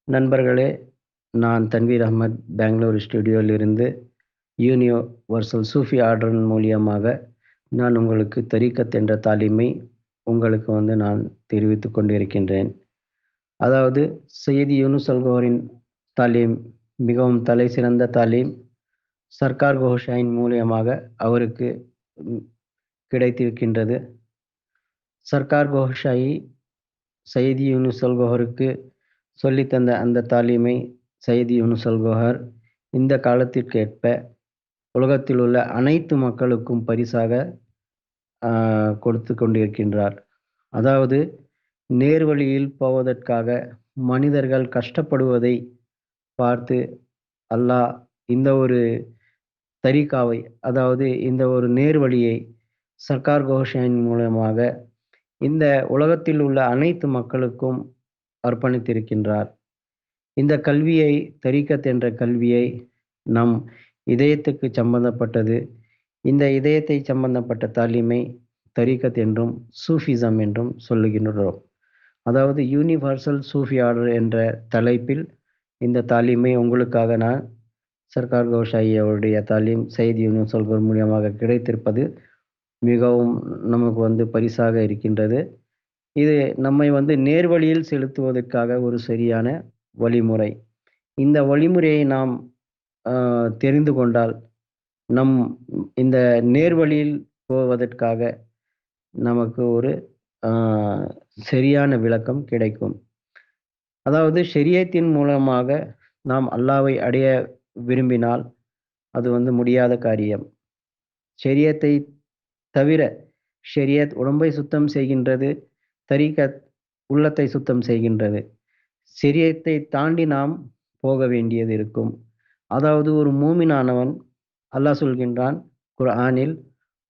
நண்பர்களே, நான் தன்வீர் அஹ்மத் பெங்களூர் ஸ்டுடியோவிலிருந்து யூனிவர்சல் சூஃபி ஆர்டரின் மூலியமாக நான் உங்களுக்கு தரீக்கத் என்ற தாலீமை உங்களுக்கு நான் தெரிவித்துக் கொண்டிருக்கின்றேன். அதாவது சையது யூனுஸ் அல்கோஹரின் தாலீம் மிகவும் தலை சிறந்த தாலீம். சர்க்கார் கோஷாயின் மூலியமாக அவருக்கு கிடைத்திருக்கின்றது. சர்க்கார் கோஷாயி சையது யூனுஸ் அல்கோஹருக்கு சொல்லித்தந்த அந்த தாலீமை சையது யூனுஸ் அல்கோஹர் இந்த காலத்திற்கேற்ப உலகத்தில் உள்ள அனைத்து மக்களுக்கும் பரிசாக கொடுத்து கொண்டிருக்கின்றார். அதாவது நேர்வழியில் போவதற்காக மனிதர்கள் கஷ்டப்படுவதை பார்த்து அல்லாஹ் இந்த ஒரு தரீகாவை, அதாவது இந்த ஒரு நேர்வழியை சர்க்கார் கோஷாயின் மூலமாக இந்த உலகத்தில் உள்ள அனைத்து மக்களுக்கும் அர்ப்பணித்திருக்கின்றார். இந்த கல்வியை, தரீக்கத் என்ற கல்வியை நம் இதயத்துக்கு சம்பந்தப்பட்டது. இந்த இதயத்தை சம்பந்தப்பட்ட தாலீமை தரீக்கத் என்றும் சூஃபிசம் என்றும் சொல்லுகின்றோம். அதாவது யூனிவர்சல் சூஃபி ஆர்டர் என்ற தலைப்பில் இந்த தாலீமை உங்களுக்காக நான் சர்க்கார் கோஷாயி அவருடைய தாலீம் சையது யூனுஸ் அல்கோஹர் மூலியமாக கிடைத்திருப்பது மிகவும் நமக்கு பரிசாக இருக்கின்றது. இது நம்மை நேர்வழியில் செலுத்துவதற்காக ஒரு சரியான வழிமுறை. இந்த வழிமுறையை நாம் தெரிந்து கொண்டால் நம் இந்த நேர்வழியில் போவதற்காக நமக்கு ஒரு சரியான விளக்கம் கிடைக்கும். அதாவது ஷரியத்தின் மூலமாக நாம் அல்லாஹ்வை அடைய விரும்பினால் அது முடியாத காரியம். ஷரியத்தை தவிர, ஷரியத் உடம்பை சுத்தம் செய்கின்றது, தரீக்கத் உள்ளத்தை சுத்தம் செய்கின்றது. ஷரியத்தை தாண்டி நாம் போக வேண்டியது இருக்கும். அதாவது ஒரு மூமினானவன், அல்லாஹ் சொல்கின்றான் குர்ஆனில்,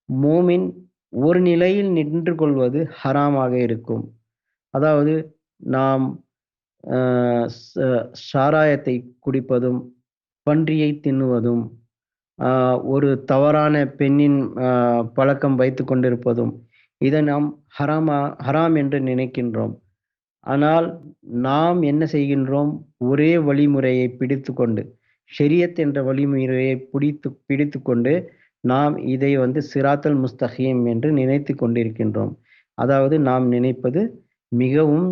மூமின் ஒரு நிலையில் நின்று கொள்வது ஹராமாக இருக்கும். அதாவது நாம் சாராயத்தை குடிப்பதும், பன்றியை தின்னுவதும், ஒரு தவறான பெண்ணின் பழக்கம் வைத்து கொண்டிருப்பதும், இதை நாம் ஹராம் என்று நினைக்கின்றோம். ஆனால் நாம் என்ன செய்கின்றோம்? ஒரே வழிமுறையை பிடித்து கொண்டு, ஷரியத் என்ற வழிமுறையை பிடித்து கொண்டு நாம் இதை சிராத்தல் முஸ்தகீம் என்று நினைத்து கொண்டிருக்கின்றோம். அதாவது நாம் நினைப்பது மிகவும்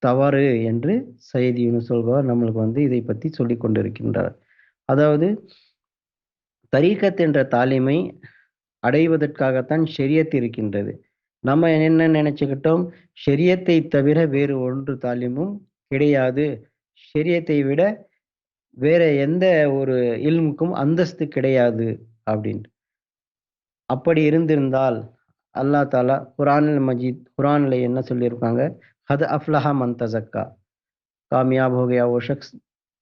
தவறு என்று சையது யூனுஸ் அல்கோஹர் நம்மளுக்கு இதை பற்றி சொல்லி கொண்டிருக்கின்றார். அதாவது தரீக்கத் என்ற தாலீமை அடைவதற்காகத்தான் ஷரியத் இருக்கின்றது. நம்ம என்ன நினைச்சுக்கிட்டோம்? ஷரியத்தை தவிர வேறு ஒன்று தாலீமும் கிடையாது, ஷரியத்தை விட வேற எந்த ஒரு இல்முக்கும் அந்தஸ்து கிடையாது அப்படின்னு. அப்படி இருந்திருந்தால் அல்லாஹ் தாலா குர்ஆனுல் மஜீத், குர்ஆன்ல என்ன சொல்லியிருக்காங்க? கத் அஃப்லஹ மன் தஸக்கா, காமியாப் ஹோ கயா வோ ஷக்ஸ்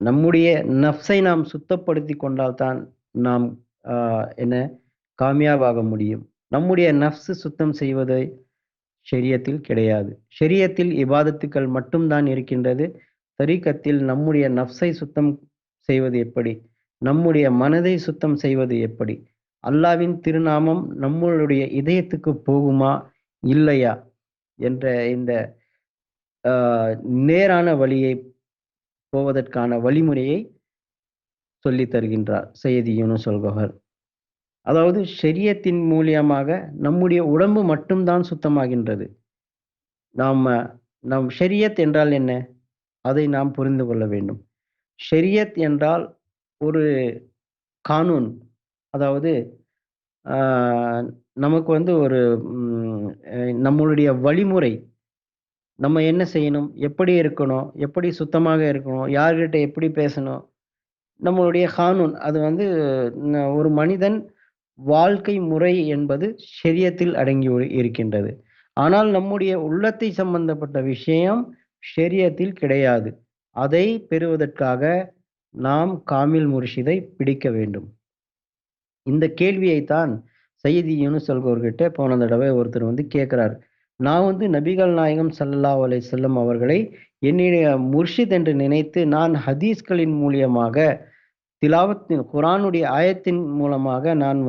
நம்முடைய நஃப்ஸை நாம் சுத்தப்படுத்தி கொண்டால்தான் நாம் என்ன காமியாபாக முடியும். நம்முடைய நஃப்ஸ் சுத்தம் செய்வதை ஷரியத்தில் கிடையாது. ஷரியத்தில் இபாதத்துக்கள் மட்டும்தான் இருக்கின்றது. தரீக்கத்தில் நம்முடைய நஃப்ஸை சுத்தம் செய்வது எப்படி? நம்முடைய மனதை சுத்தம் செய்வது எப்படி? அல்லாஹ்வின் திருநாமம் நம்மளுடைய இதயத்துக்கு போகுமா இல்லையா என்ற இந்த நேரான வழியை போவதற்கான வழிமுறையை சொல்லி தருகின்றார் சையது யூனுஸ் அல்கோஹர். அதாவது ஷரியத்தின் மூலியமாக நம்முடைய உடம்பு மட்டும்தான் சுத்தமாகின்றது. நம் ஷரியத் என்றால் என்ன? அதை நாம் புரிந்து கொள்ள வேண்டும். ஷரியத் என்றால் ஒரு கானூன். அதாவது நமக்கு ஒரு நம்மளுடைய வழிமுறை. நம்ம என்ன செய்யணும், எப்படி இருக்கணும், எப்படி சுத்தமாக இருக்கணும், யார்கிட்ட எப்படி பேசணும், நம்மளுடைய கானூன். அது ஒரு மனிதன் வாழ்க்கை முறை என்பது ஷரியத்தில் அடங்கி இருக்கின்றது. ஆனால் நம்முடைய உள்ளத்தை சம்பந்தப்பட்ட விஷயம் ஷரியத்தில் கிடையாது. அதை பெறுவதற்காக நாம் காமில் முர்ஷிதை பிடிக்க வேண்டும். இந்த கேள்வியைத்தான் சையது யூனுஸ் அல்கோஹர் கிட்ட போன தடவை ஒருத்தர் கேட்கிறார். நான் நபிகள் நாயகம் ஸல்லல்லாஹு அலைஹி வஸல்லம் அவர்களை என்னுடைய முர்ஷித் என்று நினைத்து நான் ஹதீஸ்களின் மூலியமாக, திலாவத்தின் குர்ஆனுடைய ஆயத்தின் மூலமாக நான்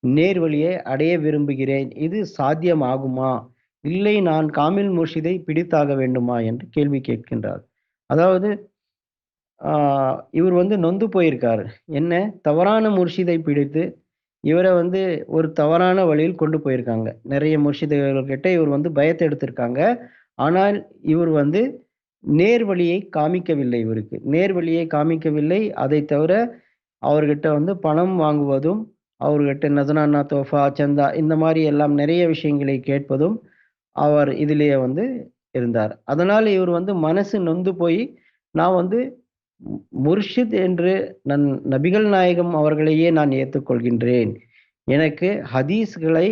நேர்வழியை அடைய விரும்புகிறேன். இது சாத்தியமாகுமா இல்லை நான் காமில் முர்ஷிதை பிடித்தாக வேண்டுமா என்று கேள்வி கேட்கின்றார். அதாவது இவர் வந்து நொந்து போயிருக்காரு. என்ன தவறான முர்ஷிதை பிடித்து இவர வந்து ஒரு தவறான வழியில் கொண்டு போயிருக்காங்க. நெறைய முர்ஷிதுகள்கிட்ட இவர் வந்து பயத்த எடுத்திருக்காங்க. ஆனால் இவர் வந்து நேர் வழியை காமிக்கவில்லை இவருக்கு. நேர் வழியை காமிக்கவில்லை. அதைத் தவிர அவர்கிட்ட வந்து பணம் வாங்குவதும், அவர்கிட்ட நசரானா, தோஃபா, சந்தா இந்த மாரி எல்லாம் நெறைய விஷயங்களை கேட்பதும், அவர் இதிலேயே வந்து இருந்தார். அதனால இவர் வந்து மனசு நொந்து போயி, நான் வந்து முர்ஷித் என்று நபிகள் நாயகம் அவர்களையே நான் ஏத்துக்கொள்கின்றேன். எனக்கு ஹதீஸ்களை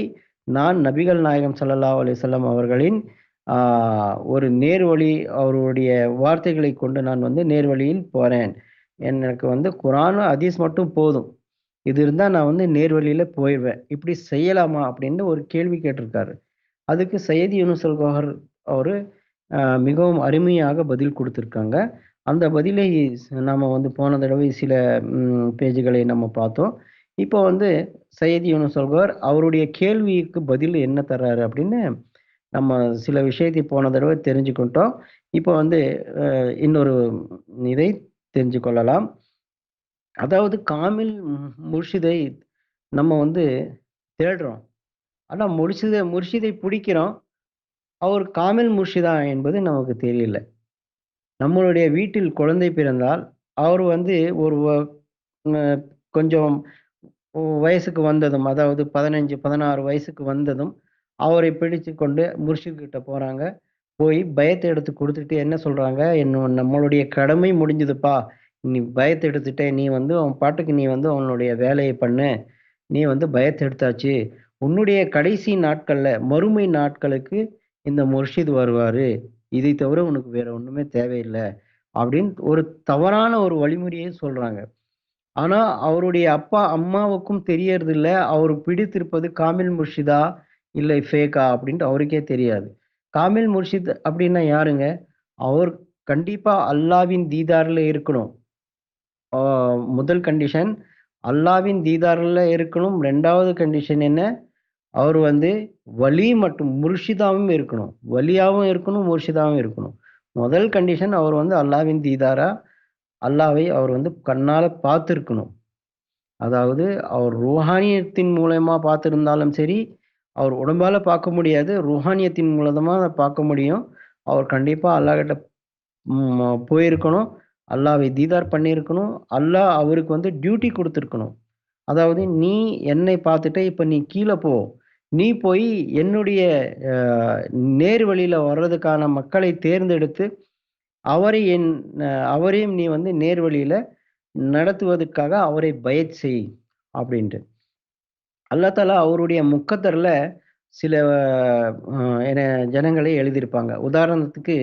நான் நபிகள் நாயகம் ஸல்லல்லாஹு அலைஹி வஸல்லம் அவர்களின் ஆ ஒரு நேர்வழி அவருடைய வார்த்தைகளைக் கொண்டு நான் வந்து நேர்வழியில் போறேன். எனக்கு வந்து குர்ஆனும், ஹதீஸ் மட்டும் போதும். இது இருந்தா நான் வந்து நேர்வழியில போயிருவேன். இப்படி செய்யலாமா? அப்படின்னு ஒரு கேள்வி கேட்டிருக்காரு. அதுக்கு சையத் யூனுஸ் அல்கோஹர் அவரு மிகவும் அருமையாக பதில் குடுத்திருக்காங்க. அந்த பதிலை நாம வந்து போன தடவை சில பேஜ்களை நம்ம பார்த்தோம். இப்போ வந்து சையத் யூனுஸ் அல்கோஹர் அவருடைய கேள்விக்கு பதில் என்ன தர்றாரு அப்படின்னு, நம்ம சில விஷயத்தை போன தடவை தெரிஞ்சுக்கிட்டோம். இப்போ வந்து இன்னொரு இதை தெரிஞ்சு கொள்ளலாம். அதாவது காமில் முர்ஷிதை நம்ம வந்து தேடுறோம். ஆனா முர்ஷிதை பிடிக்கிறோம். அவர் காமில் முர்ஷிதா என்பது நமக்கு தெரியல. நம்மளுடைய வீட்டில் குழந்தை பிறந்தால், அவர் வந்து ஒரு ம கொஞ்சம் வயசுக்கு வந்ததும், அதாவது 15, 16 வயசுக்கு வந்ததும், அவரை பிடித்துக் கொண்டு முர்ஷித் கிட்ட போறாங்க. போய் பயத்த எடுத்து குடுத்துட்டு என்ன சொல்றாங்க, நம்மளுடைய கடமை முடிஞ்சதுப்பா. நீ பயத்த எடுத்துட்ட. நீ வந்து உன் பாட்டுக்கு நீ வந்து உன்னுடைய வேலைய பண்ணு. நீ வந்து பயத்த எடுத்தாச்சு. உன்னுடைய கடைசி நாட்கள்ல, மறுமை நாட்களுக்கு இந்த முர்ஷித் வருவாரு. இதை தவிர உனக்கு வேற ஒண்ணுமே தேவையில்ல. அப்படின்னு ஒரு தவறான ஒரு வழிமுறையை சொல்றாங்க. ஆனா, அவருடைய அப்பா, அம்மாவுக்கும் தெரியறதில்ல. அவரு பிடித்திருப்பது காமில் முர்ஷிதா, இல்லை ஃபேக்கா அப்படின்ட்டு அவருக்கே தெரியாது. காமில் முர்ஷித் அப்படின்னா யாருங்க? அவர் கண்டிப்பா அல்லாவின் தீதார்ல இருக்கணும். ஆ முதல் கண்டிஷன் அல்லாவின் தீதார்ல இருக்கணும். 2வது கண்டிஷன் என்ன? அவரு வந்து வலி மற்றும் முர்ஷிதாவும் இருக்கணும். வலியாவும் இருக்கணும், முர்ஷிதாவும் இருக்கணும். முதல் கண்டிஷன் அவர் வந்து அல்லாவின் தீதாரா, அல்லாவை அவர் வந்து கண்ணால பார்த்திருக்கணும். அதாவது அவர் ரூஹானியத்தின் மூலியமா பார்த்திருந்தாலும் சரி, அவர் உடம்பால பார்க்க முடியாது. ரூஹானியத்தின் மூலமா பார்க்க முடியும். அவர் கண்டிப்பா அல்லாஹ்கிட்ட போயிருக்கணும். அல்லாவை தீதார் பண்ணியிருக்கணும். அல்லாஹ் அவருக்கு வந்து டியூட்டி குடுத்திருக்கணும். அதாவது நீ என்னை பார்த்துட்ட, இப்ப நீ கீழ போ. நீ போய் என்னுடைய அ நேர் வழியில வர்றதுக்கான மக்களை தேர்ந்தெடுத்து, அவரை என் அவரையும் நீ வந்து நேர் வழியில நடத்துவதற்காக அவரை பயத் செய் அப்படின்ட்டு. அல்லாஹ் தஆலா அவருடைய முக்கத்தர்ல சில அ என ஜனங்களை எழுதியிருப்பாங்க. உதாரணத்துக்கு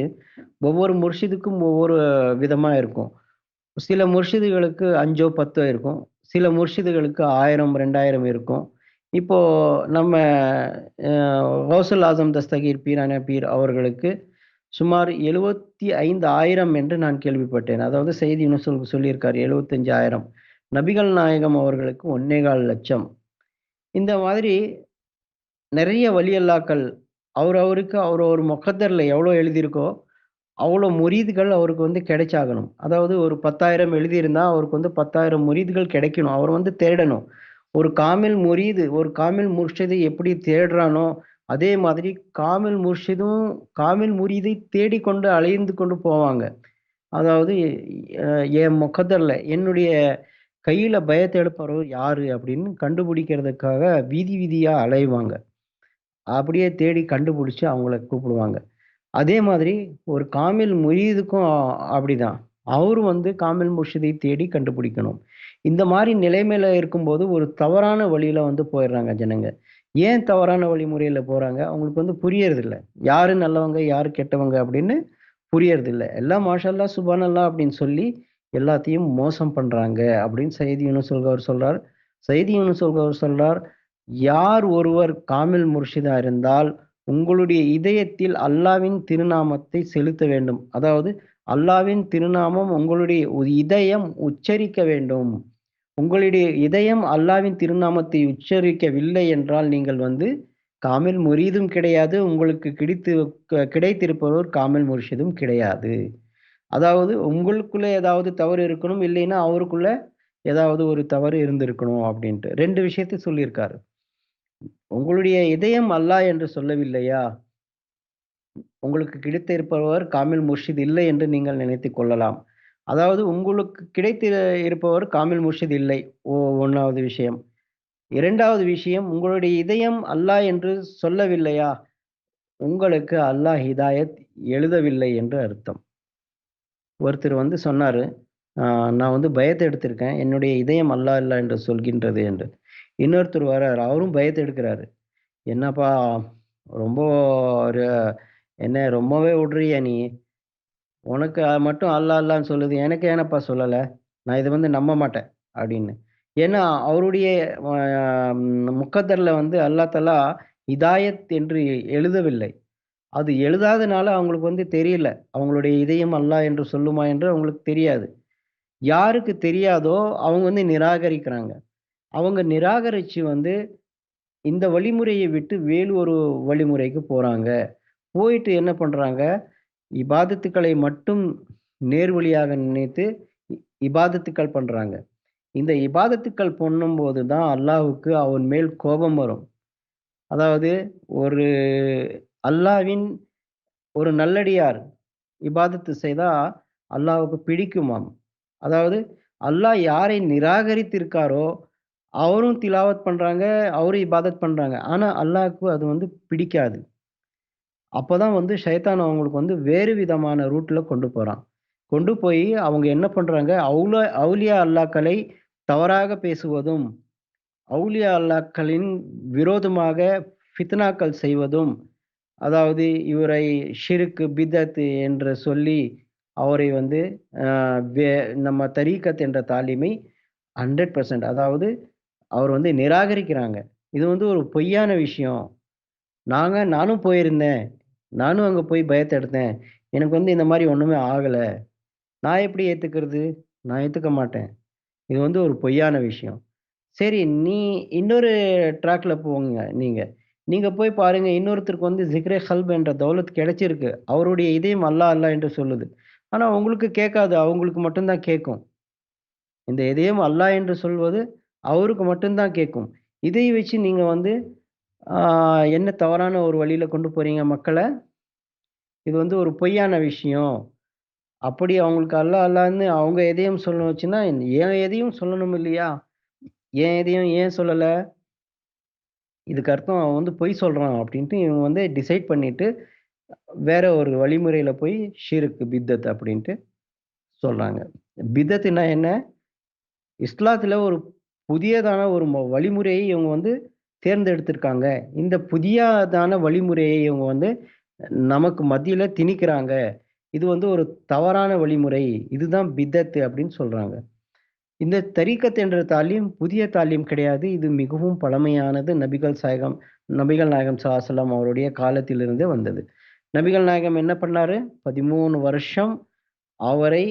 ஒவ்வொரு முர்ஷிதுக்கும் ஒவ்வொரு விதமா இருக்கும். சில முர்ஷிதுகளுக்கு 5ஓ 10ஓ இருக்கும். சில முர்ஷிதுகளுக்கு 1000, 2000 இருக்கும். இப்போ நம்ம அ கௌசுல் ஆசம் தஸ்தகீர் பீரானா பீர் அவர்களுக்கு சுமார் 75,000 என்று நான் கேள்விப்பட்டேன். அதாவது செய்தி யூனுஸ் சொல்லியிருக்காரு 75,000. நபிகள் நாயகம் அவர்களுக்கு 1,4 லட்சம். இந்த மாதிரி நெறைய வலி அல்லாக்கள் அவரவருக்கு அவரவர் முகத்தர்ல எவ்வளோ எழுதியிருக்கோ, அவ்வளோ முரீதுகள் அவருக்கு வந்து கிடைச்சாகணும். அதாவது ஒரு 10,000 எழுதியிருந்தா, அவருக்கு வந்து 10,000 முரீதுகள் கிடைக்கணும். அவர் வந்து தேடணும். ஒரு காமில் முர்ஷிதை எப்படி தேடுறானோ, அதே மாதிரி காமில் முர்ஷிதும் காமில் முரீதை தேடிக்கொண்டு அலைந்து கொண்டு போவாங்க. அதாவது அ என் முகத்தர்ல என்னுடைய கையில பயத்த எடுப்பவர் யாரு அப்படின்னு கண்டுபிடிக்கிறதுக்காக வீதி வீதியா அலைவாங்க. அப்படியே தேடி கண்டுபிடிச்சு அவங்கள கூப்பிடுவாங்க. அதே மாதிரி ஒரு காமில் முரீதுக்கும் அப்படிதான். அவரும் வந்து காமில் முர்ஷிதை தேடி கண்டுபிடிக்கணும். இந்த மாரி நிலைமையில இருக்கும்போது, ஒரு தவறான வழியில வந்து போயிடுறாங்க ஜனங்க. ஏன் தவறான வழிமுறையில போறாங்க? அவங்களுக்கு வந்து புரியறதில்ல. யாரு நல்லவங்க, யாரு கெட்டவங்க அப்படின்னு புரியறதில்ல. எல்லாம் மாஷா அல்லாஹ், சுப்ஹான் அல்லாஹ் அப்படின்னு சொல்லி எல்லாத்தையும் மோசம் பண்றாங்க அப்படின்னு சையத் யூனுஸ் அல்கோஹர் சொல்றார். சையத் யூனுஸ் அல்கோஹர் சொல்றார், யார் ஒருவர் காமில் முர்ஷிதா இருந்தால், உங்களுடைய இதயத்தில் அல்லாவின் திருநாமத்தை செலுத்த வேண்டும். அதாவது அல்லாவின் திருநாமம் உங்களுடைய இதயம் உச்சரிக்க வேண்டும். உங்களுடைய இதயம் அல்லாவின் திருநாமத்தை உச்சரிக்கவில்லை என்றால், நீங்கள் வந்து காமில் முரீதும் கிடையாது. உங்களுக்கு கிடைத்திருப்பவர் காமில் முர்ஷிதும் கிடையாது. அதாவது உங்களுக்குள்ள ஏதாவது தவறு இருக்கணும். இல்லைன்னா அவருக்குள்ள ஏதாவது ஒரு தவறு இருந்திருக்கணும் அப்டின்ட்டு. 2 விஷயத்த சொல்லியிருக்காரு. உங்களுடைய இதயம் அல்லாஹ் என்று சொல்லவில்லையா? உங்களுக்கு கிடைத்திருப்பவர் காமில் முர்ஷித் இல்லை என்று நீங்கள் நினைத்துக் கொள்ளலாம். அதாவது உங்களுக்கு இருப்பவர் காமில் முர்ஷித் இல்லை. 1வது விஷயம். 2வது விஷயம், உங்களுடைய இதயம் அல்லாஹ் என்று சொல்லவில்லையா? உங்களுக்கு அல்லாஹ் ஹிதாயத் எழுதவில்லை என்று அர்த்தம். ஒருத்தர் வந்து சொன்னாரு, "அ நான் வந்து பயத்த எடுத்திருக்கேன். என்னுடைய இதயம் அல்லாஹ் அல்ல என்று சொல்கின்றது" என்று. இன்னொருத்தர் வராரு. அவரும் பயத்த எடுக்குறாரு. "என்னப்பா ரொம்ப ஒரு என்ன ரொம்பவே விடுறியா நீ? உனக்கு மட்டும் அல்லாஹ் அல்லாஹ்ன்னு சொல்லுது. எனக்கு ஏனப்பா சொல்லல? நான் இத வந்து நம்ப மாட்டேன்" அப்படின்னு. ஏன்னா அவருடைய அ முக்கத்தர்ல வந்து அல்லாஹ் தஆலா ஹிதாயத் என்று எழுதவில்லை. அது எழுதாதனால அவங்களுக்கு வந்து தெரியல. அவங்களுடைய இதயம் அல்லாஹ் என்று சொல்லுமா என்று அவங்களுக்கு தெரியாது. யாருக்கு தெரியாதோ அவங்க வந்து நிராகரிக்கிறாங்க. அவங்க நிராகரிச்சு வந்து இந்த வழிமுறைய விட்டு வேறு ஒரு வழிமுறைக்கு போறாங்க. போயிட்டு என்ன பண்றாங்க, இபாதத்துக்களை மட்டும் நேர்வழியாக நினைத்து இ இபாதத்துக்கள் பண்றாங்க. இந்த இபாதத்துக்கள் பண்ணும்போது தான் அல்லாஹ்வுக்கு அவன் மேல் கோபம் வரும். அதாவது ஒரு அல்லாஹ்வின் ஒரு நல்லடியார் இபாதத்து செய்தா அல்லாஹ்வுக்கு பிடிக்குமாம். அதாவது அல்லாஹ் யாரை நிராகரித்திருக்காரோ, அவரும் திலாவத் பண்றாங்க, அவரும் இபாதத் பண்றாங்க. ஆனா அல்லாஹ்வுக்கு அது வந்து பிடிக்காது. அப்பதான் வந்து ஷைத்தான் அவங்களுக்கு வந்து வேறு விதமான ரூட்ல கொண்டு போறான். கொண்டு போயி அவங்க என்ன பண்றாங்க, அவுலியா அல்லாக்களை தவறாக பேசுவதும், அவுலியா அல்லாக்களின் விரோதமாக ஃபித்னாக்கள் செய்வதும், அதாவது இவரை ஷிர்க், பித்அத் என்று சொல்லி அவரை வந்து அ வே நம்ம தரீக்கத் என்ற தாலீமை 100% அதாவது அவர் வந்து நிராகரிக்கிறாங்க. இது வந்து ஒரு பொய்யான விஷயம். நானும் போயிருந்தேன். நானும் அங்க போய் பயத்த எடுத்தேன். எனக்கு வந்து இந்த மாரி ஒண்ணுமே ஆகல. நான் எப்படி ஏத்துக்கிறது? நான் ஏத்துக்க மாட்டேன். இது வந்து ஒரு பொய்யான விஷயம். சரி, இன்னொரு ட்ராக்ல போங்க நீங்க. நீங்க போய் பாருங்க, இன்னொருத்தருக்கு வந்து ஸிக்ரே கல்ப் என்ற தௌலத் கிடைச்சிருக்கு. அவருடைய இதயம் அல்லாஹ், அல்லாஹ் என்று சொல்லுது. ஆனா உங்களுக்கு கேட்காது. அவங்களுக்கு மட்டும் தான் கேட்கும். இந்த இதயம் அல்லாஹ் என்று சொல்வது அவருக்கு மட்டும் தான் கேட்கும். இதை வச்சு நீங்க வந்து ஆ என்ன தவறான ஒரு வழியில கொண்டு போறீங்க மக்கள? இது வந்து ஒரு பொய்யான விஷயம். அப்படி அவங்களுக்கு அல்லாஹ், அல்லாஹ்ன்னு அவங்க இதயம் சொல்லுச்சுன்னா, என் இதயம் சொல்லணும் இல்லையா? என் இதயம் ஏன் சொல்லல? இதுக்கு அர்த்தம் அவன் வந்து பொய் சொல்றான் அப்படின்ட்டு இவங்க வந்து டிசைட் பண்ணிட்டு, வேற ஒரு வழிமுறையில போய் ஷிர்க், பித்அத் அப்படின்ட்டு சொல்றாங்க. பித்அத்துன்னா என்ன? இஸ்லாத்துல ஒரு புதியதான ஒரு வழிமுறையை இவங்க வந்து தேர்ந்தெடுத்திருக்காங்க. இந்த புதியதான வழிமுறையை இவங்க வந்து நமக்கு மத்தியில திணிக்கிறாங்க. இது வந்து ஒரு தவறான வழிமுறை. இதுதான் பித்அத் அப்படின்னு சொல்றாங்க. இந்த தரீக்கத் என்ற தாலீம் புதிய தாலீம் கிடையாது. இது மிகவும் பழமையானது. நபிகள் நாயகம் ஸல்லல்லாஹு அலைஹி வஸல்லம் அவருடைய காலத்திலிருந்தே வந்தது. நபிகள் நாயகம் என்ன பண்ணாரு? 13 வருஷம் அவரை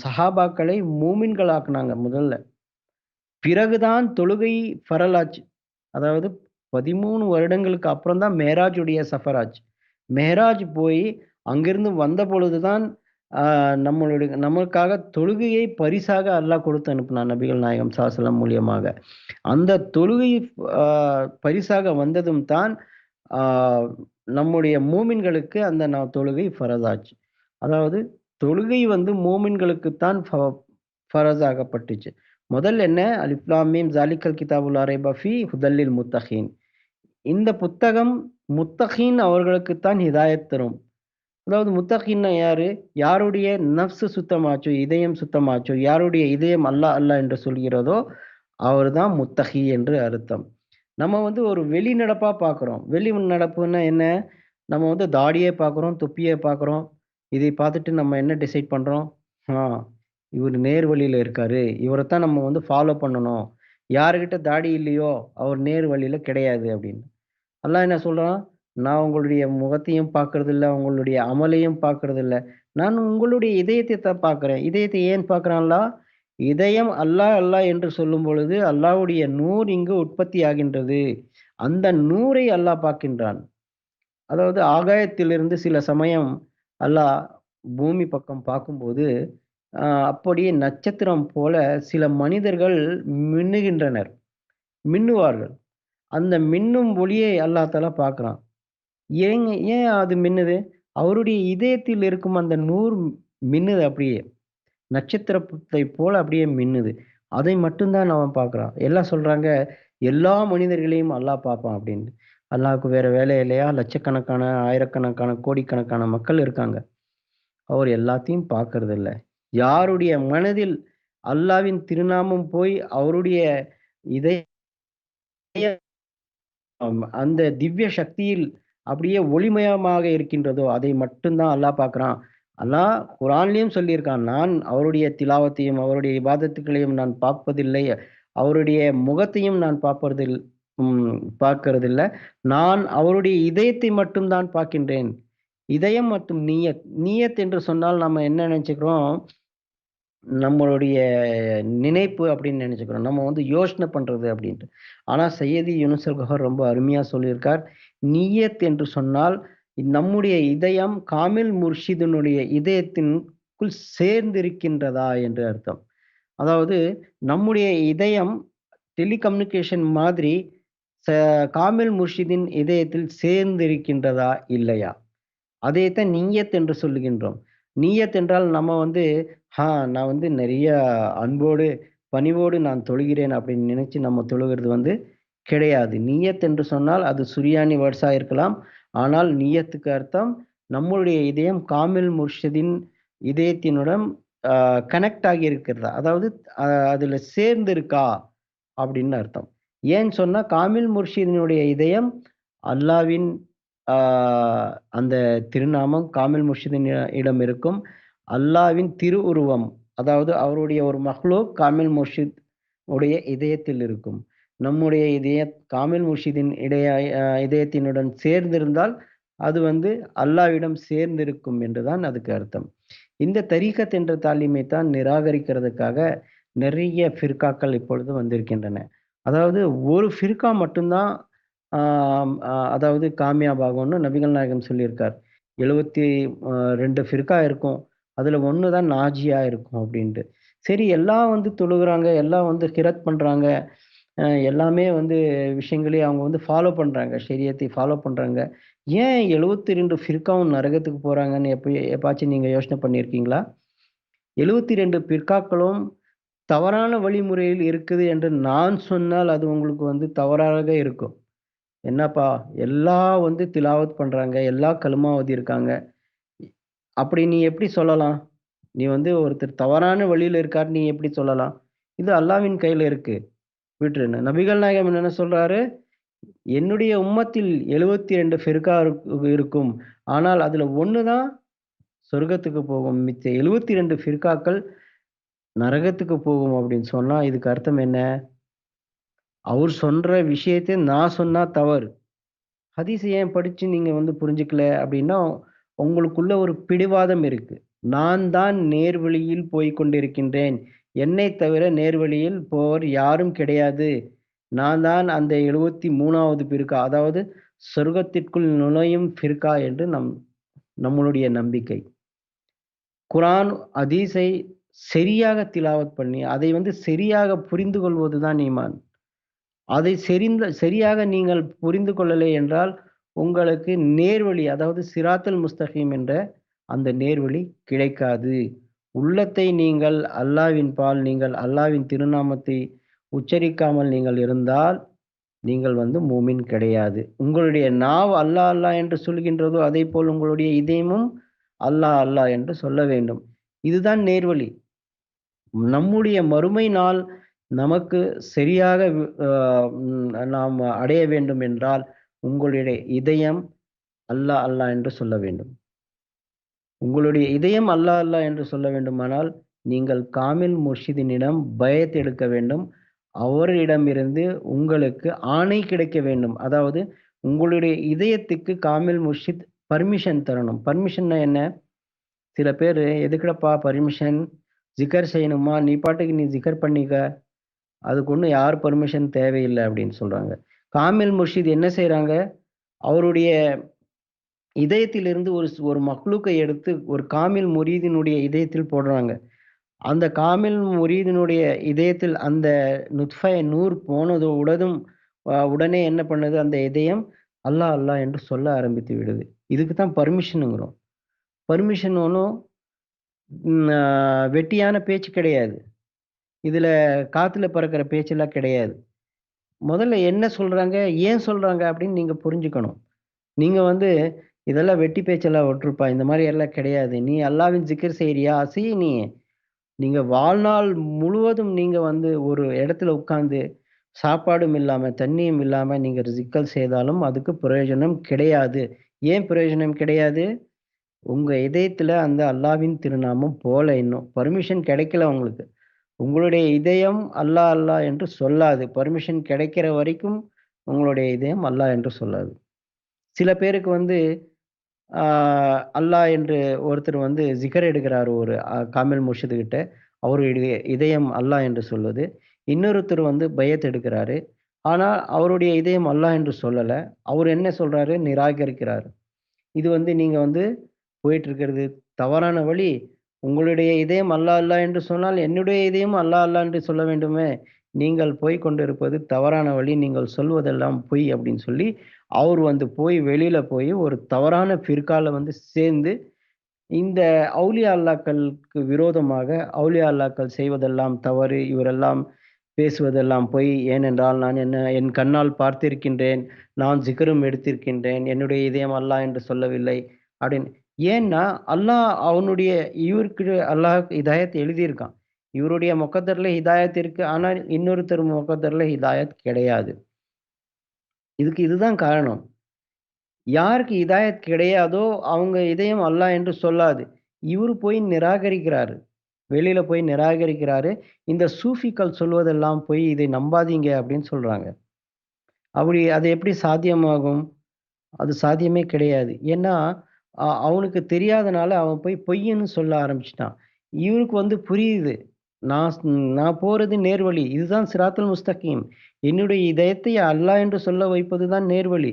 சஹாபாக்களை மூமின்கள் ஆக்குனாங்க முதல்ல. பிறகு தான் தொழுகை ஃபரலாச்சு. அதாவது 13 வருடங்களுக்கு அப்புறம் தான் மேராஜுடைய சஃபர் ஆச்சு. மெஹராஜ் போய் அங்கிருந்து வந்த பொழுது தான் நமக்காக தொழுகையை பரிசாக அல்லாஹ் கொடுத்து அனுப்புனான் நபிகள் நாயகம் ஸல்லல்லாஹு அலைஹி வஸல்லம் மூலியமாக. அந்த தொழுகை அ பரிசாக வந்ததும் தான் ஆ நம்முடைய மூமின்களுக்கு அந்த தொழுகை ஃபரத் ஆச்சு. அதாவது தொழுகை வந்து மூமின்களுக்கு தான் ஃபரஸ் ஆக்கப்பட்டுச்சு. முதல்ல என்ன அலிஃப் லாம் மீம் ஸாலிகல் கிதாபு லா ரைப ஃபீ ஹுதல் லில் முத்தகீன். இந்த புத்தகம் முத்தகீன் அவர்களுக்கு தான் ஹிதாயத் தரும். அதாவது முத்தகீன்னா யாரு? யாருடைய நஃப்ஸ் சுத்தமாச்சோ, இதயம் சுத்தமாச்சோ, யாருடைய இதயம் அல்லாஹ், அல்லாஹ் என்று சொல்கிறதோ, அவர் தான் முத்தகி என்று அர்த்தம். நம்ம வந்து ஒரு வெளி நடப்பா பார்க்குறோம். வெளி நடப்புன்னா என்ன? நம்ம வந்து தாடிய பார்க்குறோம், தொப்பிய பார்க்குறோம். இதை பார்த்துட்டு நம்ம என்ன டிசைட் பண்றோம்? ஆ இவரு நேர் வழியில இருக்காரு. இவரத்தான் நம்ம வந்து ஃபாலோ பண்ணணும். யாருகிட்ட தாடி இல்லையோ, அவர் நேர் வழியில கிடையாது அப்படின்னு. அல்லாஹ் என்ன சொல்றான்? நான் உங்களுடைய முகத்தையும் பார்க்கிறதில்ல, உங்களுடைய அமலையும் பார்க்கிறதில்ல. நான் உங்களுடைய இதயத்தை தான் பார்க்கிறேன். இதயத்தை ஏன் பார்க்கிறான் அல்லாஹ்? இதயம் அல்லாஹ், அல்லாஹ் என்று சொல்லும் பொழுது, அல்லாஹ்வுடைய நூர் இங்கு உற்பத்தி ஆகின்றது. அந்த நூரை அல்லாஹ் பார்க்கின்றான். அதாவது ஆகாயத்திலிருந்து சில சமயம் அல்லாஹ் பூமி பக்கம் பார்க்கும்போது, அப்படியே நட்சத்திரம் போல சில மனிதர்கள் மின்னுகின்றனர். மின்னுவார்கள். அந்த மின்னும் ஒளியை அல்லாஹ் தஆலா பார்க்குறான். ஏன் அது மின்னுது? அவருடைய இதயத்தில் இருக்கும் அந்த நூர் மின்னுது அப்படியே. நட்சத்திரத்தை போல அப்படியே மின்னுது. அதை மட்டும் தான் அவன் பார்க்குறான். எல்லாம் சொல்றாங்க, எல்லா மனிதர்களையும் அல்லாஹ் பார்ப்பான் அப்படின்னு. அல்லாஹ்வுக்கு வேற வேலை இல்லையா? லட்சக்கணக்கான, ஆயிரக்கணக்கான, கோடிக்கணக்கான மக்கள் இருக்காங்க. அவர் எல்லாத்தையும் பார்க்கறதில்ல. யாருடைய மனதில் அல்லாஹ்வின் திருநாமம் போய் அவருடைய இதய அந்த திவ்ய சக்தியில் அப்படியே ஒளிமயமாக இருக்கின்றதோ, அதை மட்டும் தான் அல்லாஹ் பார்க்குறான். அல்லாஹ் குர்ஆன்லயும் சொல்லியிருக்கான். நான் அவருடைய திலாவத்தையும், அவருடைய இபாதத்துக்களையும் நான் பார்ப்பதில்லை. அவருடைய முகத்தையும் நான் பார்க்கிறதில்ல. நான் அவருடைய இதயத்தை மட்டும் தான் பார்க்கின்றேன். இதயம் மற்றும் நியத். நியத் என்று சொன்னால் நம்ம என்ன நெனச்சுக்கிறோம், நம்மளுடைய நினைப்பு அப்படின்னு நெனச்சுக்கிறோம். நம்ம வந்து யோசனை பண்றது அப்படின்ட்டு. ஆனா சையதி யூனுஸ் அல்கஹர் ரொம்ப அருமையா சொல்லியிருக்கார். நிய்யத் என்று சொன்னால், நம்முடைய இதயம் காமில் முர்ஷிதினுடைய இதயத்தின்குள் சேர்ந்திருக்கின்றதா என்று அர்த்தம். அதாவது நம்முடைய இதயம் டெலிகம்யூனிகேஷன் மாதிரி ச காமில் முர்ஷிதின் இதயத்தில் சேர்ந்திருக்கின்றதா? இல்லையா? அதைத்தான் நிய்யத் என்று சொல்லுகின்றோம். நிய்யத் என்றால் நம்ம வந்து, நான் வந்து நெறைய அன்போடு, பணிவோடு நான் தொழுகிறேன் அப்படின்னு நினைச்சு நம்ம தொழுகிறது வந்து கிடையாது. நிய்யத் என்று சொன்னால் அது சுரியானி வேர்ட்ஸா இருக்கலாம். ஆனால் நிய்யத்துக்கு அர்த்தம் நம்முடைய இதயம் காமில் முர்ஷிதின் இதயத்தினுடன் அ கனெக்ட் ஆகி இருக்கிறதா? அதாவது அ அதுல சேர்ந்திருக்கா? அப்படின்னு அர்த்தம். ஏன்னு சொன்னா காமில் முர்ஷிதினுடைய இதயம் அல்லாவின் ஆ அந்த திருநாமம் காமில் முர்ஷிதின் இடம் இருக்கும். அல்லாவின் திருவுருவம், அதாவது அவருடைய ஒரு மக்லூக் காமில் முர்ஷித் உடைய இதயத்தில் இருக்கும். நம்முடைய காமில் முர்ஷிதின் இதயத்தினுடன் சேர்ந்திருந்தால், அது வந்து அல்லாவிடம் சேர்ந்திருக்கும் என்று தான் அதுக்கு அர்த்தம். இந்த தரீகத் என்ற தாலீமை தான் நிராகரிக்கிறதுக்காக நிறைய ஃபிர்காக்கள் இப்பொழுது வந்திருக்கின்றன. அதாவது ஒரு ஃபிர்கா மட்டும் தான் அதாவது காமியாப் ஆகும்னு நபிகள் நாயகம் சொல்லியிருக்கார். 72 ஃபிர்கா இருக்கும். அதுல 1 தான் நாஜியா இருக்கும் அப்டின்ட்டு. சரி எல்லாம் வந்து தொழுகுறாங்க, எல்லாம் வந்து கிரத் பண்றாங்க. எல்லாமே வந்து விஷயங்களையும் அவங்க வந்து ஃபாலோ பண்றாங்க. ஷரியத்தை ஃபாலோ பண்றாங்க. ஏன் 72 ஃபிர்காவும் நரகத்துக்கு போறாங்கன்னு எப்பாச்சும் நீங்க யோசனை பண்ணியிருக்கீங்களா? 72 பிர்காக்களும் தவறான வழிமுறையில் இருக்குது என்று நான் சொன்னால், அது உங்களுக்கு வந்து தவறாக இருக்கும். என்னப்பா, எல்லாம் வந்து திலாவத் பண்றாங்க, எல்லாம் கலிமா ஓதியிருக்காங்க. அப்படி நீ எப்படி சொல்லலாம்? நீ வந்து ஒருத்தர் தவறான வழியில இருக்கார், நீ எப்படி சொல்லலாம்? இது அல்லாஹ்வின் கையில இருக்கு. விட்டுருன்னு. நபிகள் நாயகம் என்ன சொல்றாரு? என்னுடைய உம்மத்தில் 72 ஃபிர்கா இருக்கும். ஆனால் அதுல 1 தான் சொர்க்கத்துக்கு போகும். மிச்ச 72 ஃபிர்காக்கள் நரகத்துக்கு போகும் அப்படின்னு சொன்னா, இதுக்கு அர்த்தம் என்ன? அவர் சொல்ற விஷயத்த நான் சொன்னா தவறு. ஹதீஸ ஏன் படிச்சு நீங்க வந்து புரிஞ்சுக்கல அப்படின்னா, உங்களுக்குள்ள ஒரு பிடிவாதம் இருக்கு. நான் தான் நேர்வழியில் போய்க் கொண்டிருக்கின்றேன். என்னைத் தவிர நேர்வழியில் போவர் யாரும் கிடையாது. நான் தான் அந்த 73வது பிர்கா. அதாவது சொர்க்கத்திற்குள் நுழையும் பிர்கா என்று நம்மளுடைய நம்பிக்கை. குர்ஆன், ஹதீஸை சரியாக திலாவத் பண்ணி, அதை வந்து சரியாக புரிந்து கொள்வது தான் ஈமான். அதை சரியாக நீங்கள் புரிந்து கொள்ளலை என்றால், உங்களுக்கு நேர்வழி அதாவது சிராத்தல் முஸ்தகீம் என்ற அந்த நேர்வழி கிடைக்காது. உள்ளத்தை நீங்கள் நீங்கள் அல்லாஹ்வின் திருநாமத்தை உச்சரிக்காமல் நீங்கள் இருந்தால், நீங்கள் வந்து மூமின் கிடையாது. உங்களுடைய நாவு அல்லாஹ், அல்லாஹ் என்று சொல்கின்றதோ, அதேபோல் உங்களுடைய இதயமும் அல்லாஹ், அல்லாஹ் என்று சொல்ல வேண்டும். இதுதான் நேர்வழி. நம்முடைய மறுமை நாள் நமக்கு சரியாக நாம் அடைய வேண்டும் என்றால், உங்களுடைய இதயம் அல்லாஹ், அல்லாஹ் என்று சொல்ல வேண்டும். உங்களுடைய இதயம் அல்லாஹ், அல்லாஹ் என்று சொல்ல வேண்டுமானால், நீங்கள் காமில் முர்ஷிதினிடம் பைஅத் எடுக்க வேண்டும். அவரிடமிருந்து உங்களுக்கு ஆணை கிடைக்க வேண்டும். அதாவது உங்களுடைய இதயத்துக்கு காமில் முர்ஷித் பர்மிஷன் தரணும். பர்மிஷன்னா என்ன? சில பேரு, "எதுக்குடப்பா பர்மிஷன்? ஜிகர் செய்யணுமா? நீ பாட்டுக்கு நீ ஜிகர் பண்ணிக்க. அதுக்கு ஒண்ணும் யார் பெர்மிஷன் தேவையில்ல" அப்படின்னு சொல்றாங்க. காமில் முர்ஷித் என்ன செய்றாங்க, அவருடைய இதயத்திலிருந்து ஒரு மக்லூக்கை எடுத்து ஒரு காமில் முரீதினுடைய இதயத்தில் போடுறாங்க. அந்த காமில் முரீதினுடைய இதயத்தில் அந்த நூர் போனது உடனே என்ன பண்ணுது அந்த இதயம், அல்லாஹ், அல்லாஹ் என்று சொல்ல ஆரம்பித்து விடுது. இதுக்கு தான் பர்மிஷன்ங்கிறோம். பர்மிஷன் ஒண்ணும் அ வெட்டியான பேச்சு கிடையாது. இதுல காத்துல பறக்கிற பேச்செல்லாம் கிடையாது. முதல்ல என்ன சொல்றாங்க, ஏன் சொல்றாங்க அப்படின்னு நீங்க புரிஞ்சுக்கணும். நீங்க வந்து இதெல்லாம் வெட்டி பேச்செல்லாம் விட்டுருப்பா, இந்த மாரி எல்லாம் கிடையாது. நீ அல்லாஹ்வின் ஜிக்ர் செய்றியா? செய் நீ. நீங்க வாழ்நாள் முழுவதும் நீங்க வந்து ஒரு இடத்துல உட்கார்ந்து, சாப்பாடும் இல்லாம, தண்ணியும் இல்லாம நீங்க ஜிக்கர் செய்தாலும் அதுக்கு பிரயோஜனம் கிடையாது. ஏன் பிரயோஜனம் கிடையாது? உங்க இதயத்துல அந்த அல்லாஹ்வின் திருநாமம் போல இன்னும். பர்மிஷன் கிடைக்கல உங்களுக்கு. உங்களுடைய இதயம் அல்லாஹ், அல்லாஹ் என்று சொல்லாது. பர்மிஷன் கிடைக்கிற வரைக்கும் உங்களுடைய இதயம் அல்லாஹ் என்று சொல்லாது. சில பேருக்கு வந்து ஆ அல்லாஹ் என்று ஒருத்தர் வந்து ஜிகர் எடுக்கிறாரு ஒரு காமில் முர்ஷிது கிட்ட. அவருடைய இதயம் அல்லாஹ் என்று சொல்லுது. இன்னொருத்தர் வந்து பையத் எடுக்கிறாரு. ஆனா, அவருடைய இதயம் அல்லாஹ் என்று சொல்லல. அவரு என்ன சொல்றாரு? நிராகரிக்கிறாரு. இது வந்து நீங்க வந்து போயிட்டுருக்கிறது தவறான வழி. உங்களுடைய இதயம் அல்லாஹ், அல்லாஹ் என்று சொன்னால், என்னுடைய இதயமும் அல்லாஹ், அல்லாஹ் என்று சொல்ல வேண்டுமே! நீங்கள் போய்க் கொண்டிருப்பது தவறான வழி. நீங்கள் சொல்வதெல்லாம் பொய் அப்படின்னு சொல்லி, அவரு வந்து வெளியில போய் ஒரு தவறான ஃபிர்கால வந்து சேர்ந்து, இந்த அவுலியா அல்லாக்களுக்கு விரோதமாக, அவுலியா அல்லாக்கள் செய்வதெல்லாம் தவறு, இவரெல்லாம் பேசுவதெல்லாம் பொய். ஏனென்றால், நான் என் கண்ணால் பார்த்திருக்கின்றேன். நான் ஜிக்ரும் எடுத்திருக்கின்றேன். என்னுடைய இதயம் அல்லாஹ் என்று சொல்லவில்லை. அப்படின்னு. ஏன்னா, அல்லாஹ் அவனுடைய இவருக்கு அல்லாஹ் ஹிதாயத் எழுதியிருக்கான். இவருடைய முகத்தர்ல ஹிதாயத் இருக்கு. ஆனால் இன்னொருத்தர் முகத்தர்ல ஹிதாயத் கிடையாது. இதுதான் காரணம். யாருக்கு ஹிதாயத் கிடையாதோ, அவங்க இதயம் அல்லாஹ் என்று சொல்லாது. இவரு போய் நிராகரிக்கிறாரு. வெளியில போய் நிராகரிக்கிறாரு. இந்த சூஃபிக்கள் சொல்வதெல்லாம் பொய். இதை நம்பாதீங்க அப்படின்னு சொல்றாங்க. அது எப்படி சாத்தியமாகும்? அது சாத்தியமே கிடையாது. ஏன்னா, அவனுக்கு தெரியாதனால அவன் போய் பொய்ன்னு சொல்ல ஆரம்பிச்சுட்டான். இவருக்கு வந்து புரியுது. நான் ஸ் நான் போறது நேர்வழி. இதுதான் சிராத்துல் முஸ்தகீம். என்னுடைய இதயத்தை அல்லாஹ் என்று சொல்ல வைப்பது தான் நேர்வழி.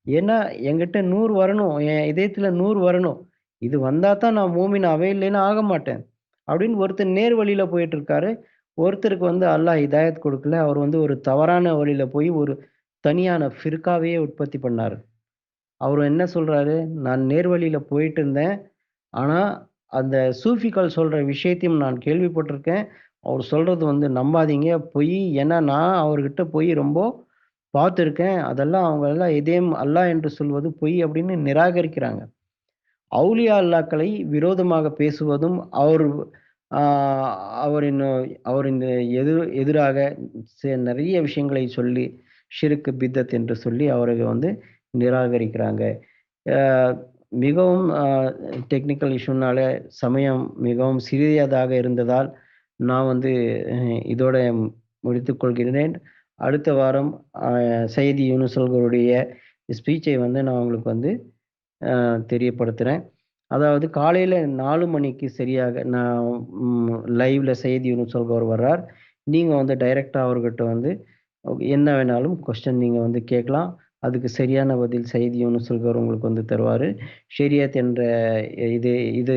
ஏன்னா, என்கிட்ட நூர் வரணும். என் இதயத்துல நூர் வரணும். இது வந்தா தான் நான் மூமினாவே இல்லைன்னா ஆக மாட்டேன். அப்படின்னு ஒருத்தர் நேர் வழியில போயிட்டு இருக்காரு. ஒருத்தருக்கு வந்து அல்லாஹ் ஹிதாயத் குடுக்கல. அவர் வந்து ஒரு தவறான வழியில போய் ஒரு தனியான ஃபிர்காவையே உற்பத்தி பண்ணாரு. அவரு என்ன சொல்றாரு, "நான் நேர் வழியில போயிட்டு இருந்தேன். ஆனா, அந்த சூஃபிகள் சொல்ற விஷயத்தையும் நான் கேள்விப்பட்டிருக்கேன். அவர் சொல்றது வந்து நம்பாதீங்க, பொய். ஏன்னா, நான் அவர்கிட்ட போய் ரொம்ப பார்த்துருக்கேன். அதெல்லாம் அவங்க எல்லாம் இதயம் அல்லாஹ் என்று சொல்வது பொய்" அப்படின்னு நிராகரிக்கிறாங்க. அவுலியா அல்லாக்களை விரோதமாக பேசுவதும், ஆ அவரின் அவரின் எதிராக நெறைய விஷயங்களை சொல்லி, ஷிர்க், பித்அத் என்று சொல்லி அவரை வந்து நிராகரிக்கிறாங்க. அ மிகவும் டெக்னிக்கல் இஷ்யூனால சமயம் மிகவும் சிறியதாக இருந்ததால், நான் வந்து இதோட முடித்துக் கொள்கிறேன். அடுத்த வாரம் அ சையது யூனுஸ் அவர்களுடைய ஸ்பீச்சை வந்து நான் உங்களுக்கு வந்து தெரியப்படுத்துறேன். அதாவது காலையில 4 மணிக்கு சரியாக நான் லைவ்ல செய்தி ஒண்ணு சொல்பவர் வர்றார். நீங்க வந்து டைரக்ட்டா அவர்கிட்ட வந்து என்ன வேணாலும் கொஸ்டின் நீங்க வந்து கேட்கலாம். அதுக்கு சரியான பதில் செய்தி ஒண்ணு சொல்பவர் உங்களுக்கு வந்து தருவாரு. ஷரியத் என்ற இது இது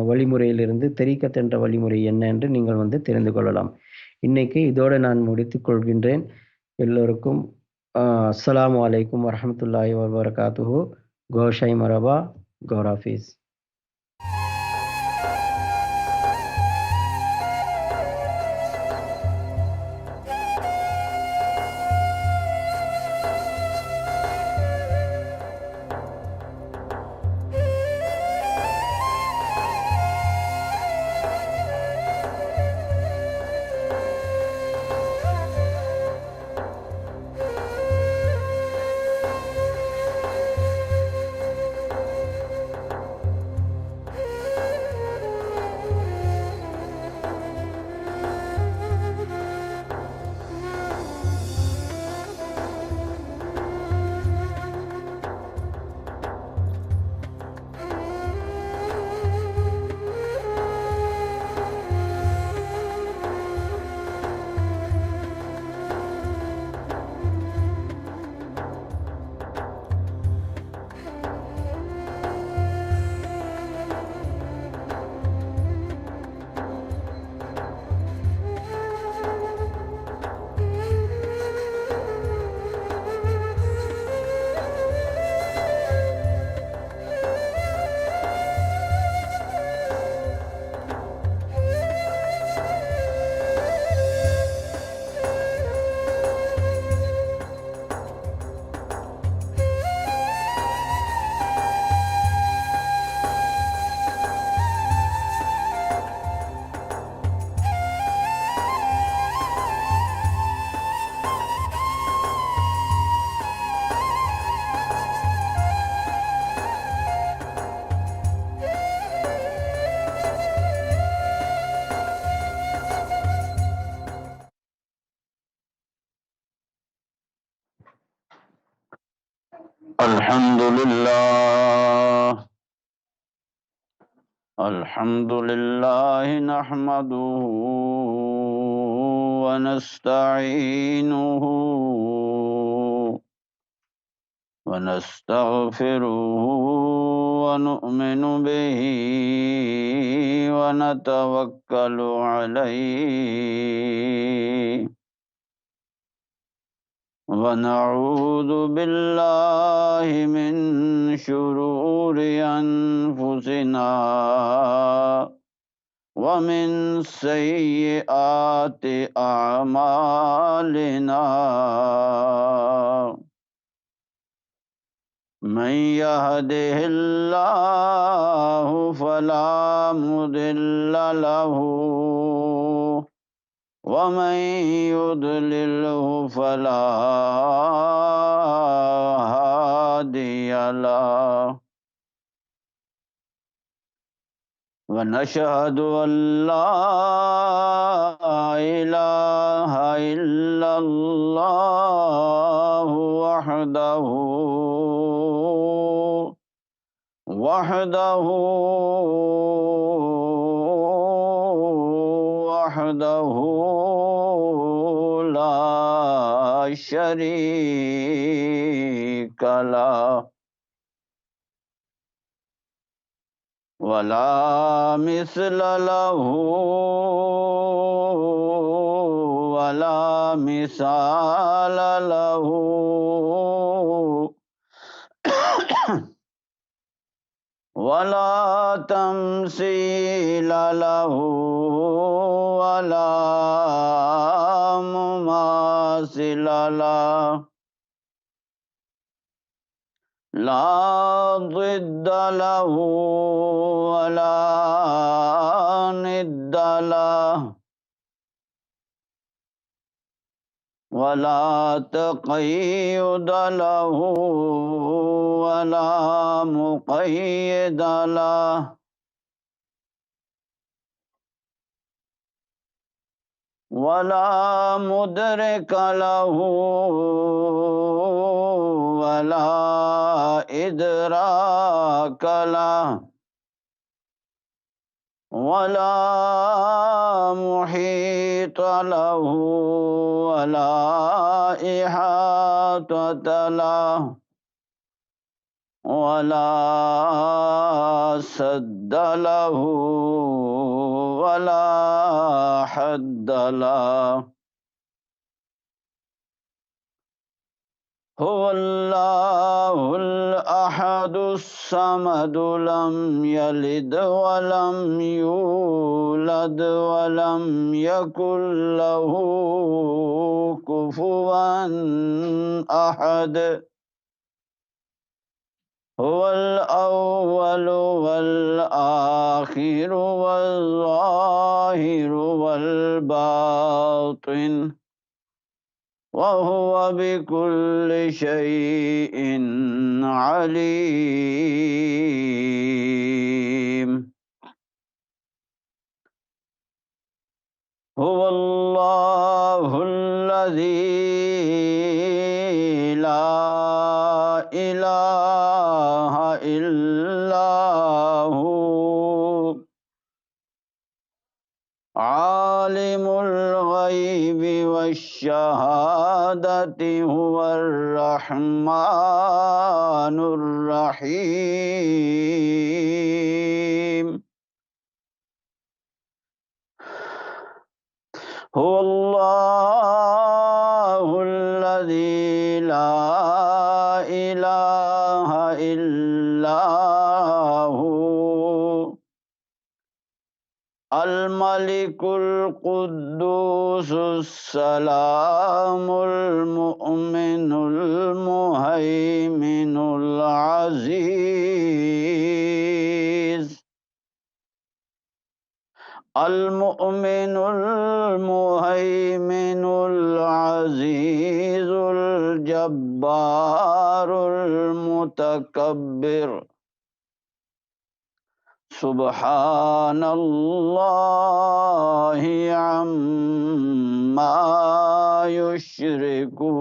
வழிமுறையிலிருந்து தரீக்கத் என்ற வழிமுறை என்ன என்று நீங்கள் வந்து தெரிந்து கொள்ளலாம். இன்னைக்கு இதோட நான் முடித்துக் கொள்கின்றேன். எல்லோருக்கும் அஸ்ஸலாமு அலைக்கும் வரஹ்மத்துல்லாஹி வபரகாத்துஹு. கோஷாய் மரபா, கௌர் ஹாஃபிஸ். الحمد لله. الحمد لله نحمده ونستعينه ونستغفره ونؤمن به ونتوكل عليه ونعوذ بالله من شرور أنفسنا ومن سيئات أعمالنا. من يهده الله فلا مضل له ومن يضلله فلا هادي له. ونشهد أن لا إله إلا الله وحده وحده وحده لا شريك له ولا مثل له ولا مثال له ولا تمثيل له ولا مماثل له. لا ضد له ولا ند له ولا تقيد له ولا مقيد له ولا مدرك له ولا إدراك له ولا محيط له ولا إحاطة له ولا سد له ولا حد له. هو الله الأحد الصمد لم يلد ولم يولد ولم يكن له كفوا أحد. هو الأول والآخر والظاهر والباطن وهو بكل شيء عليم. هو الله الذي لا إله إلا هو عالم الغيب والشهادة هو الرحمن الرحيم. هو الله الذي لا إله إلا هو الملك القدوس السلام المؤمن المهيمن العزيز المؤمن المهيمن العزيز الجبار المتكبر. سبحان الله عما يشركون.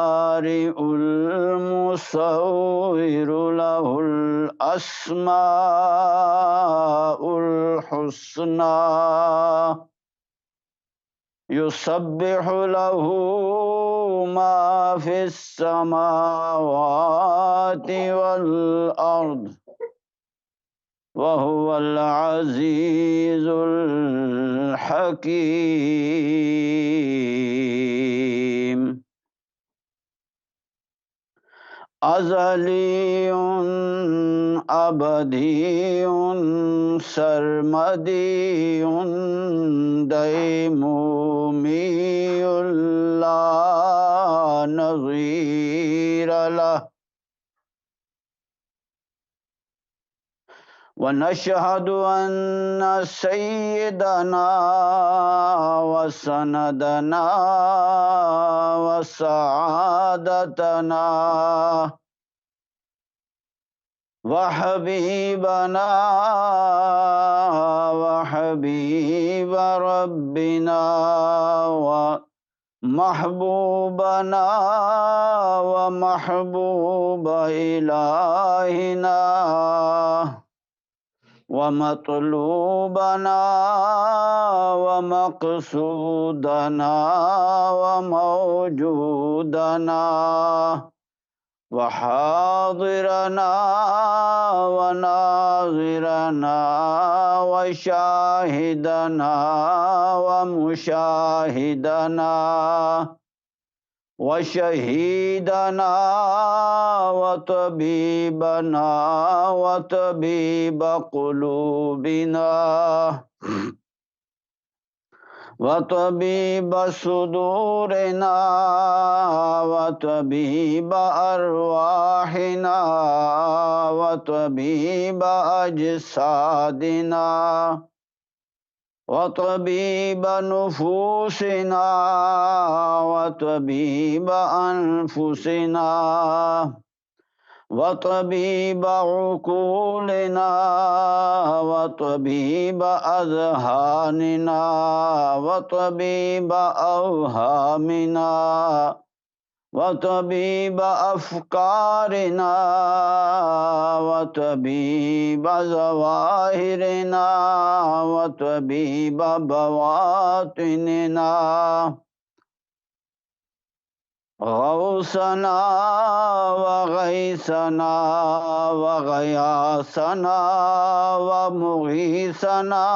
البارئ المصور له الأسماء الحسنى يسبح له ما في السماوات والأرض وهو العزيز الحكيم أزلي أبدي سرمدي ديمومي لا نظير له ونشهد أن سيدنا وسندنا وسعادتنا وحبيبنا وحبيب ربنا ومحبوبنا ومحبوب إلهنا ومطلوبنا ومقصودنا وموجودنا وحاضرنا وناظرنا وشاهدنا ومشاهدنا وشهيدنا وطبيبنا وطبيب قلوبنا وطبيب صدورنا وطبيب أرواحنا وطبيب أجسادنا وطبيب نفوسنا وطبيب أنفسنا وطبيب عقولنا وطبيب أذهاننا وطبيب أوهامنا وطبيب أفكارنا وطبيب ظواهرنا وطبيب بواطننا غوثنا وغيثنا وغياثنا ومغيثنا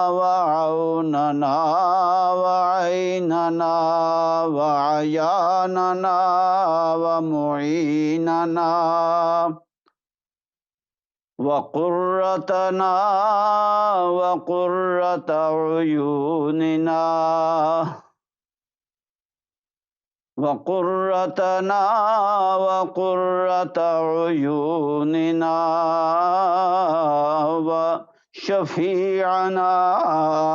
وعوننا وعيننا وعياننا ومعيننا وقرتنا وقرة عيوننا وقرتنا وقرة عيوننا وشفيعنا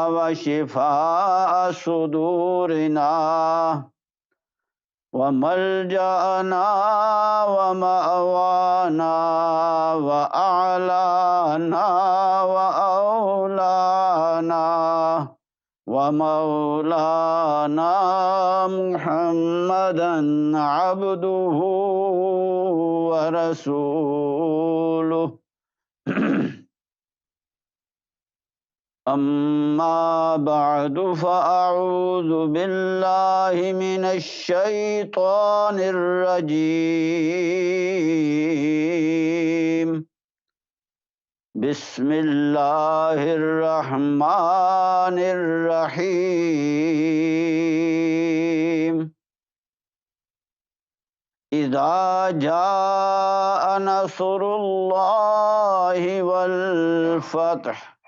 وشفاء صدورنا وملجأنا ومأوانا وأعلانا وأولانا ومولانا محمدا عبده ورسوله أما بعد فأعوذ بالله من الشيطان الرجيم بسم الله الرحمن الرحيم إذا جاء نصر الله والفتح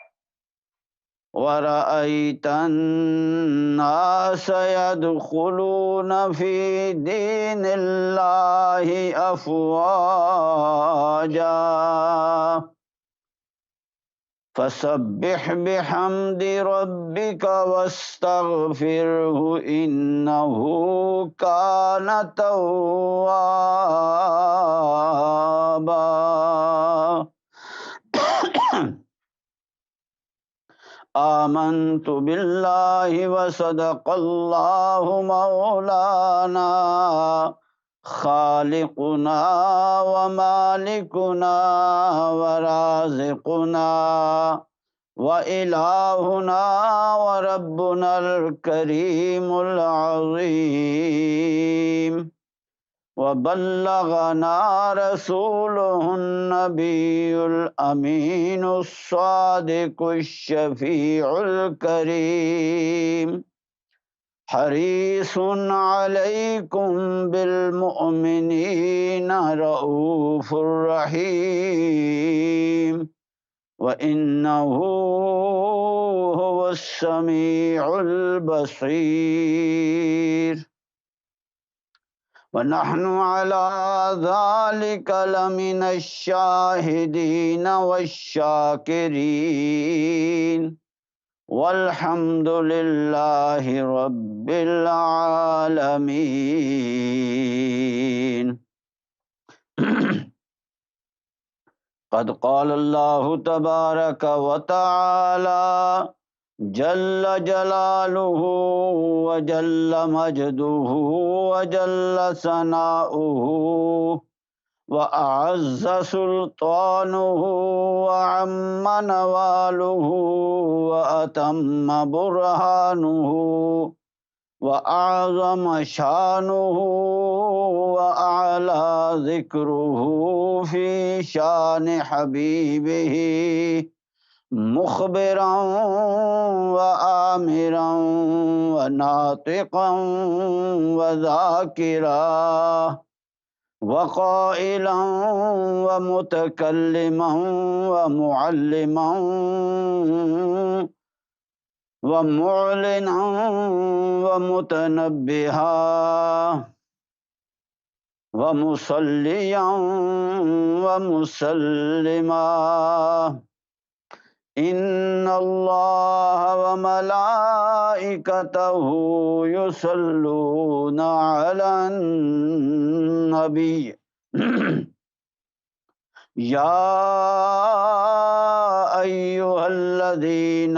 ورأيت الناس يدخلون في دين الله أفواجا فسبح بحمد ربك واستغفره إنه كان توابا آمنت باللہ وصدق اللہ مولانا خالقنا ومالکنا ورازقنا وإلہنا وربنا الکریم العظیم وبلغنا رسوله النبي الأمين الصادق الشفيع الكريم حريص عليكم بالمؤمنين رؤوف رحيم وإنه هو السميع البصير ونحن على ذلك لمن الشاهدين والشاكرين والحمد لله رب العالمين. قد قال الله تبارك وتعالى جل جلاله وجل مجده وجل ثناؤه وأعز سلطانه وعم نواله وأتم برهانه وأعظم شانه وأعلى ذكره في شان حبيبه مخبرا وآمرا وناطقا وذاكرا وقائلا ومتكلما ومعلما ومعلنا ومتنبها ومصليا ومسلما إن الله وملائكته يصلون على النبي يا أيها الذين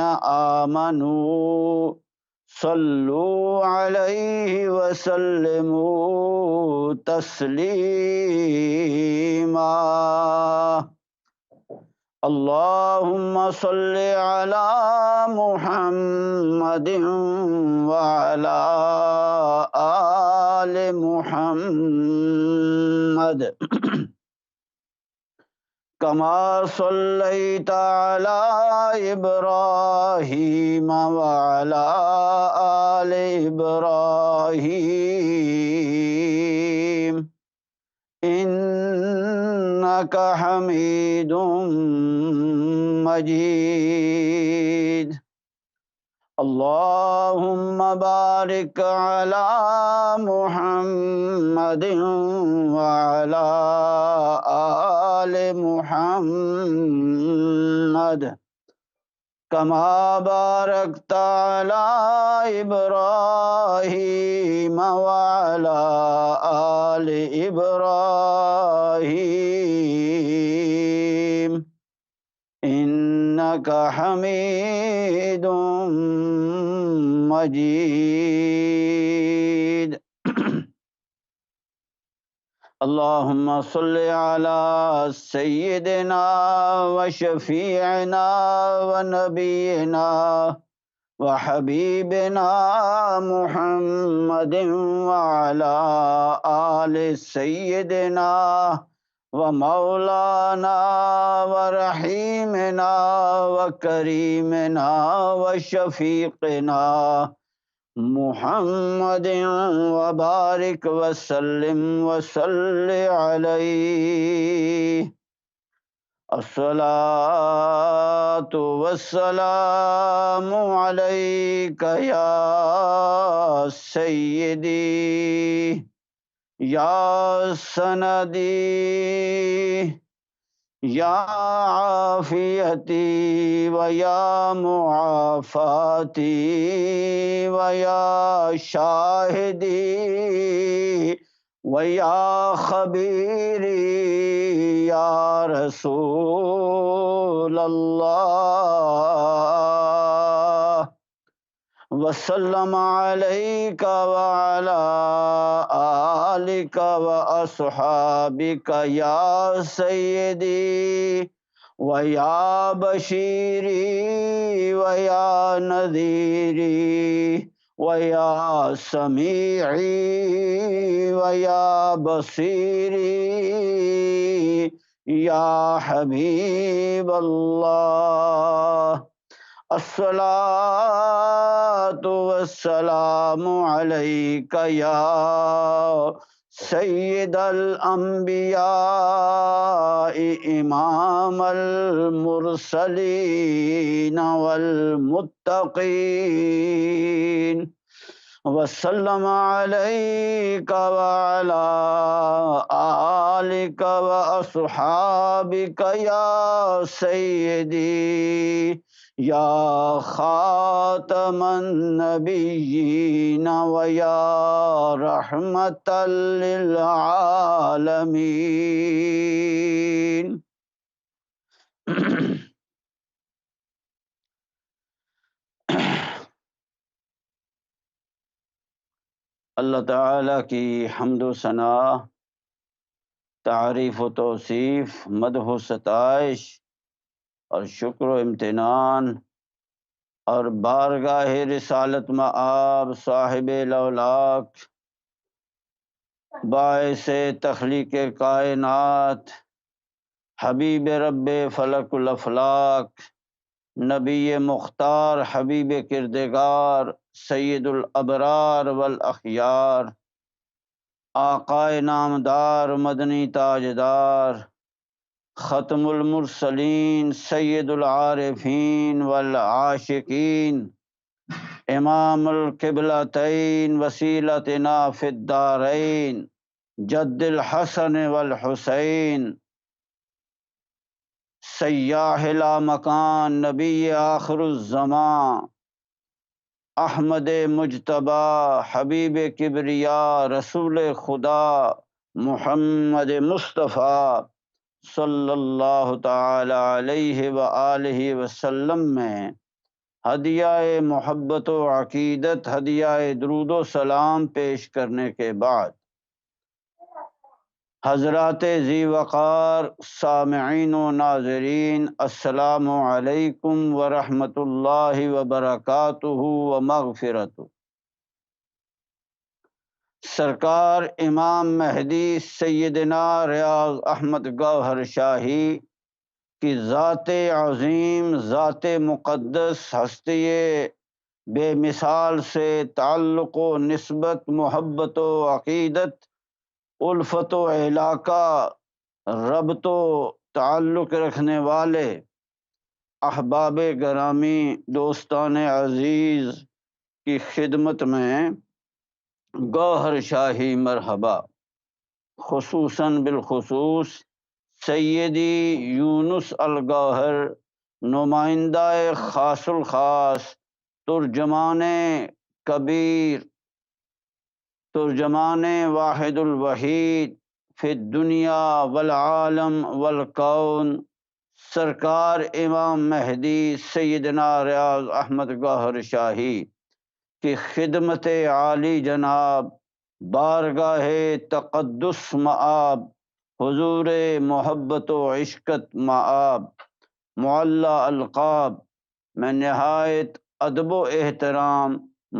آمنوا صلوا عليه وسلموا تسليما. اللهم صل على محمد وعلى آل محمد كما صليت على إبراهيم وعلى آل إبراهيم إنك حميد مجيد. اللهم بارك على محمد وعلى آل محمد كما باركت على إبراهيم وعلى آل إبراهيم إنك حميد مجيد. اللهم صل على سيدنا وشفيعنا ونبينا وحبيبنا محمد وعلى آل سيدنا ومولانا ورحيمنا وكريمنا وشفيقنا محمد وبارك وسلم وصل عليه. الصلاة والسلام عليك يا سيدي يا سندي يا عافيتي ويا معافاتي ويا شاهدي ويا خبيري يا رسول الله. وسلم عليك وعلى آلك وأصحابك يا سيدي ويا بشيري ويا نذيري ويا سميعي ويا بصيري يا حبيب الله. الصلاة والسلام عليك يا سيد الأنبياء إمام المرسلين والمتقين، وسلم عليك وعلى آلك وأصحابك يا سيدي يا خاتم النبيين ويا رحمة للعالمين. اللہ تعالیٰ کی حمد و ثنا، تعریف و توصیف، مدح و ستائش اور شکر و امتنان اور بارگاہ رسالت مآب صاحب لولاک باعث تخلیق کائنات حبیب رب فلک الافلاک نبی مختار حبیب کردگار سید الابرار والاخیار آقائے نامدار مدنی تاجدار ختم المرسلین سید العارفین والعاشقین امام القبلتین وسیلتنا فی الدارین جد الحسن والحسین سیاح لا مکان نبی آخر الزمان احمد مجتبی حبیب کبریا رسول خدا محمد مصطفیٰ صلی اللہ تعالی علیہ وآلہ وسلم میں ہدیہ محبت و عقیدت، ہدیہ درود و سلام پیش کرنے کے بعد حضرات ذی وقار سامعین و ناظرین، السلام علیکم ورحمۃ اللہ وبرکاتہ و مغفرتہ۔ سرکار امام مہدی سیدنا ریاض احمد گوہر شاہی کی ذات عظیم، ذات مقدس، ہستی بے مثال سے تعلق و نسبت، محبت و عقیدت، الفت و علاقہ، ربط و تعلق رکھنے والے احباب گرامی، دوستان عزیز کی خدمت میں گوہر شاہی مرحبا، خصوصاً بالخصوص سیدی یونس الگوہر، نمائندہ خاص الخاص، ترجمان کبیر، ترجمان واحد الوحید فی الدنیا والعالم والکون، سرکار امام مہدی سیدنا ریاض احمد گوہر شاہی کی خدمت عالی جناب، بارگاہ تقدس مآب، حضور محبت و عشقت مآب، معلی القاب میں نہایت ادب و احترام،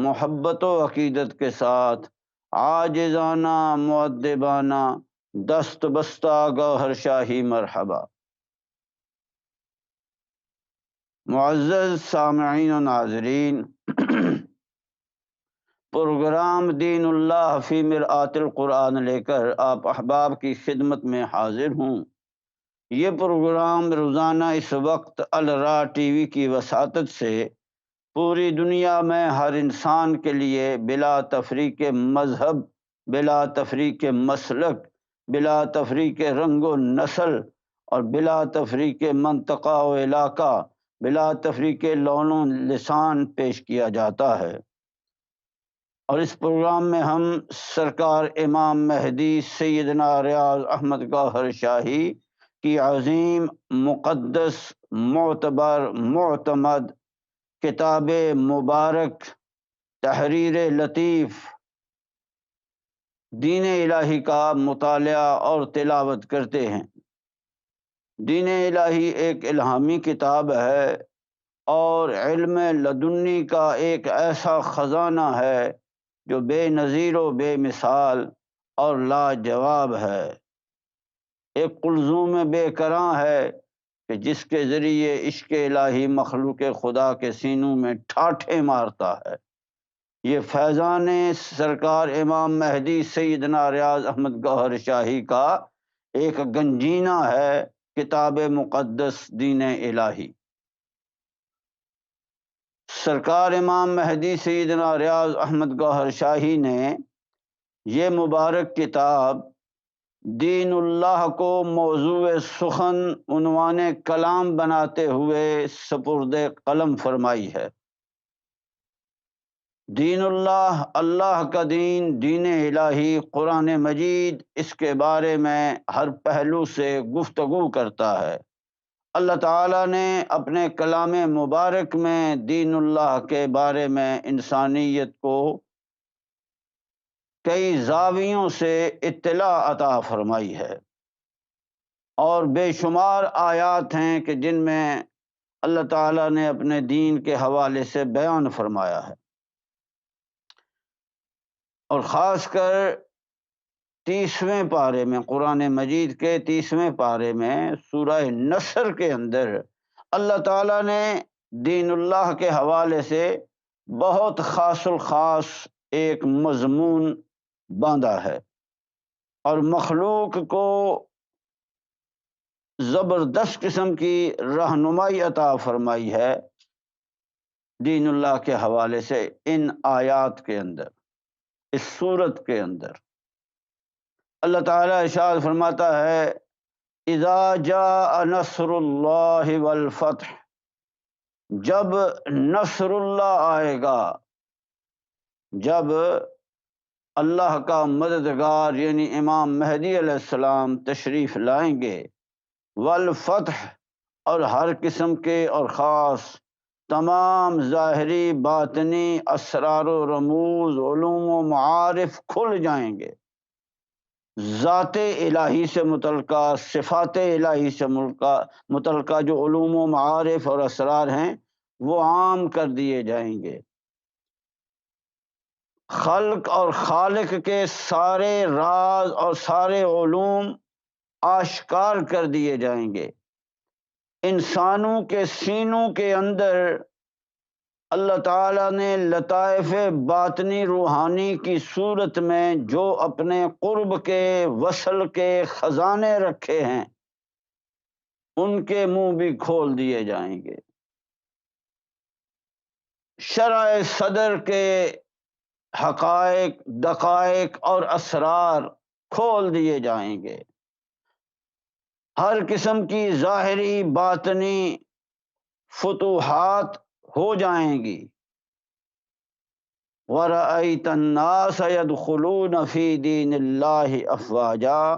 محبت و عقیدت کے ساتھ عاجزانہ مؤدبانہ دست بستہ گوہر شاہی مرحبا۔ معزز سامعین و ناظرین، پروگرام دین اللہ فی مرآت القرآن لے کر آپ احباب کی خدمت میں حاضر ہوں۔ یہ پروگرام روزانہ اس وقت الرا ٹی وی کی وساطت سے پوری دنیا میں ہر انسان کے لیے بلا تفریق مذہب، بلا تفریق مسلک، بلا تفریق رنگ و نسل اور بلا تفریق منطقہ و علاقہ، بلا تفریق لون و لسان پیش کیا جاتا ہے۔ اور اس پروگرام میں ہم سرکار امام مہدی سیدنا ریاض احمد گوہر شاہی کی عظیم، مقدس، معتبر، معتمد کتاب مبارک تحریر لطیف دین الہی کا مطالعہ اور تلاوت کرتے ہیں۔ دین الہی ایک الہامی کتاب ہے اور علم لدنی کا ایک ایسا خزانہ ہے جو بے نظیر و بے مثال اور لاجواب ہے، ایک قلزوم بے کراں ہے کہ جس کے ذریعے عشق الہی مخلوق خدا کے سینوں میں ٹھاٹھے مارتا ہے۔ یہ فیضان سرکار امام مہدی سیدنا ریاض احمد گوہر شاہی کا ایک گنجینہ ہے، کتاب مقدس دین الہی۔ سرکار امام مہدی سیدنا ریاض احمد گوہر شاہی نے یہ مبارک کتاب دین اللہ کو موضوع سخن عنوان کلام بناتے ہوئے سپرد قلم فرمائی ہے۔ دین اللہ، اللہ کا دین، دین الہی، قرآن مجید اس کے بارے میں ہر پہلو سے گفتگو کرتا ہے۔ اللہ تعالیٰ نے اپنے کلام مبارک میں دین اللہ کے بارے میں انسانیت کو کئی زاویوں سے اطلاع عطا فرمائی ہے، اور بے شمار آیات ہیں کہ جن میں اللہ تعالیٰ نے اپنے دین کے حوالے سے بیان فرمایا ہے، اور خاص کر 30ویں پارے میں، قرآن مجید کے 30ویں پارے میں سورہ نصر کے اندر اللہ تعالیٰ نے دین اللہ کے حوالے سے بہت خاص الخاص ایک مضمون باندھا ہے، اور مخلوق کو زبردست قسم کی رہنمائی عطا فرمائی ہے دین اللہ کے حوالے سے ان آیات کے اندر، اس صورت کے اندر۔ اللہ تعالیٰ ارشاد فرماتا ہے اذا جاء نصر اللہ والفتح، جب نصر اللہ آئے گا، جب اللہ کا مددگار یعنی امام مہدی علیہ السلام تشریف لائیں گے، والفتح، اور ہر قسم کے اور خاص تمام ظاہری باطنی اسرار و رموز، علوم و معارف کھل جائیں گے، ذات الہی سے متعلقہ، صفات الہی سے متعلقہ جو علوم و معارف اور اسرار ہیں وہ عام کر دیے جائیں گے، خلق اور خالق کے سارے راز اور سارے علوم آشکار کر دیے جائیں گے، انسانوں کے سینوں کے اندر اللہ تعالیٰ نے لطائف باطنی روحانی کی صورت میں جو اپنے قرب کے وصل کے خزانے رکھے ہیں ان کے منہ بھی کھول دیے جائیں گے، شرع صدر کے حقائق، دقائق اور اسرار کھول دیے جائیں گے، ہر قسم کی ظاہری باطنی فتوحات ہو جائیں گی۔ وَرَأَيْتَ النَّاسَ يَدْخُلُونَ فِي دِينِ اللَّهِ أَفْوَاجًا،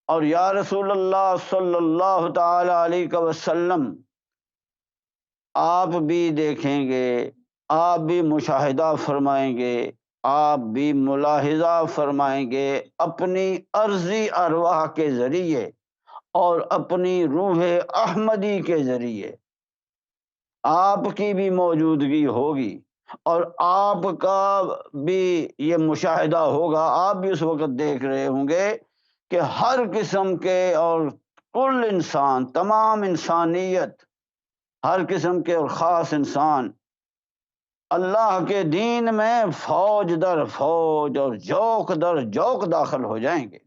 اور یا رسول اللہ صلی اللہ تعالی علیہ وسلم آپ بھی دیکھیں گے، آپ بھی مشاہدہ فرمائیں گے، آپ بھی ملاحظہ فرمائیں گے اپنی عرضی ارواح کے ذریعے اور اپنی روح احمدی کے ذریعے، آپ کی بھی موجودگی ہوگی اور آپ کا بھی یہ مشاہدہ ہوگا، آپ بھی اس وقت دیکھ رہے ہوں گے کہ ہر قسم کے اور کل انسان، تمام انسانیت، ہر قسم کے اور خاص انسان اللہ کے دین میں فوج در فوج اور جوق در جوق داخل ہو جائیں گے۔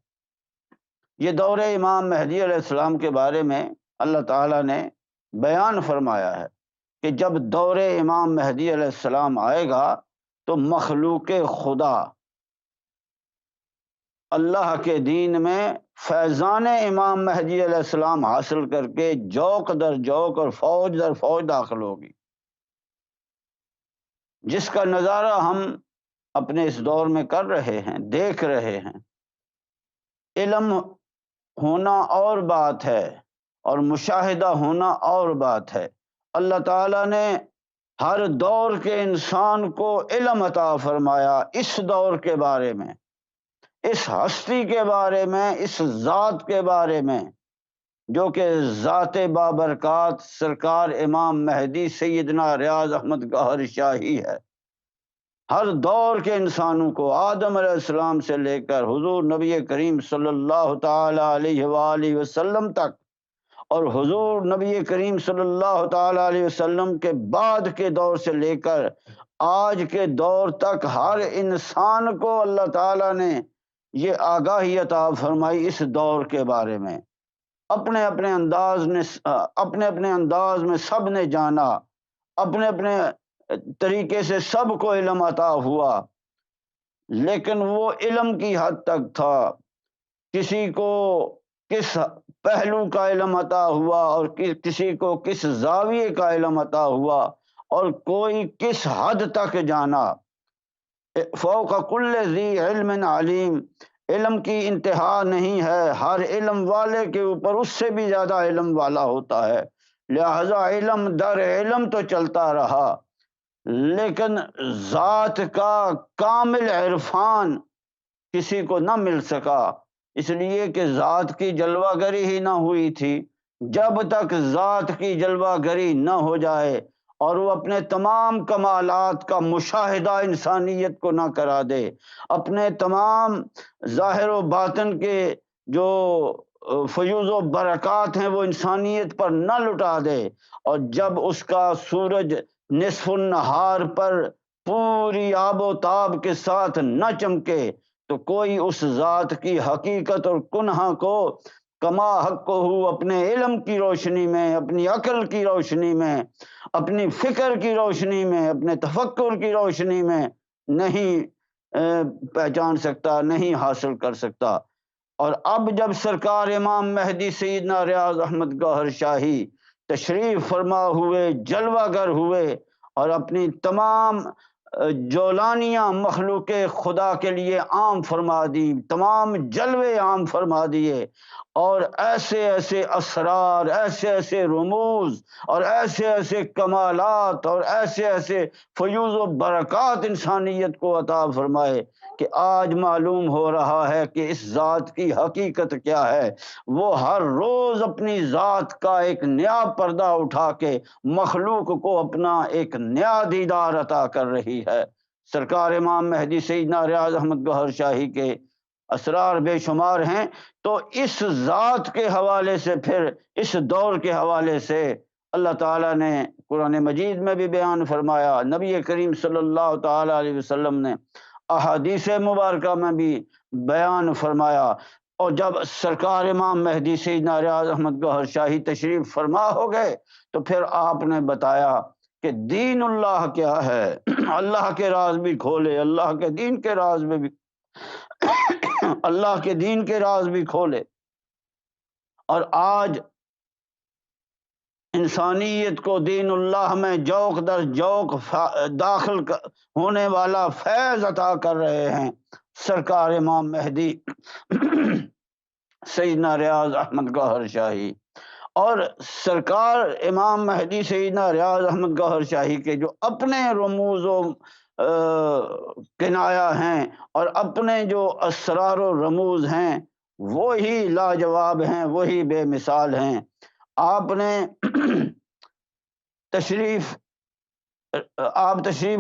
یہ دور امام مہدی علیہ السلام کے بارے میں اللہ تعالیٰ نے بیان فرمایا ہے کہ جب دور امام مہدی علیہ السلام آئے گا تو مخلوق خدا اللہ کے دین میں فیضان امام مہدی علیہ السلام حاصل کر کے جوق در جوق اور فوج در فوج داخل ہوگی، جس کا نظارہ ہم اپنے اس دور میں کر رہے ہیں، دیکھ رہے ہیں۔ علم ہونا اور بات ہے اور مشاہدہ ہونا اور بات ہے۔ اللہ تعالیٰ نے ہر دور کے انسان کو علم عطا فرمایا اس دور کے بارے میں، اس ہستی کے بارے میں، اس ذات کے بارے میں، جو کہ ذات بابرکات سرکار امام مہدی سیدنا ریاض احمد گوہر شاہی ہے۔ ہر دور کے انسانوں کو، آدم علیہ السلام سے لے کر حضور نبی کریم صلی اللہ تعالی علیہ وآلہ وسلم تک، اور حضور نبی کریم صلی اللہ تعالی علیہ وسلم کے بعد کے دور سے لے کر آج کے دور تک، ہر انسان کو اللہ تعالیٰ نے یہ آگاہی عطا فرمائی اس دور کے بارے میں۔ اپنے اپنے انداز میں سب نے جانا، اپنے اپنے طریقے سے سب کو علم عطا ہوا، لیکن وہ علم کی حد تک تھا۔ کسی کو کس پہلو کا علم عطا ہوا، اور کسی کو کس زاویے کا علم عطا ہوا، اور کوئی کس حد تک جانا۔ فوق کل ذی علم علیم، علم کی انتہا نہیں ہے، ہر علم والے کے اوپر اس سے بھی زیادہ علم والا ہوتا ہے، لہذا علم در علم تو چلتا رہا، لیکن ذات کا کامل عرفان کسی کو نہ مل سکا، اس لیے کہ ذات کی جلوہ گری ہی نہ ہوئی تھی۔ جب تک ذات کی جلوہ گری نہ ہو جائے اور وہ اپنے تمام کمالات کا مشاہدہ انسانیت کو نہ کرا دے، اپنے تمام ظاہر و باطن کے جو فیوز و برکات ہیں وہ انسانیت پر نہ لٹا دے، اور جب اس کا سورج نصف النہار پر پوری آب و تاب کے ساتھ نہ چمکے، تو کوئی اس ذات کی حقیقت اور کنہ کو کما حق کو ہو اپنے علم کی روشنی میں، اپنی عقل کی روشنی میں، اپنی فکر کی روشنی میں، اپنے تفکر کی روشنی میں نہیں پہچان سکتا، نہیں حاصل کر سکتا۔ اور اب جب سرکار امام مہدی سیدنا ریاض احمد گوہر شاہی تشریف فرما ہوئے، جلوہ گر ہوئے، اور اپنی تمام جولانیاں مخلوق خدا کے لیے عام فرما دی، تمام جلوے عام فرما دیے، اور ایسے ایسے اسرار، ایسے ایسے رموز، اور ایسے ایسے کمالات، اور ایسے ایسے فیوز و برکات انسانیت کو عطا فرمائے کہ آج معلوم ہو رہا ہے کہ اس ذات کی حقیقت کیا ہے۔ وہ ہر روز اپنی ذات کا ایک نیا پردہ اٹھا کے مخلوق کو اپنا ایک نیا دیدار عطا کر رہی ہے۔ سرکار امام مہدی سیدنا ریاض احمد گوہر شاہی کے اسرار بے شمار ہیں، تو اس ذات کے حوالے سے، پھر اس دور کے حوالے سے اللہ تعالیٰ نے قرآن مجید میں بھی بیان فرمایا، نبی کریم صلی اللہ تعالیٰ علیہ وسلم نے احادیث مبارکہ میں بھی بیان فرمایا۔ اور جب سرکار امام مہدی سیدنا ریاض احمد گوہر شاہی تشریف فرما ہو گئے، تو پھر آپ نے بتایا کہ دین اللہ کیا ہے، اللہ کے راز بھی کھولے، اللہ کے دین کے راز میں بھی اللہ کے دین کے راز بھی کھولے۔ اور آج انسانیت کو دین اللہ میں جوق در جوق داخل ہونے والا فیض عطا کر رہے ہیں سرکار امام مہدی سیدنا ریاض احمد گوہر شاہی۔ اور سرکار امام مہدی سیدنا ریاض احمد گوہر شاہی کے جو اپنے رموز و کنایا ہیں، اور اپنے جو اسرار و رموز ہیں، وہی لاجواب ہیں، وہی بے مثال ہیں۔ آپ نے تشریف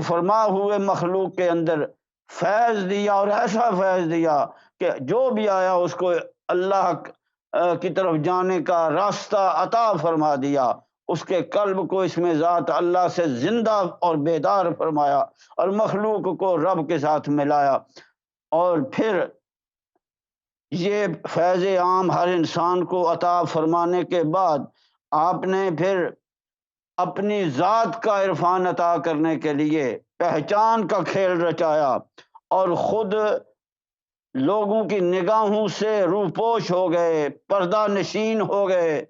فرما ہوئے مخلوق کے اندر فیض دیا، اور ایسا فیض دیا کہ جو بھی آیا اس کو اللہ کی طرف جانے کا راستہ عطا فرما دیا، اس کے قلب کو اس میں ذات اللہ سے زندہ اور بیدار فرمایا، اور مخلوق کو رب کے ساتھ ملایا۔ اور پھر یہ فیض عام ہر انسان کو عطا فرمانے کے بعد آپ نے پھر اپنی ذات کا عرفان عطا کرنے کے لیے پہچان کا کھیل رچایا، اور خود لوگوں کی نگاہوں سے روپوش ہو گئے، پردہ نشین ہو گئے،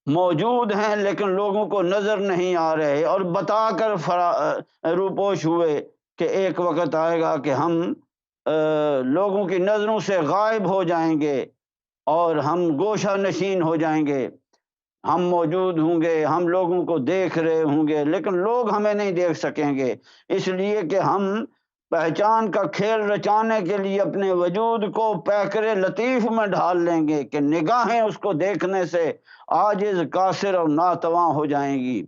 موجود ہیں لیکن لوگوں کو نظر نہیں آ رہے، اور بتا کر روپوش ہوئے کہ ایک وقت آئے گا کہ ہم لوگوں کی نظروں سے غائب ہو جائیں گے، اور ہم گوشہ نشین ہو جائیں گے۔ ہم موجود ہوں گے، ہم لوگوں کو دیکھ رہے ہوں گے، لیکن لوگ ہمیں نہیں دیکھ سکیں گے، اس لیے کہ ہم پہچان کا کھیل رچانے کے لیے اپنے وجود کو پیکر لطیف میں ڈھال لیں گے کہ نگاہیں اس کو دیکھنے سے عاجز، قاصر اور ناتواں ہو جائیں گی۔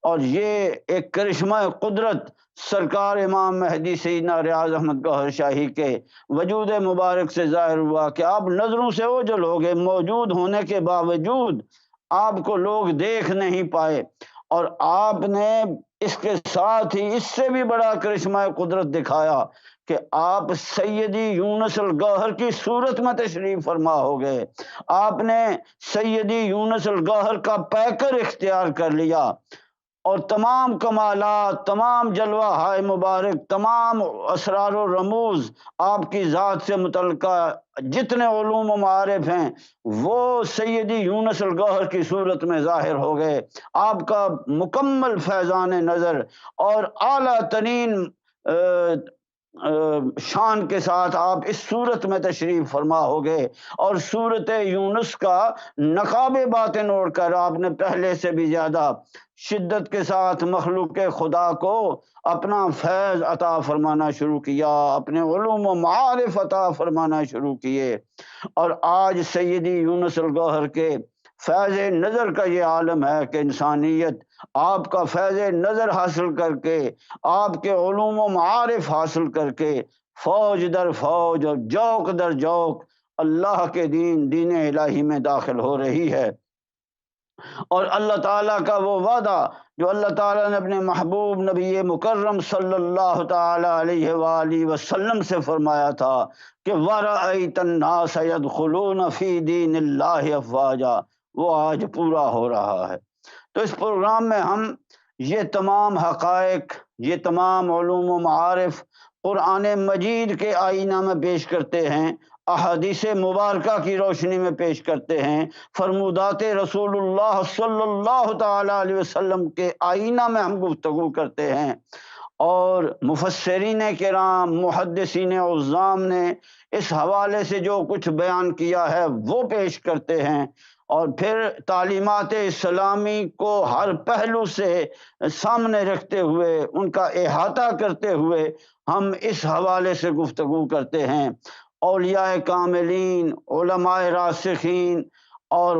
اور یہ ایک کرشمہ قدرت سرکار امام مہدی سیدنا ریاض احمد گوہر شاہی کے وجود مبارک سے ظاہر ہوا کہ آپ نظروں سے اوجھل ہو گئے، موجود ہونے کے باوجود آپ کو لوگ دیکھ نہیں پائے، اور آپ نے اس کے ساتھ ہی اس سے بھی بڑا کرشمہ قدرت دکھایا کہ آپ سیدی یونس الگوہر کی صورت میں تشریف فرما ہو گئے۔ آپ نے سیدی یونس الگوہر کا پیکر اختیار کر لیا، اور تمام کمالات، تمام جلوہ ہائے مبارک، تمام اسرار و رموز آپ کی ذات سے متعلقہ جتنے علوم و معارف ہیں وہ سیدی یونس الگوہر کی صورت میں ظاہر ہو گئے۔ آپ کا مکمل فیضان نظر اور اعلیٰ ترین شان کے ساتھ آپ اس صورت میں تشریف فرما ہو گئے، اور صورت یونس کا نقاب باطن اوڑھ کر آپ نے پہلے سے بھی زیادہ شدت کے ساتھ مخلوق خدا کو اپنا فیض عطا فرمانا شروع کیا، اپنے علوم و معارف عطا فرمانا شروع کیے۔ اور آج سیدی یونس الگوہر کے فیض نظر کا یہ عالم ہے کہ انسانیت آپ کا فیض نظر حاصل کر کے، آپ کے علوم و معارف حاصل کر کے فوج در فوج اور جوق در جوق اللہ کے دین الہی میں داخل ہو رہی ہے۔ اور اللہ تعالیٰ کا وہ وعدہ جو اللہ تعالیٰ نے اپنے محبوب نبی مکرم صلی اللہ تعالیٰ علیہ وآلہ وسلم سے فرمایا تھا کہ وَرَأَيْتَ النَّاسَ يَدْخُلُونَ فِي دِينِ اللَّهِ أَفْوَاجًا، وہ آج پورا ہو رہا ہے۔ تو اس پروگرام میں ہم یہ تمام حقائق، یہ تمام علوم و معارف قرآن مجید کے آئینہ میں پیش کرتے ہیں، احادیث مبارکہ کی روشنی میں پیش کرتے ہیں، فرمودات رسول اللہ صلی اللہ تعالیٰ علیہ وسلم کے آئینہ میں ہم گفتگو کرتے ہیں، اور مفسرین کرام، محدثین عظام نے اس حوالے سے جو کچھ بیان کیا ہے وہ پیش کرتے ہیں، اور پھر تعلیمات اسلامی کو ہر پہلو سے سامنے رکھتے ہوئے، ان کا احاطہ کرتے ہوئے ہم اس حوالے سے گفتگو کرتے ہیں۔ اولیاء کاملین، علماء راسخین اور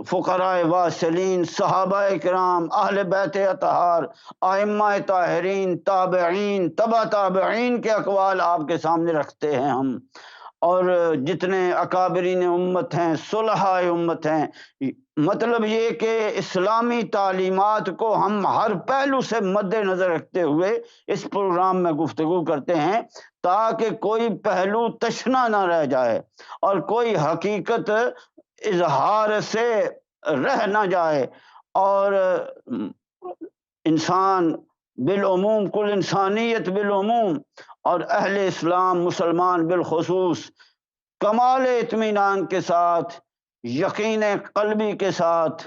فقراء واصلین، صحابہ کرام، اہل بیت اطہار، ائمہ طاہرین، تابعین، تبع تابعین کے اقوال آپ کے سامنے رکھتے ہیں ہم، اور جتنے اکابرین امت ہیں، صلحاء امت ہیں۔ مطلب یہ کہ اسلامی تعلیمات کو ہم ہر پہلو سے مد نظر رکھتے ہوئے اس پروگرام میں گفتگو کرتے ہیں، تاکہ کوئی پہلو تشنا نہ رہ جائے اور کوئی حقیقت اظہار سے رہ نہ جائے، اور انسان بالعموم، کل انسانیت بالعموم اور اہل اسلام مسلمان بالخصوص کمال اطمینان کے ساتھ، یقین قلبی کے ساتھ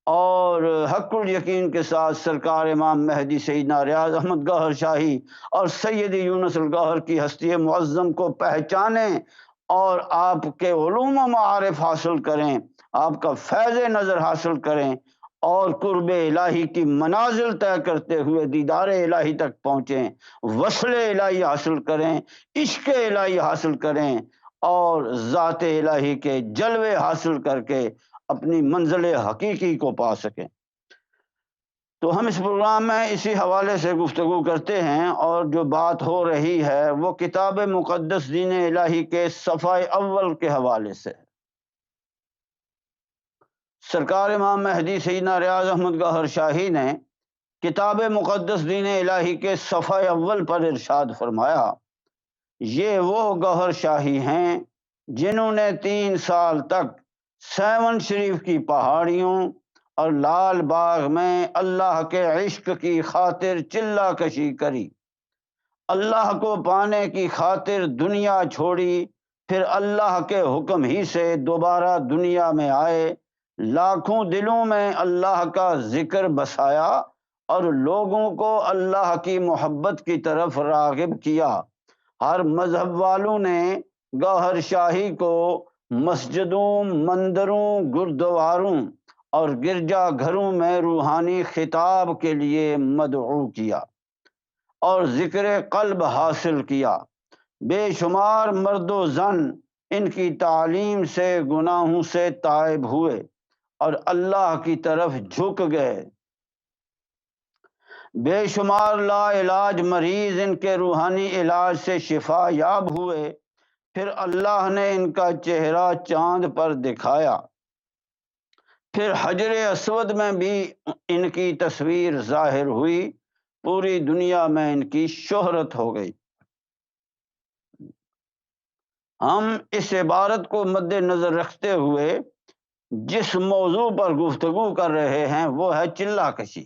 اور حق الیقین کے ساتھ سرکار امام مہدی سیدنا ریاض احمد گوہر شاہی اور سیدی یونس الگوہر کی ہستی معظم کو پہچانیں، اور آپ کے علوم و معارف حاصل کریں، آپ کا فیض نظر حاصل کریں، اور قرب الہی کی منازل طے کرتے ہوئے دیدار الہی تک پہنچیں، وصل الہی حاصل کریں، عشق الہی حاصل کریں، اور ذات الہی کے جلوے حاصل کر کے اپنی منزل حقیقی کو پا سکیں۔ تو ہم اس پروگرام میں اسی حوالے سے گفتگو کرتے ہیں، اور جو بات ہو رہی ہے وہ کتاب مقدس دین الہی کے صفحہ اول کے حوالے سے۔ سرکار امام مہدی سیدنا ریاض احمد گوہر شاہی نے کتاب مقدس دین الہی کے صفحہ اول پر ارشاد فرمایا، یہ وہ گوہر شاہی ہیں جنہوں نے 3 سال تک سیون شریف کی پہاڑیوں اور لال باغ میں اللہ کے عشق کی خاطر چلہ کشی کری، اللہ کو پانے کی خاطر دنیا چھوڑی، پھر اللہ کے حکم ہی سے دوبارہ دنیا میں آئے، لاکھوں دلوں میں اللہ کا ذکر بسایا اور لوگوں کو اللہ کی محبت کی طرف راغب کیا۔ ہر مذہب والوں نے گوہر شاہی کو مسجدوں، مندروں، گردواروں اور گرجا گھروں میں روحانی خطاب کے لیے مدعو کیا اور ذکر قلب حاصل کیا۔ بے شمار مرد و زن ان کی تعلیم سے گناہوں سے تائب ہوئے اور اللہ کی طرف جھک گئے۔ بے شمار لا علاج مریض ان کے روحانی علاج سے شفا یاب ہوئے۔ پھر اللہ نے ان کا چہرہ چاند پر دکھایا۔ پھر حجر اسود میں بھی ان کی تصویر ظاہر ہوئی، پوری دنیا میں ان کی شہرت ہو گئی۔ ہم اس عبارت کو مد نظر رکھتے ہوئے جس موضوع پر گفتگو کر رہے ہیں وہ ہے چلہ کشی۔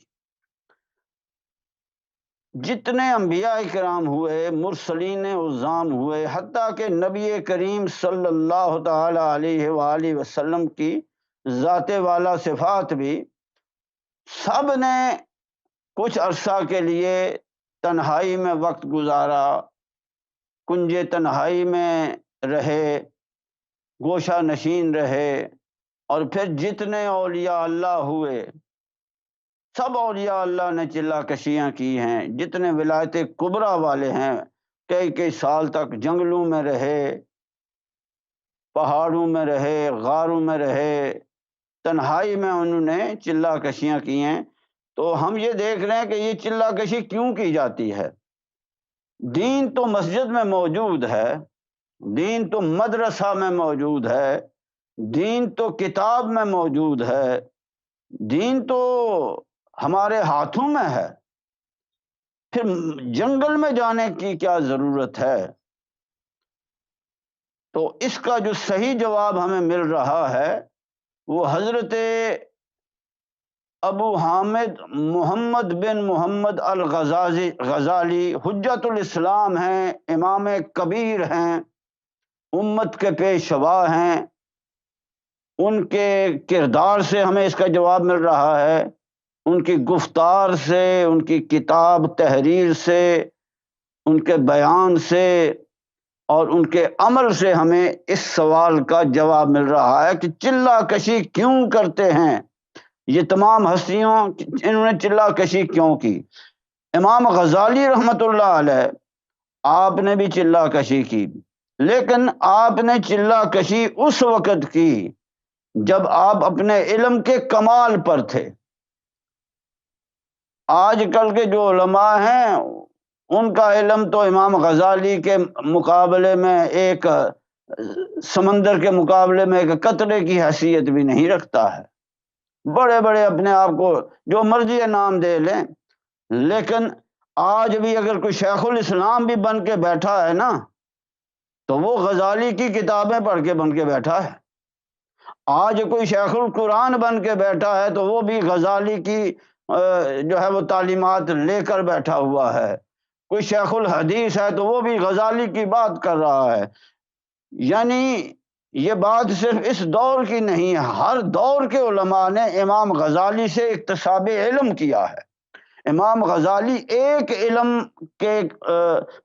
جتنے انبیاء کرام ہوئے، مرسلین اعظام ہوئے، حتیٰ کہ نبی کریم صلی اللہ تعالی علیہ وآلہ وسلم کی ذات والا صفات بھی، سب نے کچھ عرصہ کے لیے تنہائی میں وقت گزارا، کنج تنہائی میں رہے، گوشہ نشین رہے، اور پھر جتنے اولیاء اللہ ہوئے سب اولیاء اللہ نے چلہ کشیاں کی ہیں۔ جتنے ولایت کبریٰ والے ہیں کئی سال تک جنگلوں میں رہے، پہاڑوں میں رہے، غاروں میں رہے، تنہائی میں انہوں نے چلہ کشیاں کی ہیں۔ تو ہم یہ دیکھ رہے ہیں کہ یہ چلہ کشی کیوں کی جاتی ہے؟ دین تو مسجد میں موجود ہے، دین تو مدرسہ میں موجود ہے، دین تو کتاب میں موجود ہے، دین تو ہمارے ہاتھوں میں ہے، پھر جنگل میں جانے کی کیا ضرورت ہے؟ تو اس کا جو صحیح جواب ہمیں مل رہا ہے وہ حضرت ابو حامد محمد بن محمد غزالی حجت الاسلام ہیں، امام کبیر ہیں، امت کے پیشوا ہیں۔ ان کے کردار سے ہمیں اس کا جواب مل رہا ہے، ان کی گفتار سے، ان کی کتاب تحریر سے، ان کے بیان سے اور ان کے عمل سے ہمیں اس سوال کا جواب مل رہا ہے کہ چلہ کشی کیوں کرتے ہیں یہ تمام ہستیوں، انہوں نے چلہ کشی کیوں کی؟ امام غزالی رحمۃ اللہ علیہ، آپ نے بھی چلہ کشی کی، لیکن آپ نے چلہ کشی اس وقت کی جب آپ اپنے علم کے کمال پر تھے۔ آج کل کے جو علماء ہیں ان کا علم تو امام غزالی کے مقابلے میں ایک سمندر کے مقابلے میں ایک قطرے کی حیثیت بھی نہیں رکھتا ہے۔ بڑے بڑے اپنے آپ کو جو مرضی نام دے لیں، لیکن آج بھی اگر کوئی شیخ الاسلام بھی بن کے بیٹھا ہے نا تو وہ غزالی کی کتابیں پڑھ کے بن کے بیٹھا ہے۔ آج کوئی شیخ القرآن بن کے بیٹھا ہے تو وہ بھی غزالی کی جو ہے وہ تعلیمات لے کر بیٹھا ہوا ہے۔ کوئی شیخ الحدیث ہے تو وہ بھی غزالی کی بات کر رہا ہے۔ یعنی یہ بات صرف اس دور کی نہیں ہے، ہر دور کے علماء نے امام غزالی سے اکتساب علم کیا ہے۔ امام غزالی ایک علم کے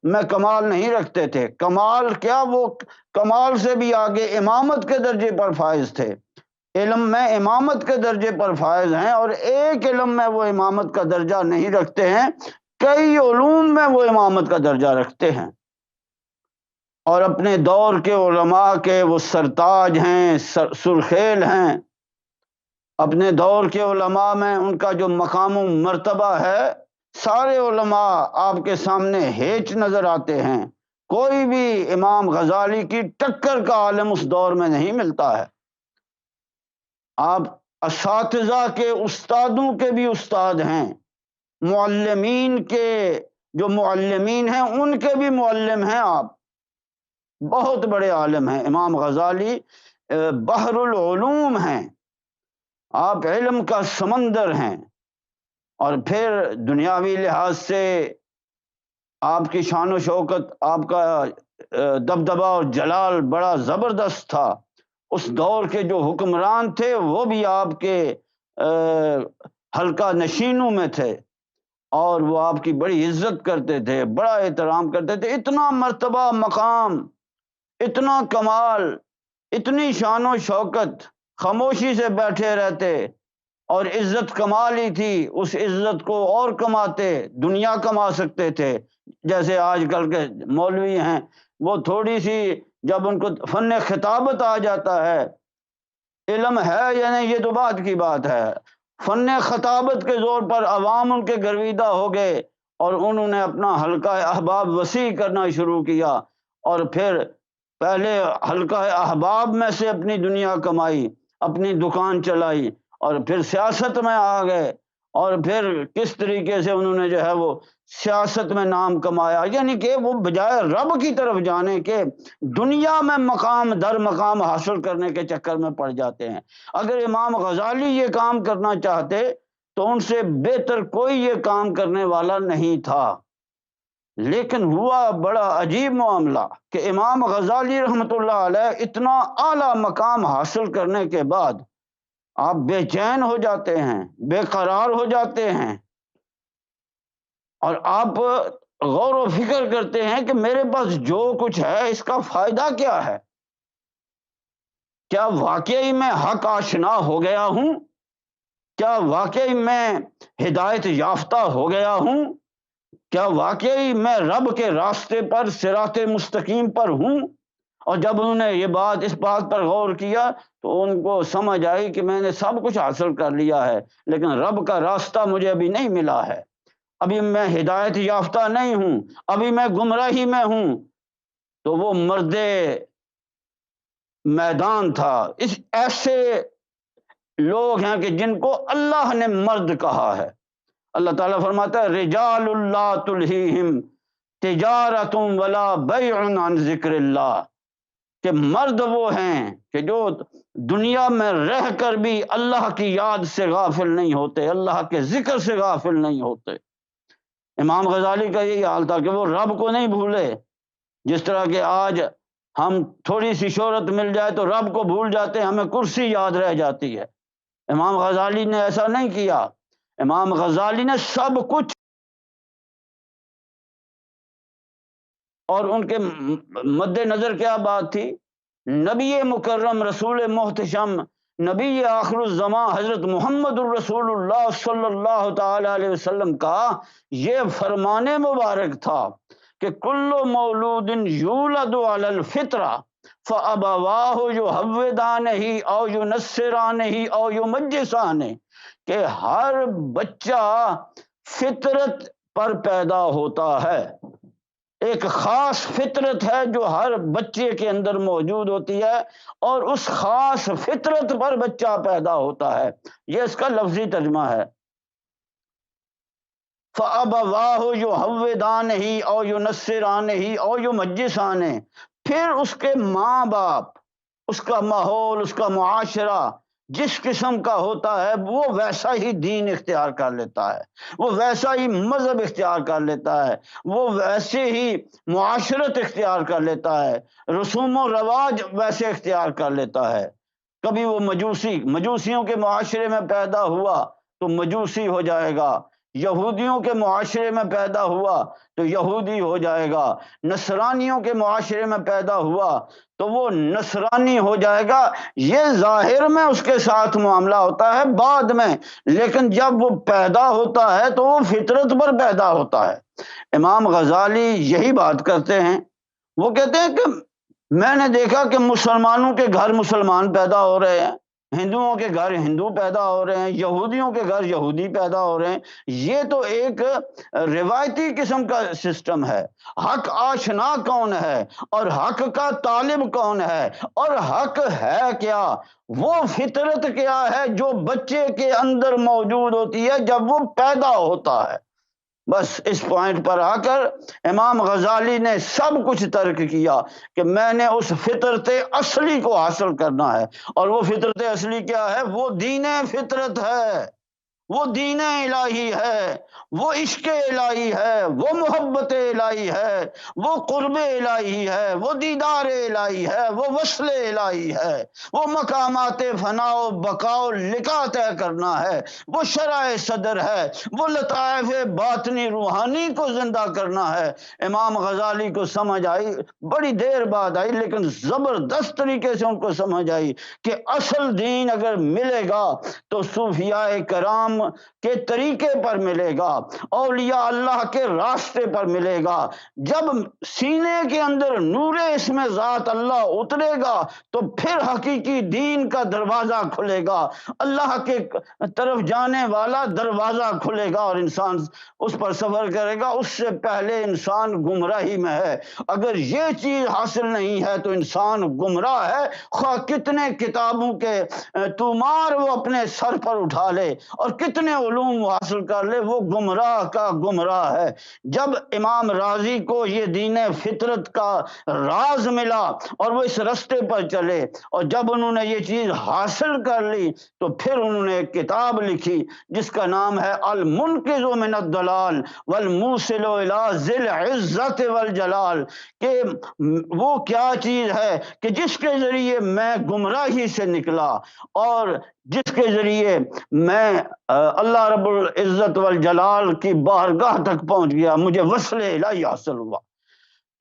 میں کمال نہیں رکھتے تھے، کمال کیا، وہ کمال سے بھی آگے امامت کے درجے پر فائز تھے۔ علم میں امامت کے درجے پر فائز ہیں، اور ایک علم میں وہ امامت کا درجہ نہیں رکھتے ہیں، کئی علوم میں وہ امامت کا درجہ رکھتے ہیں، اور اپنے دور کے علماء کے وہ سرتاج ہیں، سرخیل ہیں۔ اپنے دور کے علماء میں ان کا جو مقام و مرتبہ ہے، سارے علماء آپ کے سامنے ہیچ نظر آتے ہیں۔ کوئی بھی امام غزالی کی ٹکر کا عالم اس دور میں نہیں ملتا ہے۔ آپ اساتذہ کے استادوں کے بھی استاد ہیں، معلمین کے جو معلمین ہیں ان کے بھی معلم ہیں، آپ بہت بڑے عالم ہیں۔ امام غزالی بحر العلوم ہیں، آپ علم کا سمندر ہیں، اور پھر دنیاوی لحاظ سے آپ کی شان و شوکت، آپ کا دبدبہ اور جلال بڑا زبردست تھا۔ اس دور کے جو حکمران تھے وہ بھی آپ کے حلقہ نشینوں میں تھے، اور وہ آپ کی بڑی عزت کرتے تھے، بڑا احترام کرتے تھے۔ اتنا مرتبہ، مقام، اتنا کمال، اتنی شان و شوکت، خاموشی سے بیٹھے رہتے، اور عزت کما لی تھی، اس عزت کو اور کماتے، دنیا کما سکتے تھے۔ جیسے آج کل کے مولوی ہیں، وہ تھوڑی سی جب ان کو فن خطابت آ جاتا ہے، علم ہے یا نہیں یہ تو بعد کی بات ہے، فن خطابت کے زور پر عوام ان کے گرویدہ ہو گئے اور انہوں نے اپنا حلقہ احباب وسیع کرنا شروع کیا، اور پھر پہلے حلقہ احباب میں سے اپنی دنیا کمائی، اپنی دکان چلائی، اور پھر سیاست میں آ گئے، اور پھر کس طریقے سے انہوں نے جو ہے وہ سیاست میں نام کمایا، یعنی کہ وہ بجائے رب کی طرف جانے کے دنیا میں مقام در مقام حاصل کرنے کے چکر میں پڑ جاتے ہیں۔ اگر امام غزالی یہ کام کرنا چاہتے تو ان سے بہتر کوئی یہ کام کرنے والا نہیں تھا، لیکن ہوا بڑا عجیب معاملہ کہ امام غزالی رحمۃ اللہ علیہ اتنا اعلیٰ مقام حاصل کرنے کے بعد آپ بے چین ہو جاتے ہیں، بے قرار ہو جاتے ہیں، اور آپ غور و فکر کرتے ہیں کہ میرے پاس جو کچھ ہے اس کا فائدہ کیا ہے؟ کیا واقعی میں حق آشنا ہو گیا ہوں؟ کیا واقعی میں ہدایت یافتہ ہو گیا ہوں؟ کیا واقعی میں رب کے راستے پر صراط مستقیم پر ہوں؟ اور جب انہوں نے اس بات پر غور کیا تو ان کو سمجھ آئی کہ میں نے سب کچھ حاصل کر لیا ہے، لیکن رب کا راستہ مجھے ابھی نہیں ملا ہے، ابھی میں ہدایت یافتہ نہیں ہوں، ابھی میں گمراہی میں ہوں۔ تو وہ مرد میدان تھا۔ اس ایسے لوگ ہیں کہ جن کو اللہ نے مرد کہا ہے۔ اللہ تعالیٰ فرماتا ہے رجال اللہ تلہیہم تجارت ولا بیع عن ذکر اللہ، کہ مرد وہ ہیں کہ جو دنیا میں رہ کر بھی اللہ کی یاد سے غافل نہیں ہوتے، اللہ کے ذکر سے غافل نہیں ہوتے۔ امام غزالی کا یہی حال تھا کہ وہ رب کو نہیں بھولے، جس طرح کہ آج ہم تھوڑی سی شہرت مل جائے تو رب کو بھول جاتے ہیں، ہمیں کرسی یاد رہ جاتی ہے۔ امام غزالی نے ایسا نہیں کیا، امام غزالی نے سب کچھ، اور ان کے مد نظر کیا بات تھی؟ نبی مکرم رسول محتشم نبی آخر الزمان حضرت محمد الرسول اللہ صلی اللہ تعالی علیہ وسلم کا یہ فرمان مبارک تھا کہ کل مولود یولد علی الفطرہ فابواہ یحودانہ او ینصرانہ او یمجسانہ، کہ ہر بچہ فطرت پر پیدا ہوتا ہے، ایک خاص فطرت ہے جو ہر بچے کے اندر موجود ہوتی ہے، اور اس خاص فطرت پر بچہ پیدا ہوتا ہے۔ یہ اس کا لفظی ترجمہ ہے۔ فَأَبَوَاهُ يُحَوِّدَانِهِ أَوْ يُنَصِّرَانِهِ أَوْ يُمَجِّسَانِهِ، پھر اس کے ماں باپ، اس کا ماحول، اس کا معاشرہ جس قسم کا ہوتا ہے وہ ویسا ہی دین اختیار کر لیتا ہے، وہ ویسا ہی مذہب اختیار کر لیتا ہے، وہ ویسے ہی معاشرت اختیار کر لیتا ہے، رسوم و رواج ویسے اختیار کر لیتا ہے۔ کبھی وہ مجوسیوں کے معاشرے میں پیدا ہوا تو مجوسی ہو جائے گا، یہودیوں کے معاشرے میں پیدا ہوا تو یہودی ہو جائے گا، نصرانیوں کے معاشرے میں پیدا ہوا تو وہ نصرانی ہو جائے گا۔ یہ ظاہر میں اس کے ساتھ معاملہ ہوتا ہے، بعد میں، لیکن جب وہ پیدا ہوتا ہے تو وہ فطرت پر پیدا ہوتا ہے۔ امام غزالی یہی بات کرتے ہیں، وہ کہتے ہیں کہ میں نے دیکھا کہ مسلمانوں کے گھر مسلمان پیدا ہو رہے ہیں، ہندوؤں کے گھر ہندو پیدا ہو رہے ہیں، یہودیوں کے گھر یہودی پیدا ہو رہے ہیں۔ یہ تو ایک روایتی قسم کا سسٹم ہے۔ حق آشنا کون ہے اور حق کا طالب کون ہے اور حق ہے کیا؟ وہ فطرت کیا ہے جو بچے کے اندر موجود ہوتی ہے جب وہ پیدا ہوتا ہے۔ بس اس پوائنٹ پر آ کر امام غزالی نے سب کچھ ترک کیا کہ میں نے اس فطرت اصلی کو حاصل کرنا ہے، اور وہ فطرت اصلی کیا ہے؟ وہ دین فطرت ہے۔ وہ دین الہی ہے، وہ عشق الہی ہے، وہ محبت الہی ہے، وہ قرب الہی ہے، وہ دیدار الہی ہے، وہ وصل الہی ہے، وہ مقامات فنا و بقا و لقا طے کرنا ہے، وہ شرع صدر ہے، وہ لطائف باطنی روحانی کو زندہ کرنا ہے۔ امام غزالی کو سمجھ آئی، بڑی دیر بعد آئی، لیکن زبردست طریقے سے ان کو سمجھ آئی کہ اصل دین اگر ملے گا تو صوفیاء کرام کے طریقے پر ملے گا، اولیاء اللہ کے راستے پر ملے گا۔ جب سینے کے اندر نور اسم ذات اللہ اترے گا تو پھر حقیقی دین کا دروازہ کھلے گا، اللہ کے طرف جانے والا دروازہ کھلے گا اور انسان اس پر سفر کرے گا۔ اس سے پہلے انسان گمراہی میں ہے۔ اگر یہ چیز حاصل نہیں ہے تو انسان گمراہ ہے، خواہ کتنے کتابوں کے تومار وہ اپنے سر پر اٹھا لے اور کتنے علوم حاصل کر لے، وہ گمراہ کا گمراہ ہے۔ جب امام راضی کو یہ دین فطرت کا راز ملا اور وہ اس رستے پر چلے، اور جب انہوں نے یہ چیز حاصل کر لی تو پھر انہوں نے ایک کتاب لکھی جس کا نام ہے المنقذ من الضلال والموصل الی ذی العزت والجلال، کہ وہ کیا چیز ہے کہ جس کے ذریعے میں گمراہی سے نکلا اور جس کے ذریعے میں اللہ رب العزت والجلال کی بارگاہ تک پہنچ گیا، مجھے وصل الہی حاصل ہوا۔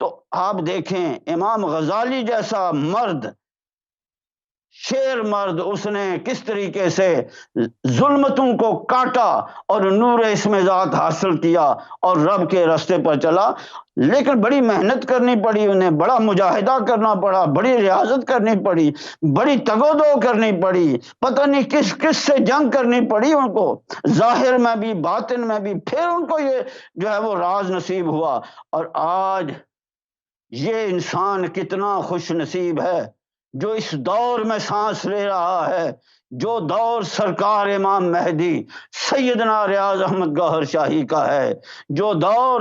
تو آپ دیکھیں امام غزالی جیسا مرد، شیر مرد، اس نے کس طریقے سے ظلمتوں کو کاٹا اور نور اسم ذات حاصل کیا اور رب کے راستے پر چلا۔ لیکن بڑی محنت کرنی پڑی انہیں، بڑا مجاہدہ کرنا پڑا، بڑی ریاضت کرنی پڑی، بڑی تگ و دو کرنی پڑی، پتہ نہیں کس کس سے جنگ کرنی پڑی ان کو، ظاہر میں بھی باطن میں بھی، پھر ان کو یہ جو ہے وہ راز نصیب ہوا۔ اور آج یہ انسان کتنا خوش نصیب ہے جو اس دور میں سانس لے رہا ہے، جو دور سرکار امام مہدی سیدنا ریاض احمد گوہر شاہی کا ہے، جو دور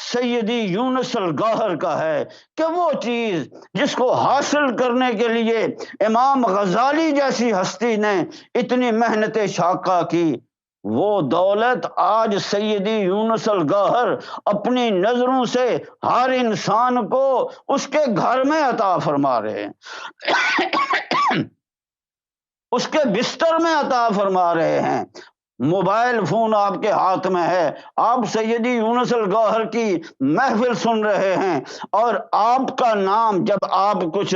سیدی یونس الگوہر کا ہے، کہ وہ چیز جس کو حاصل کرنے کے لیے امام غزالی جیسی ہستی نے اتنی محنت شاقہ کی، وہ دولت آج سیدی یونس الگوہر اپنی نظروں سے ہر انسان کو اس کے گھر میں عطا فرما رہے ہیں، اس کے بستر میں عطا فرما رہے ہیں۔ موبائل فون آپ کے ہاتھ میں ہے، آپ سیدی یونس الگوہر کی محفل سن رہے ہیں، اور آپ کا نام جب آپ کچھ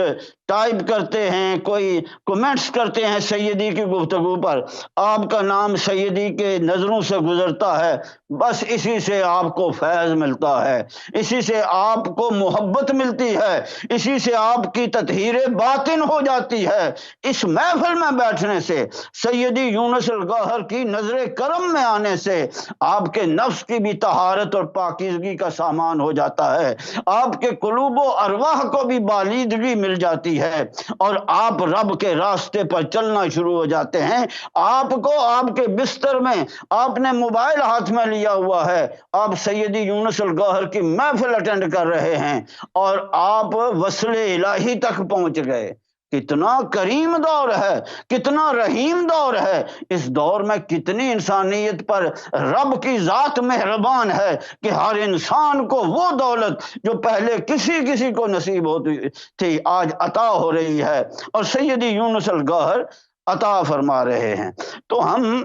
ٹائپ کرتے ہیں، کوئی کومنٹس کرتے ہیں سیدی کی گفتگو پر، آپ کا نام سیدی کے نظروں سے گزرتا ہے، بس اسی سے آپ کو فیض ملتا ہے، اسی سے آپ کو محبت ملتی ہے، اسی سے آپ کی تطہیر باطن ہو جاتی ہے۔ اس محفل میں بیٹھنے سے، سیدی یونس الگوہر کی نظر کرم میں آنے سے آپ کے نفس کی بھی طہارت اور پاکیزگی کا سامان ہو جاتا ہے، آپ کے قلوب و ارواح کو بھی بالیدگی مل جاتی ہے، اور آپ رب کے راستے پر چلنا شروع ہو جاتے ہیں۔ آپ کو آپ کے بستر میں، آپ نے موبائل ہاتھ میں لیا ہوا ہے، آپ سیدی یونس الگوہر کی محفل اٹینڈ کر رہے ہیں اور آپ وصل الہی تک پہنچ گئے۔ کتنا کریم دور ہے، کتنا رحیم دور ہے۔ اس دور میں کتنی انسانیت پر رب کی ذات مہربان ہے کہ ہر انسان کو وہ دولت جو پہلے کسی کو نصیب ہوتی تھی آج عطا ہو رہی ہے، اور سیدی یونس الگوہر عطا فرما رہے ہیں۔ تو ہم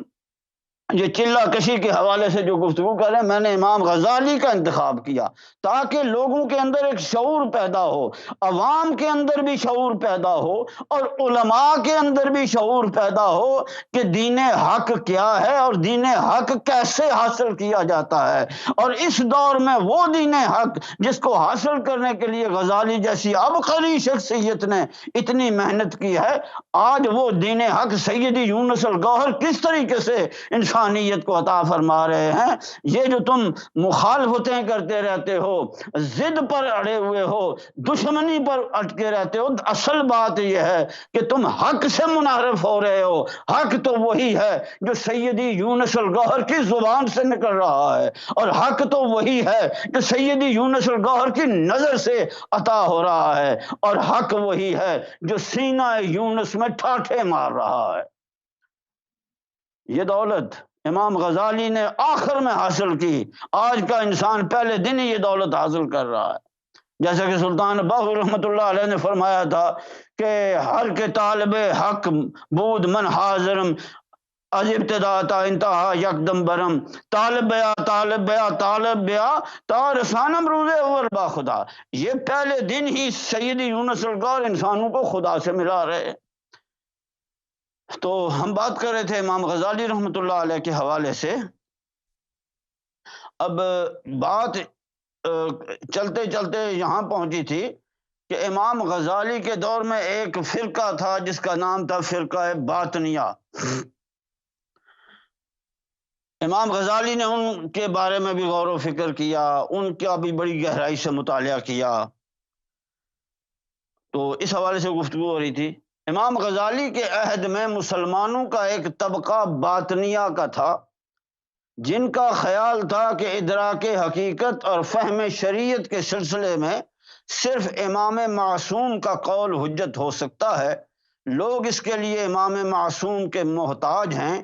یہ چلہ کشی کے حوالے سے جو گفتگو کر رہے ہیں، میں نے امام غزالی کا انتخاب کیا تاکہ لوگوں کے اندر ایک شعور پیدا ہو، عوام کے اندر بھی شعور پیدا ہو، اور علماء کے اندر بھی شعور پیدا ہو کہ دین حق کیا ہے اور دین حق کیسے حاصل کیا جاتا ہے۔ اور اس دور میں وہ دین حق جس کو حاصل کرنے کے لیے غزالی جیسی عبقری شخصیت نے اتنی محنت کی ہے، آج وہ دین حق سیدی یونس الگوہر کس طریقے سے انسانیت کو عطا فرما رہے ہیں۔ یہ جو تم مخالفتیں کرتے رہتے ہو، ضد پر اڑے ہوئے ہو، دشمنی پر اٹکے رہتے ہو، اصل بات یہ ہے کہ تم حق سے منحرف ہو رہے ہو۔ حق تو وہی ہے جو سیدی یونس الگوہر کی زبان سے نکل رہا ہے، اور حق تو وہی ہے جو سیدی یونس الگوہر کی نظر سے عطا ہو رہا ہے، اور حق وہی ہے جو سینہ یونس میں ٹھاٹھے مار رہا ہے۔ یہ دولت امام غزالی نے آخر میں حاصل کی. آج کا انسان پہلے دن ہی یہ دولت حاصل کر رہا ہے. جیسا کہ سلطان باہو رحمۃ اللہ علیہ نے فرمایا تھا کہ ہر کے طالب حق بود من حاضرم از ابتدا تا انتہا یکدم برم طالب بیا طالب بیا طالب بیا تا رسانم روز اول با خدا. یہ پہلے دن ہی سید یونس الغار انسانوں کو خدا سے ملا رہے. تو ہم بات کر رہے تھے امام غزالی رحمۃ اللہ علیہ کے حوالے سے. اب بات چلتے چلتے یہاں پہنچی تھی کہ امام غزالی کے دور میں ایک فرقہ تھا جس کا نام تھا فرقہ باطنیہ. امام غزالی نے ان کے بارے میں بھی غور و فکر کیا، ان کا بھی بڑی گہرائی سے مطالعہ کیا. تو اس حوالے سے گفتگو ہو رہی تھی. امام غزالی کے عہد میں مسلمانوں کا ایک طبقہ باطنیہ کا تھا جن کا خیال تھا کہ ادراک حقیقت اور فہم شریعت کے سلسلے میں صرف امام معصوم کا قول حجت ہو سکتا ہے. لوگ اس کے لیے امام معصوم کے محتاج ہیں.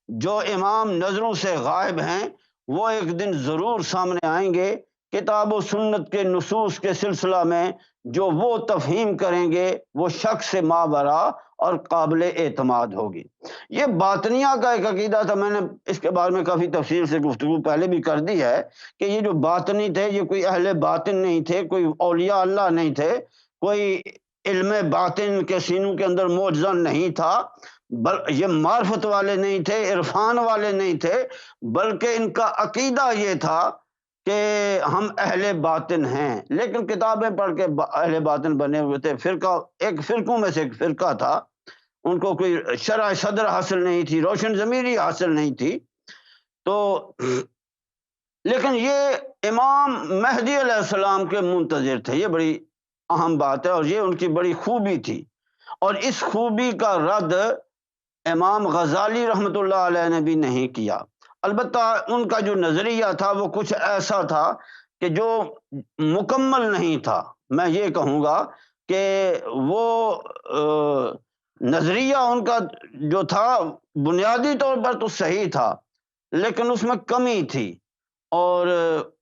جو امام نظروں سے غائب ہیں وہ ایک دن ضرور سامنے آئیں گے. کتاب و سنت کے نصوص کے سلسلہ میں جو وہ تفہیم کریں گے وہ شک سے ماورا اور قابل اعتماد ہوگی. یہ باطنیہ کا ایک عقیدہ تھا. میں نے اس کے بارے میں کافی تفصیل سے گفتگو پہلے بھی کر دی ہے کہ یہ جو باطنی تھے یہ کوئی اہل باطن نہیں تھے، کوئی اولیاء اللہ نہیں تھے، کوئی علم باطن کے سینوں کے اندر معجزہ نہیں تھا، یہ معرفت والے نہیں تھے، عرفان والے نہیں تھے، بلکہ ان کا عقیدہ یہ تھا کہ ہم اہل باطن ہیں. لیکن کتابیں پڑھ کے اہل باطن بنے ہوئے تھے. ایک فرقوں میں سے ایک فرقہ تھا. ان کو کوئی شرح صدر حاصل نہیں تھی، روشن ضمیری حاصل نہیں تھی. تو لیکن یہ امام مہدی علیہ السلام کے منتظر تھے. یہ بڑی اہم بات ہے اور یہ ان کی بڑی خوبی تھی. اور اس خوبی کا رد امام غزالی رحمۃ اللہ علیہ نے بھی نہیں کیا. البتہ ان کا جو نظریہ تھا وہ کچھ ایسا تھا کہ جو مکمل نہیں تھا. میں یہ کہوں گا کہ وہ نظریہ ان کا جو تھا بنیادی طور پر تو صحیح تھا لیکن اس میں کمی تھی اور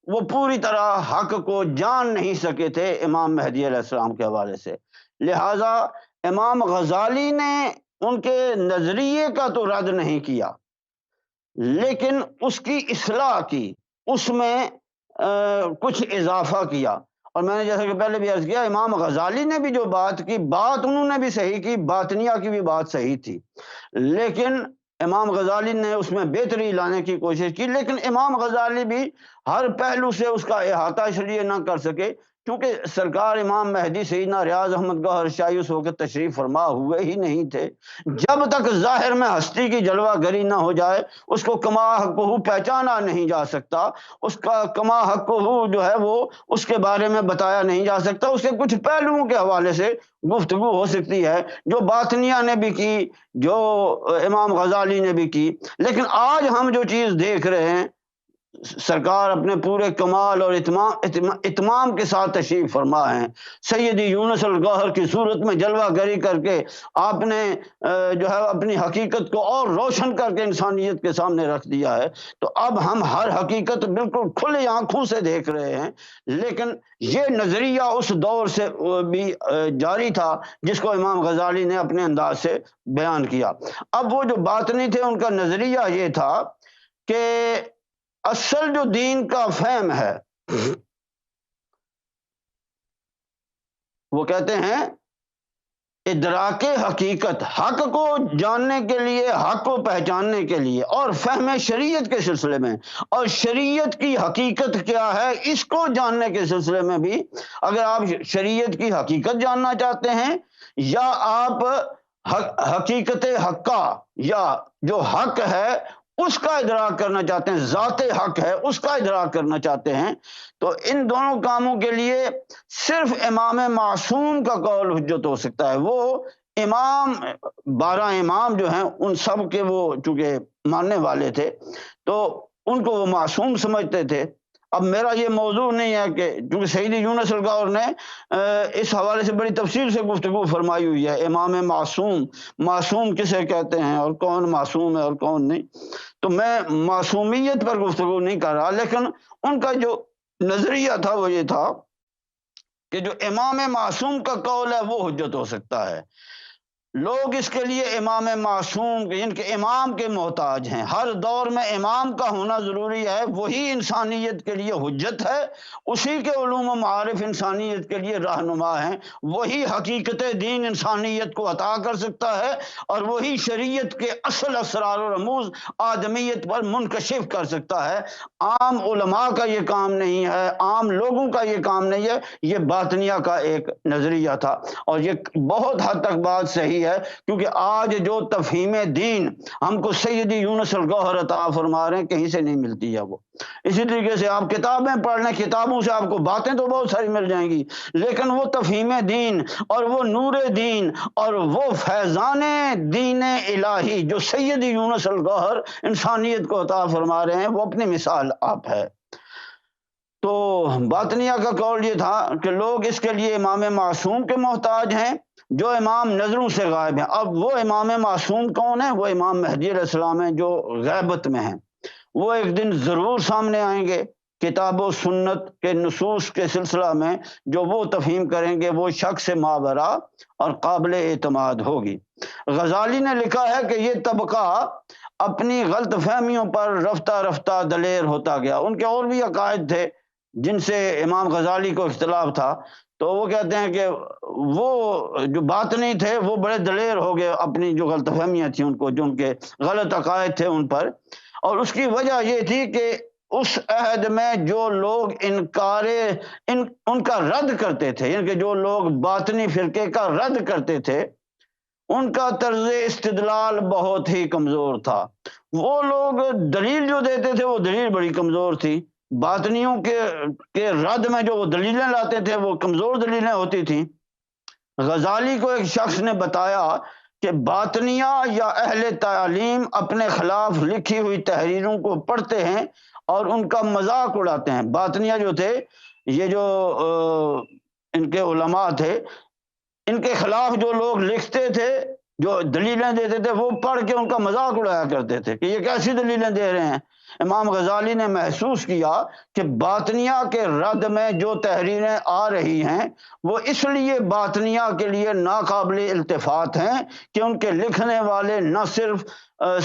وہ پوری طرح حق کو جان نہیں سکے تھے امام مہدی علیہ السلام کے حوالے سے. لہذا امام غزالی نے ان کے نظریے کا تو رد نہیں کیا لیکن اس کی اصلاح کی، اس میں کچھ اضافہ کیا. اور میں نے جیسا کہ پہلے بھی عرض کیا امام غزالی نے بھی جو بات کی، بات انہوں نے بھی صحیح کی، باطنیہ کی بھی بات صحیح تھی، لیکن امام غزالی نے اس میں بہتری لانے کی کوشش کی. لیکن امام غزالی بھی ہر پہلو سے اس کا احاطہ اس لیے نہ کر سکے کیونکہ سرکار امام مہدی سیدنا ریاض احمد گوہر شاہی اس وقت تشریف فرما ہوئے ہی نہیں تھے. جب تک ظاہر میں ہستی کی جلوہ گری نہ ہو جائے اس کو کما حقہ پہچانا نہیں جا سکتا، اس کا کما حقہ جو ہے وہ اس کے بارے میں بتایا نہیں جا سکتا. اس کے کچھ پہلوؤں کے حوالے سے گفتگو ہو سکتی ہے جو باطنیہ نے بھی کی، جو امام غزالی نے بھی کی. لیکن آج ہم جو چیز دیکھ رہے ہیں سرکار اپنے پورے کمال اور اتمام کے ساتھ تشریف فرما ہیں. سیدی یونس الگوہر کی صورت میں جلوہ گری کر کے آپ نے جو ہے اپنی حقیقت کو اور روشن کر کے انسانیت کے سامنے رکھ دیا ہے. تو اب ہم ہر حقیقت بالکل کھلی آنکھوں سے دیکھ رہے ہیں. لیکن یہ نظریہ اس دور سے بھی جاری تھا جس کو امام غزالی نے اپنے انداز سے بیان کیا. اب وہ جو باطنی تھے ان کا نظریہ یہ تھا کہ اصل جو دین کا فہم ہے وہ کہتے ہیں ادراک حقیقت، حق کو جاننے کے لیے، حق کو پہچاننے کے لیے، اور فہم شریعت کے سلسلے میں اور شریعت کی حقیقت کیا ہے اس کو جاننے کے سلسلے میں بھی اگر آپ شریعت کی حقیقت جاننا چاہتے ہیں یا آپ حقیقت حقہ یا جو حق ہے اس کا ادراک کرنا چاہتے ہیں، ذات حق ہے اس کا ادراک کرنا چاہتے ہیں، تو ان دونوں کاموں کے لیے صرف امام معصوم کا قول حجت ہو سکتا ہے. وہ امام 12 امام جو ہیں ان سب کے وہ چونکہ ماننے والے تھے تو ان کو وہ معصوم سمجھتے تھے. اب میرا یہ موضوع نہیں ہے کہ چونکہ سید یونس الغور نے اس حوالے سے بڑی تفصیل سے گفتگو فرمائی ہوئی ہے، امام معصوم، معصوم کسے کہتے ہیں اور کون معصوم ہے اور کون نہیں، تو میں معصومیت پر گفتگو نہیں کر رہا، لیکن ان کا جو نظریہ تھا وہ یہ تھا کہ جو امام معصوم کا قول ہے وہ حجت ہو سکتا ہے۔ لوگ اس کے لیے امام معصوم ان کے امام کے محتاج ہیں، ہر دور میں امام کا ہونا ضروری ہے، وہی انسانیت کے لیے حجت ہے، اسی کے علوم و معارف انسانیت کے لیے رہنما ہیں، وہی حقیقت دین انسانیت کو عطا کر سکتا ہے، اور وہی شریعت کے اصل اسرار و رموز آدمیت پر منکشف کر سکتا ہے۔ عام علماء کا یہ کام نہیں ہے، عام لوگوں کا یہ کام نہیں ہے، یہ باطنیہ کا ایک نظریہ تھا، اور یہ بہت حد تک بات صحیح ہے، کیونکہ آج جو تفہیم دین ہم کو سید یونس الگوہر عطا فرما رہے ہیں کہیں سے نہیں ملتی ہے وہ۔ اسی طریقے سے آپ کتابیں پڑھ لیں، کتابوں سے آپ کو باتیں تو بہت ساری مل جائیں گی، لیکن وہ تفہیم دین اور وہ نور دین اور وہ فیضان دین الہی جو سید یونس الگوہر انسانیت کو عطا فرما رہے ہیں، وہ اپنی مثال آپ ہے۔ تو باطنیہ کا قول یہ تھا کہ لوگ اس کے لیے امام معصوم کے محتاج ہیں، جو امام نظروں سے غائب ہیں۔ اب وہ امام معصوم کون ہے؟ وہ امام مہدی علیہ السلام ہیں، جو غیبت میں ہیں، وہ ایک دن ضرور سامنے آئیں گے، کتاب و سنت کے نصوص کے سلسلہ میں جو وہ تفہیم کریں گے وہ شک سے مابرا اور قابل اعتماد ہوگی۔ غزالی نے لکھا ہے کہ یہ طبقہ اپنی غلط فہمیوں پر رفتہ رفتہ دلیر ہوتا گیا۔ ان کے اور بھی عقائد تھے جن سے امام غزالی کو اختلاف تھا، تو وہ کہتے ہیں کہ وہ جو باطنی تھے وہ بڑے دلیر ہو گئے اپنی جو غلط فہمیاں تھیں ان کو، جو ان کے غلط عقائد تھے ان پر، اور اس کی وجہ یہ تھی کہ اس عہد میں جو لوگ ان کا رد کرتے تھے، یعنی کہ جو لوگ باطنی فرقے کا رد کرتے تھے، ان کا طرز استدلال بہت ہی کمزور تھا۔ وہ لوگ دلیل جو دیتے تھے وہ دلیل بڑی کمزور تھی، باطنیوں کے رد میں جو وہ دلیلیں لاتے تھے وہ کمزور دلیلیں ہوتی تھیں۔ غزالی کو ایک شخص نے بتایا کہ باطنیہ یا اہل تعلیم اپنے خلاف لکھی ہوئی تحریروں کو پڑھتے ہیں اور ان کا مذاق اڑاتے ہیں۔ باطنیہ جو تھے، یہ جو ان کے علماء تھے، ان کے خلاف جو لوگ لکھتے تھے، جو دلیلیں دیتے تھے، وہ پڑھ کے ان کا مذاق اڑایا کرتے تھے کہ یہ کیسی دلیلیں دے رہے ہیں۔ امام غزالی نے محسوس کیا کہ باطنیہ کے رد میں جو تحریریں آ رہی ہیں وہ اس لیے باطنیہ کے لیے ناقابل التفات ہیں کہ ان کے لکھنے والے نہ صرف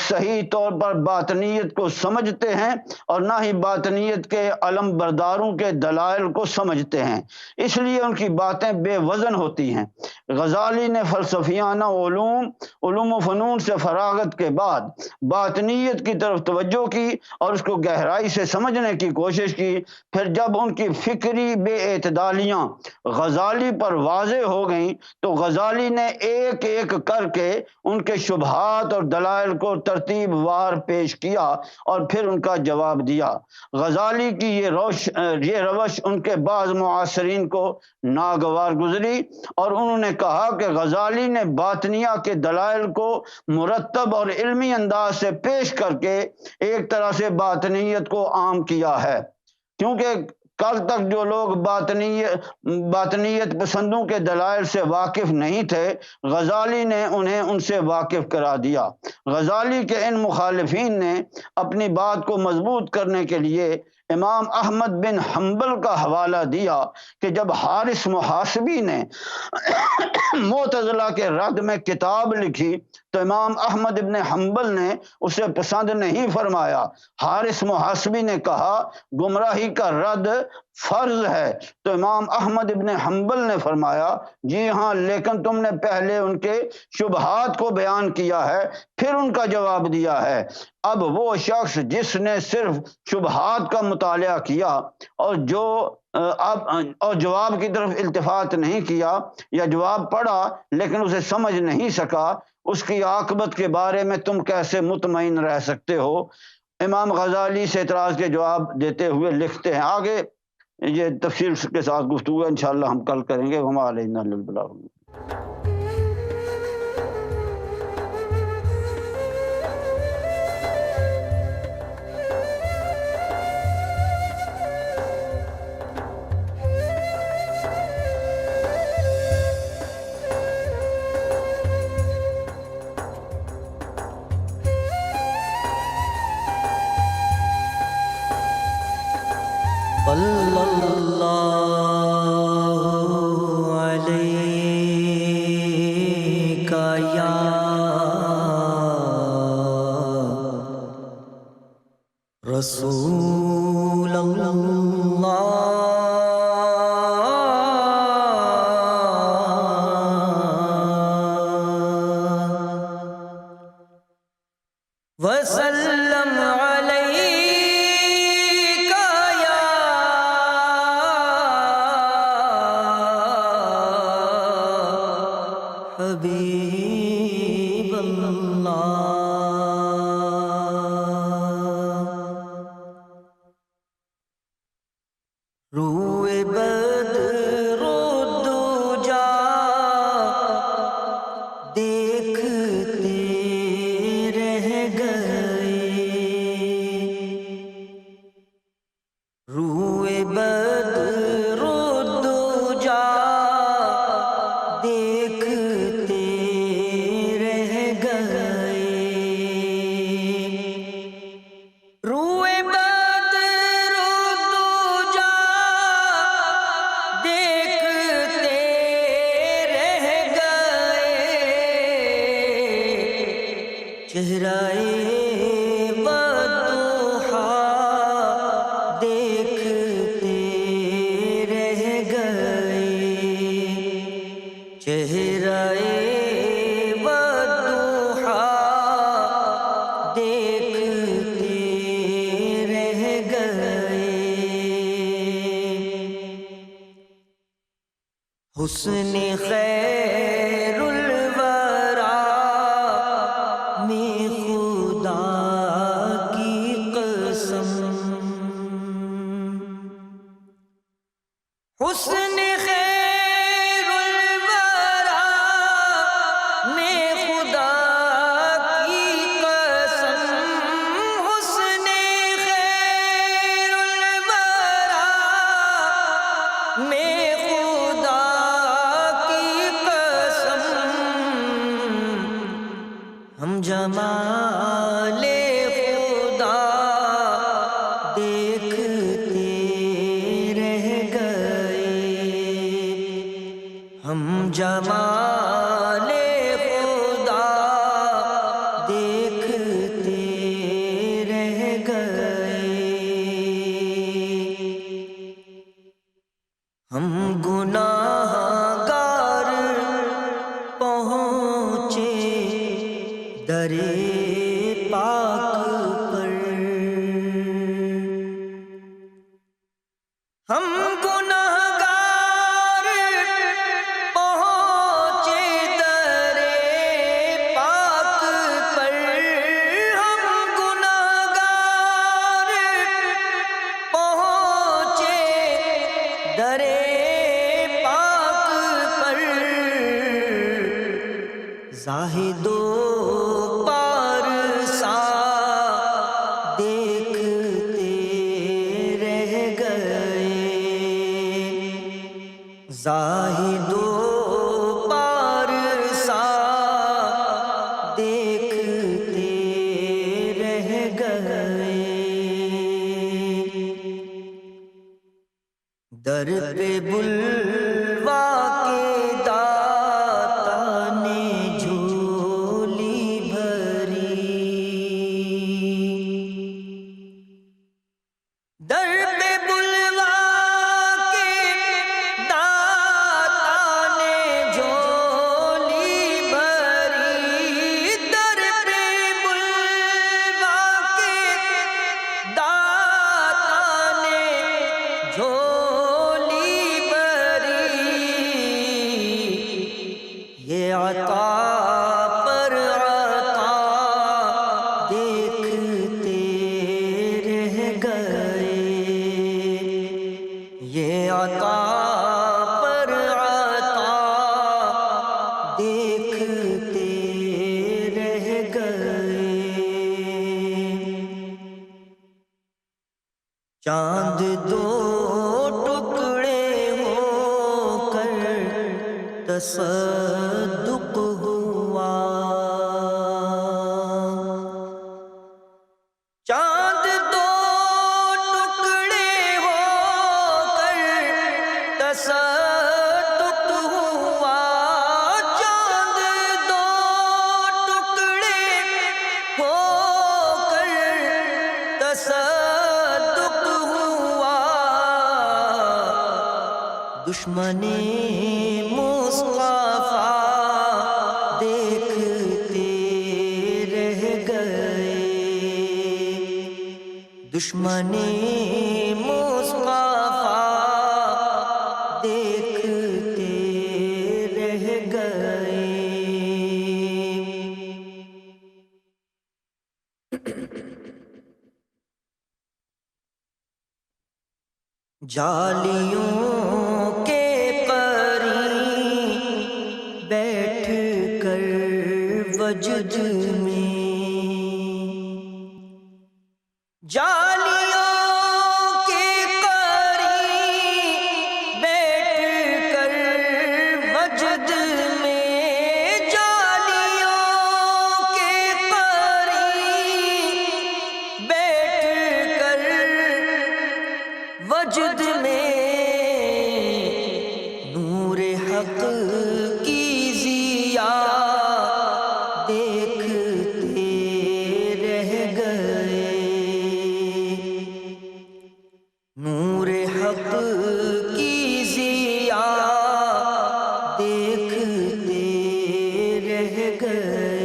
صحیح طور پر باطنیت کو سمجھتے ہیں اور نہ ہی باطنیت کے علم برداروں کے دلائل کو سمجھتے ہیں، اس لیے ان کی باتیں بے وزن ہوتی ہیں۔ غزالی نے فلسفیانہ علوم و فنون سے فراغت کے بعد باطنیت کی طرف توجہ کی اور اس کو گہرائی سے سمجھنے کی کوشش کی۔ پھر جب ان کی فکری بے اعتدالیاں غزالی پر واضح ہو گئیں تو غزالی نے ایک ایک کر کے ان کے شبہات اور دلائل کو ترتیب وار پیش کیا اور پھر ان کا جواب دیا۔ غزالی کی یہ روش ان کے بعض معاصرین کو ناگوار گزری اور انہوں نے کہا کہ غزالی نے باطنیہ کے دلائل کو مرتب اور علمی انداز سے پیش کر کے ایک طرح سے باطنیت کو عام کیا ہے، کیونکہ کل تک جو لوگ باطنیت پسندوں کے دلائل سے واقف نہیں تھے، غزالی نے انہیں ان سے واقف کرا دیا۔ غزالی کے ان مخالفین نے اپنی بات کو مضبوط کرنے کے لیے امام احمد بن حنبل کا حوالہ دیا کہ جب حارث محاسبی نے معتزلہ کے رد میں کتاب لکھی تو امام احمد بن حنبل نے اسے پسند نہیں فرمایا۔ حارث محاسبی نے کہا گمراہی کا رد فرض ہے، تو امام احمد بن حنبل نے فرمایا جی ہاں، لیکن تم نے پہلے ان کے شبہات کو بیان کیا ہے پھر ان کا جواب دیا ہے۔ اب وہ شخص جس نے صرف شبہات کا مطالعہ کیا اور جواب کی طرف التفات نہیں کیا، یا جواب پڑھا لیکن اسے سمجھ نہیں سکا، اس کی عاقبت کے بارے میں تم کیسے مطمئن رہ سکتے ہو؟ امام غزالی سے اعتراض کے جواب دیتے ہوئے لکھتے ہیں، آگے یہ تفصیل کے ساتھ گفتگو انشاءاللہ ہم کل کریں گے۔ وما علینا الا البلاغ۔ یا رسول اللہ وسلم علیکا یا حبیب اللہ روئے بدر و دجا دیکھتے رہ گئے روئے بدر و دجا دیکھتے رہ گئے روئے بدر و دجا دیکھتے رہ گئے چہرہ والضحا دیکھتے رہ گئے چہرہ والضحا دیکھتے رہ گئے حسن خیر الورا میں خدا کی قسم حسن خیر الورا میں خدا کی قسم حسن خیر الورا میں خدا کی قسم ہم جمال خدا دیکھتے رہ گئے ہم جمال خدا دیکھتے رہ گئے ہم گناہ گار پہنچے درے پاک پر ہم گناہ گار پہنچے درے پاک پر ہم گناہ گار پہنچے درے پاک پر زاہد و پارسا دیکھتے رہ گئے زاہد و پارسا دیکھتے رہ گئے در پہ بلوا کے داتا نے جھولی بھری در پہ بلوا کے داتا نے جھولی بھری در پہ بلوا کے داتا نے جھولی بھری یہ عطا پر عطا دیکھتے رہ گئے یہ عطا پر عطا دیکھتے رہ گئے چاند دو ٹکڑے ہو کر تصدق ہوا چاند دو ٹکڑے ہو کر تصدق ہوا چاند دو دشمن مصطفیٰ دیکھتے رہ گئے، دشمن مصطفیٰ دیکھتے رہ گئے۔ جالیوں کے قریب بیٹھ کر وجد میں، جالیوں کے قریب بیٹھ کر وجد میں، جالیوں کے قریب بیٹھ کر وجد میں، نور حق کی ضیا دیکھتے رہ گئے، نور حق کی ضیا دیکھتے رہ گئے۔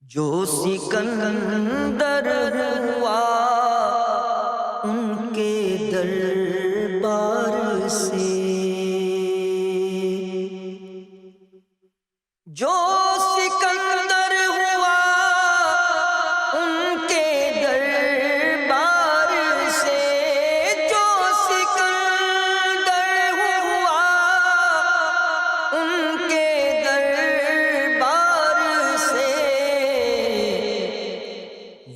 جو سکندر ہوا ان کے دربار سے، جو سکندر ہوا ان کے دربار سے، جو سکندر ہوا ان کے دربار سے،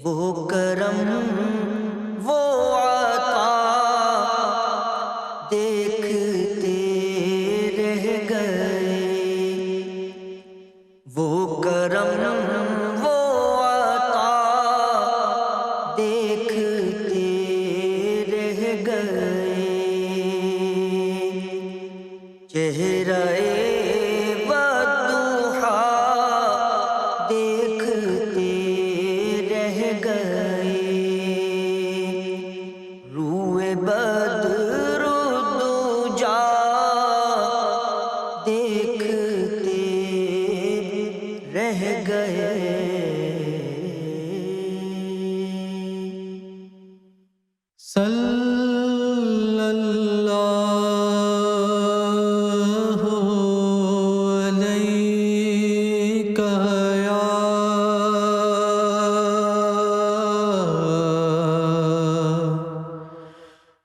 وہ کرم وہ عطا دیکھتے رہ گئے، وہ کرم وہ عطا دیکھتے رہ گئے۔ چہرہ والضحا دیکھتے رہ گئے، روئے بدر الدجا دیکھتے رہ گئے۔ صلی اللہ علیہ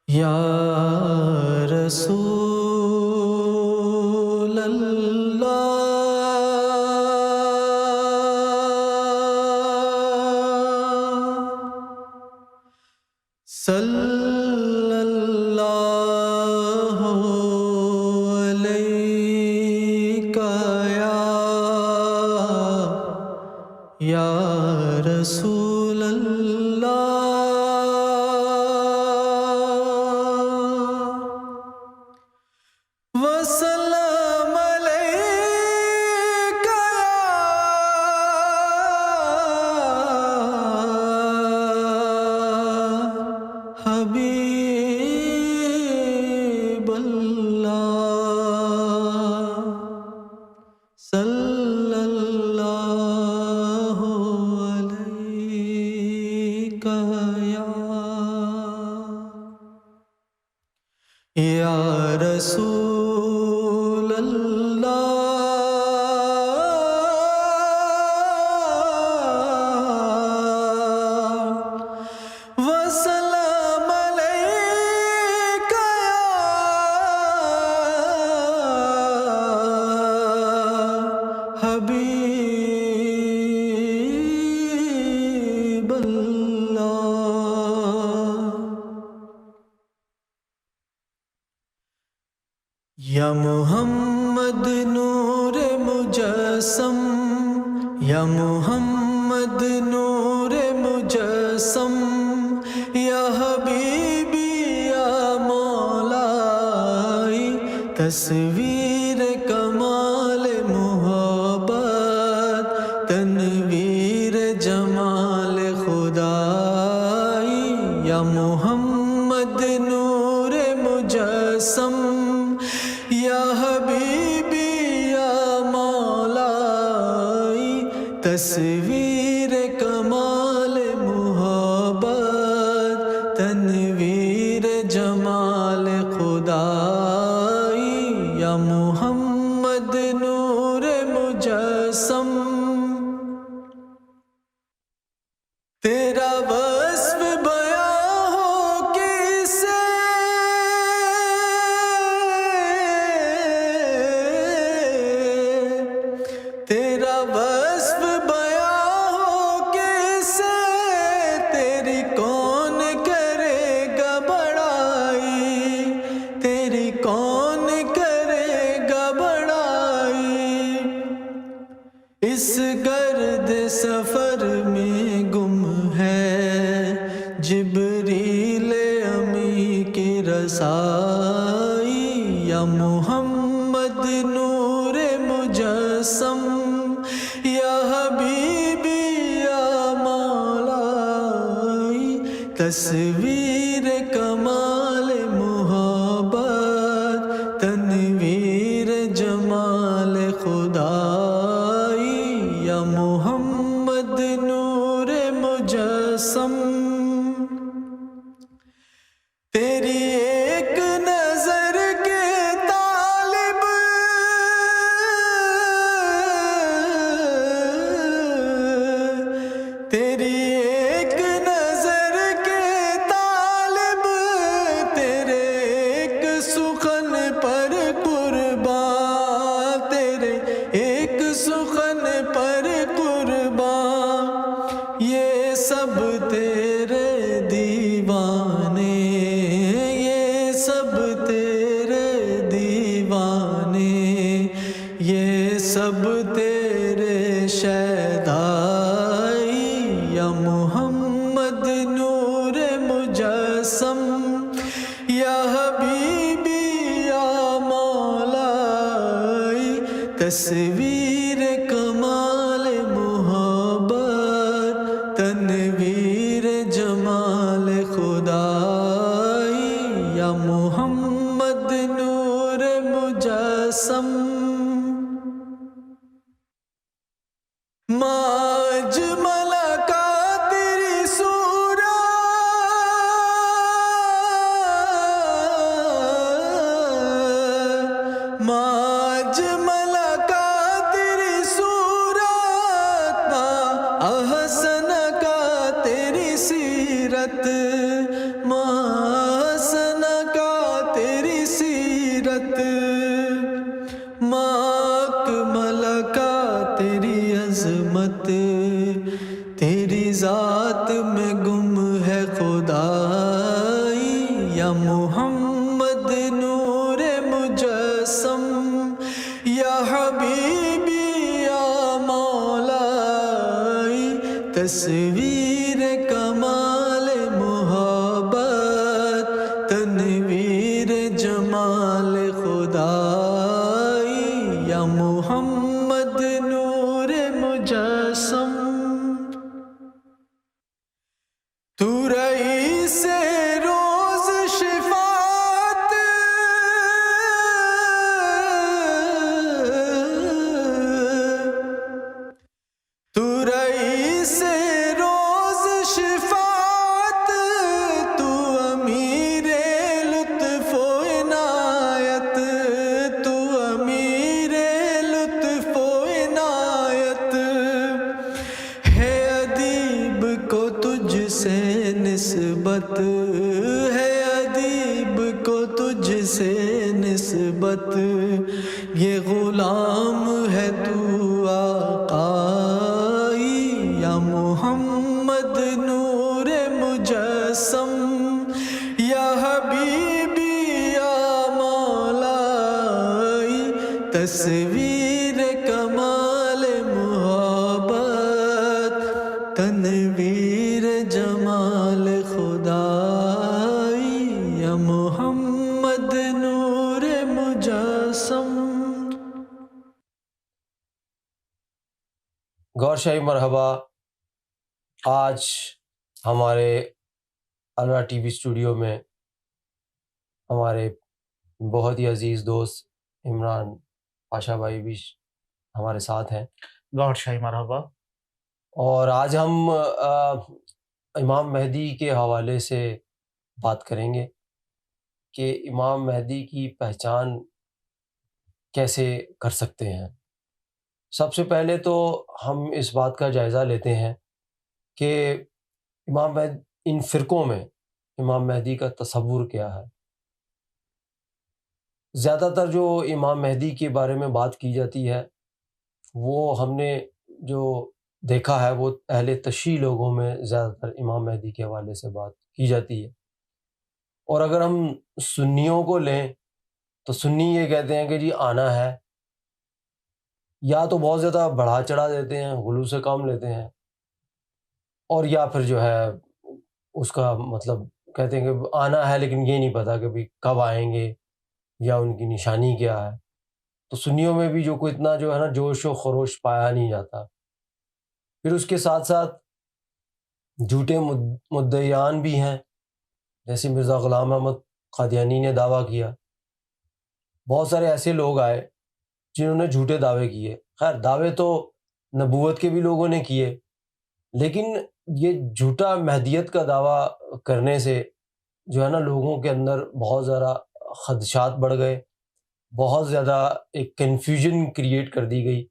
یا رسول اللہ، صلی اللہ علیہ یا رسول اللہ، وسلام علیک یا حبیب اللہ، صلی اللہ علیہ یا رسول اللہ، وسلام علیک یا حبیب اللہ۔ یا محمد نور مجسم، یا محمد نور مجسم، یا حبیبی یا مولائی، تصویر کمال محبت، تنویر جمال خدائی، یا محمد تصویر کمال محبت تنویر جمال خدائی یا محمد نور مجسم تیرا وصف بیاں ہو کسے تیرا وصف بیاں ہو کسے تیری کون کرے گا بڑائی تیری کون کرے گا بڑائی اس گرد سفر میں گم ہے جبریل امی کی رسائی یا محمد نور مجسم یا حبیبی یا مولائی تصویر کمال محبت تنویر جمال خدائی یا محمد نور مجسم تیری ایک نظر کے طالب تیری ایک نظر کے طالب تیرے ایک سخن پر قربان تیرے ایک سخن پر قربان یہ سب تیرے دیوانے یہ سب تیرے دیوانے یہ سب تیرے شیدائی یا محمد نور مجسم یا حبیبی یا مولائی تصویر کمال محبت تنویر جمال خدائی یا محمد نور مجسم ما اجمل کا تیری صورت ما اجمل کا تیری صورت ما احسن کا تیری سیرت ما احسن کا تیری سیرت ما اکمل کا تیری عظمت تیری ذات میں گم ہے خدائی یا محمد نور مجسم یا حبیبی یا مولائی تصویر کمال محبت تنویر جمال خدائی یا محمد نور مجسم تو رئیس روز شفاعت تو رئیس روز شفاعت تو امیر لطف و عنایت تو امیر لطف و عنایت ہے ادیب کو تجھ سے نسبت ہے ادیب کو تجھ سے نسبت یہ غلام ہے تو آقائی یا محمد نور مجسم یا حبیبی یا مولائی تصویر کمال محبت تنویر جمال خدائی یا محمد نور مجسم گور شاہی مرحبا. آج ہمارے الرا ٹی وی اسٹوڈیو میں ہمارے بہت ہی عزیز دوست عمران پاشا بھائی بھی ہمارے ساتھ ہیں. گور شاہی مرحبا. اور آج ہم امام مہدی کے حوالے سے بات کریں گے کہ امام مہدی کی پہچان کیسے کر سکتے ہیں۔ سب سے پہلے تو ہم اس بات کا جائزہ لیتے ہیں کہ امام مہدی، ان فرقوں میں امام مہدی کا تصور کیا ہے۔ زیادہ تر جو امام مہدی کے بارے میں بات کی جاتی ہے وہ ہم نے جو دیکھا ہے وہ اہل تشیع لوگوں میں زیادہ تر امام مہدی کے حوالے سے بات کی جاتی ہے۔ اور اگر ہم سنیوں کو لیں تو سنی یہ کہتے ہیں کہ جی آنا ہے، یا تو بہت زیادہ بڑھا چڑھا دیتے ہیں، غلو سے کام لیتے ہیں، اور یا پھر جو ہے اس کا مطلب کہتے ہیں کہ آنا ہے لیکن یہ نہیں پتہ کہ بھی کب آئیں گے یا ان کی نشانی کیا ہے۔ تو سنیوں میں بھی جو کوئی اتنا جو ہے نا جوش و خروش پایا نہیں جاتا۔ پھر اس کے ساتھ ساتھ جھوٹے مدعیان بھی ہیں، جیسے مرزا غلام احمد قادیانی نے دعویٰ کیا۔ بہت سارے ایسے لوگ آئے جنہوں نے جھوٹے دعوے کیے۔ خیر دعوے تو نبوت کے بھی لوگوں نے کیے، لیکن یہ جھوٹا مہدیت کا دعویٰ کرنے سے جو ہے نا لوگوں کے اندر بہت زیادہ خدشات بڑھ گئے، بہت زیادہ ایک کنفیوژن کریٹ کر دی گئی،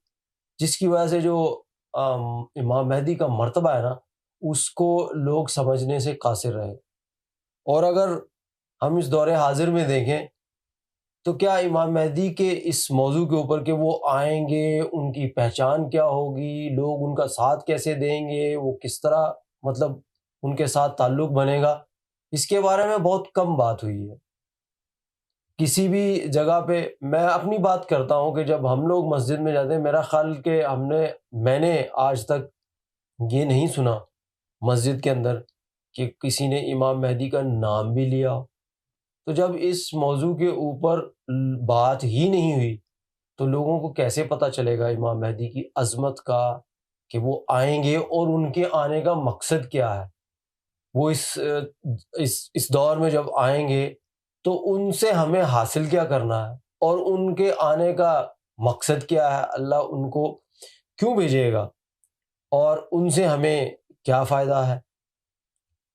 جس کی وجہ سے جو امام مہدی کا مرتبہ ہے نا اس کو لوگ سمجھنے سے قاصر رہے۔ اور اگر ہم اس دور حاضر میں دیکھیں تو کیا امام مہدی کے اس موضوع کے اوپر کہ وہ آئیں گے، ان کی پہچان کیا ہوگی، لوگ ان کا ساتھ کیسے دیں گے، وہ کس طرح مطلب ان کے ساتھ تعلق بنے گا، اس کے بارے میں بہت کم بات ہوئی ہے۔ کسی بھی جگہ پہ میں اپنی بات کرتا ہوں کہ جب ہم لوگ مسجد میں جاتے ہیں، میرا خیال کہ میں نے آج تک یہ نہیں سنا مسجد کے اندر کہ کسی نے امام مہدی کا نام بھی لیا۔ تو جب اس موضوع کے اوپر بات ہی نہیں ہوئی تو لوگوں کو کیسے پتہ چلے گا امام مہدی کی عظمت کا، کہ وہ آئیں گے اور ان کے آنے کا مقصد کیا ہے، وہ اس دور میں جب آئیں گے تو ان سے ہمیں حاصل کیا کرنا ہے، اور ان کے آنے کا مقصد کیا ہے، اللہ ان کو کیوں بھیجے گا، اور ان سے ہمیں کیا فائدہ ہے۔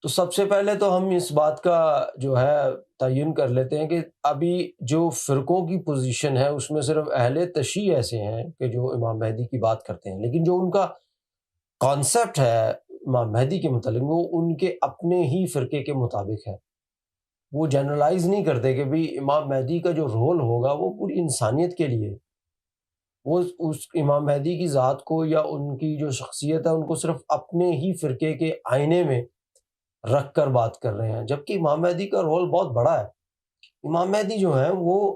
تو سب سے پہلے تو ہم اس بات کا جو ہے تعین کر لیتے ہیں کہ ابھی جو فرقوں کی پوزیشن ہے اس میں صرف اہل تشیع ایسے ہیں کہ جو امام مہدی کی بات کرتے ہیں، لیکن جو ان کا کانسیپٹ ہے امام مہدی کے متعلق وہ ان کے اپنے ہی فرقے کے مطابق ہے۔ وہ جنرلائز نہیں کرتے کہ بھی امام مہدی کا جو رول ہوگا وہ پوری انسانیت کے لیے، وہ اس امام مہدی کی ذات کو یا ان کی جو شخصیت ہے ان کو صرف اپنے ہی فرقے کے آئینے میں رکھ کر بات کر رہے ہیں، جبکہ امام مہدی کا رول بہت بڑا ہے۔ امام مہدی جو ہیں وہ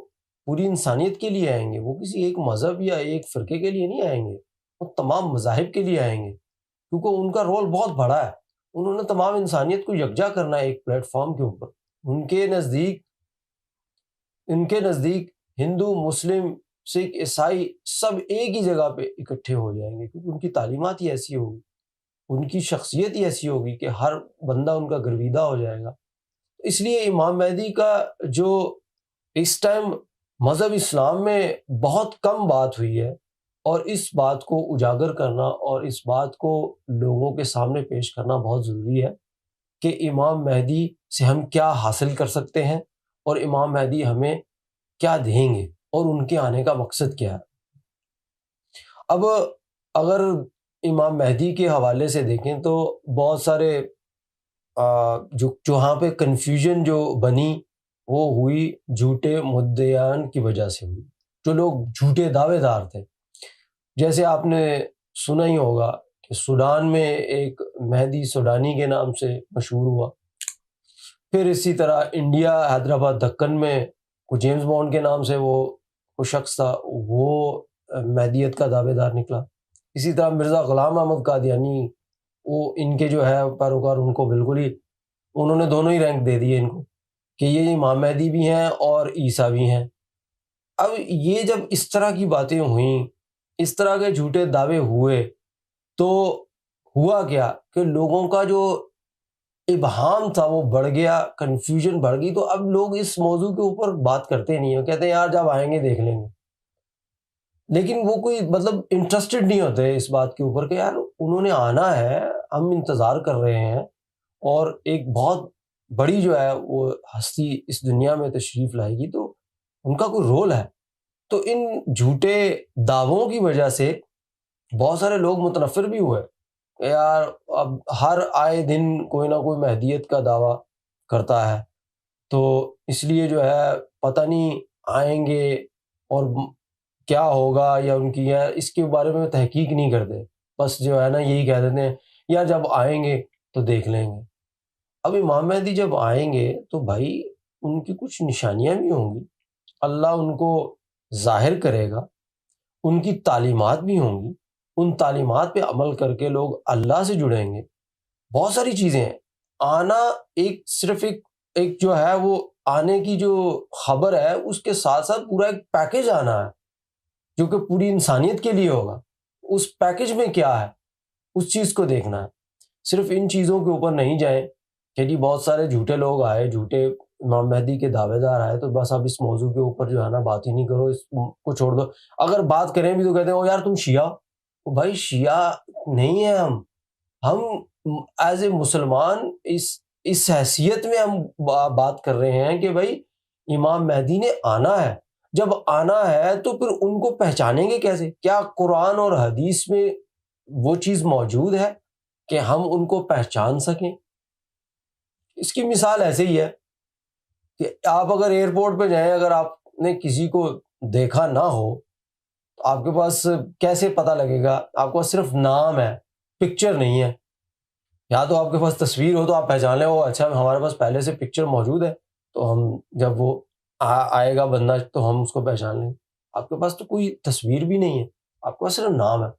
پوری انسانیت کے لیے آئیں گے، وہ کسی ایک مذہب یا ایک فرقے کے لیے نہیں آئیں گے، وہ تمام مذاہب کے لیے آئیں گے، کیونکہ ان کا رول بہت بڑا ہے۔ انہوں نے تمام انسانیت کو یکجا کرنا ہے ایک پلیٹ فارم کے اوپر۔ ان کے نزدیک ہندو، مسلم، سکھ، عیسائی سب ایک ہی جگہ پہ اکٹھے ہو جائیں گے، کیونکہ ان کی تعلیمات ہی ایسی ہوگی، ان کی شخصیت ہی ایسی ہوگی کہ ہر بندہ ان کا گرویدہ ہو جائے گا۔ اس لیے امام مہدی کا جو اس ٹائم مذہب اسلام میں بہت کم بات ہوئی ہے، اور اس بات کو اجاگر کرنا اور اس بات کو لوگوں کے سامنے پیش کرنا بہت ضروری ہے کہ امام مہدی سے ہم کیا حاصل کر سکتے ہیں، اور امام مہدی ہمیں کیا دیں گے، اور ان کے آنے کا مقصد کیا ہے۔ اب اگر امام مہدی کے حوالے سے دیکھیں تو بہت سارے جو وہاں پہ کنفیوژن جو بنی وہ ہوئی جھوٹے مدعیان کی وجہ سے ہوئی، جو لوگ جھوٹے دعوے دار تھے۔ جیسے آپ نے سنا ہی ہوگا کہ سوڈان میں ایک مہدی سوڈانی کے نام سے مشہور ہوا، پھر اسی طرح انڈیا حیدرآباد دکن میں جیمز بانڈ کے نام سے وہ شخص تھا، وہ مہدیت کا دعوے دار نکلا۔ اسی طرح مرزا غلام احمد قادیانی، وہ ان کے جو ہے پیروکار، ان کو بالکل ہی انہوں نے دونوں ہی رینک دے دیے ان کو کہ یہ امام مہدی بھی ہیں اور عیسیٰ بھی ہیں۔ اب یہ جب اس طرح کی باتیں ہوئیں، اس طرح کے جھوٹے دعوے ہوئے، تو ہوا کیا کہ لوگوں کا جو ابہام تھا وہ بڑھ گیا، کنفیوژن بڑھ گئی، تو اب لوگ اس موضوع کے اوپر بات کرتے نہیں ہیں، کہتے ہیں یار جب آئیں گے دیکھ لیں گے۔ لیکن وہ کوئی مطلب انٹرسٹڈ نہیں ہوتے اس بات کے اوپر کہ یار انہوں نے آنا ہے، ہم انتظار کر رہے ہیں، اور ایک بہت بڑی جو ہے وہ ہستی اس دنیا میں تشریف لائے گی، تو ان کا کوئی رول ہے۔ تو ان جھوٹے دعووں کی وجہ سے بہت سارے لوگ متنفر بھی ہوئے کہ یار اب ہر آئے دن کوئی نہ کوئی مہدیت کا دعویٰ کرتا ہے، تو اس لیے جو ہے پتہ نہیں آئیں گے اور کیا ہوگا یا ان کی، یا اس کے بارے میں تحقیق نہیں کرتے، بس جو ہے نا یہی کہہ دیتے ہیں یا جب آئیں گے تو دیکھ لیں گے۔ اب امام مہدی جب آئیں گے تو بھائی ان کی کچھ نشانیاں بھی ہوں گی، اللہ ان کو ظاہر کرے گا، ان کی تعلیمات بھی ہوں گی، ان تعلیمات پہ عمل کر کے لوگ اللہ سے جڑیں گے۔ بہت ساری چیزیں ہیں۔ آنا ایک صرف ایک جو ہے وہ آنے کی جو خبر ہے، اس کے ساتھ ساتھ پورا ایک پیکج آنا ہے جو کہ پوری انسانیت کے لیے ہوگا۔ اس پیکج میں کیا ہے اس چیز کو دیکھنا ہے۔ صرف ان چیزوں کے اوپر نہیں جائیں کہ جی بہت سارے جھوٹے لوگ آئے، جھوٹے امام مہدی کے دعوے دار آئے، تو بس اب اس موضوع کے اوپر جو ہے نا بات ہی نہیں کرو، اس کو چھوڑ دو۔ اگر بات کریں بھی تو کہتے ہیں او یار تم شیعہ ہو۔ بھائی شیعہ نہیں ہیں ہم ایز اے مسلمان اس حیثیت میں ہم بات کر رہے ہیں کہ بھائی امام مہدی نے آنا ہے۔ جب آنا ہے تو پھر ان کو پہچانیں گے کیسے؟ کیا قرآن اور حدیث میں وہ چیز موجود ہے کہ ہم ان کو پہچان سکیں؟ اس کی مثال ایسے ہی ہے کہ آپ اگر ایئرپورٹ پہ جائیں، اگر آپ نے کسی کو دیکھا نہ ہو تو آپ کے پاس کیسے پتہ لگے گا؟ آپ کے پاس صرف نام ہے، پکچر نہیں ہے۔ یا تو آپ کے پاس تصویر ہو تو آپ پہچان لیں، وہ اچھا ہمارے پاس پہلے سے پکچر موجود ہے، تو ہم جب وہ آئے گا بندہ تو ہم اس کو پہچان لیں۔ آپ کے پاس تو کوئی تصویر بھی نہیں ہے، آپ کے پاس صرف نام ہے۔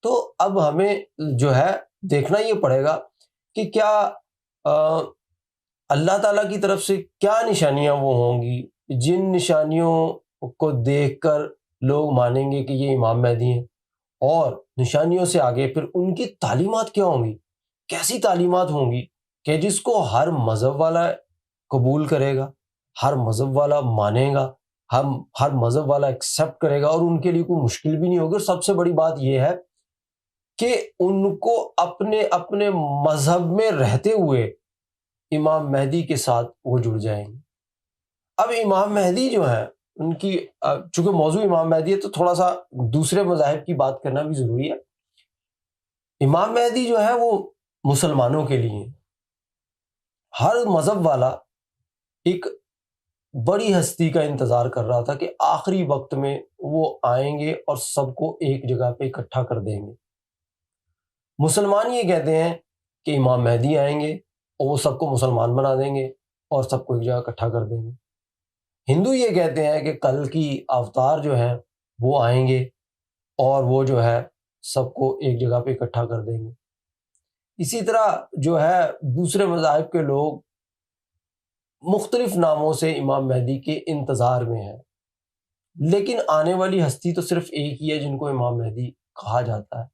تو اب ہمیں جو ہے دیکھنا یہ پڑے گا کہ کیا اللہ تعالیٰ کی طرف سے کیا نشانیاں وہ ہوں گی جن نشانیوں کو دیکھ کر لوگ مانیں گے کہ یہ امام مہدی ہیں، اور نشانیوں سے آگے پھر ان کی تعلیمات کیا ہوں گی، کیسی تعلیمات ہوں گی کہ جس کو ہر مذہب والا قبول کرے گا، ہر مذہب والا مانے گا، ہر مذہب والا ایکسیپٹ کرے گا، اور ان کے لیے کوئی مشکل بھی نہیں ہوگی۔ اور سب سے بڑی بات یہ ہے کہ ان کو اپنے مذہب میں رہتے ہوئے امام مہدی کے ساتھ وہ جڑ جائیں گے۔ اب امام مہدی جو ہیں ان کی چونکہ موضوع امام مہدی ہے تو تھوڑا سا دوسرے مذاہب کی بات کرنا بھی ضروری ہے۔ امام مہدی جو ہے وہ مسلمانوں کے لیے، ہر مذہب والا ایک بڑی ہستی کا انتظار کر رہا تھا کہ آخری وقت میں وہ آئیں گے اور سب کو ایک جگہ پہ اکٹھا کر دیں گے۔ مسلمان یہ کہتے ہیں کہ امام مہدی آئیں گے اور وہ سب کو مسلمان بنا دیں گے اور سب کو ایک جگہ اکٹھا کر دیں گے۔ ہندو یہ کہتے ہیں کہ کل کی اوتار جو ہیں وہ آئیں گے اور وہ جو ہے سب کو ایک جگہ پہ اکٹھا کر دیں گے۔ اسی طرح جو ہے دوسرے مذاہب کے لوگ مختلف ناموں سے امام مہدی کے انتظار میں ہیں، لیکن آنے والی ہستی تو صرف ایک ہی ہے جن کو امام مہدی کہا جاتا ہے۔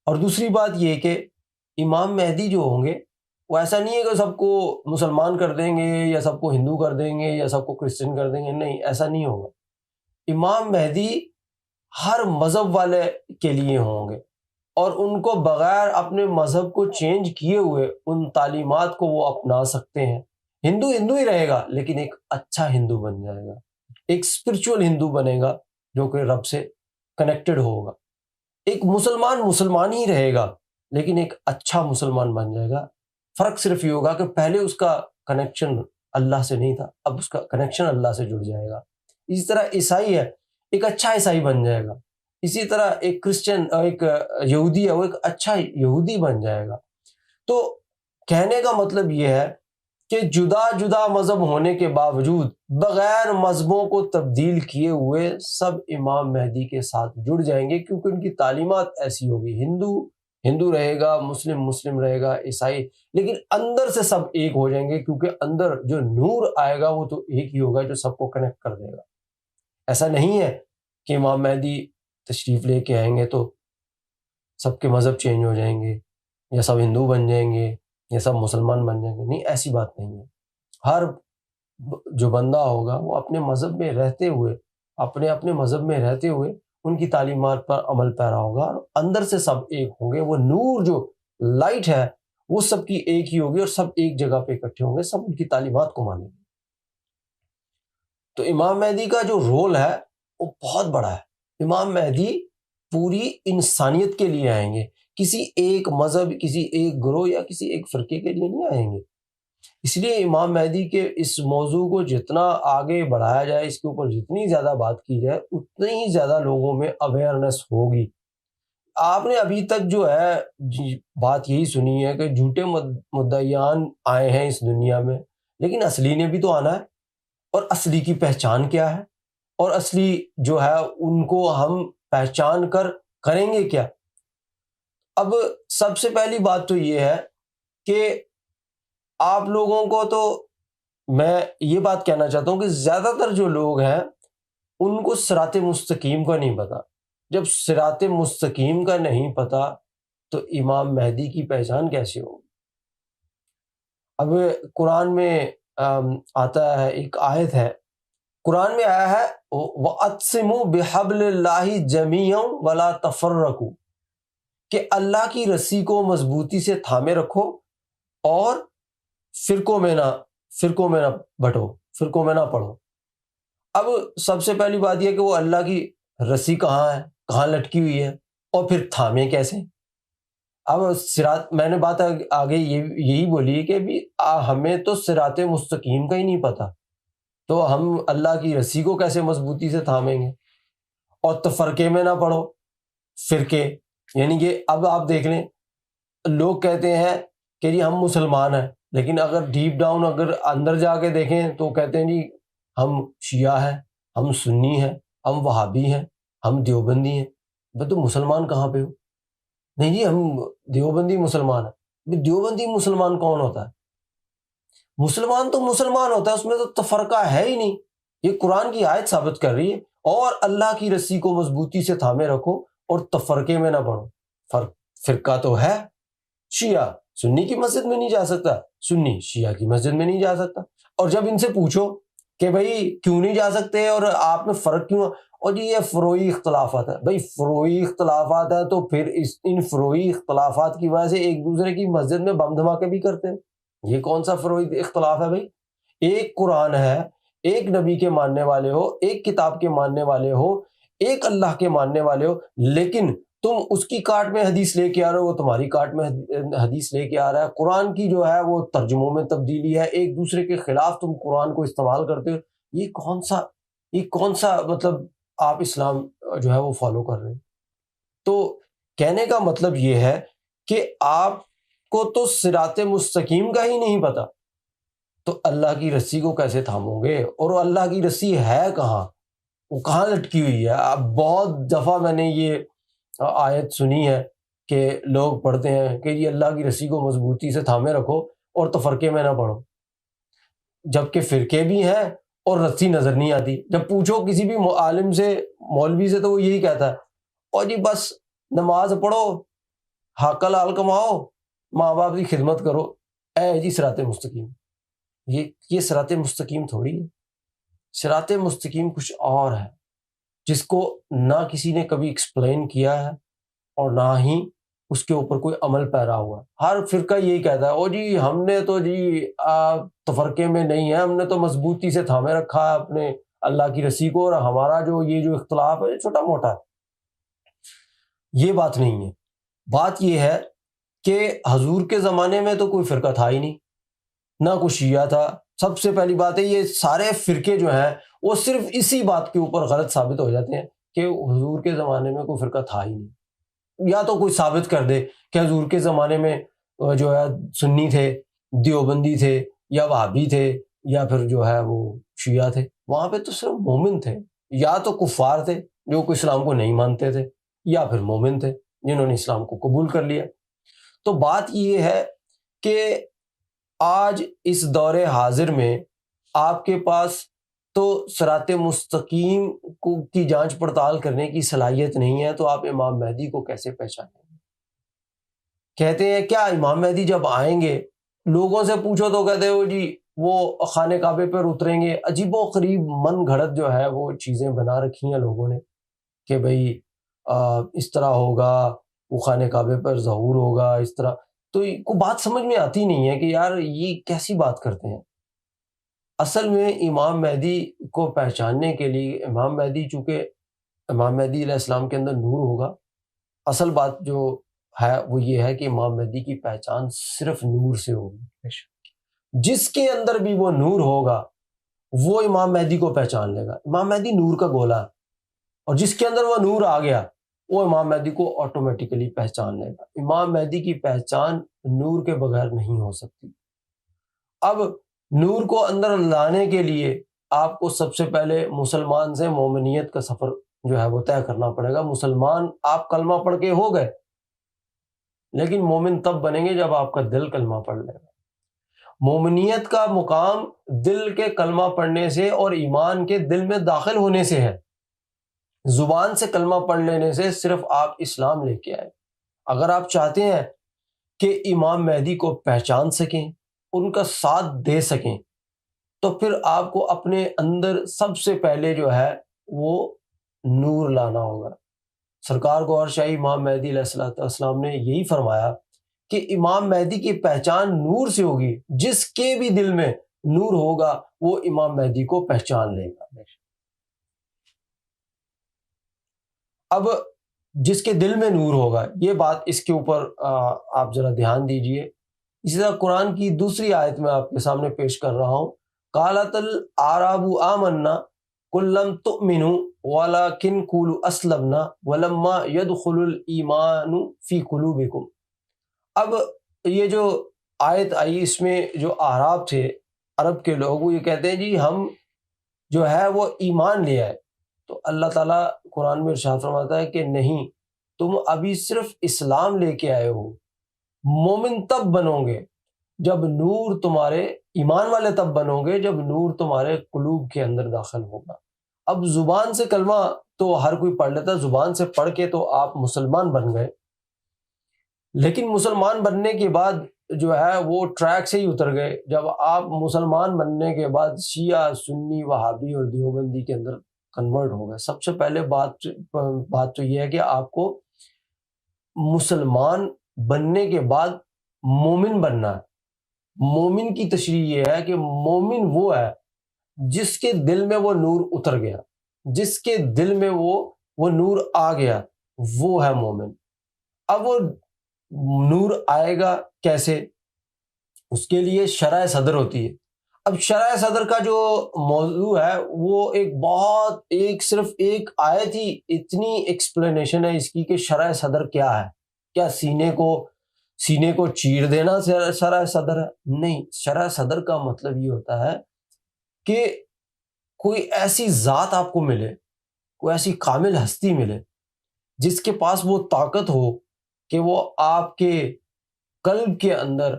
اور دوسری بات یہ کہ امام مہدی جو ہوں گے وہ ایسا نہیں ہے کہ سب کو مسلمان کر دیں گے یا سب کو ہندو کر دیں گے یا سب کو کرسچن کر دیں گے، نہیں، ایسا نہیں ہوگا۔ امام مہدی ہر مذہب والے کے لیے ہوں گے اور ان کو بغیر اپنے مذہب کو چینج کیے ہوئے ان تعلیمات کو وہ اپنا سکتے ہیں۔ ہندو ہندو ہی رہے گا لیکن ایک اچھا ہندو بن جائے گا، ایک اسپرچول ہندو بنے گا جو کہ رب سے کنیکٹڈ ہوگا۔ ایک مسلمان مسلمان ہی رہے گا لیکن ایک اچھا مسلمان بن جائے گا۔ فرق صرف یہ ہوگا کہ پہلے اس کا کنیکشن اللہ سے نہیں تھا، اب اس کا کنیکشن اللہ سے جڑ جائے گا۔ اسی طرح عیسائی ہے، ایک اچھا عیسائی بن جائے گا۔ اسی طرح ایک کرسچن، ایک یہودی ہے، وہ ایک اچھا یہودی بن جائے گا۔ تو کہنے کا مطلب یہ ہے کہ جدا جدا مذہب ہونے کے باوجود بغیر مذہبوں کو تبدیل کیے ہوئے سب امام مہدی کے ساتھ جڑ جائیں گے، کیونکہ ان کی تعلیمات ایسی ہوگی۔ ہندو ہندو رہے گا، مسلم مسلم رہے گا، عیسائی، لیکن اندر سے سب ایک ہو جائیں گے، کیونکہ اندر جو نور آئے گا وہ تو ایک ہی ہوگا جو سب کو کنیکٹ کر دے گا۔ ایسا نہیں ہے کہ امام مہدی تشریف لے کے آئیں گے تو سب کے مذہب چینج ہو جائیں گے یا سب ہندو بن جائیں گے یا سب مسلمان بن جائیں گے، نہیں، ایسی بات نہیں ہے۔ ہر جو بندہ ہوگا وہ اپنے مذہب میں رہتے ہوئے اپنے اپنے مذہب میں رہتے ہوئے ان کی تعلیمات پر عمل پیرا ہوگا، اور اندر سے سب ایک ہوں گے. وہ نور جو لائٹ ہے وہ سب کی ایک ہی ہوگی، اور سب ایک جگہ پہ اکٹھے ہوں گے، سب ان کی تعلیمات کو مانیں گے. تو امام مہدی کا جو رول ہے وہ بہت بڑا ہے. امام مہدی پوری انسانیت کے لیے آئیں گے، کسی ایک مذہب، کسی ایک گروہ یا کسی ایک فرقے کے لیے نہیں آئیں گے. اس لیے امام مہدی کے اس موضوع کو جتنا آگے بڑھایا جائے، اس کے اوپر جتنی زیادہ بات کی جائے، اتنی ہی زیادہ لوگوں میں اویئرنیس ہوگی. آپ نے ابھی تک جو ہے بات یہی سنی ہے کہ جھوٹے مدعیان آئے ہیں اس دنیا میں، لیکن اصلی نے بھی تو آنا ہے، اور اصلی کی پہچان کیا ہے، اور اصلی جو ہے ان کو ہم پہچان کر کریں گے کیا. اب سب سے پہلی بات تو یہ ہے کہ آپ لوگوں کو تو میں یہ بات کہنا چاہتا ہوں کہ زیادہ تر جو لوگ ہیں ان کو صراط مستقیم کا نہیں پتا. جب صراط مستقیم کا نہیں پتا تو امام مہدی کی پہچان کیسے ہوگی؟ اب قرآن میں آتا ہے، ایک آیت ہے قرآن میں آیا ہے وَأَعْتَصِمُوا بِحَبْلِ اللَّهِ جَمِيعًا وَلَا تَفَرَّقُوا، کہ اللہ کی رسی کو مضبوطی سے تھامے رکھو اور فرقوں میں نہ بٹو، فرقوں میں نہ پڑو. اب سب سے پہلی بات یہ کہ وہ اللہ کی رسی کہاں ہے، کہاں لٹکی ہوئی ہے، اور پھر تھامے کیسے؟ اب میں نے بات آگے یہی بولی کہ بھی ہمیں تو صراط مستقیم کا ہی نہیں پتا، تو ہم اللہ کی رسی کو کیسے مضبوطی سے تھامیں گے؟ اور تفرقے میں نہ پڑو. فرقے یعنی کہ اب آپ دیکھ لیں، لوگ کہتے ہیں کہ جی ہم مسلمان ہیں، لیکن اگر ڈیپ ڈاؤن اگر اندر جا کے دیکھیں تو کہتے ہیں جی ہم شیعہ ہیں، ہم سنی ہیں، ہم وہابی ہیں، ہم دیوبندی ہیں. بھئی تو مسلمان کہاں پہ ہو؟ نہیں جی ہم دیوبندی مسلمان ہیں. دیوبندی مسلمان کون ہوتا ہے؟ مسلمان تو مسلمان ہوتا ہے، اس میں تو تفرقہ ہے ہی نہیں. یہ قرآن کی آیت ثابت کر رہی ہے. اور اللہ کی رسی کو مضبوطی سے تھامے رکھو اور تفرقے میں نہ پڑو. فرقہ تو ہے، شیعہ سنی کی مسجد میں نہیں جا سکتا، سنی شیعہ کی مسجد میں نہیں جا سکتا. اور جب ان سے پوچھو کہ بھئی کیوں نہیں جا سکتے اور آپ میں فرق کیوں، اور جی یہ فروعی اختلافات ہے. بھئی فروعی اختلافات ہے تو پھر ان فروعی اختلافات کی وجہ سے ایک دوسرے کی مسجد میں بم دھماکے بھی کرتے ہیں. یہ کون سا فروعی اختلاف ہے بھئی؟ ایک قرآن ہے، ایک نبی کے ماننے والے ہو، ایک کتاب کے ماننے والے ہو، ایک اللہ کے ماننے والے ہو، لیکن تم اس کی کاٹ میں حدیث لے کے آ رہے ہو، وہ تمہاری کاٹ میں حدیث لے کے آ رہا ہے. قرآن کی جو ہے وہ ترجموں میں تبدیلی ہے، ایک دوسرے کے خلاف تم قرآن کو استعمال کرتے ہو. یہ کون سا مطلب آپ اسلام جو ہے وہ فالو کر رہے ہیں؟ تو کہنے کا مطلب یہ ہے کہ آپ کو تو صراط مستقیم کا ہی نہیں پتا، تو اللہ کی رسی کو کیسے تھامو گے؟ اور اللہ کی رسی ہے کہاں، وہ کہاں لٹکی ہوئی ہے؟ اب بہت دفعہ میں نے یہ آیت سنی ہے کہ لوگ پڑھتے ہیں کہ یہ اللہ کی رسی کو مضبوطی سے تھامے رکھو اور تفرقے میں نہ پڑھو، جبکہ فرقے بھی ہیں اور رسی نظر نہیں آتی. جب پوچھو کسی بھی عالم سے، مولوی سے، تو وہ یہی کہتا ہے اور جی بس نماز پڑھو، حق حلال کماؤ، ماں باپ کی خدمت کرو. اے جی صراط مستقیم. یہ صراط مستقیم تھوڑی ہے. صراط مستقیم کچھ اور ہے جس کو نہ کسی نے کبھی ایکسپلین کیا ہے اور نہ ہی اس کے اوپر کوئی عمل پیرا ہوا ہے. ہر فرقہ یہی کہتا ہے او جی ہم نے تو جی تفرقے میں نہیں ہے، ہم نے تو مضبوطی سے تھامے رکھا ہے اپنے اللہ کی رسی کو، اور ہمارا جو اختلاف ہے چھوٹا موٹا ہے. یہ بات نہیں ہے. بات یہ ہے کہ حضور کے زمانے میں تو کوئی فرقہ تھا ہی نہیں، نہ کوئی شیعہ تھا. سب سے پہلی بات ہے یہ سارے فرقے جو ہیں وہ صرف اسی بات کے اوپر غلط ثابت ہو جاتے ہیں کہ حضور کے زمانے میں کوئی فرقہ تھا ہی نہیں. یا تو کوئی ثابت کر دے کہ حضور کے زمانے میں جو ہے سنی تھے، دیوبندی تھے، یا وہابی تھے، یا پھر جو ہے وہ شیعہ تھے. وہاں پہ تو صرف مومن تھے، یا تو کفار تھے جو کوئی اسلام کو نہیں مانتے تھے، یا پھر مومن تھے جنہوں نے اسلام کو قبول کر لیا. تو بات یہ ہے کہ آج اس دور حاضر میں آپ کے پاس تو صراط مستقیم کی جانچ پڑتال کرنے کی صلاحیت نہیں ہے، تو آپ امام مہدی کو کیسے پہچانیں گے؟ کہتے ہیں کیا امام مہدی جب آئیں گے، لوگوں سے پوچھو تو کہتے ہو جی وہ خانہ کعبے پر اتریں گے. عجیب و غریب من گھڑت جو ہے وہ چیزیں بنا رکھی ہیں لوگوں نے کہ بھئی اس طرح ہوگا، وہ خانہ کعبے پر ظہور ہوگا اس طرح. تو کو بات سمجھ میں آتی نہیں ہے کہ یار یہ کیسی بات کرتے ہیں. اصل میں امام مہدی کو پہچاننے کے لیے، امام مہدی چونکہ امام مہدی علیہ السلام کے اندر نور ہوگا، اصل بات جو ہے وہ یہ ہے کہ امام مہدی کی پہچان صرف نور سے ہوگی. جس کے اندر بھی وہ نور ہوگا وہ امام مہدی کو پہچان لے گا. امام مہدی نور کا گولا ہے، اور جس کے اندر وہ نور آ گیا وہ امام مہدی کو آٹومیٹیکلی پہچان لے گا. امام مہدی کی پہچان نور کے بغیر نہیں ہو سکتی. اب نور کو اندر لانے کے لیے آپ کو سب سے پہلے مسلمان سے مومنیت کا سفر جو ہے وہ طے کرنا پڑے گا. مسلمان آپ کلمہ پڑھ کے ہو گئے، لیکن مومن تب بنیں گے جب آپ کا دل کلمہ پڑھ لے گا. مومنیت کا مقام دل کے کلمہ پڑھنے سے اور ایمان کے دل میں داخل ہونے سے ہے. زبان سے کلمہ پڑھ لینے سے صرف آپ اسلام لے کے آئے. اگر آپ چاہتے ہیں کہ امام مہدی کو پہچان سکیں، ان کا ساتھ دے سکیں، تو پھر آپ کو اپنے اندر سب سے پہلے جو ہے وہ نور لانا ہوگا. سرکار گوھر شاہی امام مہدی علیہ السلام نے یہی فرمایا کہ امام مہدی کی پہچان نور سے ہوگی. جس کے بھی دل میں نور ہوگا وہ امام مہدی کو پہچان لے گا. اب جس کے دل میں نور ہوگا، یہ بات اس کے اوپر آپ ذرا دھیان دیجئے. اسی طرح قرآن کی دوسری آیت میں آپ کے سامنے پیش کر رہا ہوں. قالت الاعراب آمنا قل لم تؤمنوا ولكن قولوا اسلمنا ولما يدخل الايمان في قلوبكم. اب یہ جو آیت آئی اس میں جو اعراب تھے، عرب کے لوگ، وہ یہ کہتے ہیں جی ہم جو ہے وہ ایمان لے آئے. تو اللہ تعالیٰ قرآن میں ارشاد فرماتا ہے کہ نہیں، تم ابھی صرف اسلام لے کے آئے ہو. مومن تب بنو گے جب نور تمہارے، ایمان والے تب بنو گے جب نور تمہارے قلوب کے اندر داخل ہوگا. اب زبان سے کلمہ تو ہر کوئی پڑھ لیتا، زبان سے پڑھ کے تو آپ مسلمان بن گئے، لیکن مسلمان بننے کے بعد جو ہے وہ ٹریک سے ہی اتر گئے. جب آپ مسلمان بننے کے بعد شیعہ، سنی، وہابی اور دیوبندی کے اندر کنورٹ ہو گئے. سب سے پہلے بات تو یہ ہے کہ آپ کو مسلمان بننے کے بعد مومن بننا ہے. مومن کی تشریح یہ ہے کہ مومن وہ ہے جس کے دل میں وہ نور اتر گیا، جس کے دل میں وہ نور آ گیا، وہ ہے مومن. اب وہ نور آئے گا کیسے؟ اس کے لیے شرح صدر ہوتی ہے. اب شرح صدر کا جو موضوع ہے وہ صرف ایک آیت ہی اتنی ایکسپلینیشن ہے اس کی کہ شرح صدر کیا ہے. کیا سینے کو چیر دینا شرح صدر ہے؟ نہیں. شرح صدر کا مطلب یہ ہوتا ہے کہ کوئی ایسی ذات آپ کو ملے، کوئی ایسی کامل ہستی ملے جس کے پاس وہ طاقت ہو کہ وہ آپ کے قلب کے اندر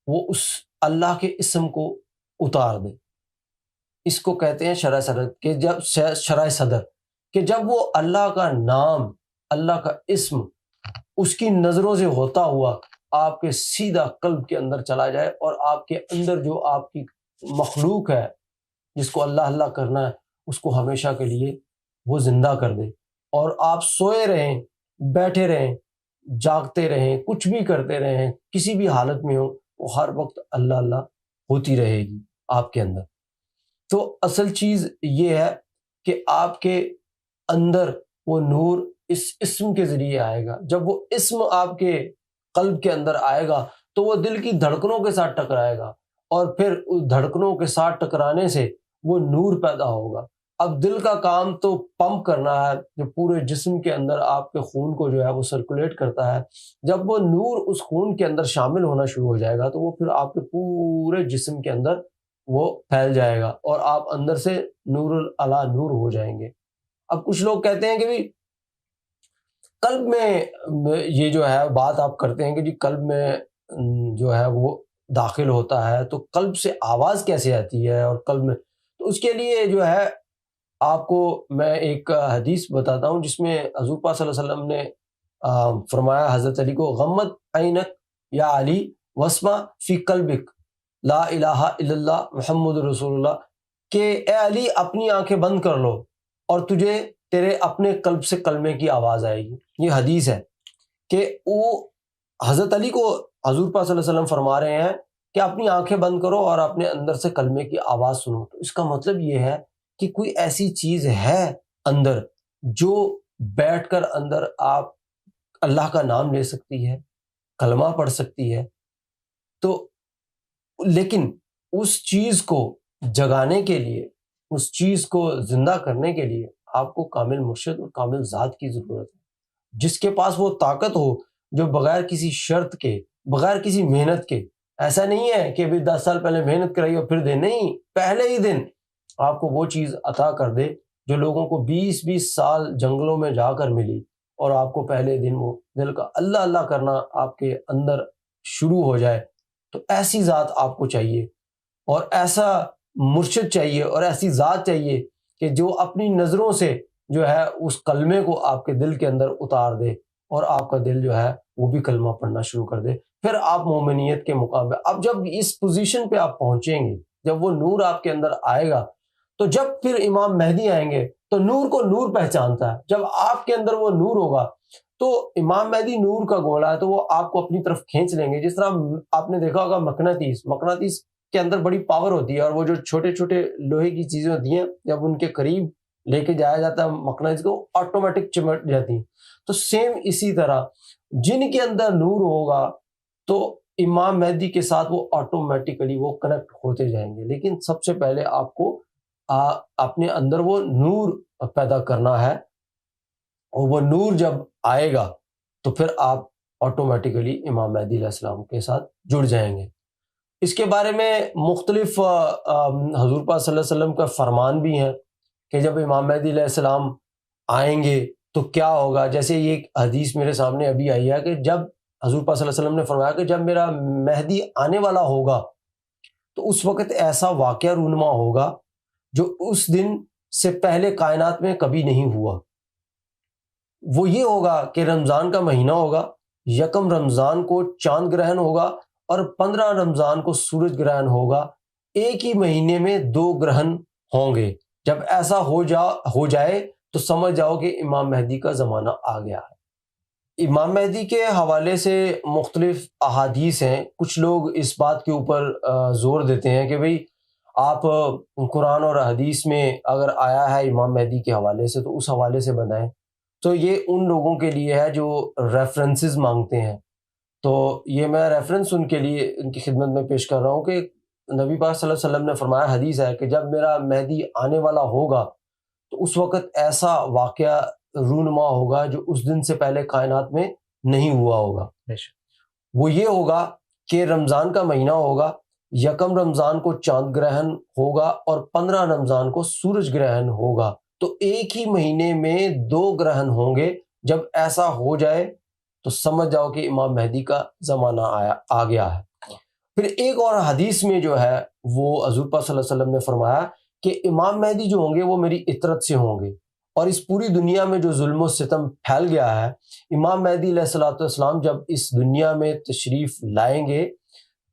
وہ اس اللہ کے اسم کو اتار دے. اس کو کہتے ہیں شرح صدر. کہ جب شرح صدر کہ جب وہ اللہ کا نام، اللہ کا اسم اس کی نظروں سے ہوتا ہوا آپ کے سیدھا قلب کے اندر چلا جائے، اور آپ کے اندر جو آپ کی مخلوق ہے جس کو اللہ اللہ کرنا ہے اس کو ہمیشہ کے لیے وہ زندہ کر دے، اور آپ سوئے رہیں، بیٹھے رہیں، جاگتے رہیں، کچھ بھی کرتے رہیں، کسی بھی حالت میں ہو، وہ ہر وقت اللہ اللہ ہوتی رہے گی آپ کے اندر. تو اصل چیز یہ ہے کہ آپ کے اندر وہ نور اس اسم کے ذریعے آئے گا. جب وہ اسم آپ کے قلب کے اندر آئے گا تو وہ دل کی دھڑکنوں کے ساتھ ٹکرائے گا، اور پھر اس دھڑکنوں کے ساتھ ٹکرانے سے وہ نور پیدا ہوگا. اب دل کا کام تو پمپ کرنا ہے، جو پورے جسم کے اندر آپ کے خون کو جو ہے وہ سرکولیٹ کرتا ہے. جب وہ نور اس خون کے اندر شامل ہونا شروع ہو جائے گا تو وہ پھر آپ کے پورے جسم کے اندر وہ پھیل جائے گا، اور آپ اندر سے نور علی نور ہو جائیں گے. اب کچھ لوگ کہتے ہیں کہ بھی قلب میں یہ جو ہے بات آپ کرتے ہیں کہ جی قلب میں جو ہے وہ داخل ہوتا ہے، تو قلب سے آواز کیسے آتی ہے؟ اور قلب میں تو اس کے لیے جو ہے آپ کو میں ایک حدیث بتاتا ہوں جس میں حضور پاک صلی اللہ علیہ وسلم نے فرمایا حضرت علی کو، غمت عینک یا علی واسمع فی قلبک لا الہ الا اللہ محمد رسول اللہ کہ اے علی اپنی آنکھیں بند کر لو اور تجھے تیرے اپنے قلب سے کلمے کی آواز آئے گی. یہ حدیث ہے کہ وہ حضرت علی کو حضور پاک صلی اللہ علیہ وسلم فرما رہے ہیں کہ اپنی آنکھیں بند کرو اور اپنے اندر سے کلمے کی آواز سنو. تو اس کا مطلب یہ ہے کہ کوئی ایسی چیز ہے اندر جو بیٹھ کر اندر آپ اللہ کا نام لے سکتی ہے، کلمہ پڑھ سکتی ہے. تو لیکن اس چیز کو جگانے کے لیے، اس چیز کو زندہ کرنے کے لیے آپ کو کامل مرشد اور کامل ذات کی ضرورت ہے، جس کے پاس وہ طاقت ہو جو بغیر کسی شرط کے، بغیر کسی محنت کے، ایسا نہیں ہے کہ ابھی 10 سال پہلے محنت کرائی اور پھر دے، نہیں، پہلے ہی دن آپ کو وہ چیز عطا کر دے جو لوگوں کو 20 سال جنگلوں میں جا کر ملی، اور آپ کو پہلے دن وہ دل کا اللہ اللہ کرنا آپ کے اندر شروع ہو جائے. تو ایسی ذات آپ کو چاہیے، اور ایسا مرشد چاہیے، اور ایسی ذات چاہیے کہ جو اپنی نظروں سے جو ہے اس کلمے کو آپ کے دل کے اندر اتار دے، اور آپ کا دل جو ہے وہ بھی کلمہ پڑھنا شروع کر دے. پھر آپ مومنیت کے مقام پہ، اب جب اس پوزیشن پہ آپ پہنچیں گے، جب وہ نور آپ کے اندر آئے گا، تو جب پھر امام مہدی آئیں گے تو نور کو نور پہچانتا ہے. جب آپ کے اندر وہ نور ہوگا تو امام مہدی نور کا گولا ہے، تو وہ آپ کو اپنی طرف کھینچ لیں گے. جس طرح آپ نے دیکھا ہوگا مقناطیس کے اندر بڑی پاور ہوتی ہے، اور وہ جو چھوٹے چھوٹے لوہے کی چیزیں ہوتی ہیں جب ان کے قریب لے کے جایا جاتا ہے مقناطیس کو، آٹومیٹک چمٹ جاتی ہیں. تو سیم اسی طرح جن کے اندر نور ہوگا تو امام مہدی کے ساتھ وہ آٹومیٹکلی وہ کنیکٹ ہوتے جائیں گے. لیکن سب سے پہلے آپ کو اپنے اندر وہ نور پیدا کرنا ہے، اور وہ نور جب آئے گا تو پھر آپ آٹومیٹکلی امام مہدی علیہ السلام کے ساتھ جڑ جائیں گے. اس کے بارے میں مختلف حضور پاک صلی اللہ علیہ وسلم کا فرمان بھی ہے کہ جب امام مہدی علیہ السلام آئیں گے تو کیا ہوگا. جیسے یہ حدیث میرے سامنے ابھی آئی ہے کہ جب حضور پاک صلی اللہ علیہ وسلم نے فرمایا کہ جب میرا مہدی آنے والا ہوگا تو اس وقت ایسا واقعہ رونما ہوگا جو اس دن سے پہلے کائنات میں کبھی نہیں ہوا. وہ یہ ہوگا کہ رمضان کا مہینہ ہوگا، 1 رمضان کو چاند گرہن ہوگا، اور 15 رمضان کو سورج گرہن ہوگا. ایک ہی مہینے میں 2 گرہن ہوں گے. جب ایسا ہو جائے تو سمجھ جاؤ کہ امام مہدی کا زمانہ آ گیا ہے. امام مہدی کے حوالے سے مختلف احادیث ہیں. کچھ لوگ اس بات کے اوپر زور دیتے ہیں کہ بھئی آپ قرآن اور حدیث میں اگر آیا ہے امام مہدی کے حوالے سے تو اس حوالے سے بتائیں. تو یہ ان لوگوں کے لیے ہے جو ریفرنسز مانگتے ہیں. تو یہ میں ریفرنس ان کے لیے ان کی خدمت میں پیش کر رہا ہوں کہ نبی پاک صلی اللہ علیہ وسلم نے فرمایا، حدیث ہے کہ جب میرا مہدی آنے والا ہوگا تو اس وقت ایسا واقعہ رونما ہوگا جو اس دن سے پہلے کائنات میں نہیں ہوا ہوگا. وہ یہ ہوگا کہ رمضان کا مہینہ ہوگا، 1 رمضان کو چاند گرہن ہوگا اور 15 رمضان کو سورج گرہن ہوگا. تو ایک ہی مہینے میں 2 گرہن ہوں گے. جب ایسا ہو جائے تو سمجھ جاؤ کہ امام مہدی کا زمانہ آ گیا ہے. پھر ایک اور حدیث میں جو ہے وہ حضور پاک صلی اللہ علیہ وسلم نے فرمایا کہ امام مہدی جو ہوں گے وہ میری اطرت سے ہوں گے، اور اس پوری دنیا میں جو ظلم و ستم پھیل گیا ہے، امام مہدی علیہ الصلوۃ والسلام جب اس دنیا میں تشریف لائیں گے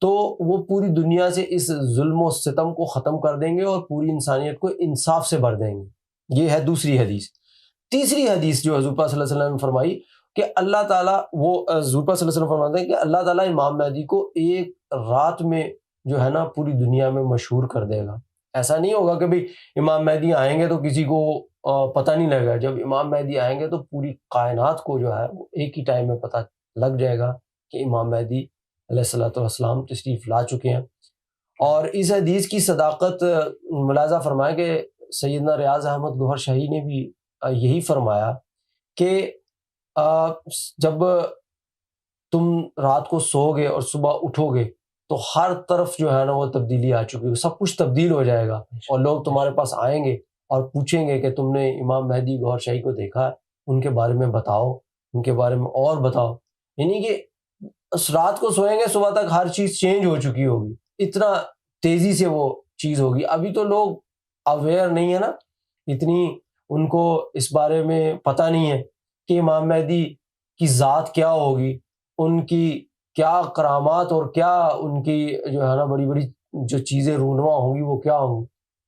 تو وہ پوری دنیا سے اس ظلم و ستم کو ختم کر دیں گے اور پوری انسانیت کو انصاف سے بھر دیں گے. یہ ہے دوسری حدیث. تیسری حدیث جو حضور پاک صلی اللہ علیہ وسلم نے فرمائی کہ اللہ تعالیٰ، وہ حضور پاک صلی اللہ علیہ وسلم فرماتے ہیں کہ اللہ تعالیٰ امام مہدی کو ایک رات میں جو ہے نا پوری دنیا میں مشہور کر دے گا. ایسا نہیں ہوگا کہ بھئی امام مہدی آئیں گے تو کسی کو پتہ نہیں لگے گا. جب امام مہدی آئیں گے تو پوری کائنات کو جو ہے وہ ایک ہی ٹائم میں پتہ لگ جائے گا کہ امام مہدی علیہ الصلوۃ والسلام تشریف لا چکے ہیں. اور اس حدیث کی صداقت ملاحظہ فرمائیں کہ سیدنا ریاض احمد گوہر شاہی نے بھی یہی فرمایا کہ جب تم رات کو سو گے اور صبح اٹھو گے تو ہر طرف جو ہے نا وہ تبدیلی آ چکی ہے، سب کچھ تبدیل ہو جائے گا، اور لوگ تمہارے پاس آئیں گے اور پوچھیں گے کہ تم نے امام مہدی گوہر شاہی کو دیکھا ہے، ان کے بارے میں بتاؤ، ان کے بارے میں اور بتاؤ. یعنی کہ اس رات کو سوئیں گے صبح تک ہر چیز چینج ہو چکی ہوگی، اتنا تیزی سے وہ چیز ہوگی. ابھی تو لوگ اویئر نہیں ہے نا، اتنی ان کو اس بارے میں پتہ نہیں ہے کہ امام مہدی کی ذات کیا ہوگی، ان کی کیا کرامات اور کیا ان کی جو ہے نا بڑی بڑی جو چیزیں رونما ہوں گی وہ کیا ہوں گی.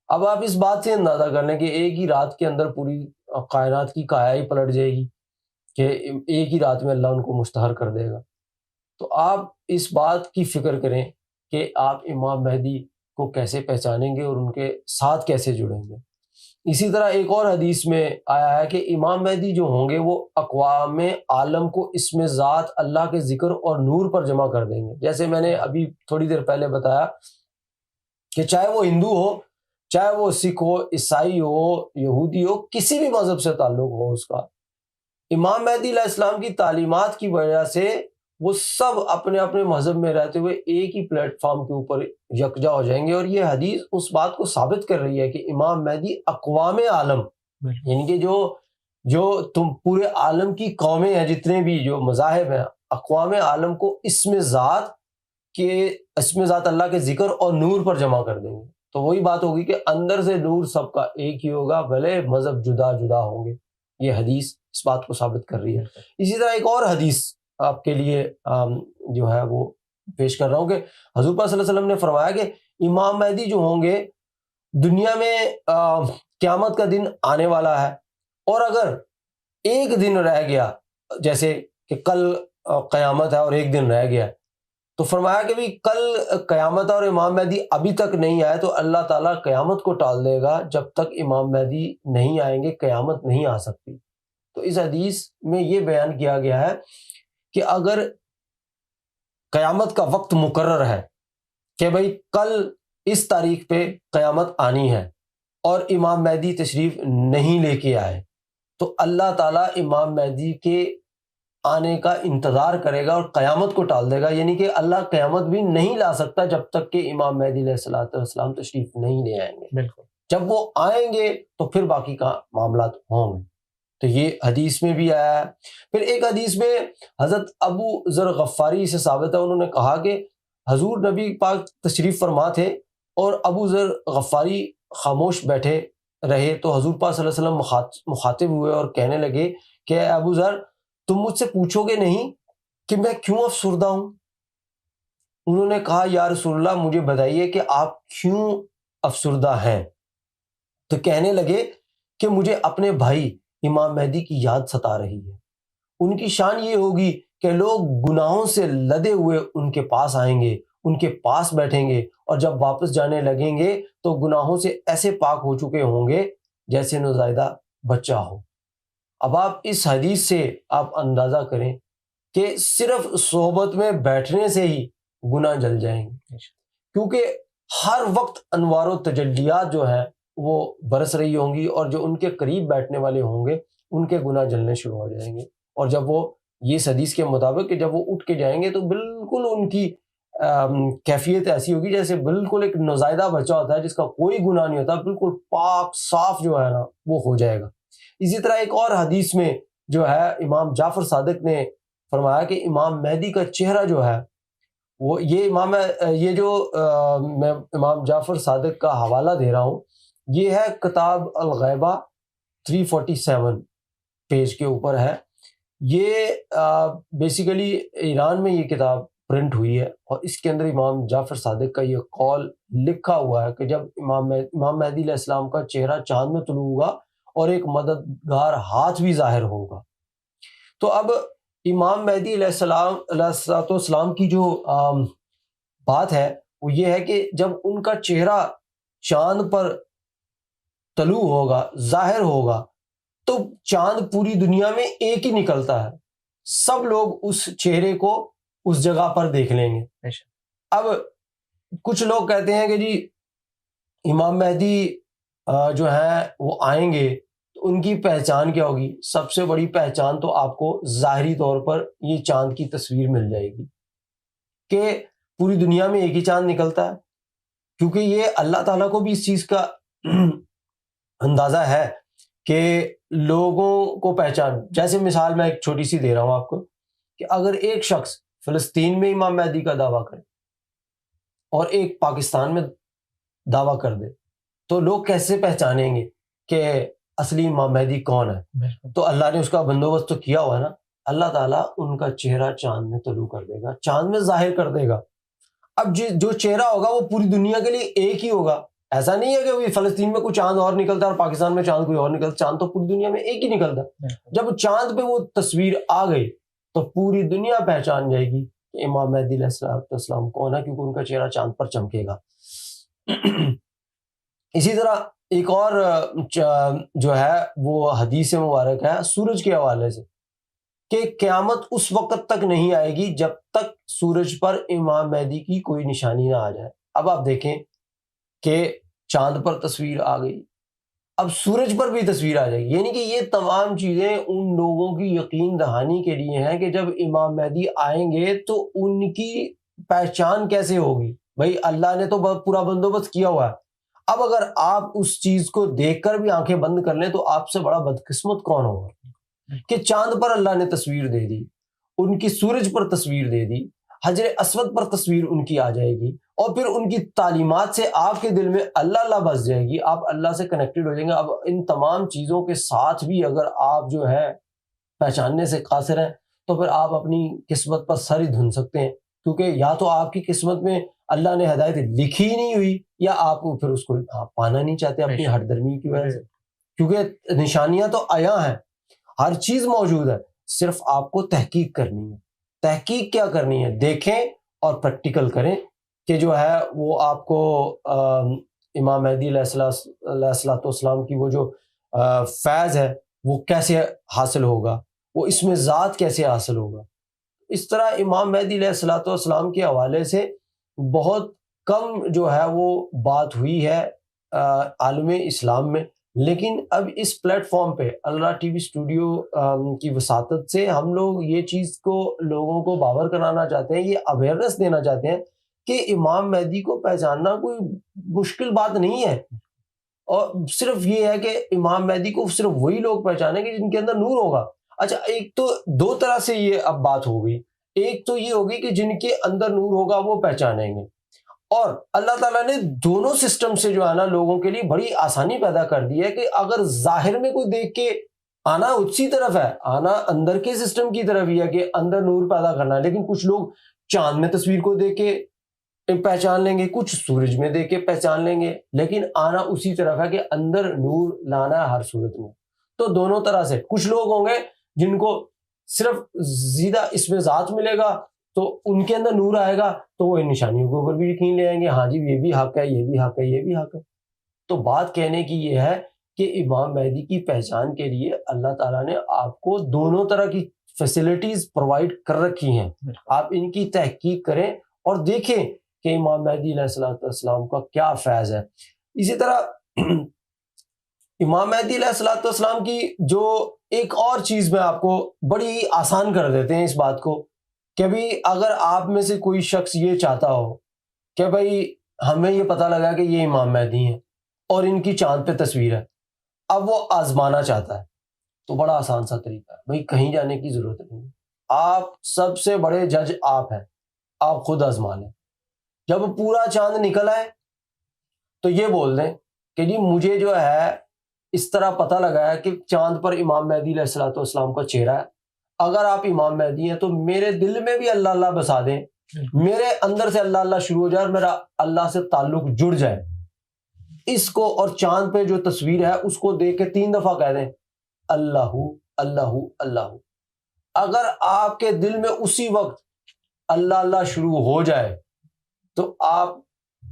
اب آپ اس بات سے اندازہ کر لیں کہ ایک ہی رات کے اندر پوری کائنات کی کایا ہی پلٹ جائے گی کہ ایک ہی رات میں اللہ ان کو مشتہر کر دے گا. تو آپ اس بات کی فکر کریں کہ آپ امام مہدی کو کیسے پہچانیں گے اور ان کے ساتھ کیسے جڑیں گے. اسی طرح ایک اور حدیث میں آیا ہے کہ امام مہدی جو ہوں گے وہ اقوام عالم کو اسم ذات اللہ کے ذکر اور نور پر جمع کر دیں گے. جیسے میں نے ابھی تھوڑی دیر پہلے بتایا کہ چاہے وہ ہندو ہو، چاہے وہ سکھ ہو، عیسائی ہو، یہودی ہو، کسی بھی مذہب سے تعلق ہو اس کا، امام مہدی علیہ السلام کی تعلیمات کی وجہ سے وہ سب اپنے اپنے مذہب میں رہتے ہوئے ایک ہی پلیٹ فارم کے اوپر یکجا ہو جائیں گے. اور یہ حدیث اس بات کو ثابت کر رہی ہے کہ امام مہدی اقوام عالم، یعنی کہ جو تم پورے عالم کی قومیں ہیں، جتنے بھی جو مذاہب ہیں، اقوام عالم کو اسم ذات اللہ کے ذکر اور نور پر جمع کر دیں گے. تو وہی بات ہوگی کہ اندر سے نور سب کا ایک ہی ہوگا، بھلے مذہب جدا جدا ہوں گے. یہ حدیث اس بات کو ثابت کر رہی ہے. اسی طرح ایک اور حدیث آپ کے لیے جو ہے وہ پیش کر رہا ہوں کہ حضور پاک صلی اللہ علیہ وسلم نے فرمایا کہ امام مہدی جو ہوں گے دنیا میں قیامت کا دن آنے والا ہے، اور اگر ایک دن رہ گیا، جیسے کہ کل قیامت ہے اور ایک دن رہ گیا، تو فرمایا کہ بھی کل قیامت اور امام مہدی ابھی تک نہیں آئے تو اللہ تعالیٰ قیامت کو ٹال دے گا. جب تک امام مہدی نہیں آئیں گے قیامت نہیں آ سکتی. تو اس حدیث میں یہ بیان کیا گیا ہے کہ اگر قیامت کا وقت مقرر ہے کہ بھئی کل اس تاریخ پہ قیامت آنی ہے اور امام مہدی تشریف نہیں لے کے آئے، تو اللہ تعالیٰ امام مہدی کے آنے کا انتظار کرے گا اور قیامت کو ٹال دے گا. یعنی کہ اللہ قیامت بھی نہیں لا سکتا جب تک کہ امام مہدی علیہ السلام تشریف نہیں لے آئیں گے. بالکل. جب وہ آئیں گے تو پھر باقی کا معاملات ہوں گے. تو یہ حدیث میں بھی آیا ہے. پھر ایک حدیث میں حضرت ابو ذر غفاری سے ثابت ہے، انہوں نے کہا کہ حضور نبی پاک تشریف فرما تھے اور ابو ذر غفاری خاموش بیٹھے رہے، تو حضور پاک صلی اللہ علیہ وسلم مخاطب ہوئے اور کہنے لگے کہ اے ابو ذر، تم مجھ سے پوچھو گے نہیں کہ میں کیوں افسردہ ہوں؟ انہوں نے کہا یا رسول اللہ مجھے بتائیے کہ آپ کیوں افسردہ ہیں؟ تو کہنے لگے کہ مجھے اپنے بھائی امام مہدی کی یاد ستا رہی ہے. ان کی شان یہ ہوگی کہ لوگ گناہوں سے لدے ہوئے ان کے پاس آئیں گے، ان کے پاس بیٹھیں گے، اور جب واپس جانے لگیں گے تو گناہوں سے ایسے پاک ہو چکے ہوں گے جیسے نوزائیدہ بچہ ہو. اب آپ اس حدیث سے آپ اندازہ کریں کہ صرف صحبت میں بیٹھنے سے ہی گناہ جل جائیں گے، کیونکہ ہر وقت انوار و تجلیات جو ہیں وہ برس رہی ہوں گی، اور جو ان کے قریب بیٹھنے والے ہوں گے ان کے گناہ جلنے شروع ہو جائیں گے. اور جب وہ یہ حدیث کے مطابق کہ جب وہ اٹھ کے جائیں گے تو بالکل ان کی کیفیت ایسی ہوگی جیسے بالکل ایک نوزائیدہ بچہ ہوتا ہے جس کا کوئی گناہ نہیں ہوتا، بالکل پاک صاف جو ہے نا وہ ہو جائے گا. اسی طرح ایک اور حدیث میں جو ہے امام جعفر صادق نے فرمایا کہ امام مہدی کا چہرہ جو ہے وہ یہ جو میں امام جعفر صادق کا حوالہ دے رہا ہوں، یہ ہے کتاب الغیبہ 347 پیج کے اوپر ہے. یہ بیسیکلی ایران میں یہ کتاب پرنٹ ہوئی ہے، اور اس کے اندر امام جعفر صادق کا یہ قول لکھا ہوا ہے کہ جب امام مہدی علیہ السلام کا چہرہ چاند میں طلوع ہوگا اور ایک مددگار ہاتھ بھی ظاہر ہوگا. تو اب امام مہدی علیہ السلام کی جو بات ہے وہ یہ ہے کہ جب ان کا چہرہ چاند پر طلوع ہوگا، ظاہر ہوگا، تو چاند پوری دنیا میں ایک ہی نکلتا ہے، سب لوگ اس چہرے کو اس جگہ پر دیکھ لیں گے. اب کچھ لوگ کہتے ہیں کہ جی امام مہدی جو ہیں وہ آئیں گے تو ان کی پہچان کیا ہوگی؟ سب سے بڑی پہچان تو آپ کو ظاہری طور پر یہ چاند کی تصویر مل جائے گی کہ پوری دنیا میں ایک ہی چاند نکلتا ہے، کیونکہ یہ اللہ تعالیٰ کو بھی اس چیز کا اندازہ ہے کہ لوگوں کو پہچان. جیسے مثال میں ایک چھوٹی سی دے رہا ہوں آپ کو کہ اگر ایک شخص فلسطین میں امام مہدی کا دعویٰ کرے اور ایک پاکستان میں دعویٰ کر دے تو لوگ کیسے پہچانیں گے کہ اصلی امام مہدی کون ہے؟ تو اللہ نے اس کا بندوبست تو کیا ہوا ہے نا. اللہ تعالیٰ ان کا چہرہ چاند میں طلوع کر دے گا، چاند میں ظاہر کر دے گا. اب جو چہرہ ہوگا وہ پوری دنیا کے لیے ایک ہی ہوگا. ایسا نہیں ہے کہ فلسطین میں کوئی چاند اور نکلتا ہے اور پاکستان میں چاند کوئی اور نکلتا. چاند تو پوری دنیا میں ایک ہی نکلتا ہے. جب چاند پہ وہ تصویر آ گئی تو پوری دنیا پہچان جائے گی کہ امام مہدی علیہ السلام کون ہے, کیونکہ ان کا چہرہ چاند پر چمکے گا. اسی طرح ایک اور جو ہے وہ حدیث مبارک ہے سورج کے حوالے سے کہ قیامت اس وقت تک نہیں آئے گی جب تک سورج پر امام مہدی کی کوئی نشانی نہ آ جائے. اب آپ دیکھیں کہ چاند پر تصویر آ گئی, اب سورج پر بھی تصویر آ جائے گی. یعنی کہ یہ تمام چیزیں ان لوگوں کی یقین دہانی کے لیے ہیں کہ جب امام مہدی آئیں گے تو ان کی پہچان کیسے ہوگی. بھائی اللہ نے تو پورا بندوبست کیا ہوا ہے. اب اگر آپ اس چیز کو دیکھ کر بھی آنکھیں بند کر لیں تو آپ سے بڑا بدقسمت کون ہوگا کہ چاند پر اللہ نے تصویر دے دی, ان کی سورج پر تصویر دے دی, حجر اسود پر تصویر ان کی آ جائے گی, اور پھر ان کی تعلیمات سے آپ کے دل میں اللہ اللہ بس جائے گی, آپ اللہ سے کنیکٹڈ ہو جائیں گے. اب ان تمام چیزوں کے ساتھ بھی اگر آپ جو ہے پہچاننے سے قاصر ہیں تو پھر آپ اپنی قسمت پر سر ہی دھن سکتے ہیں, کیونکہ یا تو آپ کی قسمت میں اللہ نے ہدایت لکھی ہی نہیں ہوئی یا آپ پھر اس کو پانا نہیں چاہتے اپنی ہٹ درمی کی وجہ سے, کیونکہ نشانیاں تو عیاں ہیں, ہر چیز موجود ہے, صرف آپ کو تحقیق کرنی ہے. تحقیق کیا کرنی ہے؟ دیکھیں اور پریکٹیکل کریں کہ جو ہے وہ آپ کو امام مہدی علیہ السلام کی وہ جو فیض ہے وہ کیسے حاصل ہوگا, وہ اس میں ذات کیسے حاصل ہوگا. اس طرح امام مہدی علیہ السلام کے حوالے سے بہت کم جو ہے وہ بات ہوئی ہے عالم اسلام میں, لیکن اب اس پلیٹ فارم پہ الرا ٹی وی اسٹوڈیو کی وساطت سے ہم لوگ یہ چیز کو لوگوں کو باور کرانا چاہتے ہیں, یہ اویئرنیس دینا چاہتے ہیں کہ امام مہدی کو پہچاننا کوئی مشکل بات نہیں ہے, اور صرف یہ ہے کہ امام مہدی کو صرف وہی لوگ پہچانیں گے جن کے اندر نور ہوگا. اچھا, ایک تو دو طرح سے یہ اب بات ہو گئی. ایک تو یہ ہوگی کہ جن کے اندر نور ہوگا وہ پہچانیں گے, اور اللہ تعالیٰ نے دونوں سسٹم سے جو ہے نا لوگوں کے لیے بڑی آسانی پیدا کر دی ہے کہ اگر ظاہر میں کوئی دیکھ کے آنا اسی طرف ہے, آنا اندر کے سسٹم کی طرف ہی ہے کہ اندر نور پیدا کرنا ہے, لیکن کچھ لوگ چاند میں تصویر کو دیکھ کے پہچان لیں گے, کچھ سورج میں دیکھ کے پہچان لیں گے, لیکن آنا اسی طرف ہے کہ اندر نور لانا ہے ہر صورت میں. تو دونوں طرح سے کچھ لوگ ہوں گے جن کو صرف سیدھا اس میں ذات ملے گا تو ان کے اندر نور آئے گا تو وہ ان نشانیوں کے اوپر بھی یقین لے آئیں گے, ہاں جی یہ بھی حق ہے, یہ بھی حق ہے, یہ بھی حق ہے. تو بات کہنے کی یہ ہے کہ امام مہدی کی پہچان کے لیے اللہ تعالیٰ نے آپ کو دونوں طرح کی فیسلٹیز پرووائڈ کر رکھی ہیں. آپ ان کی تحقیق کریں اور دیکھیں کہ امام مہدی علیہ السلام کا کیا فیض ہے. اسی طرح امام مہدی علیہ السلام کی جو ایک اور چیز میں آپ کو بڑی آسان کر دیتے ہیں اس بات کو کہ بھئی اگر آپ میں سے کوئی شخص یہ چاہتا ہو کہ بھئی ہمیں یہ پتہ لگا کہ یہ امام مہدی ہیں اور ان کی چاند پہ تصویر ہے, اب وہ آزمانا چاہتا ہے تو بڑا آسان سا طریقہ ہے, بھئی کہیں جانے کی ضرورت نہیں, آپ سب سے بڑے جج آپ ہیں, آپ خود آزما لیں. جب پورا چاند نکل آئے تو یہ بول دیں کہ جی مجھے جو ہے اس طرح پتہ لگا ہے کہ چاند پر امام مہدی علیہ السلام کا چہرہ ہے, اگر آپ امام مہدی ہیں تو میرے دل میں بھی اللہ اللہ بسا دیں, میرے اندر سے اللہ اللہ شروع ہو جائے اور میرا اللہ سے تعلق جڑ جائے. اس کو اور چاند پہ جو تصویر ہے اس کو دیکھ کے 3 دفعہ کہہ دیں اللہ اللہ اللہ. اگر آپ کے دل میں اسی وقت اللہ اللہ شروع ہو جائے تو آپ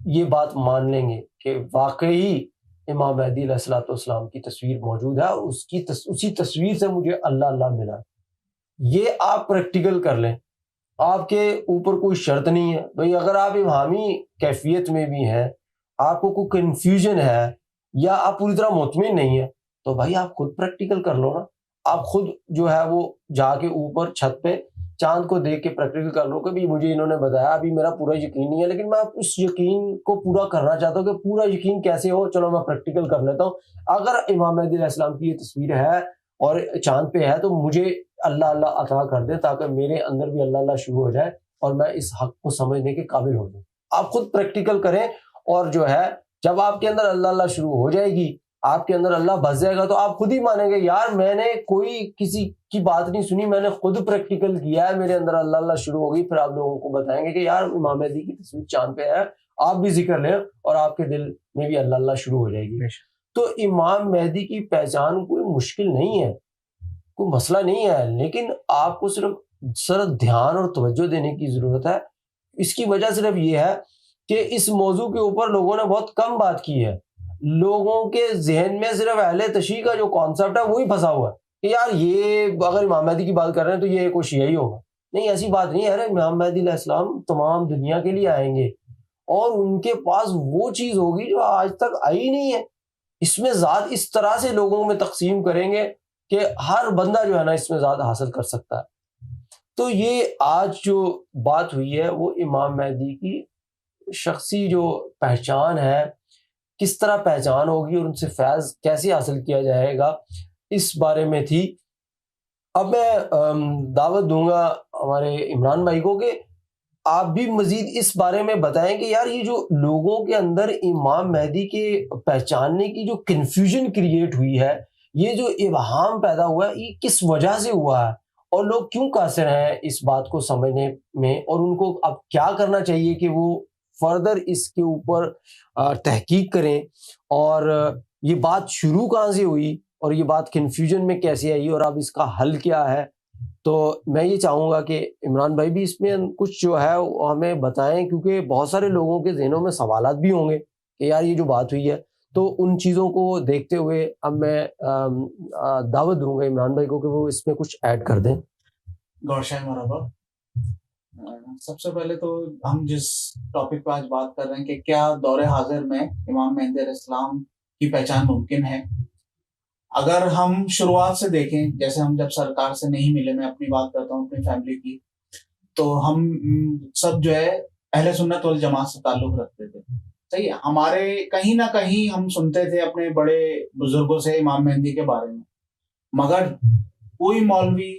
یہ بات مان لیں گے کہ واقعی امام مہدی علیہ السلام کی تصویر موجود ہے اور اسی تصویر سے مجھے اللہ اللہ ملا. یہ آپ پریکٹیکل کر لیں, آپ کے اوپر کوئی شرط نہیں ہے. بھئی اگر آپ امامی کیفیت میں بھی ہیں, آپ کو کوئی کنفیوژن ہے یا آپ پوری طرح مطمئن نہیں ہے تو بھائی آپ خود پریکٹیکل کر لو نا. آپ خود جو ہے وہ جا کے اوپر چھت پہ چاند کو دیکھ کے پریکٹیکل کر لو کہ بھی مجھے انہوں نے بتایا, ابھی میرا پورا یقین نہیں ہے لیکن میں اس یقین کو پورا کرنا چاہتا ہوں کہ پورا یقین کیسے ہو, چلو میں پریکٹیکل کر لیتا ہوں. اگر امام مہدی علیہ السلام کی یہ تصویر ہے اور چاند پہ ہے تو مجھے اللہ اللہ عطا کر دے تاکہ میرے اندر بھی اللہ اللہ شروع ہو جائے اور میں اس حق کو سمجھنے کے قابل ہو جاؤں. آپ خود پریکٹیکل کریں اور جو ہے جب آپ کے اندر اللہ اللہ شروع ہو جائے گی آپ کے اندر اللہ بس جائے گا تو آپ خود ہی مانیں گے یار میں نے کوئی کسی کی بات نہیں سنی, میں نے خود پریکٹیکل کیا ہے, میرے اندر اللہ اللہ شروع ہوگی. پھر آپ لوگوں کو بتائیں گے کہ یار امام مہدی کی تصویر چاند پہ ہے, آپ بھی ذکر لیں اور آپ کے دل میں بھی اللہ اللہ شروع ہو جائے گی. تو امام مہدی کی پہچان کوئی مشکل نہیں ہے, کوئی مسئلہ نہیں ہے, لیکن آپ کو صرف دھیان اور توجہ دینے کی ضرورت ہے. اس کی وجہ صرف یہ ہے کہ اس موضوع کے اوپر لوگوں نے بہت کم بات کی ہے. لوگوں کے ذہن میں صرف اہل تشیع کا جو کانسیپٹ ہے وہی پھنسا ہوا ہے کہ یار یہ اگر امام مہدی کی بات کر رہے ہیں تو یہ کوئی شیعہ ہی ہوگا. نہیں, ایسی بات نہیں ہے. ارے امام مہدی علیہ السلام تمام دنیا کے لیے آئیں گے اور ان کے پاس وہ چیز ہوگی جو آج تک آئی نہیں ہے. اس میں ذات اس طرح سے لوگوں میں تقسیم کریں گے کہ ہر بندہ جو ہے نا اس میں ذات حاصل کر سکتا ہے. تو یہ آج جو بات ہوئی ہے وہ امام مہدی کی شخصی جو پہچان ہے, کس طرح پہچان ہوگی اور ان سے فیض کیسے حاصل کیا جائے گا, اس بارے میں تھی. اب میں دعوت دوں گا ہمارے عمران بھائی کو کہ آپ بھی مزید اس بارے میں بتائیں کہ یار یہ جو لوگوں کے اندر امام مہدی کے پہچاننے کی جو کنفیوژن کریٹ ہوئی ہے, یہ جو ابہام پیدا ہوا ہے, یہ کس وجہ سے ہوا ہے اور لوگ کیوں قاصر ہیں اس بات کو سمجھنے میں, اور ان کو اب کیا کرنا چاہیے کہ وہ فردر اس کے اوپر تحقیق کریں, اور یہ بات شروع کہاں سے ہوئی اور یہ بات کنفیوژن میں کیسے آئی اور اب اس کا حل کیا ہے. تو میں یہ چاہوں گا کہ عمران بھائی بھی اس میں کچھ جو ہے وہ ہمیں بتائیں, کیونکہ بہت سارے لوگوں کے ذہنوں میں سوالات بھی ہوں گے کہ یار یہ جو بات ہوئی ہے. تو ان چیزوں کو دیکھتے ہوئے اب میں دعوت دوں گا عمران بھائی کو کہ وہ اس میں کچھ ایڈ کر دیں. گور شاہ مرحبا. سب سے پہلے تو ہم جس ٹاپک پہ آج بات کر رہے ہیں کہ کیا دور حاضر میں امام مہدی علیہ السلام کی پہچان ممکن ہے, اگر ہم شروعات سے دیکھیں, جیسے ہم جب سرکار سے نہیں ملے, میں اپنی بات کرتا ہوں اپنی فیملی کی, تو ہم سب جو ہے اہل سنت والجماعت سے تعلق رکھتے تھے. صحیح ہے, ہمارے کہیں نہ کہیں ہم سنتے تھے اپنے بڑے بزرگوں سے امام مہدی کے بارے میں, مگر کوئی مولوی,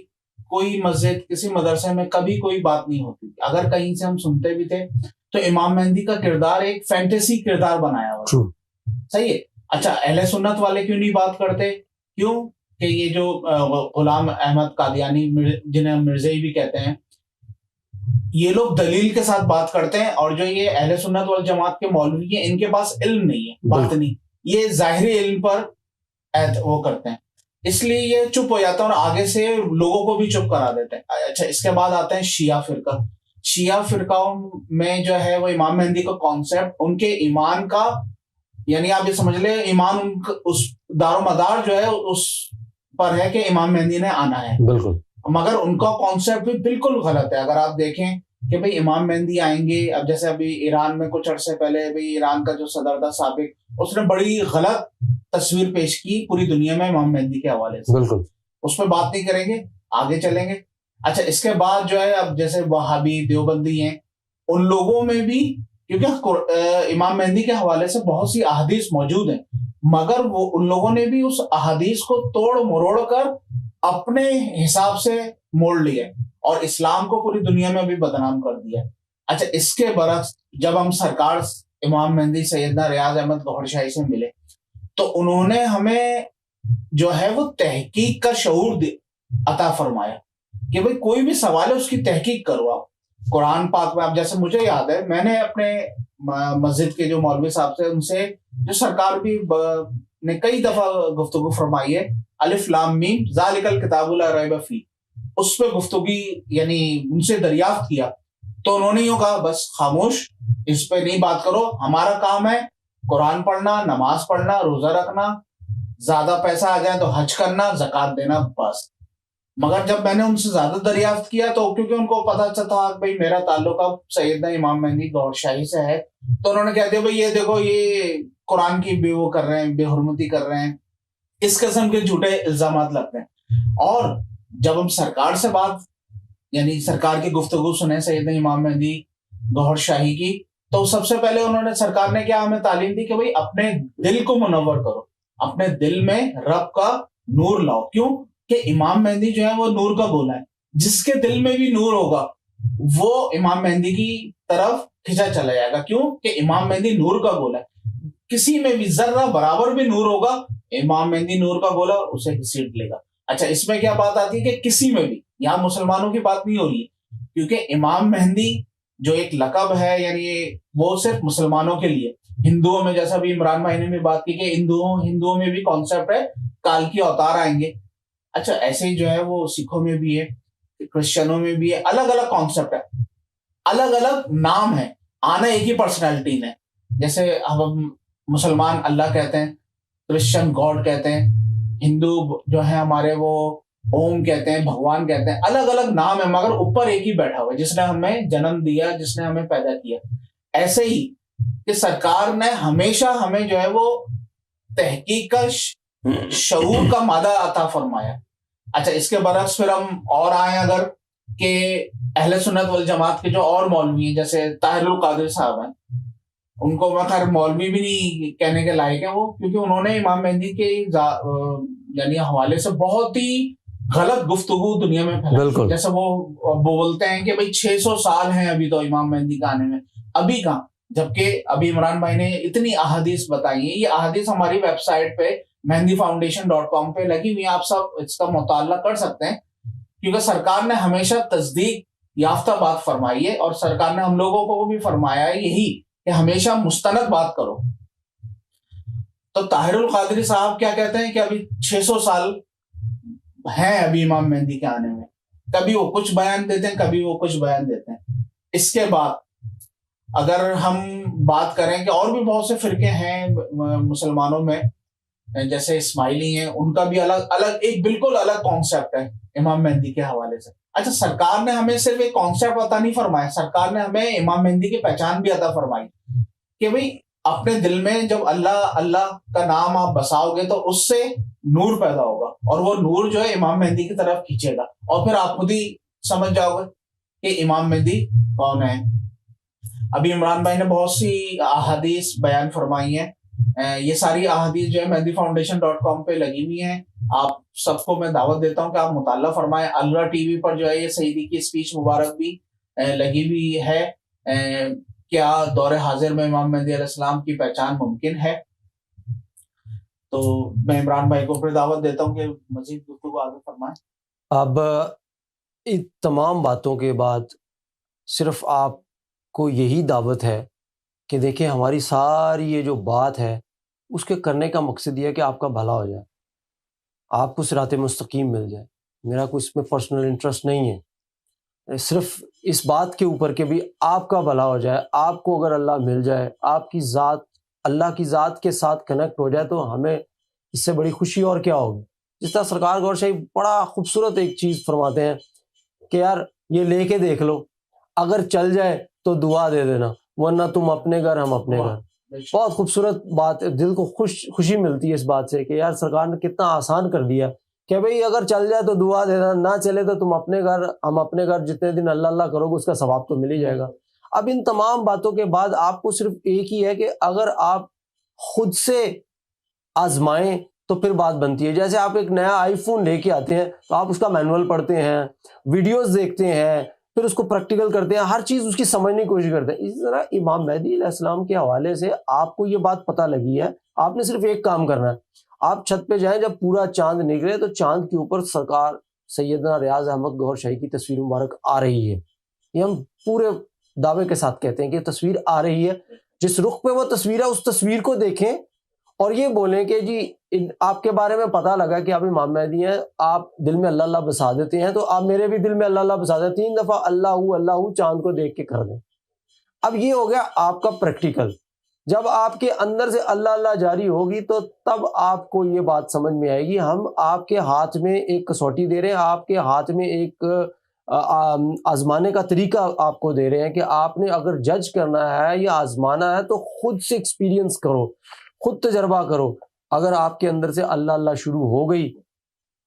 کوئی مسجد, کسی مدرسے میں کبھی کوئی بات نہیں ہوتی. اگر کہیں سے ہم سنتے بھی تھے تو امام مہدی کا کردار ایک فینٹیسی کردار بنایا ہوا. صحیح ہے. اچھا, اہل سنت والے کیوں نہیں بات کرتے؟ کیوں کہ یہ جو غلام احمد قادیانی, جنہیں ہم مرزائی بھی کہتے ہیں, یہ لوگ دلیل کے ساتھ بات کرتے ہیں, اور جو یہ اہل سنت والجماعت کے مولوی ہیں ان کے پاس علم نہیں ہے, باطنی, یہ ظاہری علم پر وہ کرتے ہیں, اس لیے یہ چپ ہو جاتا ہے اور آگے سے لوگوں کو بھی چپ کرا دیتے ہیں. اچھا, اس کے بعد آتے ہیں شیعہ فرقہ. شیعہ فرقوں میں جو ہے وہ امام مہدی کا کانسیپٹ, ان کے ایمان کا, یعنی آپ یہ سمجھ لیں ایمان ان کا اس دار و مدار جو ہے اس پر ہے کہ امام مہدی نے آنا ہے. بالکل. مگر ان کا کانسیپٹ بھی بالکل غلط ہے. اگر آپ دیکھیں کہ بھئی امام مہدی آئیں گے, اب جیسے ابھی ایران میں کچھ عرصے پہلے بھئی ایران کا جو صدر تھا سابق, اس نے بڑی غلط تصویر پیش کی پوری دنیا میں امام مہدی کے حوالے سے. بالکل. اس پہ بات نہیں کریں گے, آگے چلیں گے. اچھا, اس کے بعد جو ہے اب جیسے وہابی, دیوبندی ہیں, ان لوگوں میں بھی, کیونکہ امام مہدی کے حوالے سے بہت سی احادیث موجود ہیں, مگر وہ ان لوگوں نے بھی اس احادیث کو توڑ مروڑ کر اپنے حساب سے موڑ لیا اور اسلام کو پوری دنیا میں بھی بدنام کر دیا. اچھا, اس کے برعکس جب ہم سرکار امام مہدی سیدنا ریاض احمد گوہر شاہی سے ملے تو انہوں نے ہمیں جو ہے وہ تحقیق کا شعور عطا فرمایا کہ بھئی کوئی بھی سوال ہے اس کی تحقیق کرو. آپ قرآن پاک میں, اب جیسے مجھے یاد ہے میں نے اپنے مسجد کے جو مولوی صاحب سے, ان سے جو سرکار بھی نے کئی دفعہ گفتگو فرمائی ہے, الف لام میم ذالک الکتاب لا ریب فیہ, اس پہ گفتگو یعنی ان سے دریافت کیا تو انہوں نے یوں کہا بس خاموش, اس پہ نہیں بات کرو, ہمارا کام ہے قرآن پڑھنا, نماز پڑھنا, روزہ رکھنا, زیادہ پیسہ آ جائے تو حج کرنا, زکوٰۃ دینا, بس. مگر جب میں نے ان سے زیادہ دریافت کیا تو کیونکہ ان کو پتا تھا بھائی میرا تعلق اب سیدنا امام مہدی گوہر شاہی سے ہے, تو انہوں نے کہہ دیا بھائی یہ دیکھو یہ قرآن کی بے وہ کر رہے ہیں, بے حرمتی کر رہے ہیں, اس قسم کے جھوٹے الزامات لگتے ہیں. اور جب ہم سرکار سے بات, یعنی سرکار کی گفتگو سنیں سیدنا امام مہدی گوہر شاہی کی, تو سب سے پہلے انہوں نے, سرکار نے کیا ہمیں تعلیم دی کہ بھائی اپنے دل کو منور کرو, اپنے دل میں رب کا نور لاؤ. کیوں کہ امام مہدی جو ہے وہ نور کا گولا ہے, جس کے دل میں بھی نور ہوگا وہ امام مہدی کی طرف کھینچا چلا جائے گا. کیوں کہ امام مہدی نور کا گولا ہے, کسی میں بھی ذرہ برابر بھی نور ہوگا امام مہدی نور کا بولا اسے سیٹ ملے گا. اچھا اس میں کیا بات آتی ہے کہ کسی میں بھی، یہاں مسلمانوں کی بات نہیں ہو رہی ہے، کیونکہ امام مہدی جو ایک لقب ہے یعنی وہ صرف مسلمانوں کے لیے. ہندوؤں میں جیسا بھی عمران بھائی نے بھی بات کی کہ ہندوؤں میں بھی کانسیپٹ ہے کال کی اوتار آئیں گے. اچھا ایسے ہی جو ہے وہ سکھوں میں بھی ہے، کرسچنوں میں بھی ہے، الگ الگ کانسیپٹ ہے، الگ الگ نام ہے، آنا ایک ہی پرسنالٹی نے. جیسے ہم مسلمان اللہ کہتے ہیں، کرسچن گاڈ کہتے ہیں، ہندو جو ہے ہمارے وہ اوم کہتے ہیں، بھگوان کہتے ہیں. الگ الگ نام ہے مگر اوپر ایک ہی بیٹھا ہوا ہے جس نے ہمیں جنم دیا، جس نے ہمیں پیدا کیا. ایسے ہی کہ سرکار نے ہمیشہ ہمیں جو ہے وہ تحقیق کا شعور کا مادہ عطا فرمایا. اچھا اس کے برعکس پھر ہم اور آئیں اگر کہ اہل سنت والجماعت کے جو اور مولوی ہیں جیسے طاہر القادری صاحب ہیں، ان کو میں خیر مولوی بھی نہیں کہنے کے لائق ہیں وہ، کیونکہ انہوں نے امام مہدی کے یعنی حوالے سے بہت ہی غلط گفتگو دنیا میں پھیلائی. جیسے وہ بولتے ہیں کہ بھائی 600 سال ہیں ابھی تو امام مہدی کے آنے میں، ابھی کہاں، جبکہ ابھی عمران بھائی نے اتنی احادیث بتائی ہیں. یہ احادیث ہماری ویب سائٹ پہ mehdifoundation.com پہ لگی ہوئی ہیں، آپ سب اس کا مطالعہ کر سکتے ہیں. کیونکہ سرکار نے ہمیشہ تصدیق یافتہ بات فرمائی ہے، اور سرکار نے ہم لوگوں کو بھی فرمایا ہے یہی کہ ہمیشہ مستند بات کرو. تو طاہر القادری صاحب کیا کہتے ہیں کہ ابھی 600 سال ہیں ابھی امام مہدی کے آنے میں. کبھی وہ کچھ بیان دیتے ہیں، کبھی وہ کچھ بیان دیتے ہیں. اس کے بعد اگر ہم بات کریں کہ اور بھی بہت سے فرقے ہیں مسلمانوں میں، جیسے اسماعیلی ہیں، ان کا بھی الگ الگ ایک بالکل الگ کانسیپٹ ہے امام مہدی کے حوالے سے. اچھا سرکار نے ہمیں صرف ایک کانسیپٹ عطا نہیں فرمایا، سرکار نے ہمیں امام مہدی کی پہچان بھی عطا فرمائی کہ بھئی اپنے دل میں جب اللہ اللہ کا نام آپ بساؤ گے تو اس سے نور پیدا ہوگا، اور وہ نور جو ہے امام مہدی کی طرف کھینچے گا، اور پھر آپ خود ہی سمجھ جاؤ گے کہ امام مہدی کون ہے. ابھی عمران بھائی نے بہت سی احادیث بیان فرمائی ہیں. یہ ساری احادیث جو ہے mehdifoundation.com پہ لگی ہوئی ہیں. آپ سب کو میں دعوت دیتا ہوں کہ آپ مطالعہ فرمائیں. ALRA ٹی وی پر جو ہے یہ سیدی کی اسپیچ مبارک بھی لگی ہوئی ہے. کیا دور حاضر میں امام مہدی علیہ السلام کی پہچان ممکن ہے؟ تو میں عمران بھائی کو پھر دعوت دیتا ہوں کہ مزید گفتگو آگے فرمائیں. اب ان تمام باتوں کے بعد صرف آپ کو یہی دعوت ہے کہ دیکھیں ہماری ساری یہ جو بات ہے اس کے کرنے کا مقصد یہ ہے کہ آپ کا بھلا ہو جائے، آپ کو صراط مستقیم مل جائے. میرا کوئی اس میں پرسنل انٹرسٹ نہیں ہے، صرف اس بات کے اوپر کہ بھی آپ کا بھلا ہو جائے. آپ کو اگر اللہ مل جائے، آپ کی ذات اللہ کی ذات کے ساتھ کنیکٹ ہو جائے، تو ہمیں اس سے بڑی خوشی اور کیا ہوگی. جس طرح سرکار گور شاہی بڑا خوبصورت ایک چیز فرماتے ہیں کہ یار یہ لے کے دیکھ لو، اگر چل جائے تو دعا دے دینا، ورنہ تم اپنے گھر ہم اپنے گھر. بہت خوبصورت بات ہے، دل کو خوشی ملتی ہے اس بات سے کہ یار سرکار نے کتنا آسان کر دیا کہ بھئی اگر چل جائے تو دعا دینا، نہ چلے تو تم اپنے گھر ہم اپنے گھر. جتنے دن اللہ اللہ کرو گے اس کا ثواب تو مل ہی جائے گا. اب ان تمام باتوں کے بعد آپ کو صرف ایک ہی ہے کہ اگر آپ خود سے آزمائیں تو پھر بات بنتی ہے. جیسے آپ ایک نیا آئی فون لے کے آتے ہیں تو آپ اس کا مینول پڑھتے ہیں، ویڈیوز دیکھتے ہیں، پھر اس کو پریکٹیکل کرتے ہیں، ہر چیز اس کی سمجھنے کی کوشش کرتے ہیں. اسی طرح امام مہدی علیہ السلام کے حوالے سے آپ کو یہ بات پتہ لگی ہے، آپ نے صرف ایک کام کرنا ہے. آپ چھت پہ جائیں، جب پورا چاند نکلے تو چاند کے اوپر سرکار سیدنا ریاض احمد گوہر شاہی کی تصویر مبارک آ رہی ہے. یہ ہم پورے دعوے کے ساتھ کہتے ہیں کہ تصویر آ رہی ہے. جس رخ پہ وہ تصویر ہے اس تصویر کو دیکھیں اور یہ بولیں کہ جی آپ کے بارے میں پتہ لگا کہ آپ امام مہدی ہیں، آپ دل میں اللہ اللہ بسا دیتے ہیں، تو آپ میرے بھی دل میں اللہ اللہ بسا دیں. 3 دفعہ اللہ چاند کو دیکھ کے کر دیں. اب یہ ہو گیا آپ کا پریکٹیکل. جب آپ کے اندر سے اللہ اللہ جاری ہوگی تو تب آپ کو یہ بات سمجھ میں آئے گی. ہم آپ کے ہاتھ میں ایک کسوٹی دے رہے ہیں، آپ کے ہاتھ میں ایک آزمانے کا طریقہ آپ کو دے رہے ہیں کہ آپ نے اگر جج کرنا ہے یا آزمانا ہے تو خود سے ایکسپیرینس کرو، خود تجربہ کرو. اگر آپ کے اندر سے اللہ اللہ شروع ہو گئی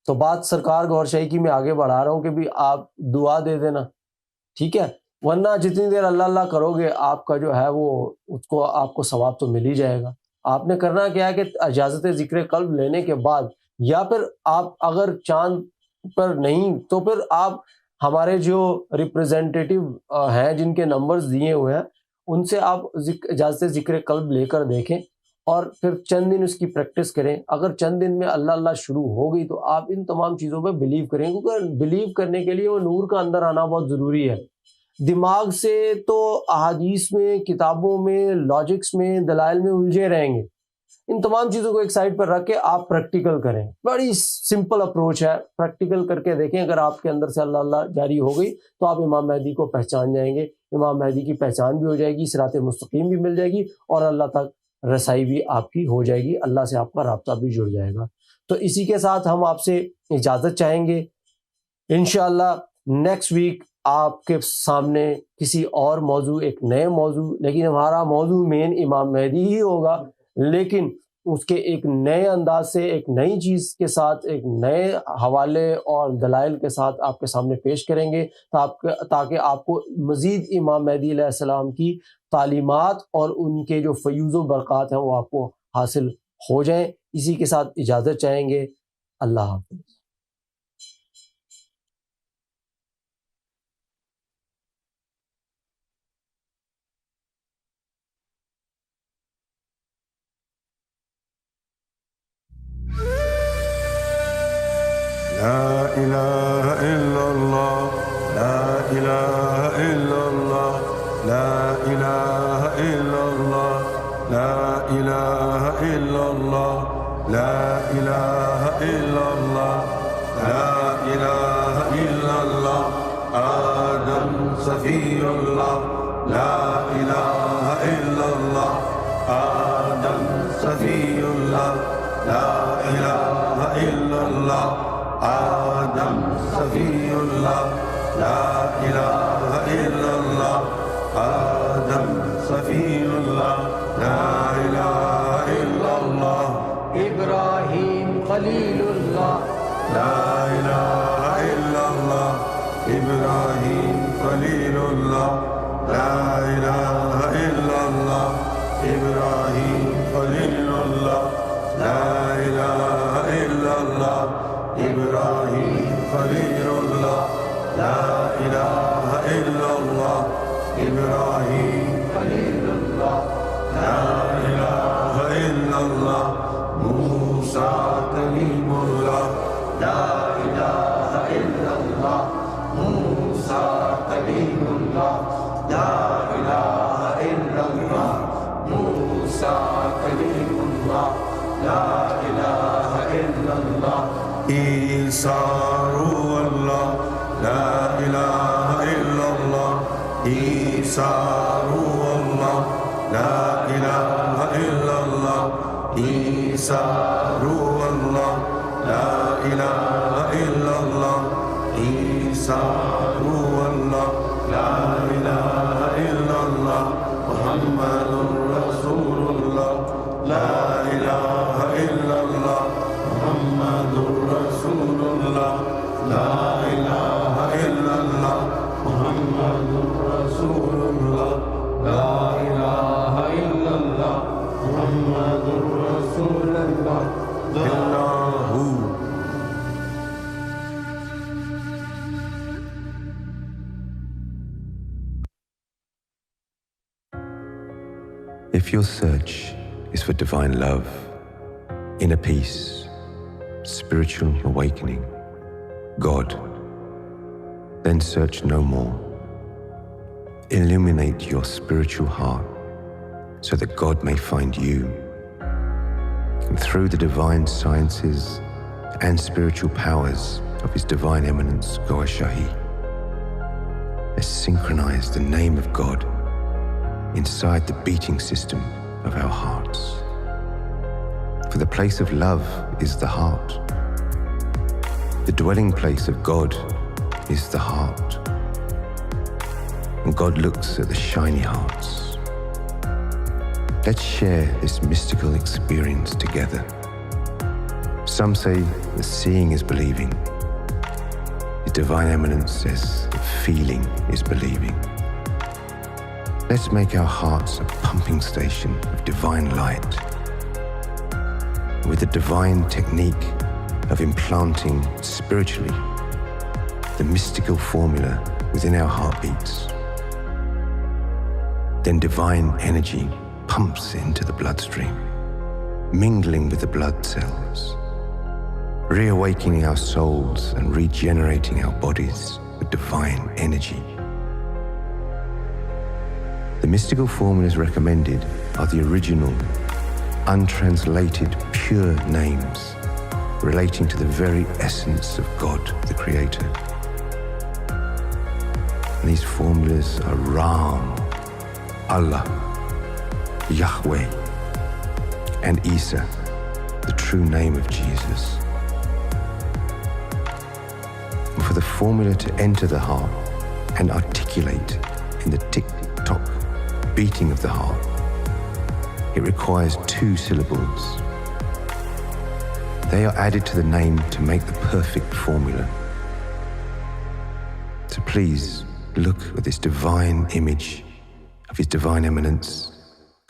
تو بات سرکار گوہر شاہی کی میں آگے بڑھا رہا ہوں کہ بھی آپ دعا دے دینا، ٹھیک ہے. ورنہ جتنی دیر اللہ اللہ کرو گے آپ کا جو ہے وہ اس کو آپ کو ثواب تو مل ہی جائے گا. آپ نے کرنا کیا ہے کہ اجازت ذکر قلب لینے کے بعد، یا پھر آپ اگر چاند پر نہیں تو پھر آپ ہمارے جو ریپریزنٹیٹیو ہیں جن کے نمبرز دیے ہوئے ہیں ان سے آپ اجازت ذکر قلب لے کر دیکھیں اور پھر چند دن اس کی پریکٹس کریں. اگر چند دن میں اللہ اللہ شروع ہو گئی تو آپ ان تمام چیزوں پہ بلیو کریں, کیونکہ بلیو کرنے کے لیے وہ نور کا اندر آنا بہت ضروری ہے. دماغ سے تو احادیث میں, کتابوں میں, لاجکس میں, دلائل میں الجھے رہیں گے. ان تمام چیزوں کو ایک سائڈ پر رکھ کے آپ پریکٹیکل کریں. بڑی سمپل اپروچ ہے, پریکٹیکل کر کے دیکھیں. اگر آپ کے اندر سے اللہ اللہ جاری ہو گئی تو آپ امام مہدی کو پہچان جائیں گے. امام مہدی کی پہچان بھی ہو جائے گی, صراط مستقیم بھی مل جائے گی, اور اللہ تک رسائی بھی آپ کی ہو جائے گی, اللہ سے آپ کا رابطہ بھی جڑ جائے گا. تو اسی کے ساتھ ہم آپ سے اجازت چاہیں گے. انشاءاللہ نیکسٹ ویک آپ کے سامنے کسی اور موضوع, ایک نئے موضوع, لیکن ہمارا موضوع مین امام مہدی ہی ہوگا, لیکن اس کے ایک نئے انداز سے, ایک نئی چیز کے ساتھ, ایک نئے حوالے اور دلائل کے ساتھ آپ کے سامنے پیش کریں گے, تاکہ آپ کو مزید امام مہدی علیہ السلام کی تعلیمات اور ان کے جو فیوز و برکات ہیں وہ آپ کو حاصل ہو جائیں. اسی کے ساتھ اجازت چاہیں گے. اللہ حافظ. لا إله إلا الله لا إله إلا الله لا إله إلا الله لا إله إلا الله لا إله إلا الله لا إله إلا الله آدم صفي الله لا إله إلا الله آدم صفي الله لا إله إلا الله آدم صفی اللہ لا الہ الا اللہ آدم صفی اللہ لا الہ الا اللہ ابراہیم خلیل اللہ لا الہ الا اللہ ابراہیم خلیل اللہ لا الہ الا اللہ ابراہیم خلیل اللہ لا الہ الا اللہ ابراہیم خلیل اللہ لا الہ الا اللہ ابراہیم خلیل اللہ لا الہ الا اللہ موسیٰ کلیم اللہ لا الہ الا اللہ موسیٰ کلیم اللہ لا الہ الا اللہ موسیٰ کلیم اللہ لا الہ الا اللہ عیسیٰ روح اللہ لا الہ الا اللہ عیسیٰ روح اللہ لا الہ الا اللہ عیسیٰ روح اللہ لا الہ الا اللہ عیسیٰ روح اللہ لا الہ الا اللہ محمد رسول اللہ لا الہ الا اللہ محمد رسول اللہ لا الہ الا اللہ محمد رسول اللہ لا الہ الا اللہ محمد رسول اللہ اللہ. If your search is for divine love, inner peace, spiritual awakening, God, then search no more. Illuminate your spiritual heart so that God may find you. And through the divine sciences and spiritual powers of His Divine Eminence, Goa Shahi, let's synchronize the name of God inside the beating system of our hearts. For the place of love is the heart. The dwelling place of God is the heart. And God looks at the shiny hearts. Let's share this mystical experience together. Some say that seeing is believing. His Divine Eminence says that feeling is believing. Let's make our hearts a pumping station of divine light, with the divine technique of implanting spiritually the mystical formula within our heartbeats. Then divine energy pumps into the bloodstream, mingling with the blood cells, reawakening our souls and regenerating our bodies with divine energy. The mystical formulas recommended are the original, untranslated, pure names relating to the very essence of God, the Creator. And these formulas are Ram, Allah, Yahweh, and Isa, the true name of Jesus. And for the formula to enter the heart and articulate in the tick-tock beating of the heart, it requires 2 syllables. They are added to the name to make the perfect formula. So please look at this divine image of His Divine Eminence,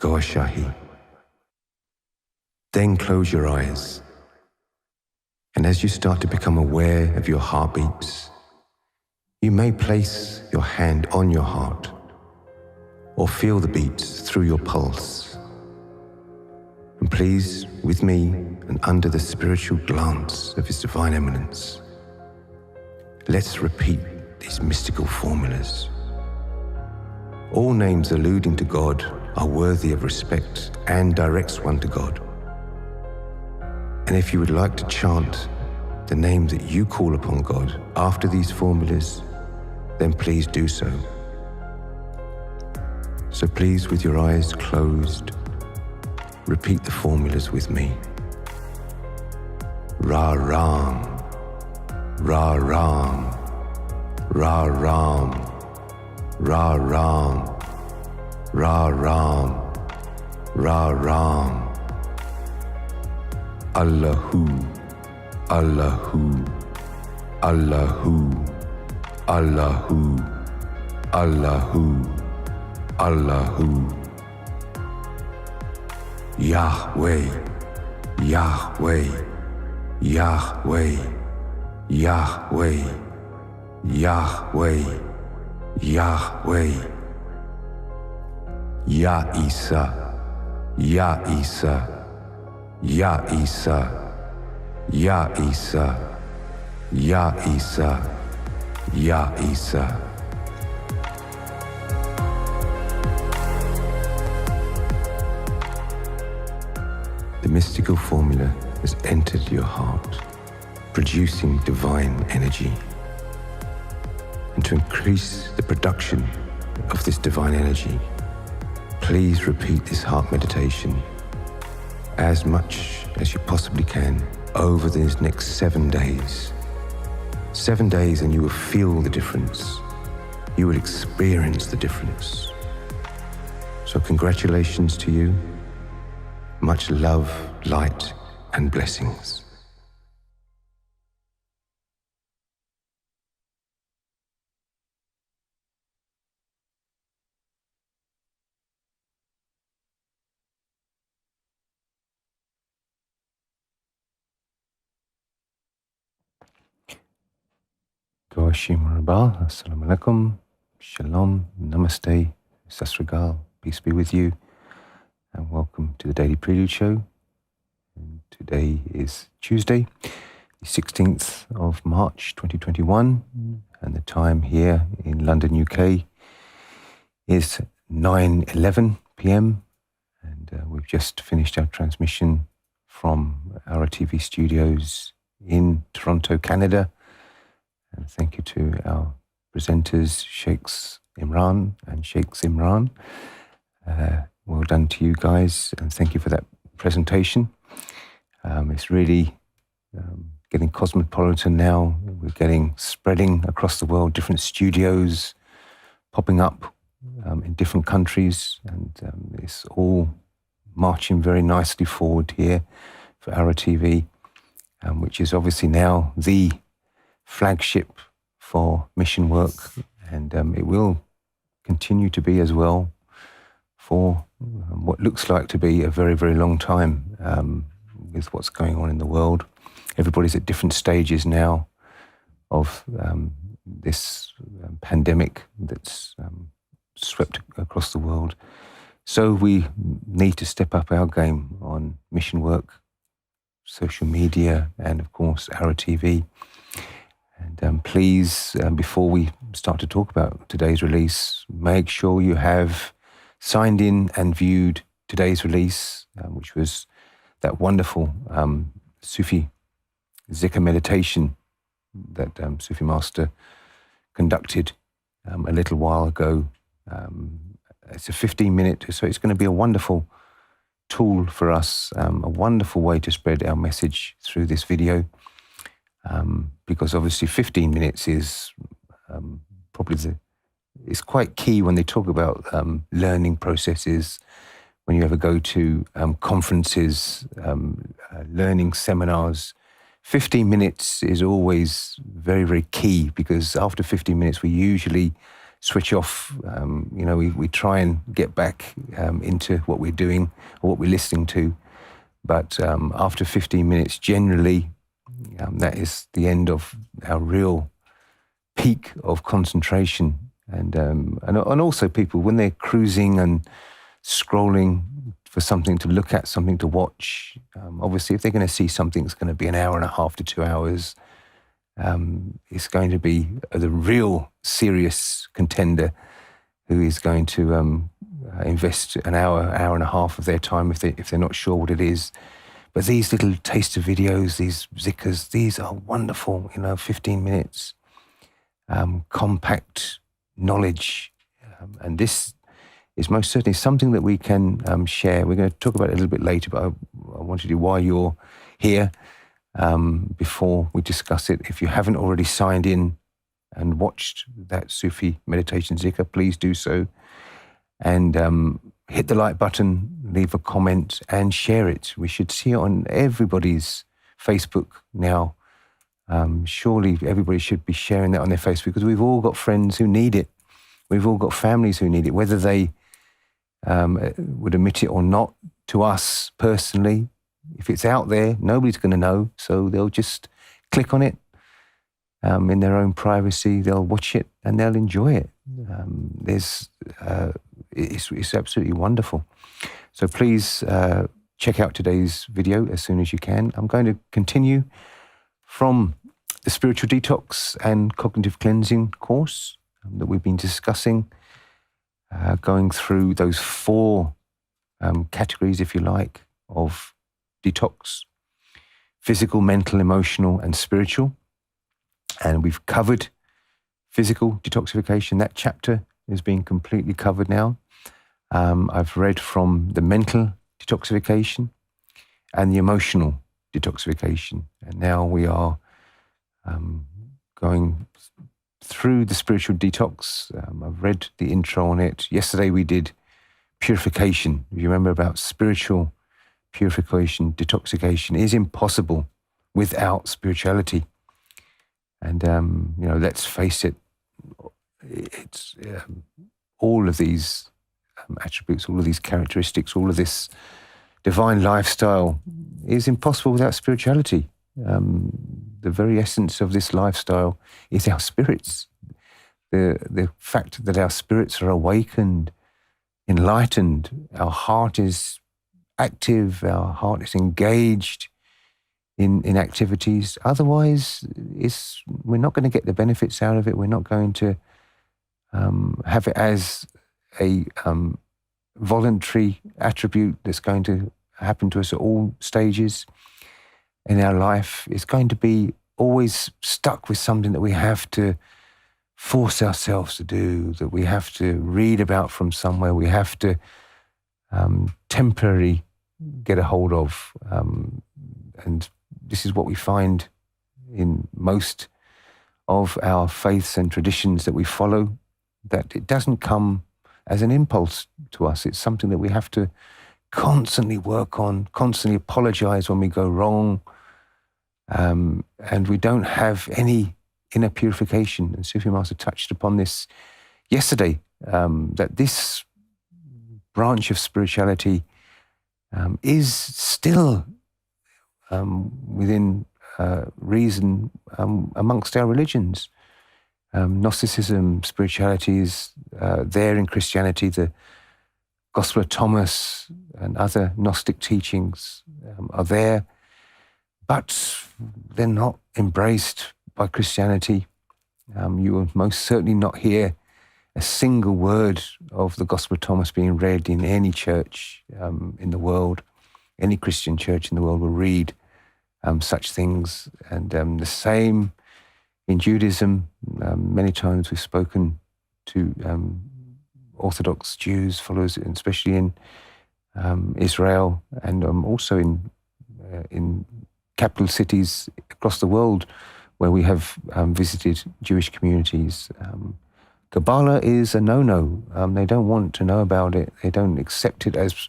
Gohar Shahi. Then close your eyes, and as you start to become aware of your heartbeats, you may place your hand on your heart or feel the beats through your pulse. And please, with me and under the spiritual glance of His Divine Eminence, let's repeat these mystical formulas. All names alluding to God are worthy of respect and directs one to God. And if you would like to chant the name that you call upon God after these formulas, then please do so. So please, with your eyes closed, repeat the formulas with me. Ra Ram, Ra Ram, Ra Ram, Ra Ram, Ra Ram, Ra Ram. Allahu, Allahu, Allahu, Allahu, Allahu, Allahu. Yahweh, Yahweh, Yahweh, Yahweh, Yahweh, Yahweh. Ya Isa, Ya Isa, Ya Isa, Ya Isa, Ya Isa, Ya Isa. The mystical formula has entered your heart, producing divine energy. And to increase the production of this divine energy, please repeat this heart meditation as much as you possibly can over these next 7 days. 7 days and you will feel the difference. You will experience the difference. So congratulations to you. Much love, light, and blessings. Gohar Marhaba, Assalamu alaikum, Shalom, Namaste, Sasrigal, peace be with you, and welcome to the Daily Prelude Show. And today is Tuesday, the 16th of March 2021, and the time here in London, UK is 9:11 p.m. and we've just finished our transmission from ALRA TV studios in Toronto, Canada. And thank you to our presenters, Sheikhs Imran and Sheikh Imran. Well done to you guys, and thank you for that presentation. It's really getting cosmopolitan now. We're getting spreading across the world, different studios popping up in different countries, and it's all marching very nicely forward here for ALRA TV, which is obviously now the flagship for mission work, and it will continue to be as well for what looks like to be a very, very long time with what's going on in the world. Everybody's at different stages now of this pandemic that's swept across the world. So we need to step up our game on mission work, social media, and of course, ALRA TV. And please, before we start to talk about today's release, make sure you have signed in and viewed today's release, which was that wonderful Sufi zikr meditation that Sufi Master conducted a little while ago. It's a 15-minute, so it's going to be a wonderful tool for us, a wonderful way to spread our message through this video, because obviously 15 minutes is probably it's quite key when they talk about learning processes. When you ever go to conferences, learning seminars, 15 minutes is always very, very key, because after 15 minutes we usually switch off. We try and get back into what we're doing or what we're listening to. But after 15 minutes, generally, that is the end of our real peak of concentration. And also people, when they're cruising and scrolling for something to look at, something to watch, obviously if they're going to see something that's going to be an hour and a half to 2 hours, it's going to be the real serious contender who is going to invest an hour and a half of their time if they're not sure what it is. But these little taster videos, these zikrs, these are wonderful. 15 minutes, compact knowledge, and this is most certainly something that we can share. We're going to talk about it a little bit later, but I want to do while you're here. Before we discuss it, if you haven't already signed in and watched that Sufi meditation zikr, please do so. And hit the like button, leave a comment, and share it. We should see it on everybody's Facebook now. Surely everybody should be sharing that on their Facebook, because we've all got friends who need it. We've all got families who need it, whether they would admit it or not to us personally. If it's out there, nobody's going to know, so they'll just click on it in their own privacy. They'll watch it and they'll enjoy it. It's absolutely wonderful. So please check out today's video as soon as you can. I'm going to continue from the Spiritual Detox and Cognitive Cleansing course that we've been discussing, going through those 4 categories, if you like, of detox: physical, mental, emotional, and spiritual. And we've covered physical detoxification. That chapter is being completely covered now. I've read from the mental detoxification and the emotional detoxification. And now we are going through the spiritual detox. I've read the intro on it. Yesterday we did purification. You remember about spiritual purification, detoxification is impossible without spirituality. And, let's face it, it's all of these attributes, all of these characteristics, all of this divine lifestyle is impossible without spirituality. The very essence of this lifestyle is our spirits. The fact that our spirits are awakened, enlightened, our heart is active, our heart is engaged in activities. Otherwise, we're not going to get the benefits out of it. We're not going to have it as a voluntary attribute that's going to happen to us at all stages in our life. It's going to be always stuck with something that we have to force ourselves to do, that we have to read about from somewhere, we have to temporarily get a hold of. And this is what we find in most of our faiths and traditions that we follow, that it doesn't come as an impulse to us. It's something that we have to constantly work on, constantly apologize when we go wrong, and we don't have any inner purification. And Sufi Master touched upon this yesterday, that this branch of spirituality is still within reason amongst our religions. Gnosticism, spirituality is there in Christianity. The Gospel of Thomas and other Gnostic teachings are there, but they're not embraced by Christianity. You will most certainly not hear a single word of the Gospel of Thomas being read in any church in the world. Any Christian church in the world will read such things. And the same in Judaism. Many times we've spoken to Orthodox Jews, followers, especially in Israel, and also in capital cities across the world where we have visited Jewish communities. Kabbalah is a no-no. They don't want to know about it. They don't accept it as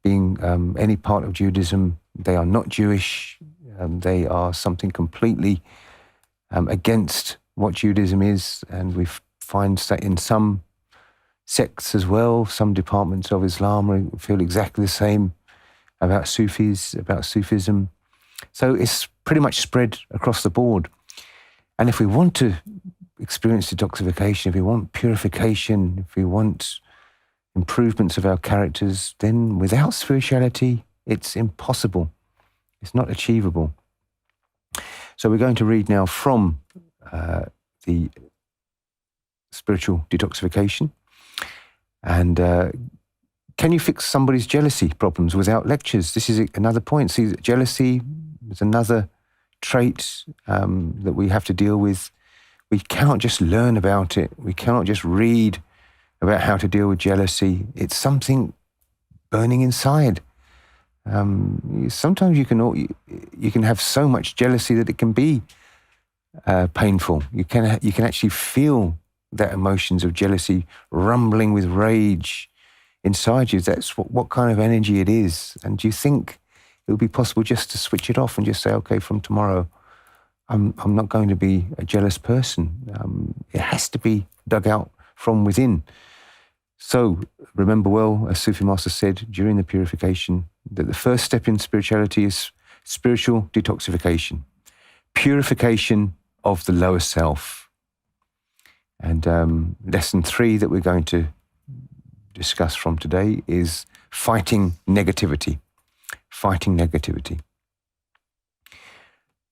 being any part of Judaism. They are not Jewish. They are something completely against what Judaism is. And we find that in some sects as well, some departments of Islam feel exactly the same about Sufis, about Sufism. So it's pretty much spread across the board. And if we want to experience detoxification, if we want purification, if we want improvements of our characters, then without spirituality, it's impossible. It's not achievable. So we're going to read now from the spiritual detoxification. And can you fix somebody's jealousy problems without lectures? This is another point. See, jealousy is another trait that we have to deal with. We cannot just learn about it. We cannot just read about how to deal with jealousy. It's something burning inside. Sometimes you can have so much jealousy that it can be painful. You can actually feel that emotions of jealousy rumbling with rage inside you. That's what kind of energy it is. And do you think it would be possible just to switch it off and just say, okay, from tomorrow, I'm not going to be a jealous person. It has to be dug out from within. So remember well, as Sufi Master said during the purification, that the first step in spirituality is spiritual detoxification, purification of the lower self. And lesson 3 that we're going to discuss from today is fighting negativity. Fighting negativity.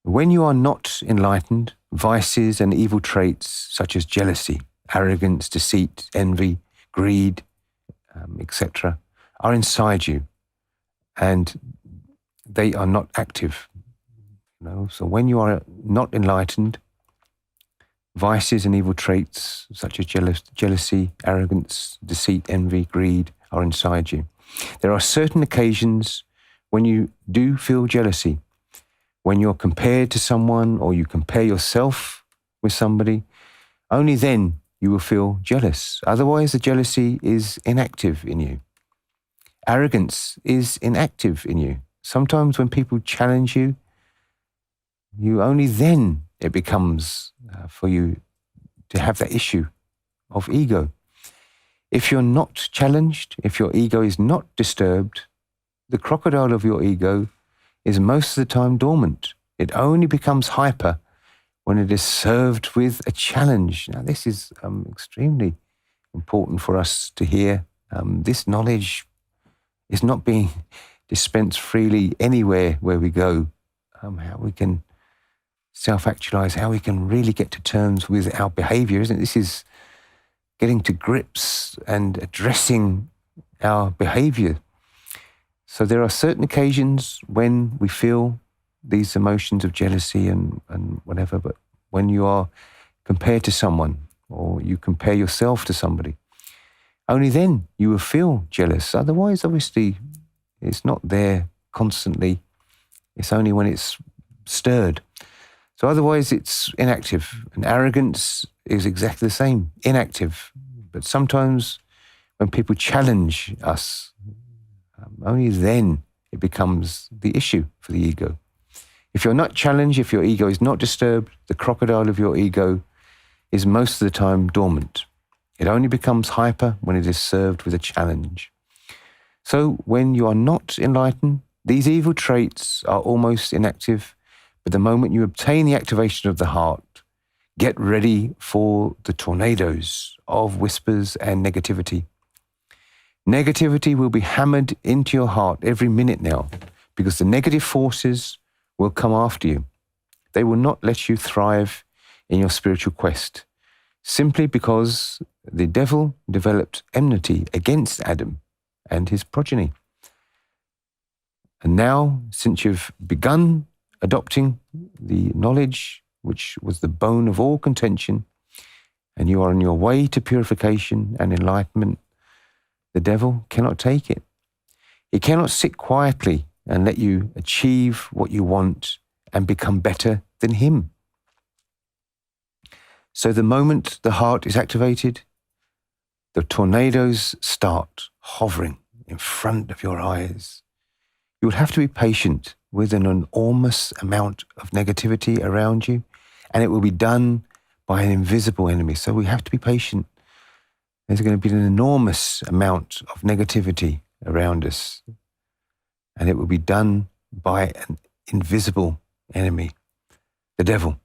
When you are not enlightened, vices and evil traits such as jealousy, arrogance, deceit, envy, greed, etc., are inside you, and they are not active. So when you are not enlightened, vices and evil traits such as jealousy, arrogance, deceit, envy, greed are inside you. There are certain occasions when you do feel jealousy, when you're compared to someone or you compare yourself with somebody. Only then you will feel jealous. Otherwise, the jealousy is inactive in you. Arrogance is inactive in you. Sometimes when people challenge you, only then it becomes for you to have that issue of ego. If you're not challenged, if your ego is not disturbed, the crocodile of your ego is most of the time dormant. It only becomes hyper when it is served with a challenge. Now, this is extremely important for us to hear. This knowledge is not being dispensed freely anywhere where we go. How we can self-actualize, how we can really get to terms with our behavior, isn't it? This is getting to grips and addressing our behavior. So there are certain occasions when we feel these emotions of jealousy and whatever, but when you are compared to someone or you compare yourself to somebody, only then you will feel jealous. Otherwise, obviously, it's not there constantly. It's only when it's stirred. So otherwise, it's inactive. And arrogance is exactly the same, inactive. But sometimes when people challenge us, only then it becomes the issue for the ego. If you're not challenged, if your ego is not disturbed, the crocodile of your ego is most of the time dormant. It only becomes hyper when it is served with a challenge. So when you are not enlightened, these evil traits are almost inactive, but the moment you obtain the activation of the heart, get ready for the tornadoes of whispers and negativity. Negativity will be hammered into your heart every minute now, because the negative forces will come after you. They will not let you thrive in your spiritual quest, simply because the devil developed enmity against Adam and his progeny. And now, since you've begun adopting the knowledge which was the bone of all contention, and you are on your way to purification and enlightenment, the devil cannot take it. He cannot sit quietly and let you achieve what you want and become better than him. So the moment the heart is activated, the tornadoes start hovering in front of your eyes. You will have to be patient with an enormous amount of negativity around you, and it will be done by an invisible enemy. So we have to be patient. There's going to be an enormous amount of negativity around us, and it will be done by an invisible enemy, the devil.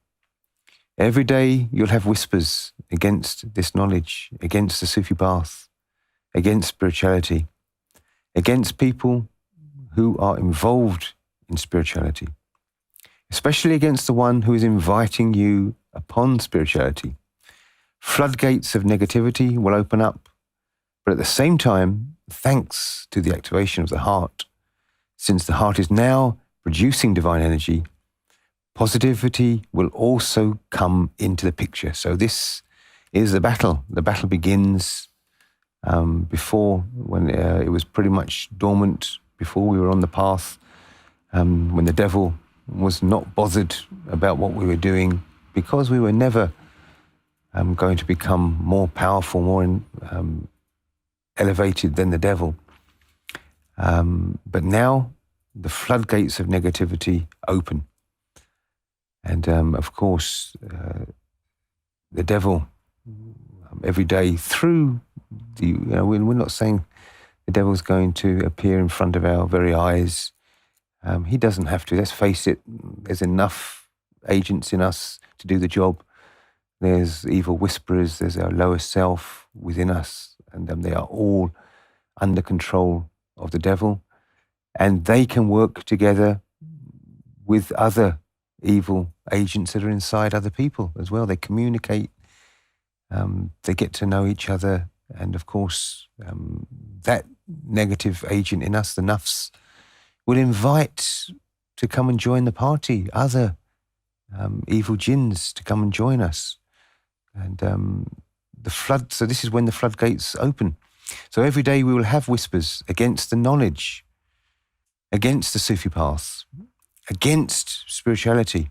Every day you'll have whispers against this knowledge, against the Sufi path, against spirituality, against people who are involved in spirituality, especially against the one who is inviting you upon spirituality. Floodgates of negativity will open up, but at the same time, thanks to the activation of the heart, since the heart is now producing divine energy, positivity will also come into the picture. So this is the battle. The battle begins before, when it was pretty much dormant, before we were on the path, when the devil was not bothered about what we were doing, because we were never going to become more powerful, more elevated than the devil. But now the floodgates of negativity open. And of course, the devil every day through the, we're not saying the devil's going to appear in front of our very eyes. He doesn't have to. Let's face it, there's enough agents in us to do the job. There's evil whisperers, there's our lower self within us, and they are all under control of the devil. And they can work together with other evil agents that are inside other people as well. They communicate, they get to know each other, and of course, that negative agent in us, the nafs, will invite to come and join the party other evil jinns to come and join us. And so this is when the floodgates open. So every day we will have whispers against the knowledge, against the Sufi path, against spirituality.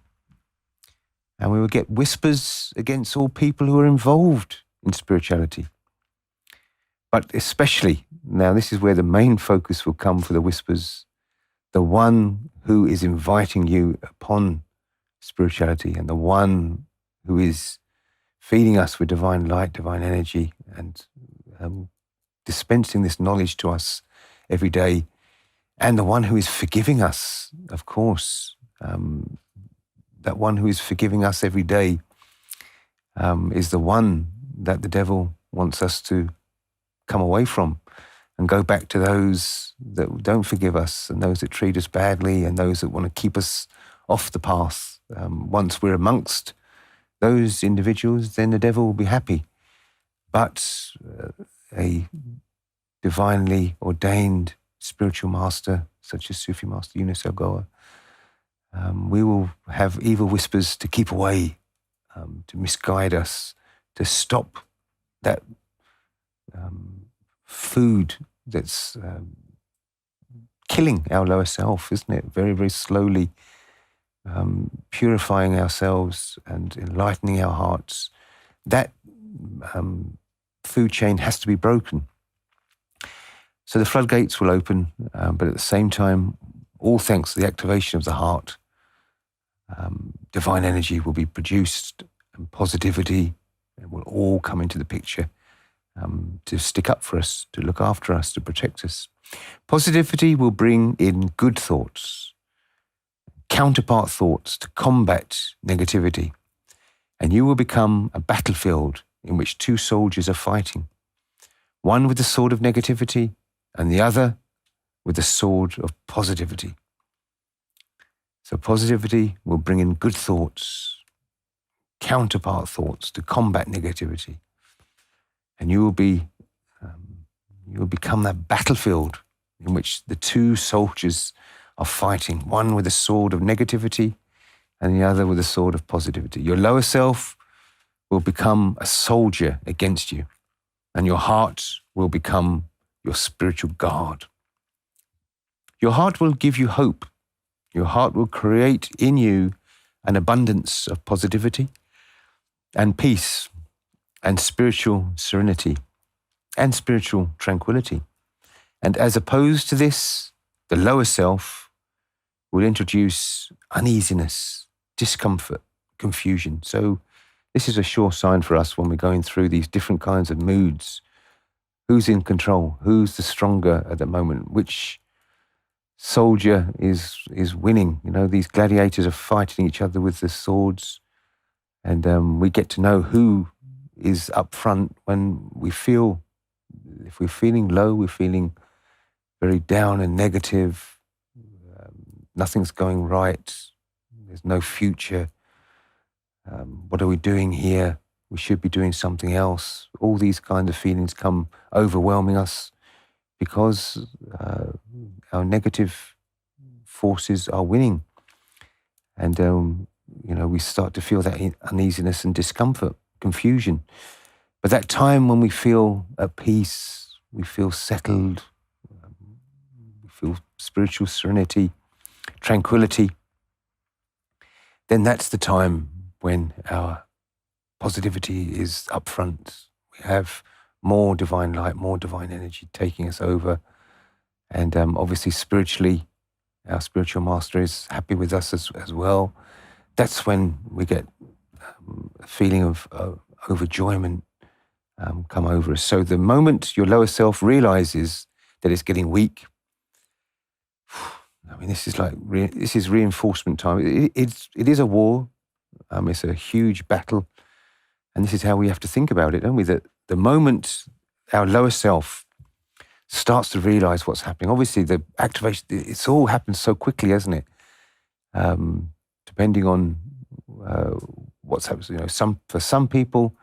And we will get whispers against all people who are involved in spirituality. But especially, now this is where the main focus will come for the whispers, the one who is inviting you upon spirituality, and the one who is feeding us with divine light, divine energy, and dispensing this knowledge to us every day, and the one who is forgiving us, of course. That one who is forgiving us every day is the one that the devil wants us to come away from and go back to those that don't forgive us, and those that treat us badly, and those that want to keep us off the path. Once we're amongst those individuals, then the devil will be happy. But a divinely ordained spiritual master, such as Sufi Master Younus AlGohar, we will have evil whispers to keep away, to misguide us, to stop that food that's killing our lower self, isn't it? Very, very slowly purifying ourselves and enlightening our hearts. That food chain has to be broken. So the floodgates will open, but at the same time, all thanks to the activation of the heart, divine energy will be produced, and positivity will all come into the picture to stick up for us, to look after us, to protect us. Positivity will bring in good thoughts, counterpart thoughts to combat negativity, and you will become a battlefield in which two soldiers are fighting. one with the sword of negativity and the other with the sword of positivity. So positivity will bring in good thoughts, counterpart thoughts to combat negativity. And you will become that battlefield in which the two soldiers are fighting, one with a sword of negativity and the other with a sword of positivity. Your lower self will become a soldier against you, and your heart will become your spiritual guard. Your heart will give you hope. Your heart will create in you an abundance of positivity and peace and spiritual serenity and spiritual tranquility. And as opposed to this, the lower self will introduce uneasiness, discomfort, confusion. So this is a sure sign for us when we're going through these different kinds of moods. Who's in control? Who's the stronger at the moment? Which soldier is winning? You know, these gladiators are fighting each other with the swords. And we get to know who is up front when we feel, if we're feeling low, we're feeling very down and negative, nothing's going right, there's no future, what are we doing here? We should be doing something else. All these kinds of feelings come overwhelming us because our negative forces are winning. And, we start to feel that uneasiness and discomfort, confusion. But that time when we feel at peace, we feel settled, we feel spiritual serenity, tranquility, then that's the time when our positivity is up front. We have more divine light, more divine energy taking us over. And obviously spiritually, our spiritual master is happy with us as well. That's when we get a feeling of overjoyment come over us. So the moment your lower self realizes that it's getting weak, I mean, this is reinforcement time. It is a war. It's a huge battle. And this is how we have to think about it, don't we? That the moment our lower self starts to realize what's happening, obviously the activation, it's all happens so quickly, hasn't it? Depending on what's happening, for some people,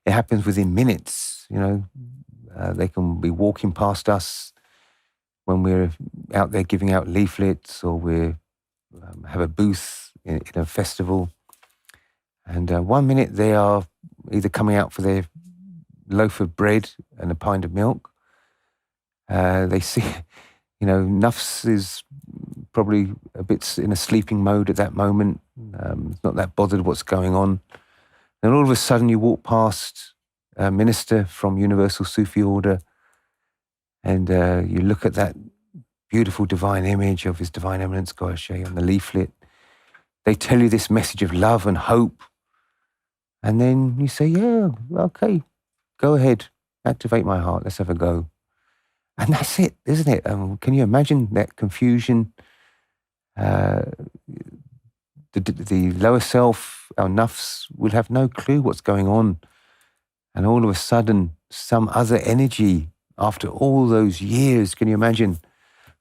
it happens within minutes. They can be walking past us when we're out there giving out leaflets, or we have a booth in a festival, and 1 minute they are either coming out for their loaf of bread and a pint of milk. They see, Nafs is probably a bit in a sleeping mode at that moment, not that bothered what's going on. And all of a sudden you walk past a minister from Universal Sufi Order, and you look at that beautiful divine image of His Divine Eminence Gohar on the leaflet. They tell you this message of love and hope. And then you say, yeah, okay, go ahead, activate my heart, let's have a go. And that's it, isn't it? Can you imagine that confusion? The lower self, our nafs, will have no clue what's going on. And all of a sudden, some other energy, after all those years, can you imagine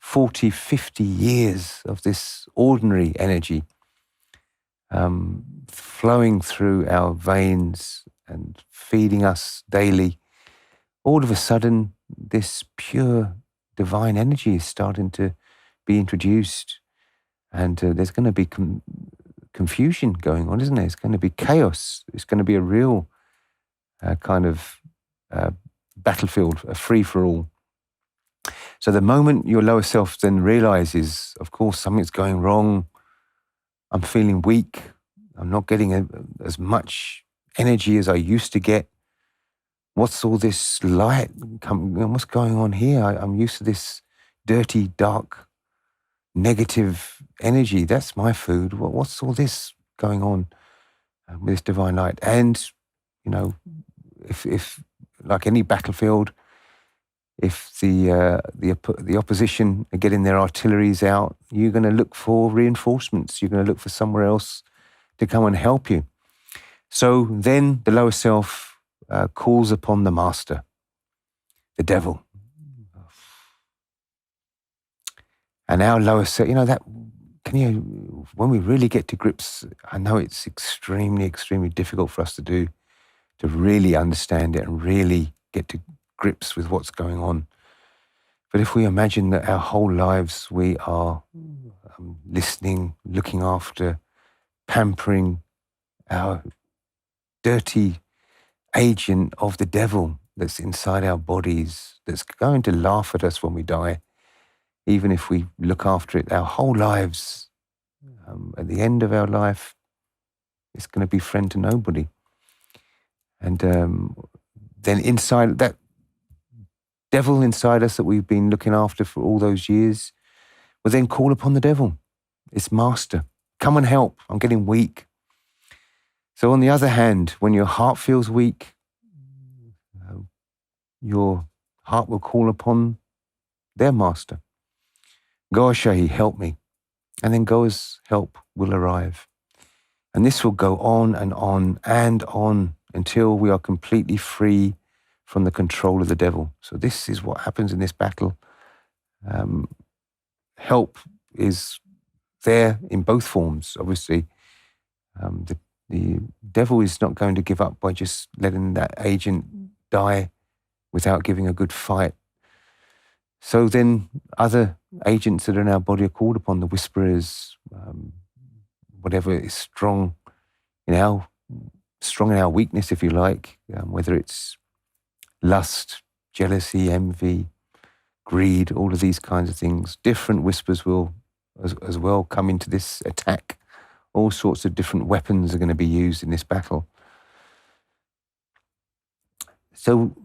40, 50 years of this ordinary energy flowing through our veins and feeding us daily? All of a sudden, this pure divine energy is starting to be introduced, and there's going to be confusion going on, isn't there? It's going to be chaos. It's going to be a real kind of battlefield, a free-for-all. So the moment your lower self then realizes, of course, something's going wrong, I'm feeling weak, I'm not getting as much energy as I used to get. What's all this light coming? What's going on here? I'm used to this dirty, dark, negative energy. That's my food. What's all this going on with this divine light? And, if like any battlefield, if the opposition are getting their artilleries out, you're going to look for reinforcements. You're going to look for somewhere else to come and help you. So then the lower self calls upon the master. the devil. And our lower self, that, when we really get to grips, I know it's extremely, extremely difficult for us to do, to really understand it and really get to grips with what's going on. But if we imagine that our whole lives we are listening, looking after, pampering our dirty agent of the devil that's inside our bodies, that's going to laugh at us when we die, even if we look after it our whole lives, at the end of our life, it's going to be friend to nobody. And then inside that devil inside us that we've been looking after for all those years will then call upon the devil, its master. Come and help, I'm getting weak. So on the other hand, when your heart feels weak, your heart will call upon their master. Goashahi, help me. And then Goa's help will arrive. And this will go on and on and on until we are completely free from the control of the devil. So this is what happens in this battle. Help is there in both forms, obviously. The devil is not going to give up by just letting that agent die without giving a good fight. So then other agents that are in our body are called upon, the whisperers, whatever is strong in our weakness, if you like, whether it's lust, jealousy, envy, greed, all of these kinds of things. Different whispers will as well come into this attack. All sorts of different weapons are going to be used in this battle. So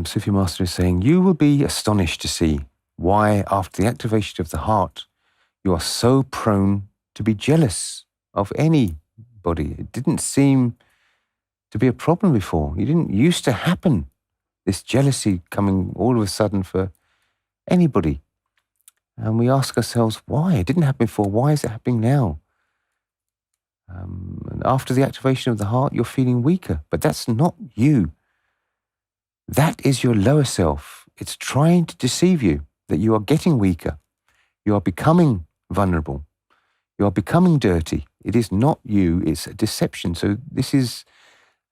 Sufi Master is saying, you will be astonished to see why, after the activation of the heart, you are so prone to be jealous of anybody. It didn't seem to be a problem before. It didn't used to happen, this jealousy coming all of a sudden for anybody. And we ask ourselves, why? It didn't happen before. Why is it happening now? And after the activation of the heart, you're feeling weaker. But that's not you. That is your lower self. It's trying to deceive you that you are getting weaker. You are becoming vulnerable. You are becoming dirty. It is not you. It's a deception. So this is,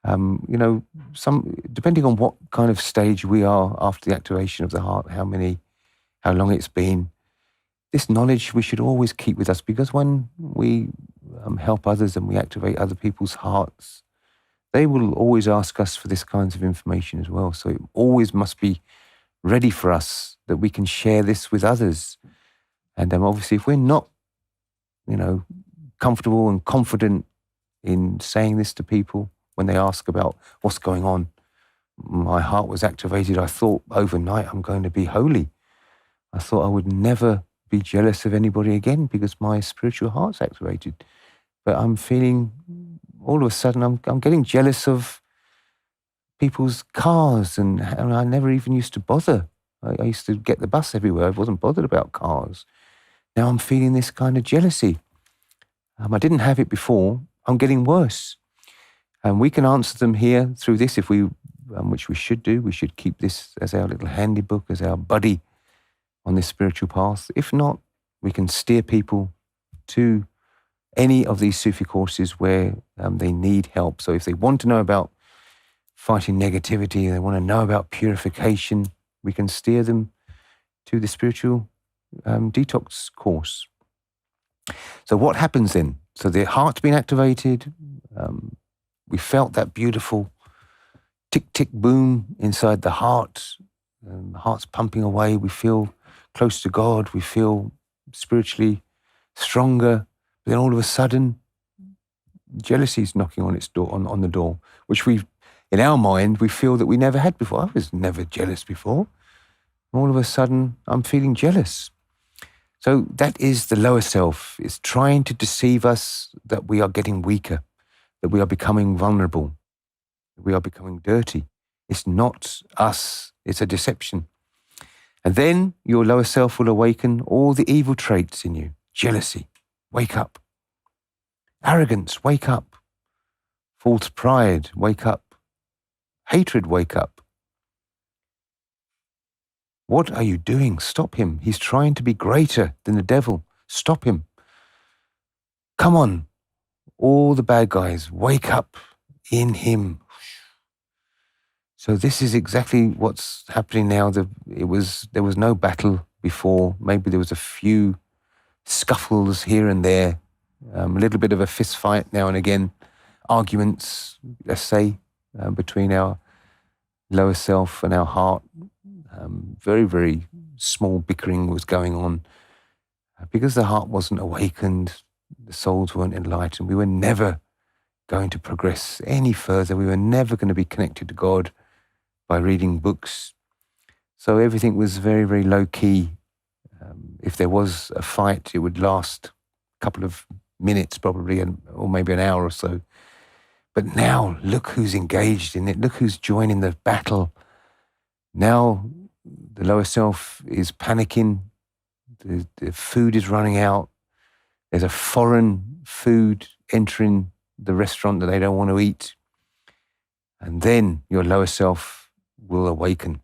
depending on what kind of stage we are after the activation of the heart, how long it's been, this knowledge we should always keep with us, because when we help others and we activate other people's hearts, they will always ask us for this kinds of information as well. So it always must be ready for us that we can share this with others. And obviously, if we're not, comfortable and confident in saying this to people when they ask about what's going on, my heart was activated. I thought overnight I'm going to be holy. I thought I would never be jealous of anybody again because my spiritual heart's activated. But I'm feeling, all of a sudden, I'm getting jealous of people's cars, and I never even used to bother. I used to get the bus everywhere. I wasn't bothered about cars. Now I'm feeling this kind of jealousy. I didn't have it before. I'm getting worse. And we can answer them here through this if we, which we should do. We should keep this as our little handy book, as our buddy on this spiritual path. If not, we can steer people to any of these Sufi courses where they need help. So if they want to know about fighting negativity, they want to know about purification, we can steer them to the spiritual detox course. So what happens then? So the heart's been activated. We felt that beautiful tick, tick, boom inside the heart. The heart's pumping away. We feel close to God. We feel spiritually stronger. But then all of a sudden, jealousy is knocking on its door, on the door, which in our mind, we feel that we never had before. I was never jealous before. All of a sudden, I'm feeling jealous. So that is the lower self. It's trying to deceive us that we are getting weaker, that we are becoming vulnerable, that we are becoming dirty. It's not us. It's a deception. And then your lower self will awaken all the evil traits in you. Jealousy, wake up. Arrogance, wake up. False pride, wake up. Hatred, wake up. What are you doing? Stop him. He's trying to be greater than the devil. Stop him. Come on, all the bad guys, wake up in him. So this is exactly what's happening now. There was no battle before. Maybe there was a few scuffles here and there, a little bit of a fist fight now and again, arguments, let's say, between our lower self and our heart. Very, very small bickering was going on because the heart wasn't awakened, the souls weren't enlightened. We were never going to progress any further. We were never going to be connected to God by reading books. So everything was very, very low key. If there was a fight, it would last a couple of minutes probably, or maybe an hour or so. But now, look who's engaged in it. Look who's joining the battle. Now, the lower self is panicking. The food is running out. There's a foreign food entering the restaurant that they don't want to eat. And then your lower self will awaken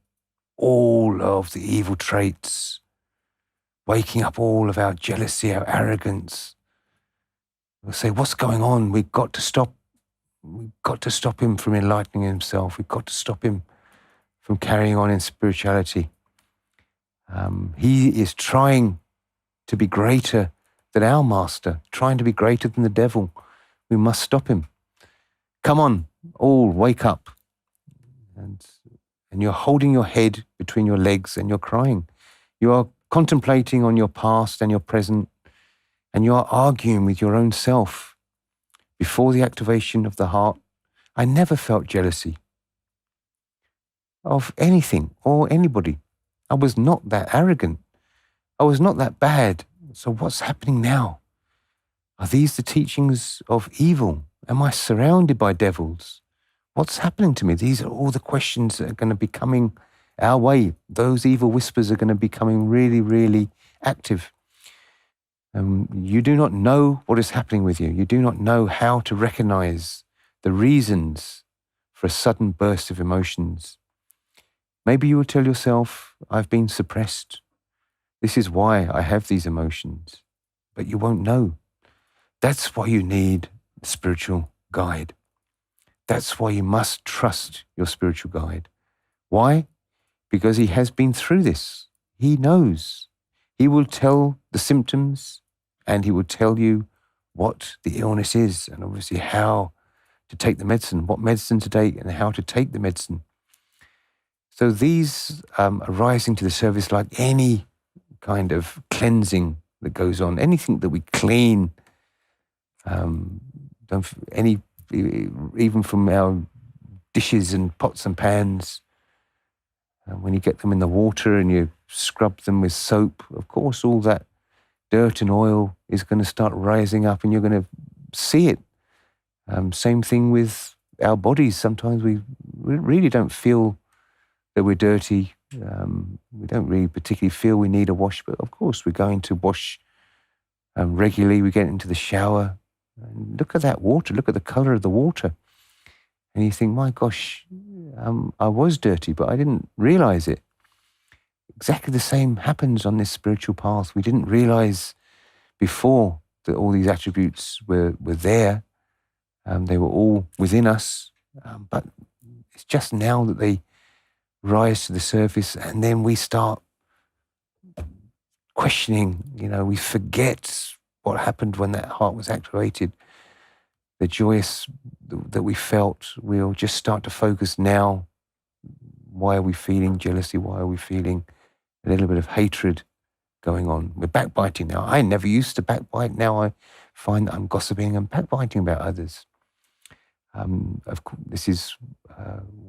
all of the evil traits, waking up all of our jealousy, our arrogance. We'll say, what's going on? We've got to stop. We've got to stop him from enlightening himself. We've got to stop him from carrying on in spirituality. He is trying to be greater than our master, trying to be greater than the devil. We must stop him. Come on, all wake up. And you're holding your head between your legs and you're crying. You are contemplating on your past and your present, and you are arguing with your own self. Before the activation of the heart, I never felt jealousy of anything or anybody. I was not that arrogant. I was not that bad. So what's happening now? Are these the teachings of evil? Am I surrounded by devils? What's happening to me? These are all the questions that are going to be coming our way. Those evil whispers are going to be coming really, really active. You do not know what is happening with you. You do not know how to recognize the reasons for a sudden burst of emotions. Maybe you will tell yourself, I've been suppressed. This is why I have these emotions. But you won't know. That's why you need a spiritual guide. That's why you must trust your spiritual guide. Why? Because he has been through this. He knows. He will tell the symptoms and he will tell you what the illness is and obviously how to take the medicine, what medicine to take and how to take the medicine. So these are rising to the surface like any kind of cleansing that goes on, anything that we clean, even from our dishes and pots and pans. When you get them in the water and you scrub them with soap, of course, all that dirt and oil is going to start rising up and you're going to see it. Same thing with our bodies. Sometimes we really don't feel that we're dirty. We don't really particularly feel we need a wash, but of course we're going to wash regularly. We get into the shower. And look at that water. Look at the color of the water. And you think, my gosh, I was dirty, but I didn't realize it. Exactly the same happens on this spiritual path. We didn't realize before that all these attributes were there. They were all within us. But it's just now that they rise to the surface and then we start questioning, we forget what happened when that heart was activated. The joyous that we felt, we'll just start to focus now. Why are we feeling jealousy? Why are we feeling a little bit of hatred going on? We're backbiting now. I never used to backbite. Now I find that I'm gossiping and backbiting about others. Of course, this is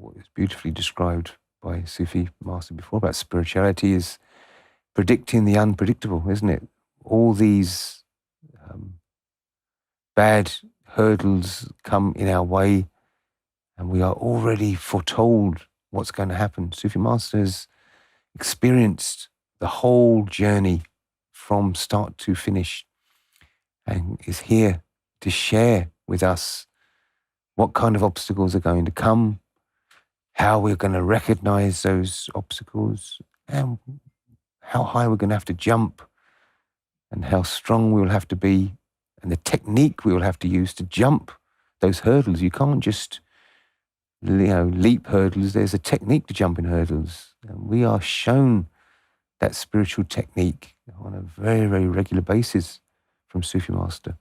what is beautifully described by Sufi Master before about spirituality is predicting the unpredictable, isn't it? All these bad hurdles come in our way and we are already foretold what's going to happen. Sufi Master has experienced the whole journey from start to finish and is here to share with us what kind of obstacles are going to come, how we're going to recognize those obstacles and how high we're going to have to jump and how strong we will have to be and the technique we will have to use to jump those hurdles. You can't just, leap hurdles. There's a technique to jumping hurdles. And we are shown that spiritual technique on a very, very regular basis from Sufi Master.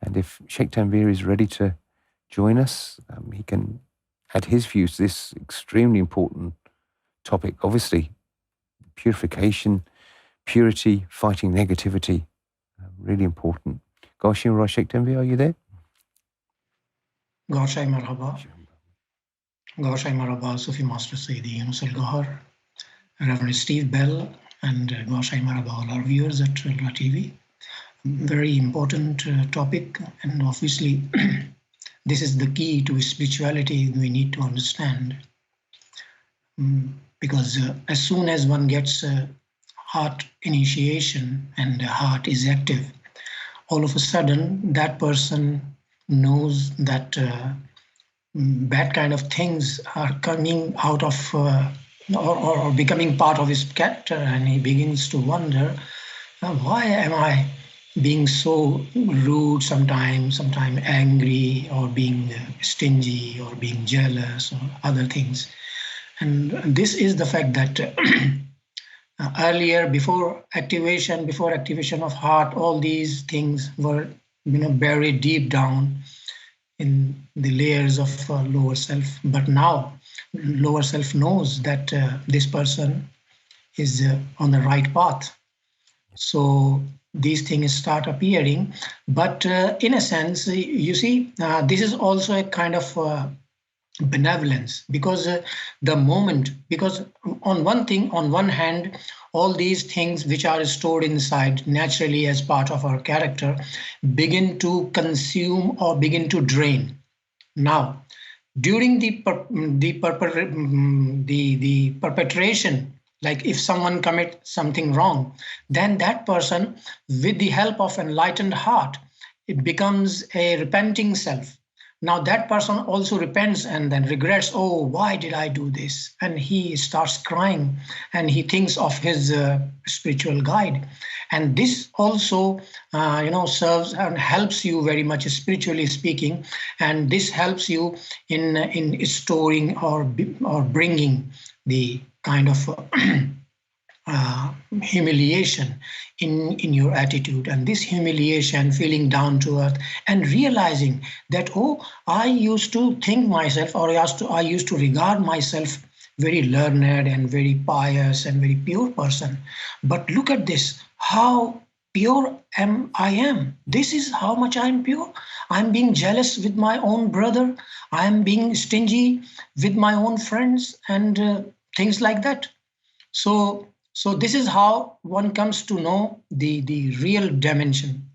And if Sheikh Tanveer is ready to join us, he can add his views to this extremely important topic. Obviously, purification, purity, fighting negativity, really important. Gaushim Ra Sheikh Tanveer, are you there? Gaushai Marhaba. Gaushai Marhaba, Sufi Master Sayyidi Younus AlGohar, Reverend Steve Bell, and Gaushai Marhaba, all our viewers at ALRA TV. Very important topic, and obviously this is the key to spirituality we need to understand. Because as soon as one gets heart initiation and the heart is active, all of a sudden that person knows that bad kind of things are coming out of or becoming part of his character, and he begins to wonder, why am I being so rude sometimes angry, or being stingy, or being jealous, or other things. And this is the fact that earlier, before activation of heart, all these things were buried deep down in the layers of lower self. But now lower self knows that this person is on the right path. So these things start appearing. But in a sense, you see, this is also a kind of benevolence, because because on one hand, all these things which are stored inside naturally as part of our character begin to consume or begin to drain. Now, during the perpetration, like if someone commits something wrong, then that person, with the help of enlightened heart, it becomes a repenting self. Now that person also repents and then regrets, oh, why did I do this? And he starts crying and he thinks of his spiritual guide. And this also, serves and helps you very much spiritually speaking. And this helps you in storing or bringing the kind of humiliation in your attitude, and this humiliation, feeling down to earth and realizing that, oh, I used to think myself, or I used to regard myself very learned and very pious and very pure person. But look at this, how pure I am. This is how much I'm pure. I'm being jealous with my own brother. I'm being stingy with my own friends and things like that. So this is how one comes to know the real dimension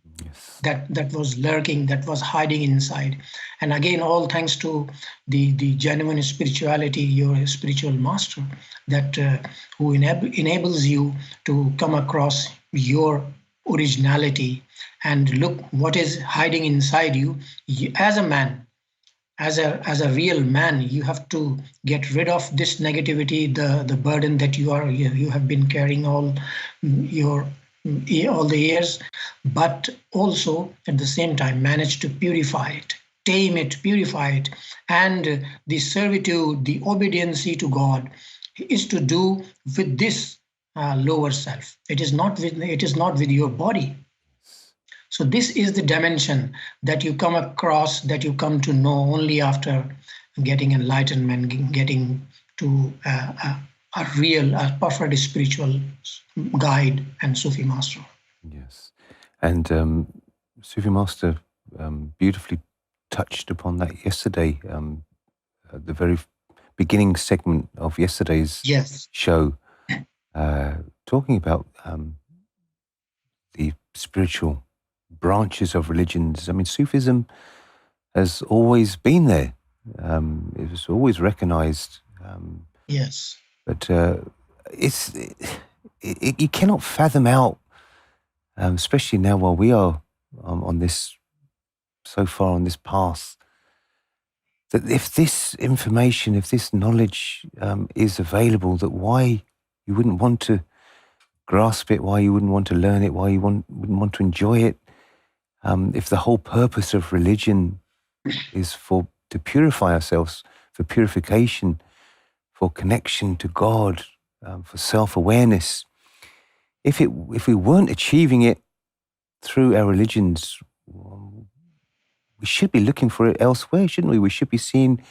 that was lurking, that was hiding inside. And again, all thanks to the genuine spirituality, your spiritual master, that who enables you to come across your originality and look what is hiding inside you. As a man, as a real man, you have to get rid of this negativity, the burden that you have been carrying all the years, but also at the same time manage to purify it, tame it, purify it. And the servitude, the obedience to God is to do with this lower self. It is not with your body. So this is the dimension that you come across, that you come to know only after getting enlightenment, getting to a perfect spiritual guide and Sufi master. Yes. And Sufi Master beautifully touched upon that yesterday, at the very beginning segment of yesterday's show, talking about the spiritual branches of religions. I mean, Sufism has always been there. It was always recognized. Yes. But you cannot fathom out, especially now while we are on this, so far on this path, that if this information, if this knowledge is available, that why you wouldn't want to grasp it, why you wouldn't want to learn it, why you wouldn't want to enjoy it. If the whole purpose of religion is to purify ourselves, for purification, for connection to God, for self-awareness, if we weren't achieving it through our religions, we should be looking for it elsewhere, shouldn't we? We should be seeing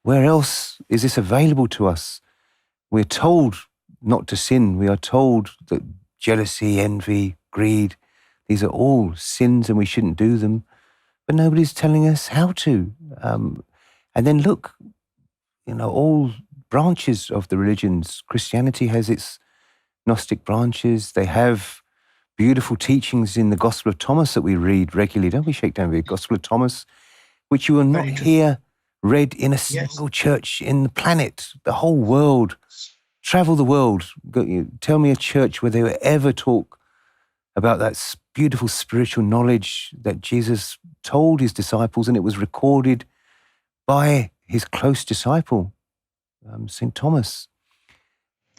where else is this available to us. We're told not to sin. We are told that jealousy, envy, greed, these are all sins and we shouldn't do them. But nobody's telling us how to. And then look, all branches of the religions. Christianity has its Gnostic branches. They have beautiful teachings in the Gospel of Thomas that we read regularly, don't we, Sheikh Tanvir? Gospel of Thomas, which you will not hear read in a single church in the planet, the whole world. Travel the world. Tell me a church where they would ever talk about that beautiful spiritual knowledge that Jesus told his disciples, and it was recorded by his close disciple, St. Thomas.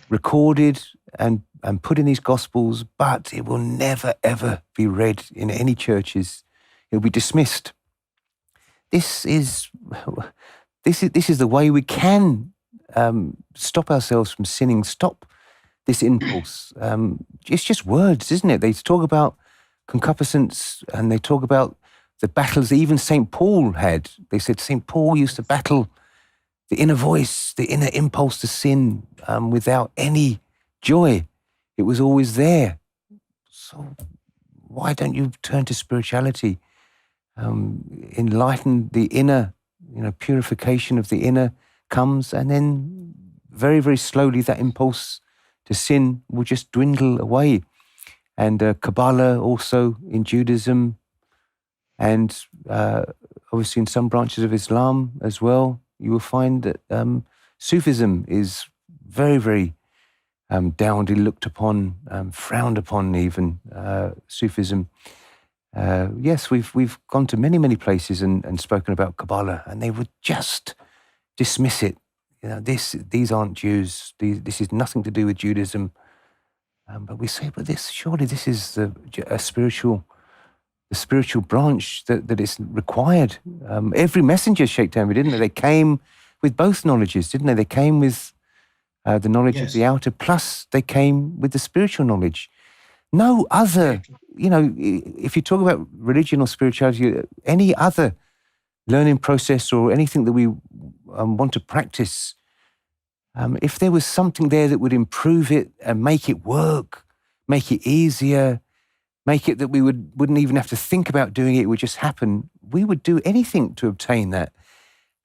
Recorded and put in these Gospels, but it will never, ever be read in any churches. It will be dismissed. This is the way we can stop ourselves from sinning, stop this impulse. It's just words, isn't it? They talk about concupiscence and they talk about the battles that even St. Paul had. They said St. Paul used to battle the inner voice, the inner impulse to sin without any joy. It was always there. So why don't you turn to spirituality? Enlighten the inner, purification of the inner comes, and then very, very slowly that impulse to sin will just dwindle away. And Kabbalah also in Judaism, and obviously in some branches of Islam as well, you will find that Sufism is very, very downly looked upon, frowned upon even, Sufism. Yes, we've gone to many, many places and spoken about Kabbalah, and they would just dismiss it. These aren't Jews. This is nothing to do with Judaism. But we say, but surely this is the spiritual branch that is required. Every messenger, Sheikh Tanvir, didn't they? They came with both knowledges, didn't they? They came with the knowledge of the outer, plus they came with the spiritual knowledge. No other, if you talk about religion or spirituality, any other learning process or anything that we want to practice, if there was something there that would improve it and make it work, make it easier, make it that we wouldn't even have to think about doing it would just happen, we would do anything to obtain that.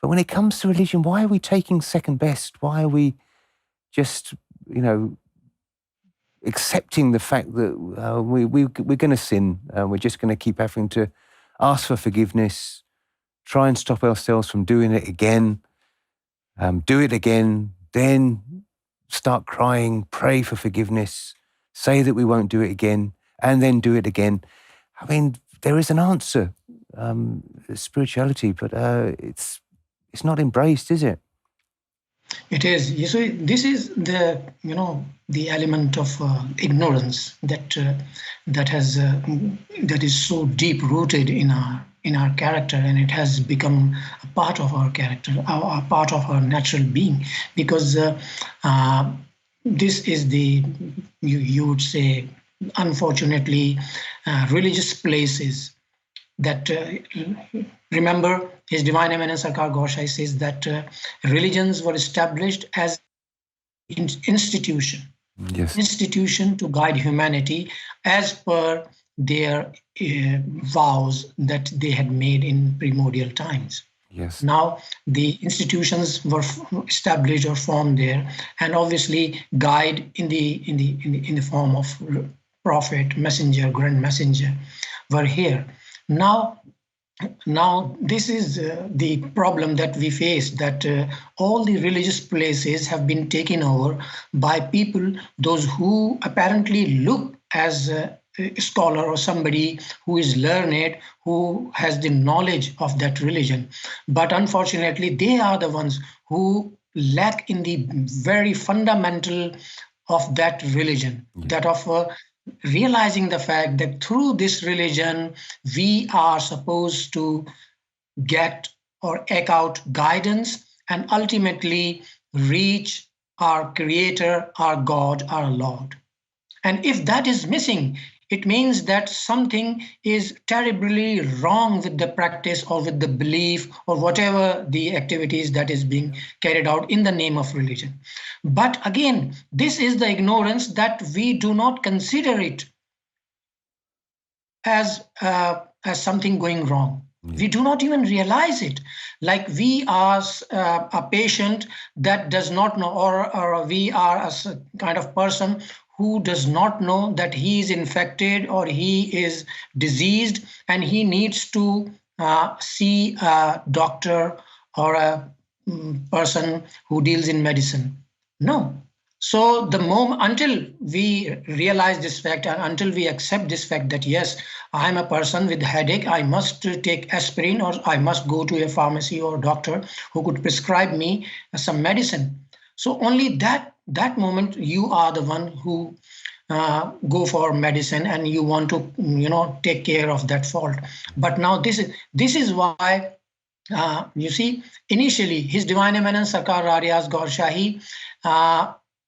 But when it comes to religion, why are we taking second best? Why are we just, accepting the fact that we're going to sin? We're just going to keep having to ask for forgiveness, try and stop ourselves from doing it again, do it again, then start crying, pray for forgiveness, say that we won't do it again, and then do it again. I mean, there is an answer, spirituality, but it's not embraced, is it? It is. You see, this is the element of ignorance that is so deep rooted in our character, and it has become a part of our character, a part of our natural being, because this is you would say, unfortunately, religious places that remember His Divine Eminence Sarkar Gaushai says that religions were established as institution to guide humanity as per their vows that they had made in primordial times. Yes. Now the institutions were established or formed there, and obviously guide in the form of prophet, messenger, grand messenger were here. Now this is the problem that we face, that all the religious places have been taken over by people, those who apparently look as a scholar or somebody who is learned, who has the knowledge of that religion. But unfortunately, they are the ones who lack in the very fundamental of that religion, that of realizing the fact that through this religion, we are supposed to get or eke out guidance and ultimately reach our Creator, our God, our Lord. And if that is missing, it means that something is terribly wrong with the practice or with the belief or whatever the activities that is being carried out in the name of religion. But again, this is the ignorance that we do not consider it as something going wrong. We do not even realize it. Like we are a patient that does not know, or we are a kind of person who does not know that he is infected or he is diseased and he needs to see a doctor or a person who deals in medicine. No. So the moment until we realize this fact and until we accept this fact that yes, I am a person with headache, I must take aspirin or I must go to a pharmacy or doctor who could prescribe me some medicine. So only that moment you are the one who go for medicine and you want to take care of that fault. But now this is why you see, initially His Divine Eminence Sarkar Rariaz Gaur Shahi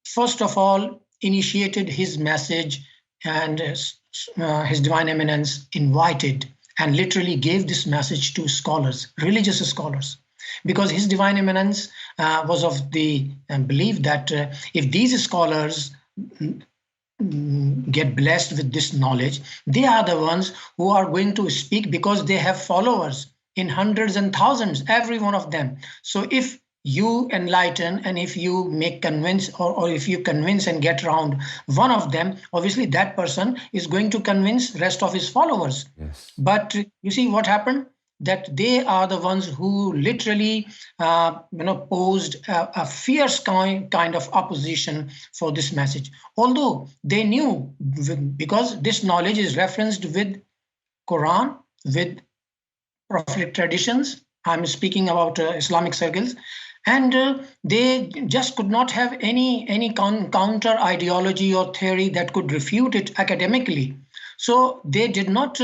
first of all initiated his message, and His Divine Eminence invited and literally gave this message to scholars, religious scholars, because His Divine Eminence was of the belief that if these scholars get blessed with this knowledge, they are the ones who are going to speak because they have followers in hundreds and thousands, every one of them. So if you enlighten and if you make convince or if you convince and get around one of them, obviously that person is going to convince rest of his followers. Yes. But you see what happened? That they are the ones who literally posed a fierce kind of opposition for this message. Although they knew, because this knowledge is referenced with Quran, with Prophetic traditions, I'm speaking about Islamic circles, and they just could not have any counter ideology or theory that could refute it academically. So they did not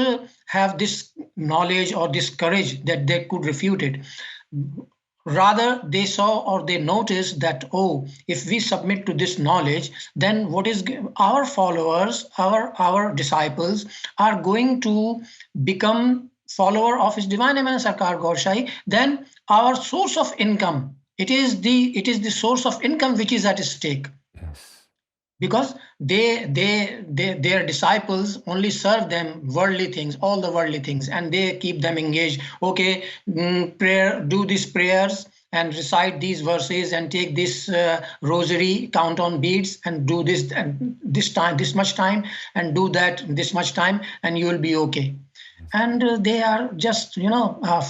have this knowledge or this courage that they could refute it. Rather, they saw or they noticed that, if we submit to this knowledge, then what is our followers, our disciples are going to become follower of His Divine Eminence Sarkar Gaur Shahi. Then our source of income, it is the source of income which is at stake. Yes. Because their disciples only serve them worldly things, all the worldly things, and they keep them engaged. Okay, prayer, do these prayers and recite these verses and take this rosary, count on beads and do this and this much time and do that this much time and you will be okay. And they are just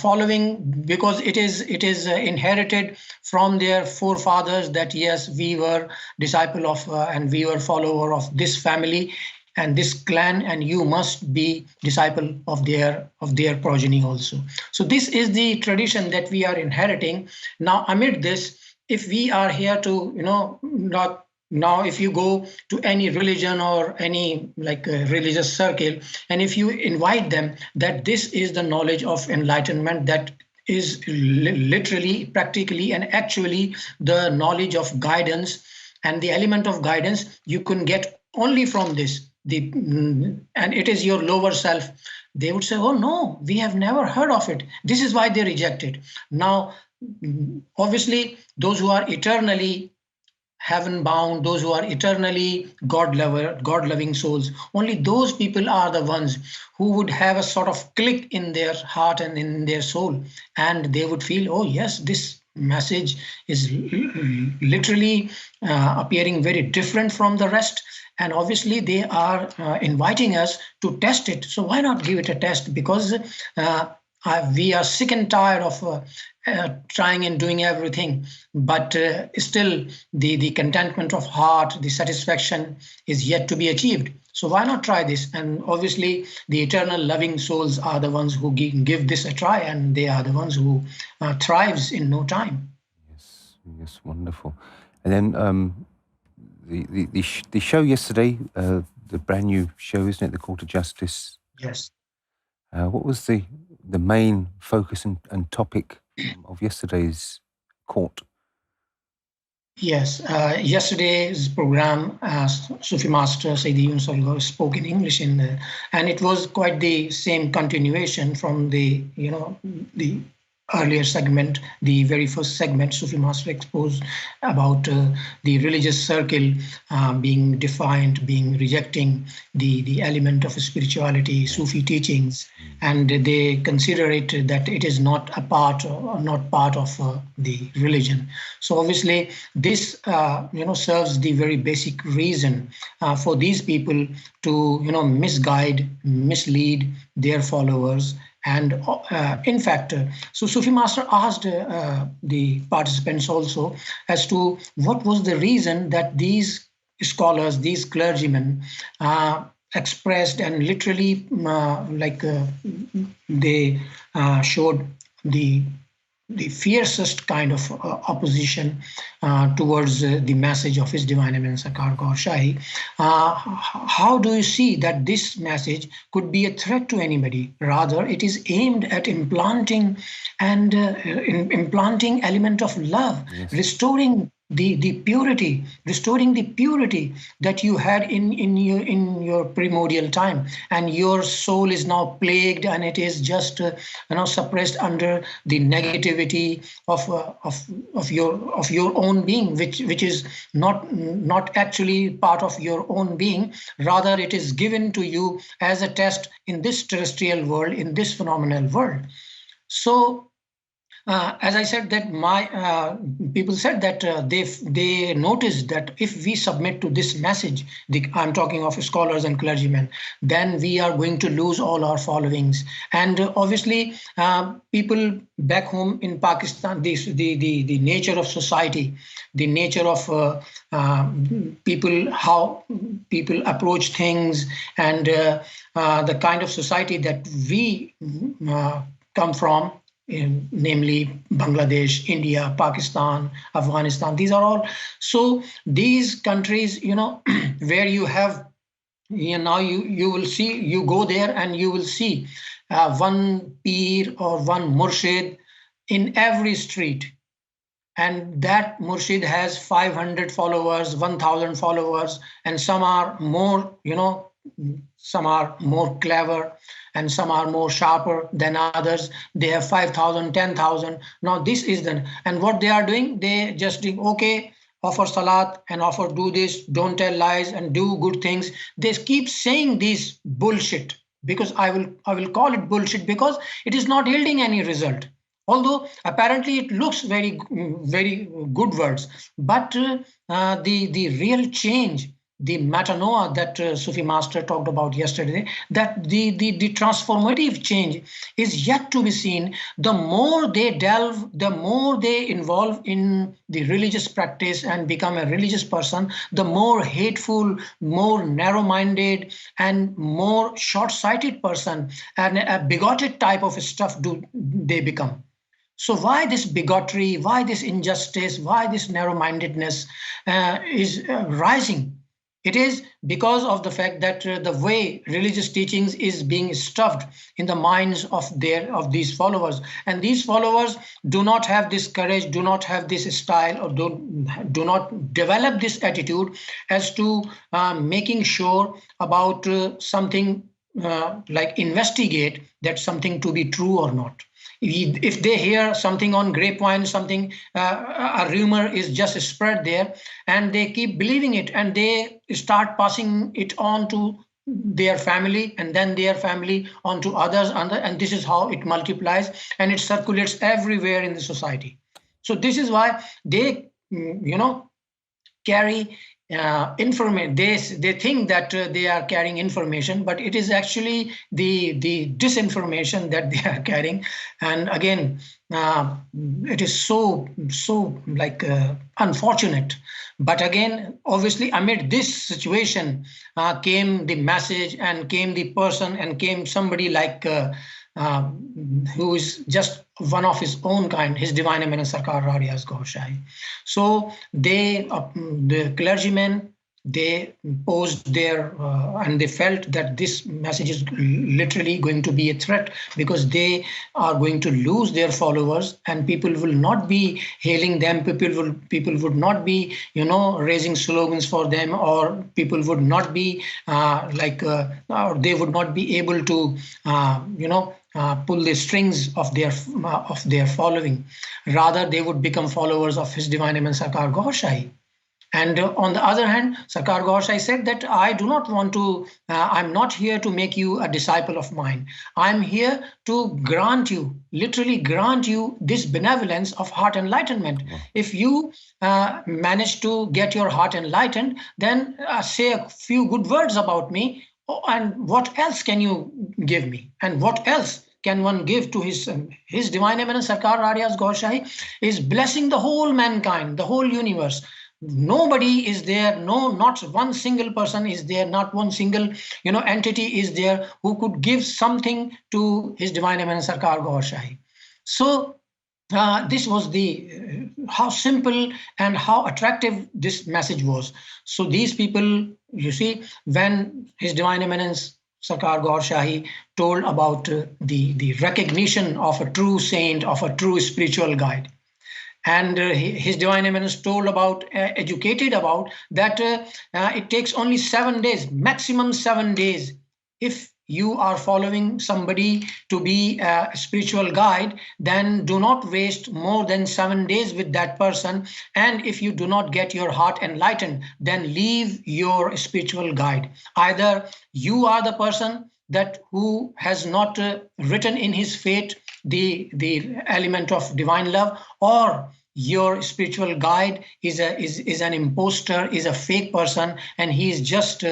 following because it is inherited from their forefathers that yes, we were disciple of and we were follower of this family and this clan, and you must be disciple of their progeny also. So this is the tradition that we are inheriting. Now amid this, if we are here to Now, if you go to any religion or any religious circle, and if you invite them that this is the knowledge of enlightenment, that is literally, practically, and actually the knowledge of guidance and the element of guidance you can get only from this, and it is your lower self, they would say, oh no, we have never heard of it. This is why they reject it. Now, obviously, those who are eternally heaven bound, those who are eternally God-loving souls, only those people are the ones who would have a sort of click in their heart and in their soul, and they would feel, oh yes, this message is literally appearing very different from the rest, and obviously they are inviting us to test it. So why not give it a test? Because we are sick and tired of trying and doing everything, but still the contentment of heart, the satisfaction is yet to be achieved. So why not try this? And obviously the eternal loving souls are the ones who give this a try, and they are the ones who thrives in no time. Yes, wonderful. And then the show yesterday, the brand new show, isn't it? The Court of Justice. Yes. What was the main focus and topic of yesterday's court? Yes, yesterday's program, Sufi Master Sayyidi Younus AlGohar spoke in English, and it was quite the same continuation from the earlier segment, the very first segment. Sufi Master exposed about the religious circle being defined, being rejecting the element of spirituality, Sufi teachings, and they consider it that it is not a part or not part of the religion. So obviously this serves the very basic reason for these people to misguide, mislead their followers. And in fact, so Sufi Master asked the participants also as to what was the reason that these scholars, these clergymen, expressed and literally they showed the fiercest kind of opposition towards the message of His Divine Eminence Sarkar Gaur Shahi. How do you see that this message could be a threat to anybody? Rather, it is aimed at implanting element of love, yes, restoring the purity, restoring the purity that you had in your primordial time, and your soul is now plagued and it is just suppressed under the negativity of your own being, which is not actually part of your own being. Rather, it is given to you as a test in this terrestrial world, in this phenomenal world. So as I said, that my people said that they noticed that if we submit to this message, I'm talking of scholars and clergymen, then we are going to lose all our followings. And obviously, people back home in Pakistan, the nature of society, the nature of people, how people approach things, and the kind of society that we come from, namely Bangladesh, India, Pakistan, Afghanistan. These are all. So these countries, where you have, now you will see, you go there and you will see one peer or one murshid in every street. And that murshid has 500 followers, 1,000 followers, and some are more, some are more clever, and some are more sharper than others. They have 5,000, 10,000. Now this is and what they are doing, they just do, okay, offer salat and offer do this, don't tell lies and do good things. They keep saying this bullshit, because I will call it bullshit, because it is not yielding any result. Although apparently it looks very, very good words, but the real change, the metanoia that Sufi Master talked about yesterday, that the transformative change is yet to be seen. The more they delve, the more they involve in the religious practice and become a religious person, the more hateful, more narrow-minded, and more short-sighted person and a bigoted type of stuff do they become. So why this bigotry, why this injustice, why this narrow-mindedness is rising? It is because of the fact that the way religious teachings is being stuffed in the minds of these followers, and these followers do not have this courage, do not have this style, or do not develop this attitude as to making sure about something, like investigate that something to be true or not. If they hear something on grapevine, something, a rumor is just spread there, and they keep believing it, and they start passing it on to their family, and then their family on to others, and this is how it multiplies, and it circulates everywhere in the society. So this is why they, carry information. They think that they are carrying information, but it is actually the disinformation that they are carrying. And again, it is so like unfortunate. But again, obviously, amid this situation came the message, and came the person, and came somebody like who is just one of his own kind, His Divine Eminence Sarkar Gaur Shahi. So they, the clergymen they posed their and they felt that this message is literally going to be a threat, because they are going to lose their followers and people will not be hailing them, people would not be raising slogans for them, or people would not be or they would not be able to pull the strings of their following. Rather, they would become followers of His Divine Eminence Sarkar Gohar Shahi. And on the other hand, Sarkar Gohar Shahi said that I do not want to, I'm not here to make you a disciple of mine. I'm here to grant you, literally grant you this benevolence of heart enlightenment. If you manage to get your heart enlightened, then say a few good words about me. Oh, and what else can you give me? And what else can one give to His Divine Eminence Sarkar Rajas Gohar Shahi is blessing the whole mankind, the whole universe. Nobody is there, not one single person is there, not one single entity is there who could give something to His Divine Eminence Sarkar Gohar Shahi. So this was the how simple and how attractive this message was. So these people, you see, when His Divine Eminence Sarkar Gohar Shahi told about the recognition of a true saint, of a true spiritual guide, and His Divine Eminence told about, educated about that it takes only 7 days, maximum 7 days. If you are following somebody to be a spiritual guide, then do not waste more than 7 days with that person. And if you do not get your heart enlightened, then leave your spiritual guide. Either you are the person that who has not written in his fate the element of divine love, or your spiritual guide is an imposter, is a fake person, and he is just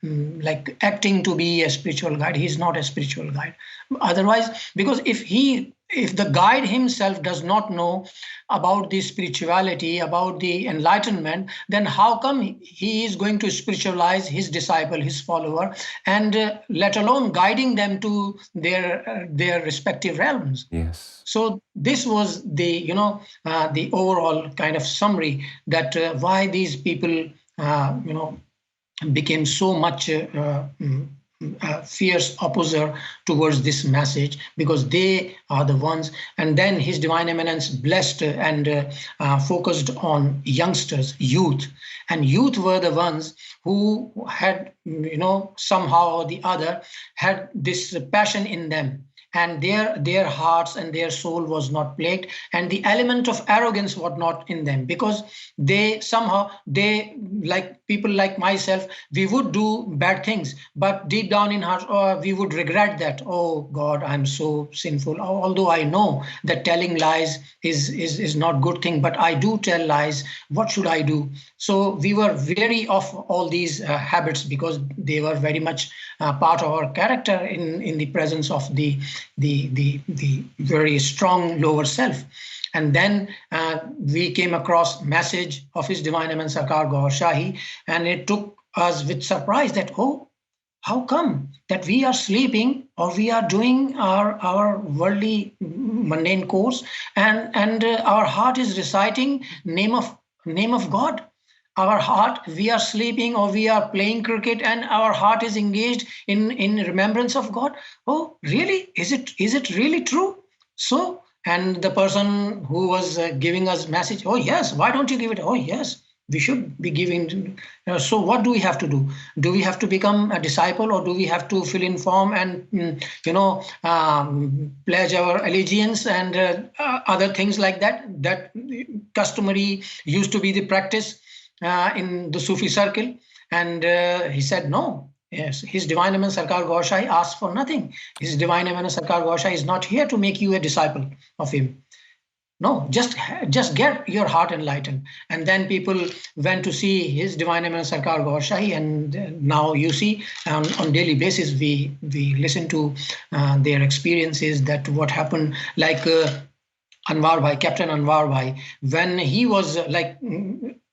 like acting to be a spiritual guide. He is not a spiritual guide. Otherwise, because if the guide himself does not know about the spirituality, about the enlightenment, then how come he is going to spiritualize his disciple, his follower, and let alone guiding them to their respective realms? Yes. So this was the the overall kind of summary that why these people became so much fierce opposer towards this message, because they are the ones. And then His Divine Eminence blessed and focused on youngsters, youth, and youth were the ones who had somehow or the other had this passion in them, and their hearts and their soul was not plagued, and the element of arrogance was not in them, because they like people like myself, we would do bad things, but deep down in heart we would regret that, oh God, I'm so sinful, although I know that telling lies is not good thing, but I do tell lies, what should I do? So we were wary of all these habits, because they were very much part of our character in the presence of the very strong lower self. And then we came across message of His Divine Eminence Sarkar Gohar Shahi, and it took us with surprise that, oh, how come that we are sleeping or we are doing our worldly mundane course, and our heart is reciting name of God. Our heart, we are sleeping or we are playing cricket, and our heart is engaged in remembrance of God. Oh, really? Is it really true? So, and the person who was giving us message, oh yes, why don't you give it? Oh yes, we should be giving. So what do we have to do? Do we have to become a disciple, or do we have to fill in form and pledge our allegiance and other things like that? That customary used to be the practice in the Sufi circle. And he said no. Yes, His Divine Eminence Sarkar Gohar Shahi asked for nothing. His Divine Eminence Sarkar Gohar Shahi is not here to make you a disciple of him. No, just get your heart enlightened. And then people went to see His Divine Eminence Sarkar Gohar Shahi, and now you see on daily basis we listen to their experiences, that what happened, like Anwar Bhai, Captain Anwar Bhai, when he was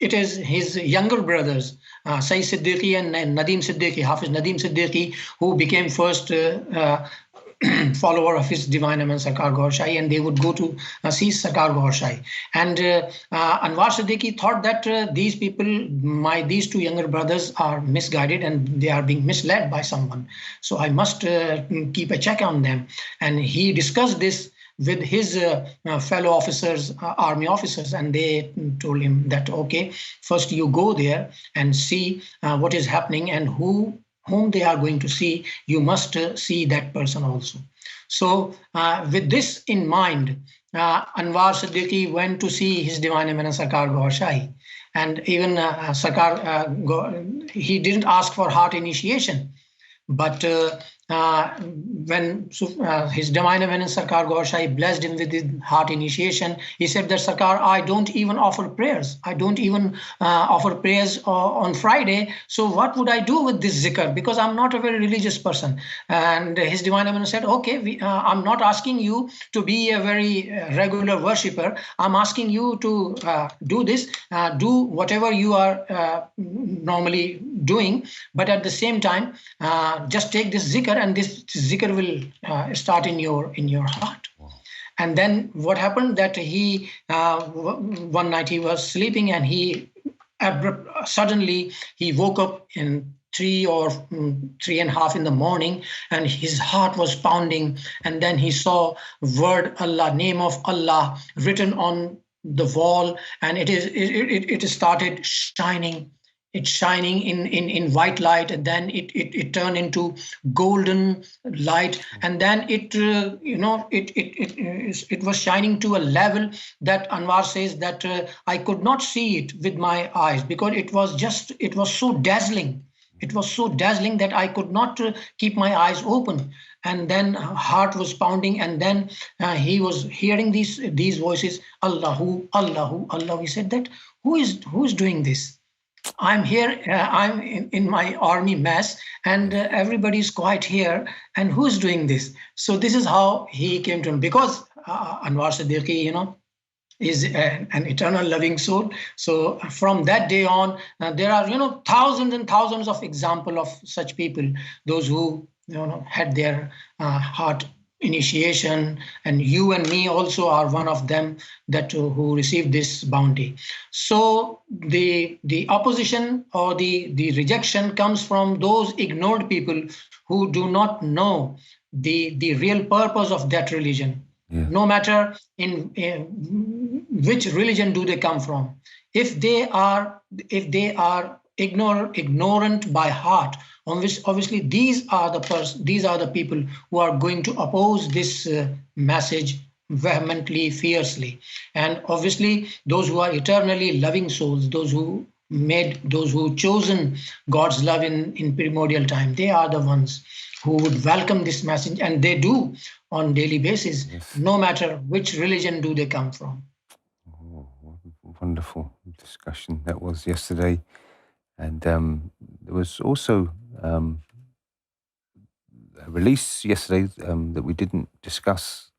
it is his younger brothers, Sayyid Siddiqui and Nadeem Siddiqui, Hafiz Nadeem Siddiqui, who became first follower of His Divine Eminence Sarkar Gohar Shahi, and they would go to see Sarkar Gohar Shahi. And Anwar Siddiqui thought that these people, these two younger brothers, are misguided and they are being misled by someone. So I must keep a check on them. And he discussed this with his fellow officers, army officers, and they told him that, okay, first you go there and see what is happening, and whom they are going to see, you must see that person also. So with this in mind, Anwar Siddiqui went to see His Divine Eminence Sarkar Gohar Shahi. And even he didn't ask for heart initiation, but when His Divine Eminence Sarkar Gohar Shahi blessed him with his heart initiation, he said that, Sarkar, I don't even offer prayers. I don't even offer prayers on Friday. So what would I do with this zikr? Because I'm not a very religious person. And His Divine Eminence said, okay, I'm not asking you to be a very regular worshipper. I'm asking you to do this, do whatever you are normally doing. But at the same time, just take this zikr, and this zikr will start in your heart. Wow. And then what happened, that he one night he was sleeping, and he suddenly he woke up in 3 or 3:30 in the morning, and his heart was pounding. And then he saw word Allah, name of Allah, written on the wall, and it started shining. It's shining in white light, and then it turned into golden light, and then it was shining to a level that Anwar says that I could not see it with my eyes, because it was so dazzling. It was so dazzling that I could not keep my eyes open. And then heart was pounding, and then he was hearing these voices, Allahu, Allahu, Allah. He said that who is doing this? I'm here, I'm in my army mess, and everybody's quiet here, and who's doing this? So this is how he came to him, because Anwar Siddiqui, is an eternal loving soul. So from that day on, there are, thousands and thousands of examples of such people, those who had their heart initiation, and you and me also are one of them that who received this bounty. So the opposition or the rejection comes from those ignored people who do not know the real purpose of that religion. Yeah. No matter in which religion do they come from, if they are ignorant by heart, obviously these are the people who are going to oppose this message vehemently, fiercely. And obviously those who are eternally loving souls, those who chosen God's love in primordial time, they are the ones who would welcome this message, and they do on daily basis. Yes. No matter which religion do they come from. Oh, wonderful discussion that was yesterday. And there was also a release yesterday that we didn't discuss.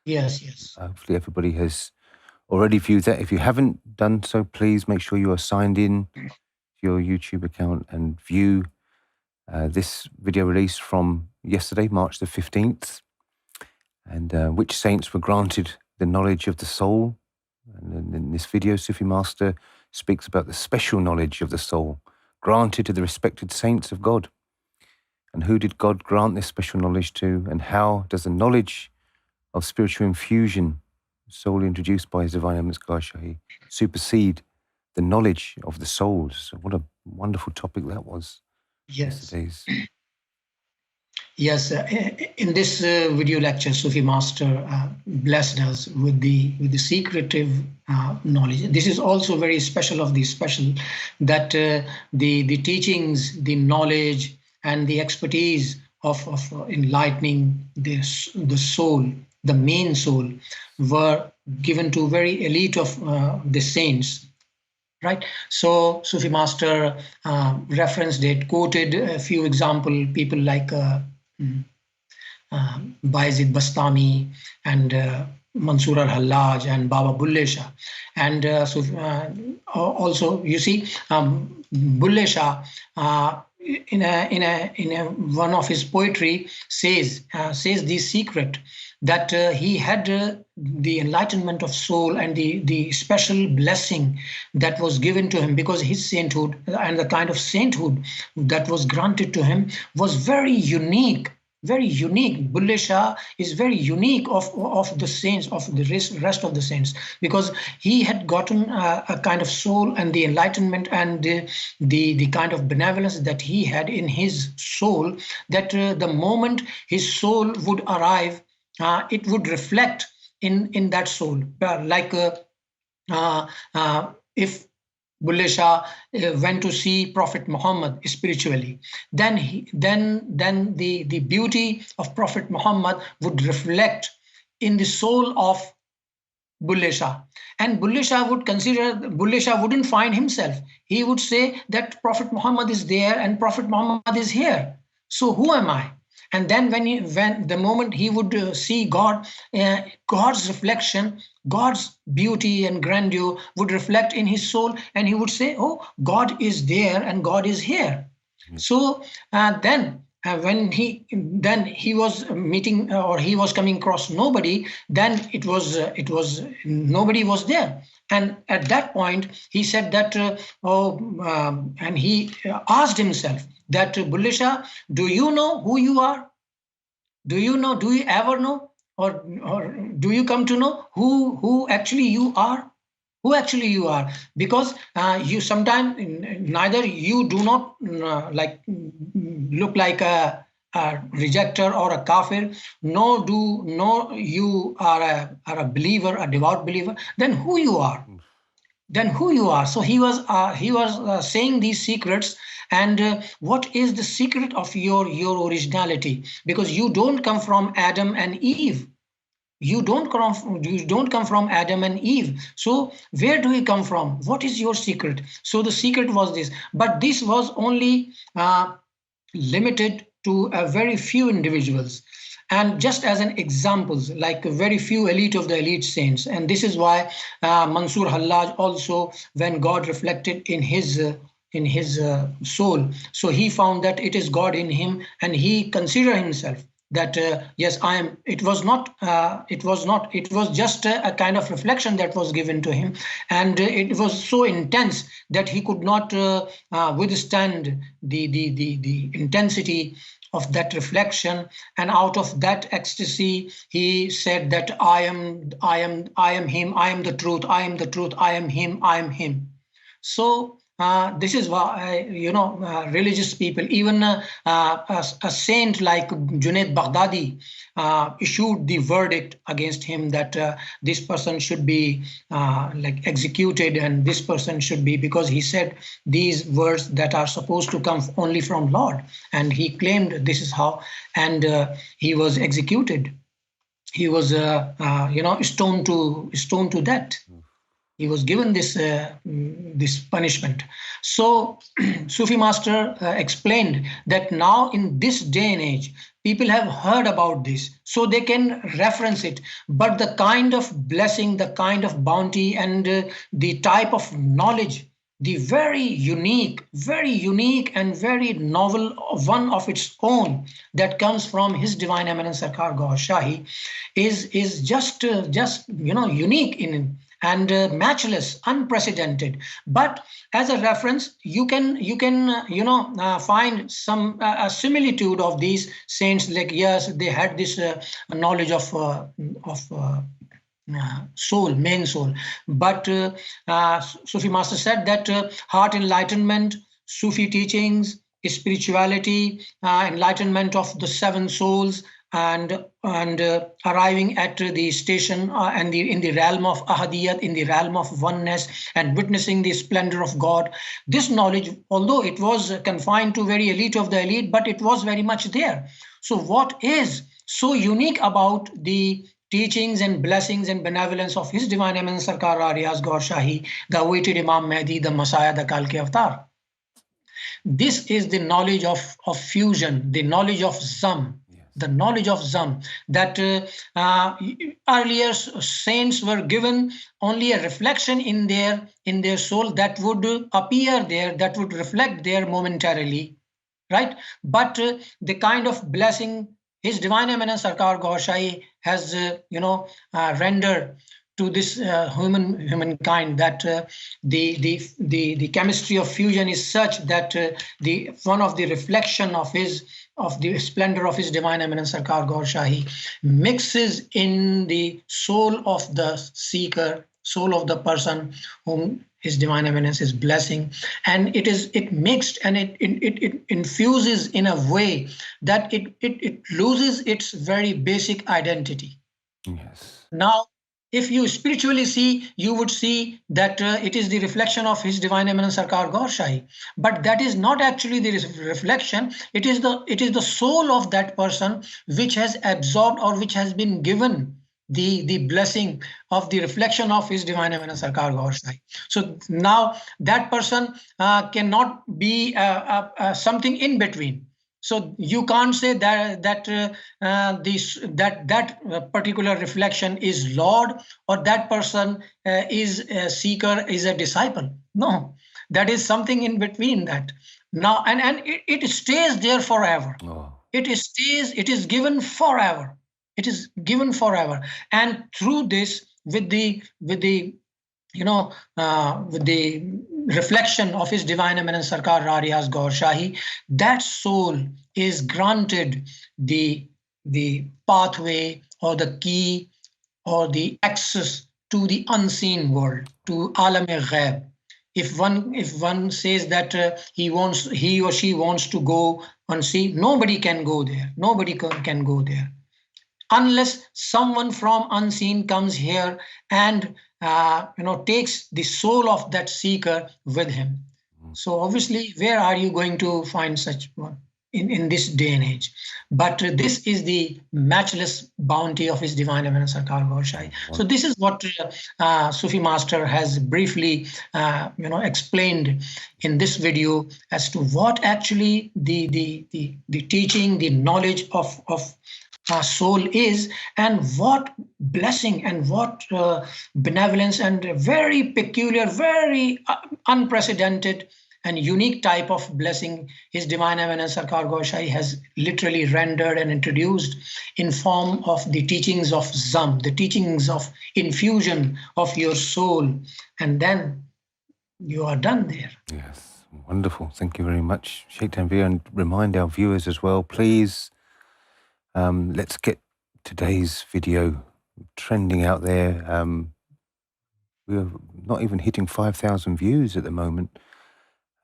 Yes. Hopefully everybody has already viewed that. If you haven't done so, please make sure you are signed in to your YouTube account and view this video release from yesterday, March the 15th, and which saints were granted the knowledge of the soul. And in this video, Sufi Master speaks about the special knowledge of the soul granted to the respected saints of God. And who did God grant this special knowledge to? And how does the knowledge of spiritual infusion, solely introduced by His Divine Eminence Gohar Shahi, supersede the knowledge of the souls? What a wonderful topic that was. Yes. Yes, in this video lecture, Sufi Master blessed us with the secretive knowledge. This is also very special of the special, that the teachings, the knowledge, and the expertise of enlightening the soul, the main soul, were given to very elite of the saints. Right. So Sufi Master referenced it, quoted a few example, people like Bayezid Bastami and Mansur al-Hallaj and Baba Bulle Shah. And also, you see, Bulle Shah one of his poetry says this secret that he had the enlightenment of soul and the special blessing that was given to him, because his sainthood and the kind of sainthood that was granted to him was very unique. Very unique. Bulle Shah is very unique of the saints, of the rest of the saints, because he had gotten a kind of soul and the enlightenment and the kind of benevolence that he had in his soul, that the moment his soul would arrive, it would reflect in that soul. If Bulle Shah went to see Prophet Muhammad spiritually, then the beauty of Prophet Muhammad would reflect in the soul of Bulle Shah. And Bulle Shah wouldn't find himself. He would say that Prophet Muhammad is there and Prophet Muhammad is here. So who am I? And then when the moment he would see God, God's reflection, God's beauty and grandeur would reflect in his soul, and he would say, oh, God is there and God is here. So then when he was meeting or he was coming across nobody, then it was nobody was there. And at that point he said that and he asked himself that, Bulle Shah, do you know who you are? Do you ever know, or do you come to know who actually you are? Who actually you are? Because you sometimes neither you do not look like a rejecter or a kafir, nor you are a believer, a devout believer. Then who you are? So he was saying these secrets. And what is the secret of your originality? Because you don't come from Adam and Eve. You don't come from Adam and Eve. So where do you come from? What is your secret? So the secret was this, but this was only limited to a very few individuals. And just as an examples, like a very few elite of the elite saints. And this is why Mansur Hallaj also, when God reflected in his soul, so he found that it is God in him, and he considered himself that yes, I am. It was just a kind of reflection that was given to him, and it was so intense that he could not withstand the intensity of that reflection. And out of that ecstasy he said that I am him, I am the truth, I am the truth, I am him, I am him. So this is why religious people, even a saint like Junaid Baghdadi issued the verdict against him that this person should be executed, and this person should be, because he said these words that are supposed to come only from Lord, and he claimed this is how, and he was executed. He was stoned to death. He was given this punishment. So Sufi master explained that now in this day and age, people have heard about this, so they can reference it. But the kind of blessing, the kind of bounty, and the type of knowledge, the very unique and very novel one of its own that comes from His Divine Eminence Sarkar Gohar Shahi is just unique in and matchless, unprecedented. But as a reference, you can find some similitude of these saints. Like, yes, they had this knowledge of soul, main soul. But Sufi master said that heart enlightenment, Sufi teachings, spirituality, enlightenment of the seven souls, and arriving at the station and in the realm of ahadiyat, in the realm of oneness, and witnessing the splendor of God. This knowledge, although it was confined to very elite of the elite, but it was very much there. So what is so unique about the teachings and blessings and benevolence of His Divine Eminence Sarkar Riaz Gaur Shahi, the awaited Imam Mahdi, the Messiah, the Kal Ke Avatar? This is the knowledge of fusion, the knowledge of Zam. The knowledge of Zam, that earlier saints were given only a reflection in their soul that would appear there, that would reflect there momentarily. right? But the kind of blessing His Divine Eminence Sarkar Gohar Shahi has, rendered to this humankind, that the chemistry of fusion is such that the one of the reflection of the splendor of His Divine Eminence Sarkar Gohar Shahi mixes in the soul of the seeker, soul of the person whom His Divine Eminence is blessing, and it mixed and it infuses in a way that it loses its very basic identity. Yes. Now, if you spiritually see, you would see that it is the reflection of His Divine Eminence Sarkar Gaur Shahi, but that is not actually the reflection. It is the soul of that person which has absorbed or which has been given the blessing of the reflection of His Divine Eminence Sarkar Gaur Shahi. So now that person cannot be something in between. So you can't say that particular reflection is Lord, or that person is a seeker, is a disciple. No, that is something in between that. Now and it stays there forever. Oh. It stays. It is given forever. It is given forever. And through this, with the with the reflection of His Divine Eminence Sarkar Rariyaz Gaur Shahi, that soul is granted the pathway or the key or the access to the unseen world, to Alam-e-Ghaib. If one says that he or she wants to go and see, nobody can go there. Nobody can go there unless someone from unseen comes here and takes the soul of that seeker with him. So obviously, where are you going to find such one in this day and age? But this is the matchless bounty of His Divine Eminence Sarkar Gaur Shahi. So this is what Sufi Master has briefly explained in this video as to what actually the teaching, the knowledge of soul is, and what blessing and what benevolence and very peculiar, very unprecedented and unique type of blessing His Divine Eminence Sarkar Gaur Shahi has literally rendered and introduced in form of the teachings of Zam, the teachings of infusion of your soul, and then you are done there. Yes, wonderful. Thank you very much, Sheikh Tanveer, and remind our viewers as well, please. Let's get today's video trending out there. We're not even hitting 5,000 views at the moment.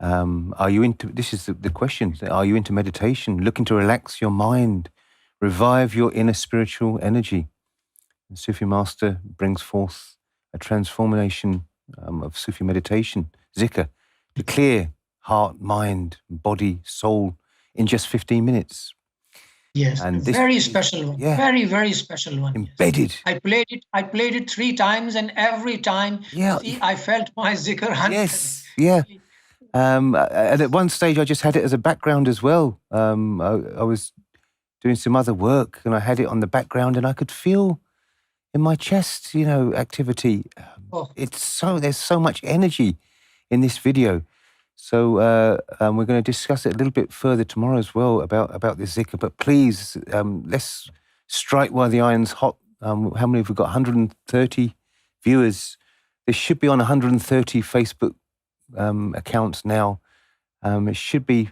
Are you into, this is the question, are you into meditation, looking to relax your mind, revive your inner spiritual energy? The Sufi Master brings forth a transformation of Sufi meditation, zikr, to clear heart, mind, body, soul in just 15 minutes. Yes, and very special one. Yeah. Very, very special one. Embedded. Yes. I played it 3 times, and every time, I felt my zikr. Yes, yeah. And at one stage, I just had it as a background as well. I was doing some other work, and I had it on the background, and I could feel in my chest, activity. There's so much energy in this video. So we're going to discuss it a little bit further tomorrow as well about this zikr. But please, let's strike while the iron's hot. How many have we got? 130 viewers. This should be on 130 Facebook accounts now. It should be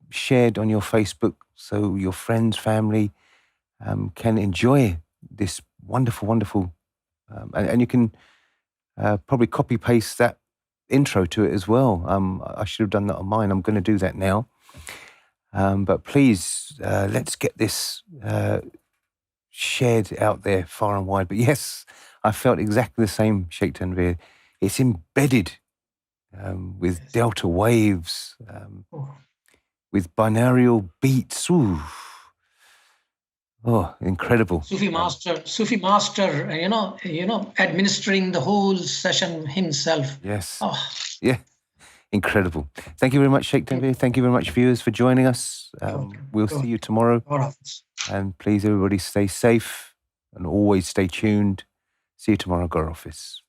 shared on your Facebook so your friends, family can enjoy this wonderful, wonderful. And you can probably copy-paste that intro to it as well. I should have done that on mine. I'm going to do that now. But please, let's get this shared out there far and wide. But yes, I felt exactly the same, Sheikh Tanveer. It's embedded with delta waves, with binaural beats. Ooh. Oh, incredible! Sufi Master, administering the whole session himself. Yes. Oh. Yeah. Incredible. Thank you very much, Sheikh Tanveer. Thank you very much, viewers, for joining us. We'll see you tomorrow. And please, everybody, stay safe and always stay tuned. See you tomorrow, Gaur Office.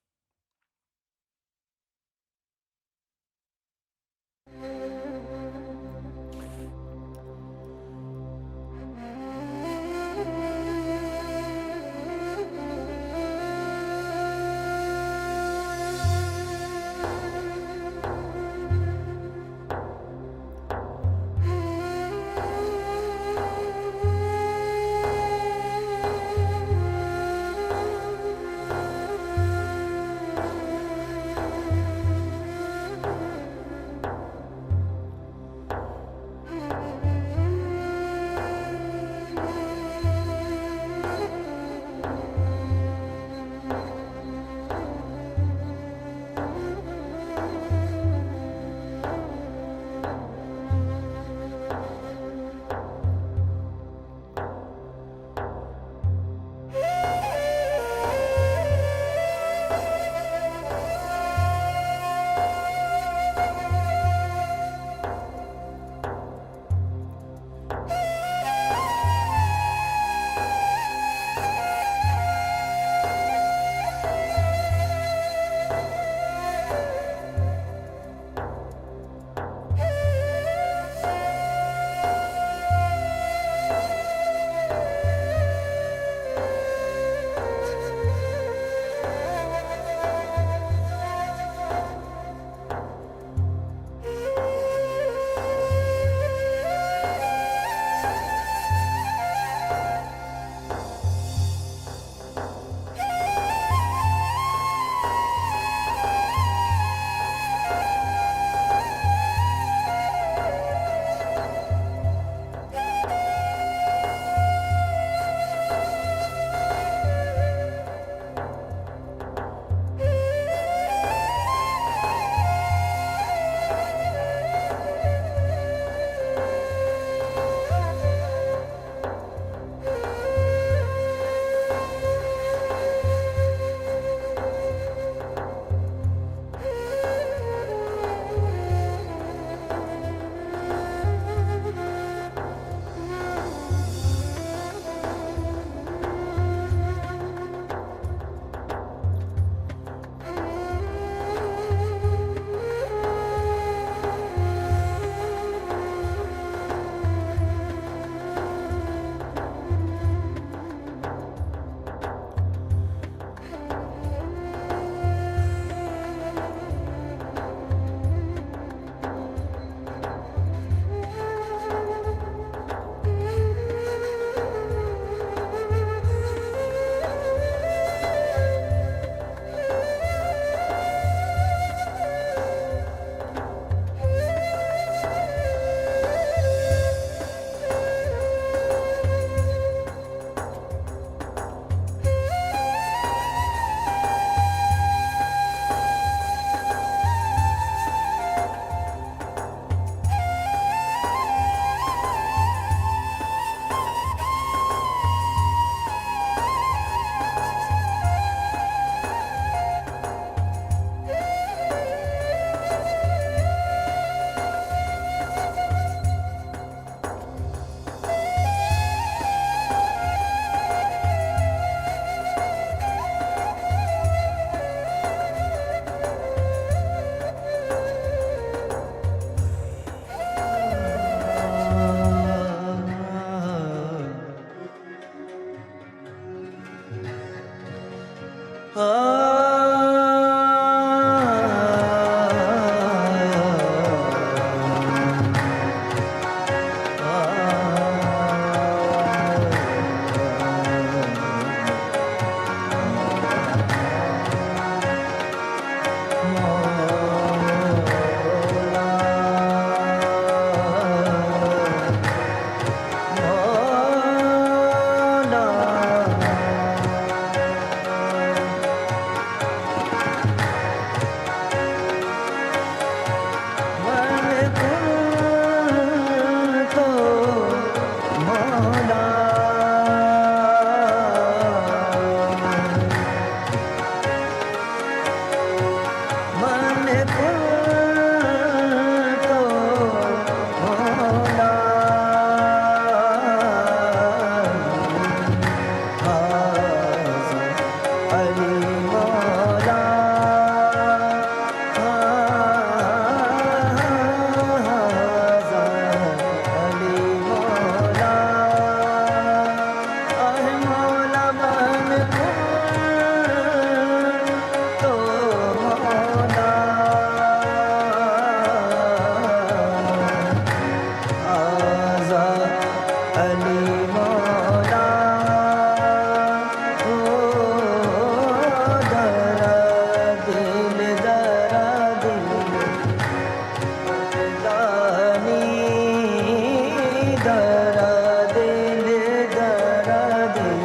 درا دل درا دل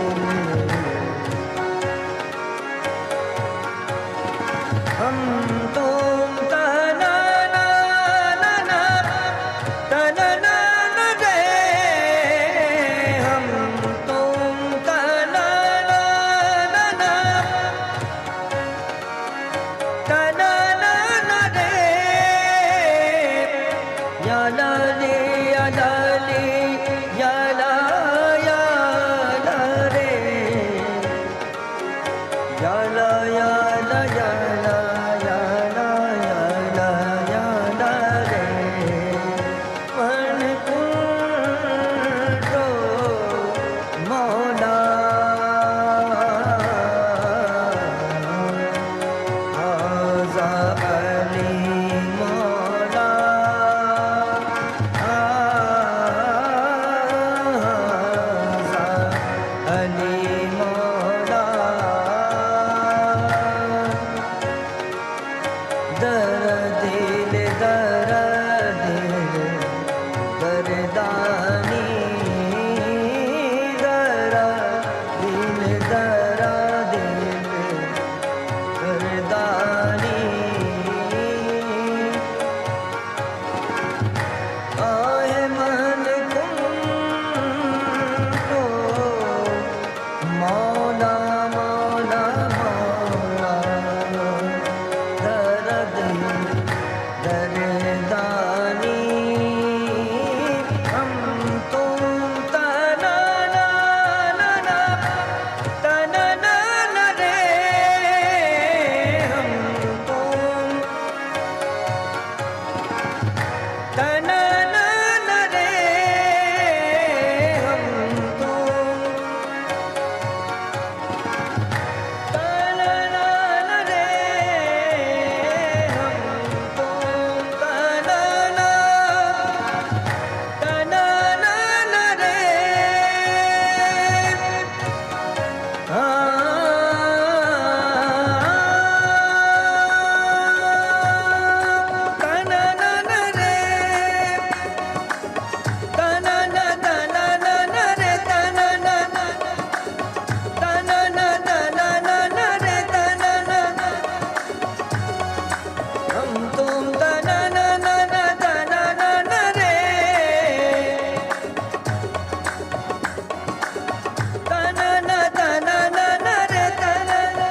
ہم تم تنا نا نا نا تنا نا نا رے ہم تم تنا نا نا نا تنا نا نا رے یا لا لے یا لا لے یا لا رے یا لا یا لا یا لا یا لا یا لا یا لا رے من کنٹو مولا هذا علی مولا هذا علی مولا در دل دردانی در دل دردانی آہ من کن تو مولا مولا مولا درد دردانی ہم تم تنا نا نا نا تنا نا نا رے ہم تم تنا نا نا رے ہم تم تنا نا نا رے ہم تم تنا نا تنا نا نا رے تنا نا نا رے تنا نا تنا نا نا رے تنا نا تنا نا تنا نا نا رے تنا نا ہم تم تنا نا نا نا تنا نا نا رے تنا نا تنا نا نا رے تنا نا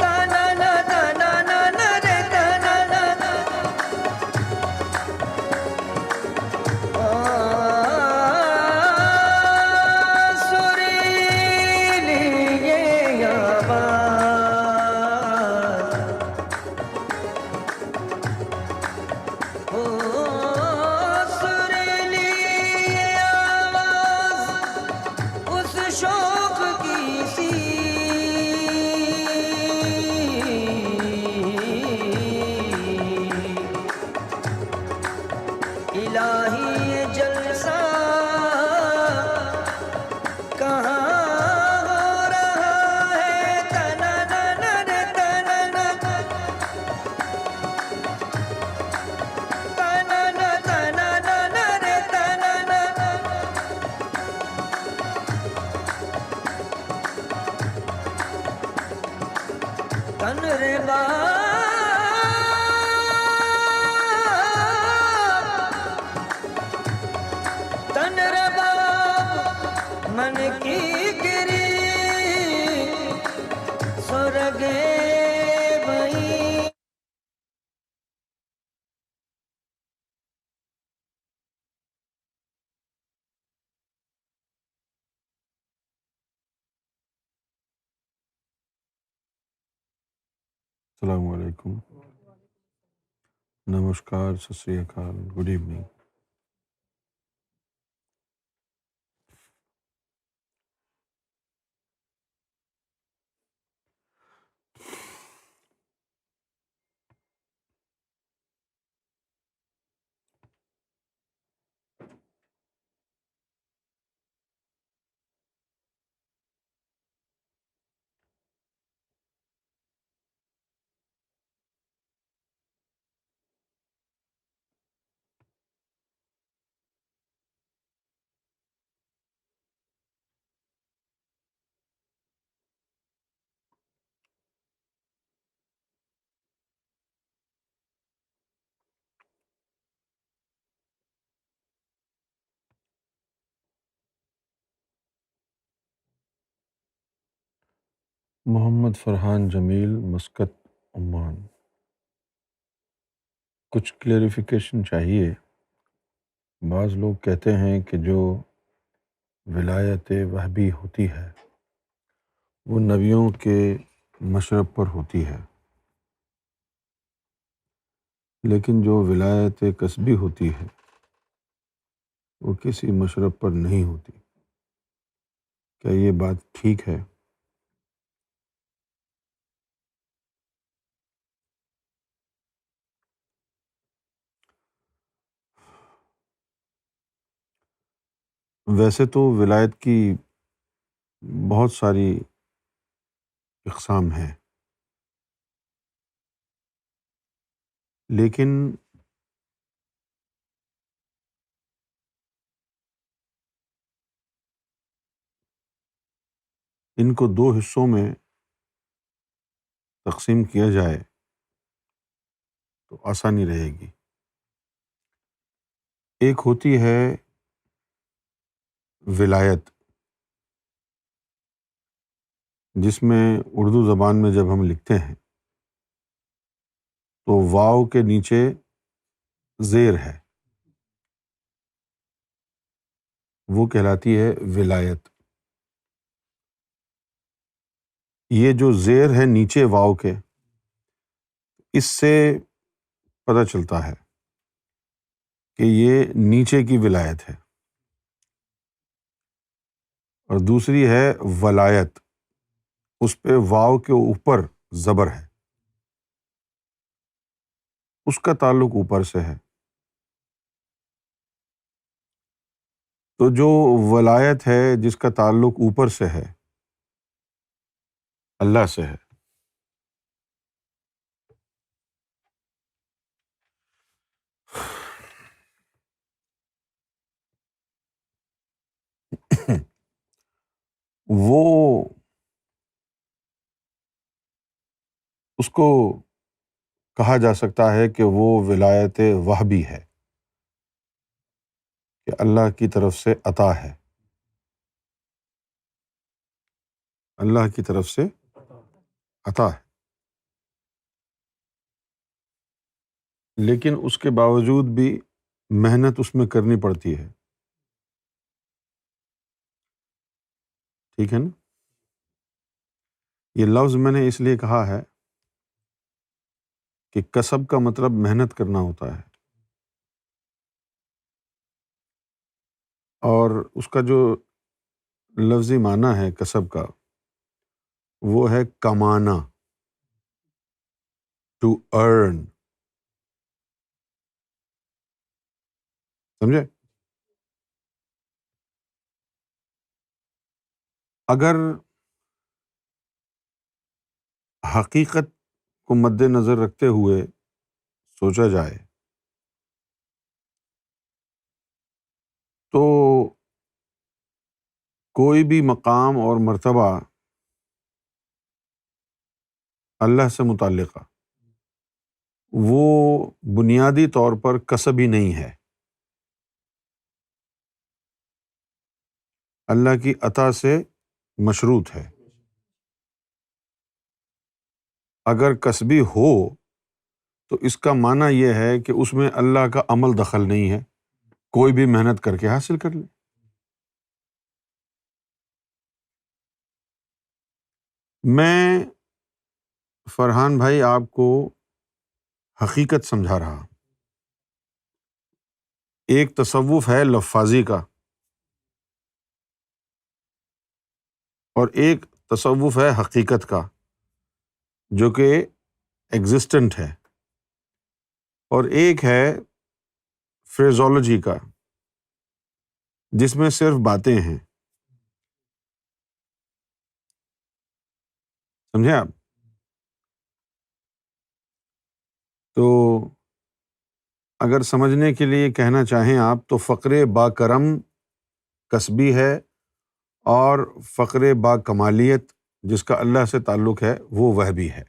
تنا نا تنا نا نا رے تنا نا سریلی یہ آواز سریلی یہ آواز اس شوق کی سی الہی یہ جلسہ کہاں ہو رہا ہے تنا نا نا رے تنا نا تنا نا تنا نا نا رے تنا نا تن رے تن رے من کی گری سرگے وہیں السلام علیکم، نمسکار، ست سری اکال، گڈ ایوننگ. محمد فرحان جمیل، مسقط، عمان۔ کچھ کلیریفیکیشن چاہیے۔ بعض لوگ کہتے ہیں کہ جو ولایت وہبی ہوتی ہے وہ نبیوں کے مشرب پر ہوتی ہے، لیکن جو ولایت کسبی ہوتی ہے وہ کسی مشرب پر نہیں ہوتی۔ کیا یہ بات ٹھیک ہے؟ ویسے تو ولایت کی بہت ساری اقسام ہیں، لیکن ان کو دو حصوں میں تقسیم کیا جائے تو آسانی رہے گی۔ ایک ہوتی ہے ولایت، جس میں اردو زبان میں جب ہم لکھتے ہیں تو واو کے نیچے زیر ہے، وہ کہلاتی ہے ولایت۔ یہ جو زیر ہے نیچے واو کے، اس سے پتہ چلتا ہے کہ یہ نیچے کی ولایت ہے۔ اور دوسری ہے ولایت، اس پہ واو کے اوپر زبر ہے، اس کا تعلق اوپر سے ہے۔ تو جو ولایت ہے جس کا تعلق اوپر سے ہے، اللہ سے ہے، وہ اس کو کہا جا سکتا ہے کہ وہ ولایت وہبی ہے، کہ اللہ کی طرف سے عطا ہے، اللہ کی طرف سے عطا ہے، لیکن اس کے باوجود بھی محنت اس میں کرنی پڑتی ہے۔ ٹھیک ہے نا؟ یہ لفظ میں نے اس لیے کہا ہے کہ کسب کا مطلب محنت کرنا ہوتا ہے، اور اس کا جو لفظی معنی ہے کسب کا، وہ ہے کمانا، ٹو ارن۔ سمجھے؟ اگر حقیقت کو مد نظر رکھتے ہوئے سوچا جائے تو کوئی بھی مقام اور مرتبہ اللہ سے متعلقہ وہ بنیادی طور پر کسب ہی نہیں ہے، اللہ کی عطا سے مشروط ہے۔ اگر کسبی ہو تو اس کا معنی یہ ہے کہ اس میں اللہ کا عمل دخل نہیں ہے، کوئی بھی محنت کر کے حاصل کر لے۔ میں فرحان بھائی آپ کو حقیقت سمجھا رہا۔ ایک تصوف ہے لفاظی کا، اور ایک تصوف ہے حقیقت کا جو کہ ایگزسٹنٹ ہے، اور ایک ہے فریزولوجی کا جس میں صرف باتیں ہیں۔ سمجھے آپ؟ تو اگر سمجھنے کے لیے کہنا چاہیں آپ تو فقر با کرم کسبی ہے، اور فقر با کمالیت جس کا اللہ سے تعلق ہے وہ وہبی ہے۔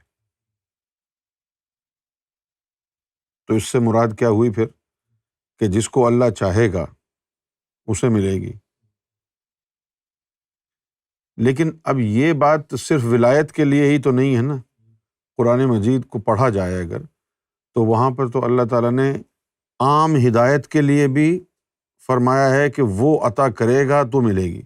تو اس سے مراد کیا ہوئی پھر؟ کہ جس کو اللہ چاہے گا اسے ملے گی، لیکن اب یہ بات صرف ولایت کے لیے ہی تو نہیں ہے نا. قرآن مجید کو پڑھا جائے اگر تو وہاں پر تو اللہ تعالیٰ نے عام ہدایت کے لیے بھی فرمایا ہے کہ وہ عطا کرے گا تو ملے گی.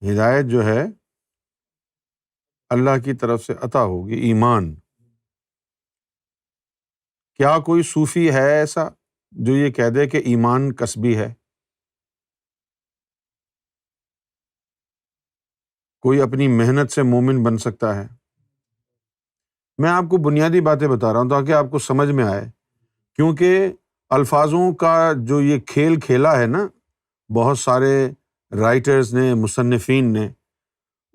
ہدایت جو ہے اللہ کی طرف سے عطا ہوگی. ایمان، کیا کوئی صوفی ہے ایسا جو یہ کہہ دے کہ ایمان کسبی ہے؟ کوئی اپنی محنت سے مومن بن سکتا ہے؟ میں آپ کو بنیادی باتیں بتا رہا ہوں تاکہ آپ کو سمجھ میں آئے، کیونکہ الفاظوں کا جو یہ کھیل کھیلا ہے نا بہت سارے رائٹرز نے، مصنفین نے،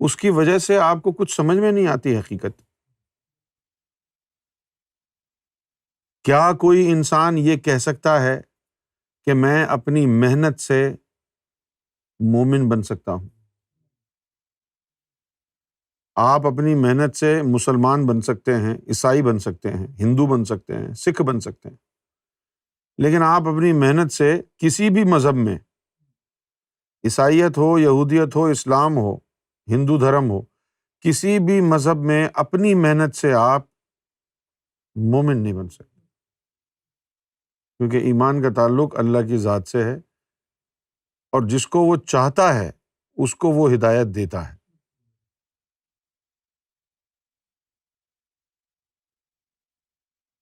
اس کی وجہ سے آپ کو کچھ سمجھ میں نہیں آتی حقیقت. کیا کوئی انسان یہ کہہ سکتا ہے کہ میں اپنی محنت سے مومن بن سکتا ہوں؟ آپ اپنی محنت سے مسلمان بن سکتے ہیں، عیسائی بن سکتے ہیں، ہندو بن سکتے ہیں، سکھ بن سکتے ہیں، لیکن آپ اپنی محنت سے کسی بھی مذہب میں، عیسائیت ہو، یہودیت ہو، اسلام ہو، ہندو دھرم ہو، کسی بھی مذہب میں اپنی محنت سے آپ مومن نہیں بن سکتے، کیونکہ ایمان کا تعلق اللہ کی ذات سے ہے، اور جس کو وہ چاہتا ہے اس کو وہ ہدایت دیتا ہے.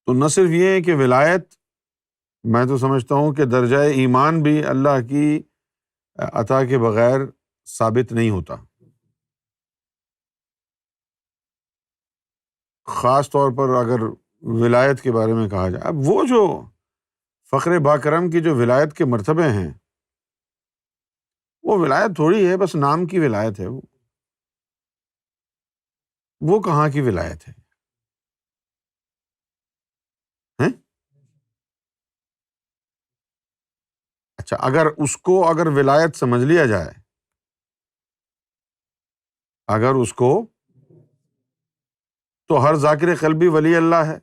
تو نہ صرف یہ ہے کہ ولایت، میں تو سمجھتا ہوں کہ درجہ ایمان بھی اللہ کی عطا کے بغیر ثابت نہیں ہوتا. خاص طور پر اگر ولایت کے بارے میں کہا جائے، اب وہ جو فخر باکرم کی جو ولایت کے مرتبے ہیں وہ ولایت تھوڑی ہے، بس نام کی ولایت ہے. وہ کہاں کی ولایت ہے؟ ہیں؟ اچھا، اگر اس کو اگر ولایت سمجھ لیا جائے، اگر اس کو، تو ہر ذاکر قلبی ولی اللہ ہے.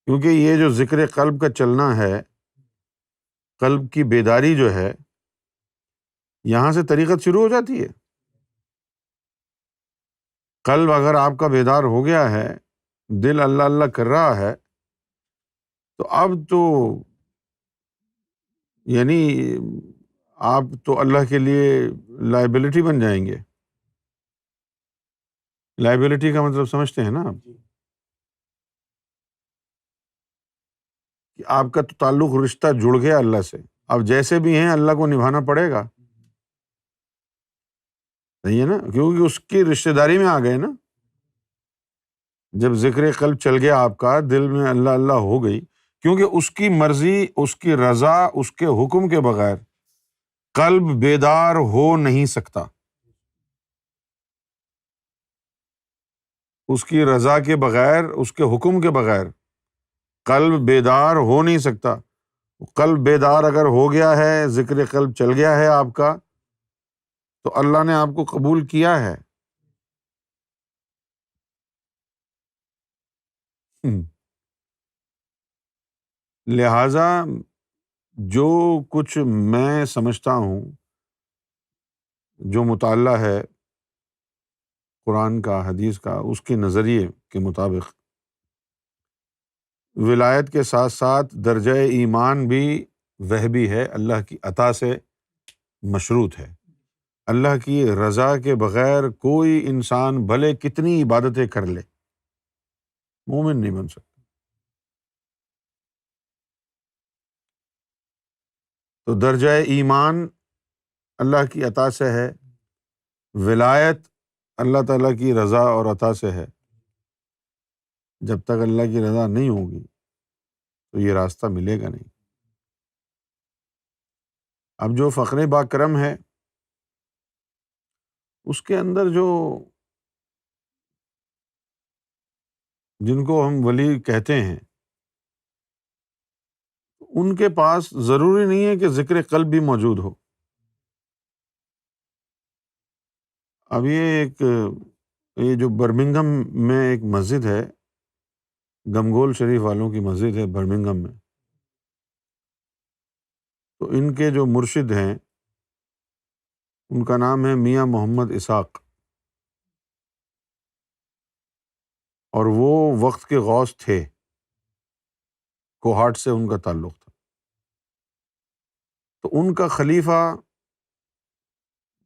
کیونکہ یہ جو ذکر قلب کا چلنا ہے، قلب کی بیداری جو ہے، یہاں سے طریقت شروع ہو جاتی ہے. قلب اگر آپ کا بیدار ہو گیا ہے، دل اللہ اللہ کر رہا ہے، تو اب تو یعنی آپ تو اللہ کے لیے لائبلٹی بن جائیں گے. لائبلٹی کا مطلب سمجھتے ہیں نا آپ؟ کہ آپ کا تو تعلق، رشتہ جڑ گیا اللہ سے، اب جیسے بھی ہیں اللہ کو نبھانا پڑے گا. صحیح ہے نا؟ کیونکہ اس کی رشتہ داری میں آ گئے نا. جب ذکر قلب چل گیا آپ کا، دل میں اللہ اللہ ہو گئی، کیونکہ اس کی مرضی، اس کی رضا، اس کے حکم کے بغیر قلب بیدار ہو نہیں سکتا. اس کی رضا کے بغیر، اس کے حکم کے بغیر قلب بیدار ہو نہیں سکتا. قلب بیدار اگر ہو گیا ہے، ذکر قلب چل گیا ہے آپ کا، تو اللہ نے آپ کو قبول کیا ہے. لہٰذا جو کچھ میں سمجھتا ہوں، جو مطالعہ ہے قرآن کا، حدیث کا، اس کے نظریے کے مطابق ولایت کے ساتھ ساتھ درجہ ایمان بھی وہ بھی ہے، اللہ کی عطا سے مشروط ہے. اللہ کی رضا کے بغیر کوئی انسان بھلے کتنی عبادتیں کر لے، مومن نہیں بن سکتا. تو درجہ ایمان اللہ کی عطا سے ہے، ولایت اللہ تعالیٰ کی رضا اور عطا سے ہے. جب تک اللہ کی رضا نہیں ہوگی تو یہ راستہ ملے گا نہیں. اب جو فخر باکرم ہے، اس کے اندر جو جن کو ہم ولی کہتے ہیں، ان کے پاس ضروری نہیں ہے کہ ذکر قلب بھی موجود ہو. اب یہ ایک یہ جو برمنگھم میں ایک مسجد ہے، گمگول شریف والوں کی مسجد ہے برمنگھم میں، تو ان کے جو مرشد ہیں ان کا نام ہے میاں محمد اسحاق، اور وہ وقت کے غوث تھے، کوہاٹ سے ان کا تعلق تھا۔ تو ان کا خلیفہ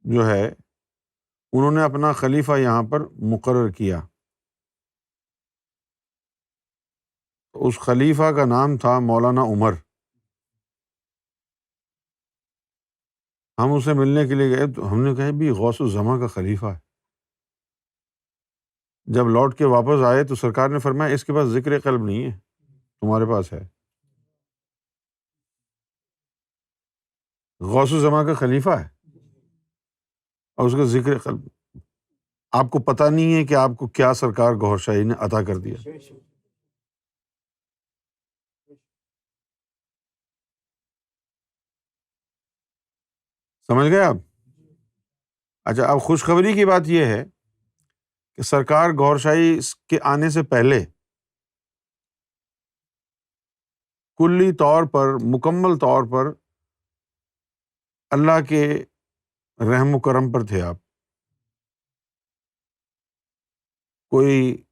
جو ہے، انہوں نے اپنا خلیفہ یہاں پر مقرر کیا، اس خلیفہ کا نام تھا مولانا عمر۔ ہم اسے ملنے کے لیے گئے تو ہم نے کہا بھی غوث الزماں کا خلیفہ ہے۔ جب لوٹ کے واپس آئے تو سرکار نے فرمایا اس کے پاس ذکر قلب نہیں ہے، تمہارے پاس ہے۔ غوث الزماں کا خلیفہ ہے اور اس کا ذکر قلب، آپ کو پتہ نہیں ہے کہ آپ کو کیا سرکار گوھر شاہی نے عطا کر دیا۔ سمجھ گئے آپ؟ اچھا، اب خوشخبری کی بات یہ ہے کہ سرکار گوھر شاہی کے آنے سے پہلے کلی طور پر، مکمل طور پر اللہ کے رحم و کرم پر تھے آپ، کوئی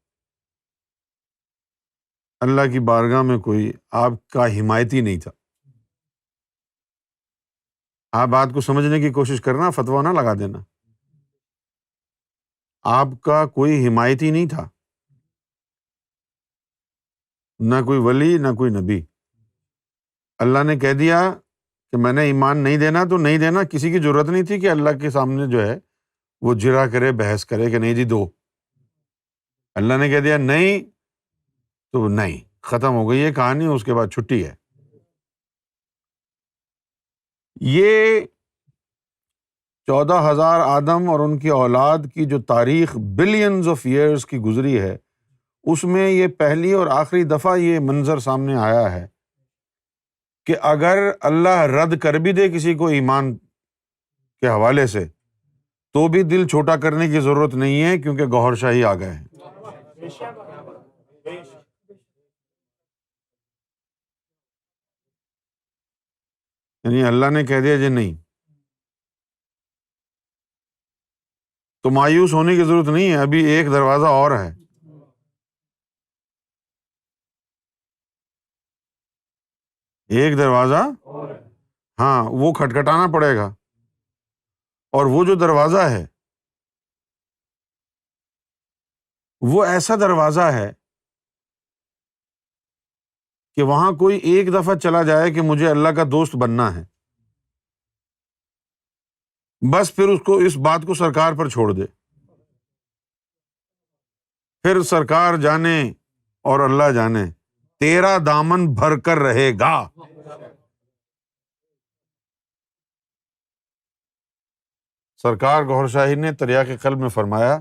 اللہ کی بارگاہ میں کوئی آپ کا حمایتی نہیں تھا۔ آپ بات کو سمجھنے کی کوشش کرنا، فتویٰ نہ لگا دینا۔ آپ کا کوئی حمایتی نہیں تھا، نہ کوئی ولی نہ کوئی نبی۔ اللہ نے کہہ دیا کہ میں نے ایمان نہیں دینا تو نہیں دینا، کسی کی ضرورت نہیں تھی کہ اللہ کے سامنے جو ہے وہ جرا کرے، بحث کرے کہ نہیں جی دو۔ اللہ نے کہہ دیا نہیں تو نہیں، ختم ہو گئی ہے کہانی، اس کے بعد چھٹی ہے۔ یہ 14,000 آدم اور ان کی اولاد کی جو تاریخ بلینز آف ایئرز کی گزری ہے، اس میں یہ پہلی اور آخری دفعہ یہ منظر سامنے آیا ہے کہ اگر اللہ رد کر بھی دے کسی کو ایمان کے حوالے سے تو بھی دل چھوٹا کرنے کی ضرورت نہیں ہے، کیونکہ گوھر شاہی آ گئے ہیں۔ یعنی اللہ نے کہہ دیا جی نہیں، تو مایوس ہونے کی ضرورت نہیں ہے، ابھی ایک دروازہ اور ہے۔ ایک دروازہ، ہاں، وہ کھٹکھٹانا پڑے گا، اور وہ جو دروازہ ہے وہ ایسا دروازہ ہے کہ وہاں کوئی ایک دفعہ چلا جائے کہ مجھے اللہ کا دوست بننا ہے، بس پھر اس کو اس بات کو سرکار پر چھوڑ دے، پھر سرکار جانے اور اللہ جانے، تیرا دامن بھر کر رہے گا۔ سرکار گوھر شاہی نے تریاق قلب میں فرمایا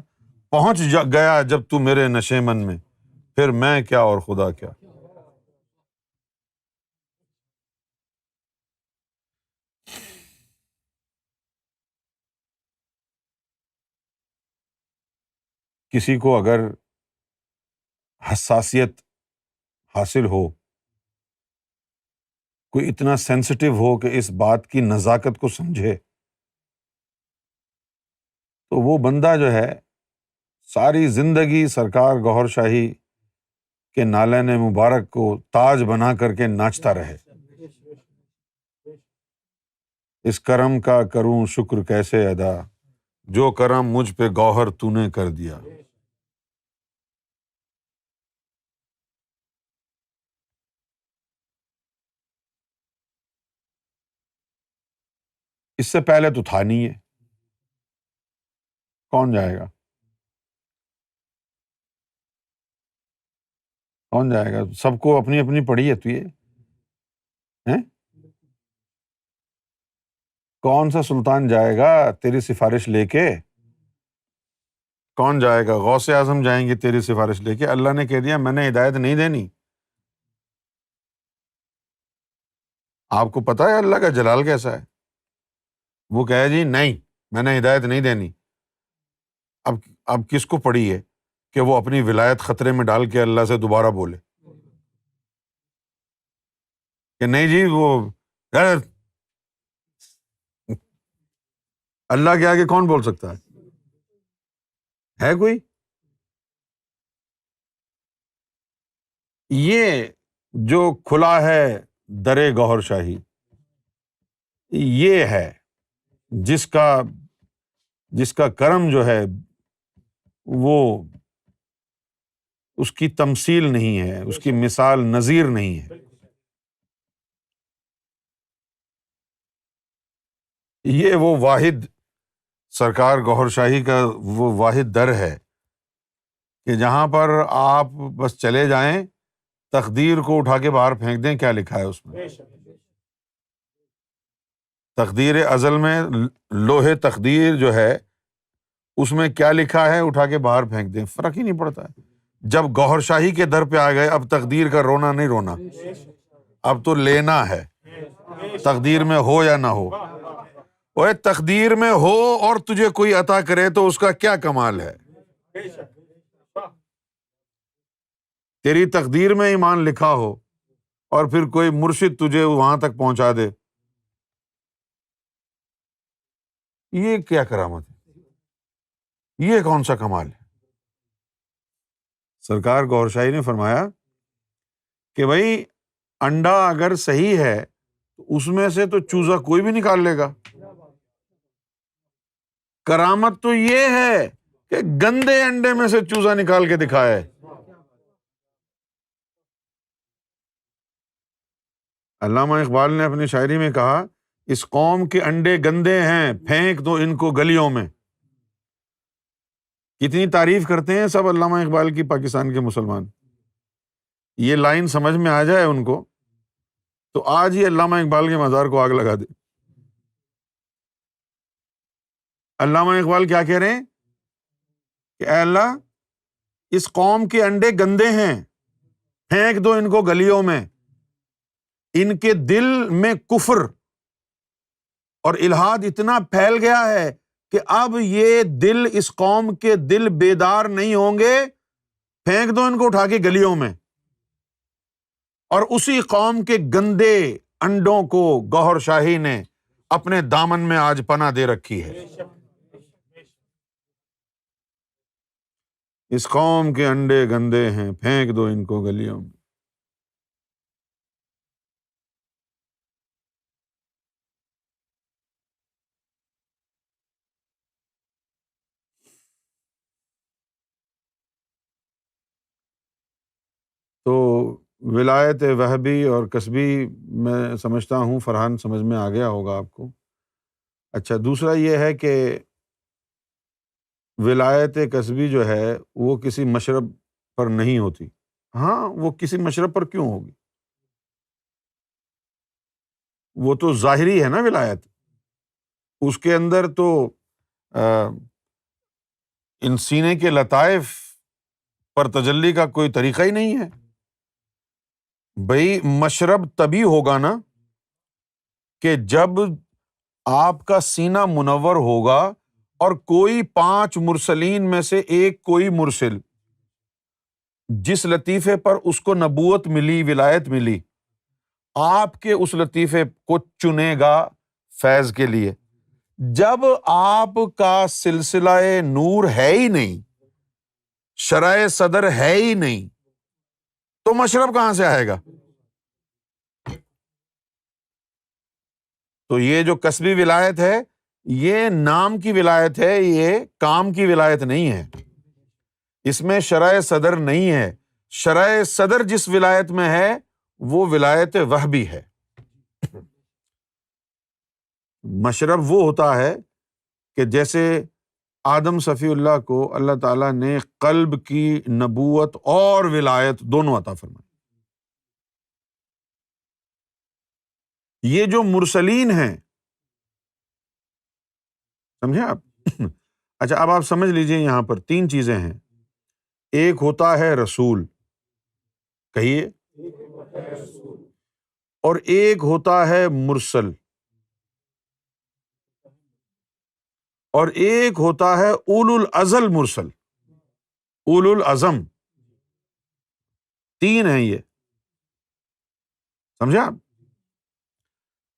پہنچ گیا جب تو میرے نشے من میں، پھر میں کیا اور خدا کیا۔ کسی کو اگر حساسیت حاصل ہو، کوئی اتنا سینسٹیو ہو کہ اس بات کی نزاکت کو سمجھے، تو وہ بندہ جو ہے ساری زندگی سرکار گوھر شاہی کے نالین مبارک کو تاج بنا کر کے ناچتا رہے۔ اس کرم کا کروں شکر کیسے ادا، جو کرم مجھ پہ گوہر تو نے کر دیا۔ اس سے پہلے تو تھا نہیں ہے، کون جائے گا؟ کون جائے گا؟ سب کو اپنی اپنی پڑی ہے، تو یہ ہیں؟ کون سا سلطان جائے گا تیری سفارش لے کے؟ کون جائے گا؟ غوث اعظم جائیں گے تیری سفارش لے کے؟ اللہ نے کہہ دیا میں نے ہدایت نہیں دینی۔ آپ کو پتا ہے اللہ کا جلال کیسا ہے؟ وہ کہے جی نہیں، میں نے ہدایت نہیں دینی۔ اب اب کس کو پڑی ہے کہ وہ اپنی ولایت خطرے میں ڈال کے اللہ سے دوبارہ بولے کہ نہیں جی وہ اللہ کے آگے کون بول سکتا ہے کوئی؟ یہ جو کھلا ہے در گوہر شاہی، یہ ہے جس کا کرم جو ہے وہ اس کی تمثیل نہیں ہے، اس کی مثال نظیر نہیں ہے۔ یہ وہ واحد سرکار گوہر شاہی کا وہ واحد در ہے کہ جہاں پر آپ بس چلے جائیں، تقدیر کو اٹھا کے باہر پھینک دیں، کیا لکھا ہے اس میں؟ تقدیر ازل میں لوح تقدیر جو ہے اس میں کیا لکھا ہے اٹھا کے باہر پھینک دیں، فرق ہی نہیں پڑتا ہے۔ جب گوہر شاہی کے در پہ آ گئے، اب تقدیر کا رونا نہیں رونا، اب تو لینا ہے، تقدیر میں ہو یا نہ ہو۔ اوے تقدیر میں ہو اور تجھے کوئی عطا کرے تو اس کا کیا کمال ہے؟ تیری تقدیر میں ایمان لکھا ہو اور پھر کوئی مرشد تجھے وہاں تک پہنچا دے، یہ کیا کرامت ہے؟ یہ کون سا کمال ہے؟ سرکار گوہر شاہی نے فرمایا کہ بھائی انڈا اگر صحیح ہے تو اس میں سے تو چوزا کوئی بھی نکال لے گا۔ کرامت تو یہ ہے کہ گندے انڈے میں سے چوزا نکال کے دکھائے۔ علامہ اقبال نے اپنی شاعری میں کہا، اس قوم کے انڈے گندے ہیں، پھینک دو ان کو گلیوں میں۔ کتنی تعریف کرتے ہیں سب علامہ اقبال کی پاکستان کے مسلمان، یہ لائن سمجھ میں آ جائے ان کو تو آج ہی علامہ اقبال کے مزار کو آگ لگا دے۔ علامہ اقبال کیا کہہ رہے ہیں کہ اے اللہ اس قوم کے انڈے گندے ہیں، پھینک دو ان کو گلیوں میں۔ ان کے دل میں کفر اور الحاد اتنا پھیل گیا ہے کہ اب یہ دل، اس قوم کے دل بیدار نہیں ہوں گے، پھینک دو ان کو اٹھا کے گلیوں میں۔ اور اسی قوم کے گندے انڈوں کو گوہر شاہی نے اپنے دامن میں آج پناہ دے رکھی ہے۔ اس قوم کے انڈے گندے ہیں، پھینک دو ان کو گلیوں میں۔ تو ولایت وہبی اور کسبی میں سمجھتا ہوں فرحان سمجھ میں آ گیا ہوگا آپ کو۔ اچھا، دوسرا یہ ہے کہ ولایت کسبی جو ہے وہ کسی مشرب پر نہیں ہوتی۔ ہاں، وہ کسی مشرب پر کیوں ہوگی؟ وہ تو ظاہری ہے نا ولایت، اس کے اندر تو ان سینے کے لطائف پر تجلی کا کوئی طریقہ ہی نہیں ہے۔ بھئی مشرب تبھی ہوگا نا کہ جب آپ کا سینہ منور ہوگا اور کوئی 5 مرسلین میں سے ایک کوئی مرسل جس لطیفے پر اس کو نبوت ملی، ولایت ملی، آپ کے اس لطیفے کو چنے گا فیض کے لیے۔ جب آپ کا سلسلہ نور ہے ہی نہیں، شرح صدر ہے ہی نہیں، تو مشرب کہاں سے آئے گا؟ تو یہ جو کسبی ولایت ہے یہ نام کی ولایت ہے، یہ کام کی ولایت نہیں ہے، اس میں شرح صدر نہیں ہے۔ شرح صدر جس ولایت میں ہے وہ ولایت وہبی ہے۔ مشرب وہ ہوتا ہے کہ جیسے آدم صفی اللہ کو اللہ تعالیٰ نے قلب کی نبوت اور ولایت دونوں عطا فرمائی۔ یہ جو مرسلین ہیں، سمجھے آپ؟ اچھا، اب آپ سمجھ لیجئے یہاں پر 3 چیزیں ہیں۔ ایک ہوتا ہے رسول، کہیے، اور ایک ہوتا ہے مرسل، اور ایک ہوتا ہے اولو الازل مرسل۔ اولو العزم 3 ہیں یہ، سمجھا آپ؟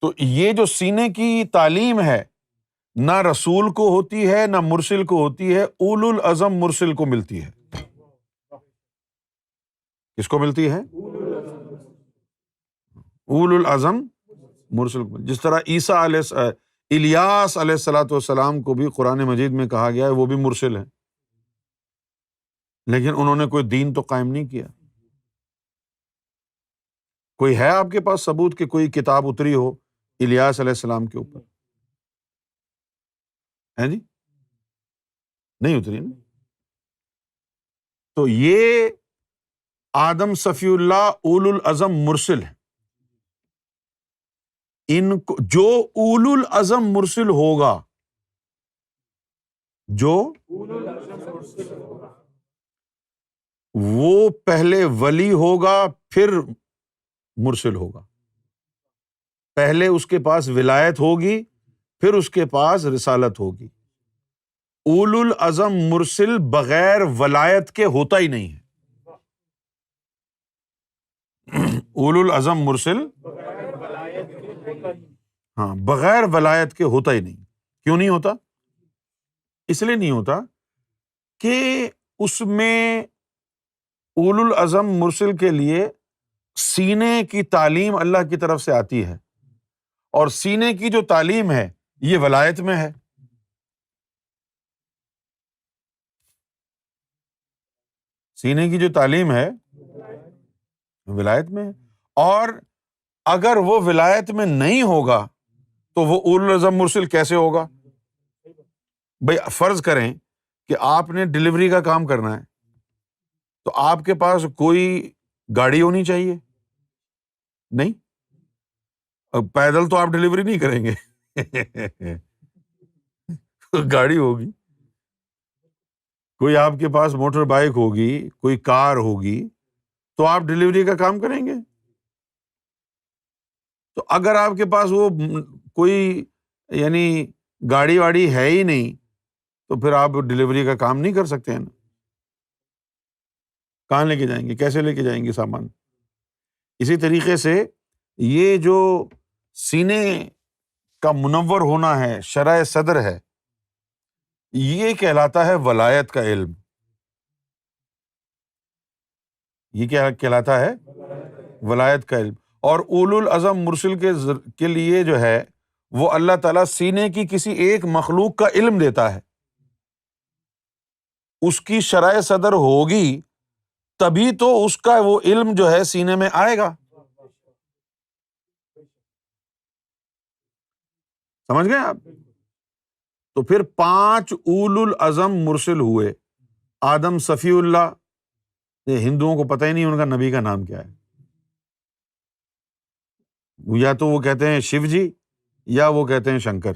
تو یہ جو سینے کی تعلیم ہے نہ رسول کو ہوتی ہے نہ مرسل کو ہوتی ہے، اولو العزم مرسل کو ملتی ہے۔ کس کو ملتی ہے؟ اولو العزم مرسل کو۔ جس طرح الیاس علیہ الصلوۃ والسلام کو بھی قرآن مجید میں کہا گیا ہے وہ بھی مرسل ہیں، لیکن انہوں نے کوئی دین تو قائم نہیں کیا۔ کوئی ہے آپ کے پاس ثبوت کہ کوئی کتاب اتری ہو الیاس علیہ السلام کے اوپر؟ ہے جی، نہیں اتری نا۔ تو یہ آدم صفی اللہ اولو العزم مرسل ہے۔ ان کو جو اولو العزم مرسل ہوگا، جو وہ پہلے ولی ہوگا پھر مرسل ہوگا، پہلے اس کے پاس ولایت ہوگی پھر اس کے پاس رسالت ہوگی۔ اولو العزم مرسل بغیر ولایت کے ہوتا ہی نہیں ہے۔ اولو العزم مرسل ہاں بغیر ولایت کے ہوتا ہی نہیں۔ کیوں نہیں ہوتا؟ اس لیے نہیں ہوتا کہ اس میں اولو العزم مرسل کے لیے سینے کی تعلیم اللہ کی طرف سے آتی ہے، اور سینے کی جو تعلیم ہے یہ ولایت میں ہے۔ سینے کی جو تعلیم ہے ولایت میں ہے، اور اگر وہ ولایت میں نہیں ہوگا تو وہ اولو العزم مرسل کیسے ہوگا؟ بھئی فرض کریں کہ آپ نے ڈلیوری کا کام کرنا ہے تو آپ کے پاس کوئی گاڑی ہونی چاہیے، نہیں؟ اب پیدل تو آپ ڈلیوری نہیں کریں گے گاڑی ہوگی، کوئی آپ کے پاس موٹر بائک ہوگی، کوئی کار ہوگی تو آپ ڈلیوری کا کام کریں گے۔ تو اگر آپ کے پاس وہ کوئی یعنی گاڑی واڑی ہے ہی نہیں تو پھر آپ ڈلیوری کا کام نہیں کر سکتے ہیں نا۔ کہاں لے کے جائیں گے؟ کیسے لے کے جائیں گے سامان؟ اسی طریقے سے یہ جو سینے کا منور ہونا ہے، شرح صدر ہے، یہ کہلاتا ہے ولایت کا علم۔ یہ کیا کہلاتا ہے؟ ولایت کا علم۔ اور اولو العزم مرسل کے لیے جو ہے وہ اللہ تعالیٰ سینے کی کسی ایک مخلوق کا علم دیتا ہے، اس کی شرح صدر ہوگی تبھی تو اس کا وہ علم جو ہے سینے میں آئے گا۔ سمجھ گئے آپ؟ تو پھر 5 اولو العزم مرسل ہوئے۔ آدم صفی اللہ، یہ ہندوؤں کو پتہ ہی نہیں ان کا نبی کا نام کیا ہے، یا تو وہ کہتے ہیں شیو جی یا وہ کہتے ہیں شنکر۔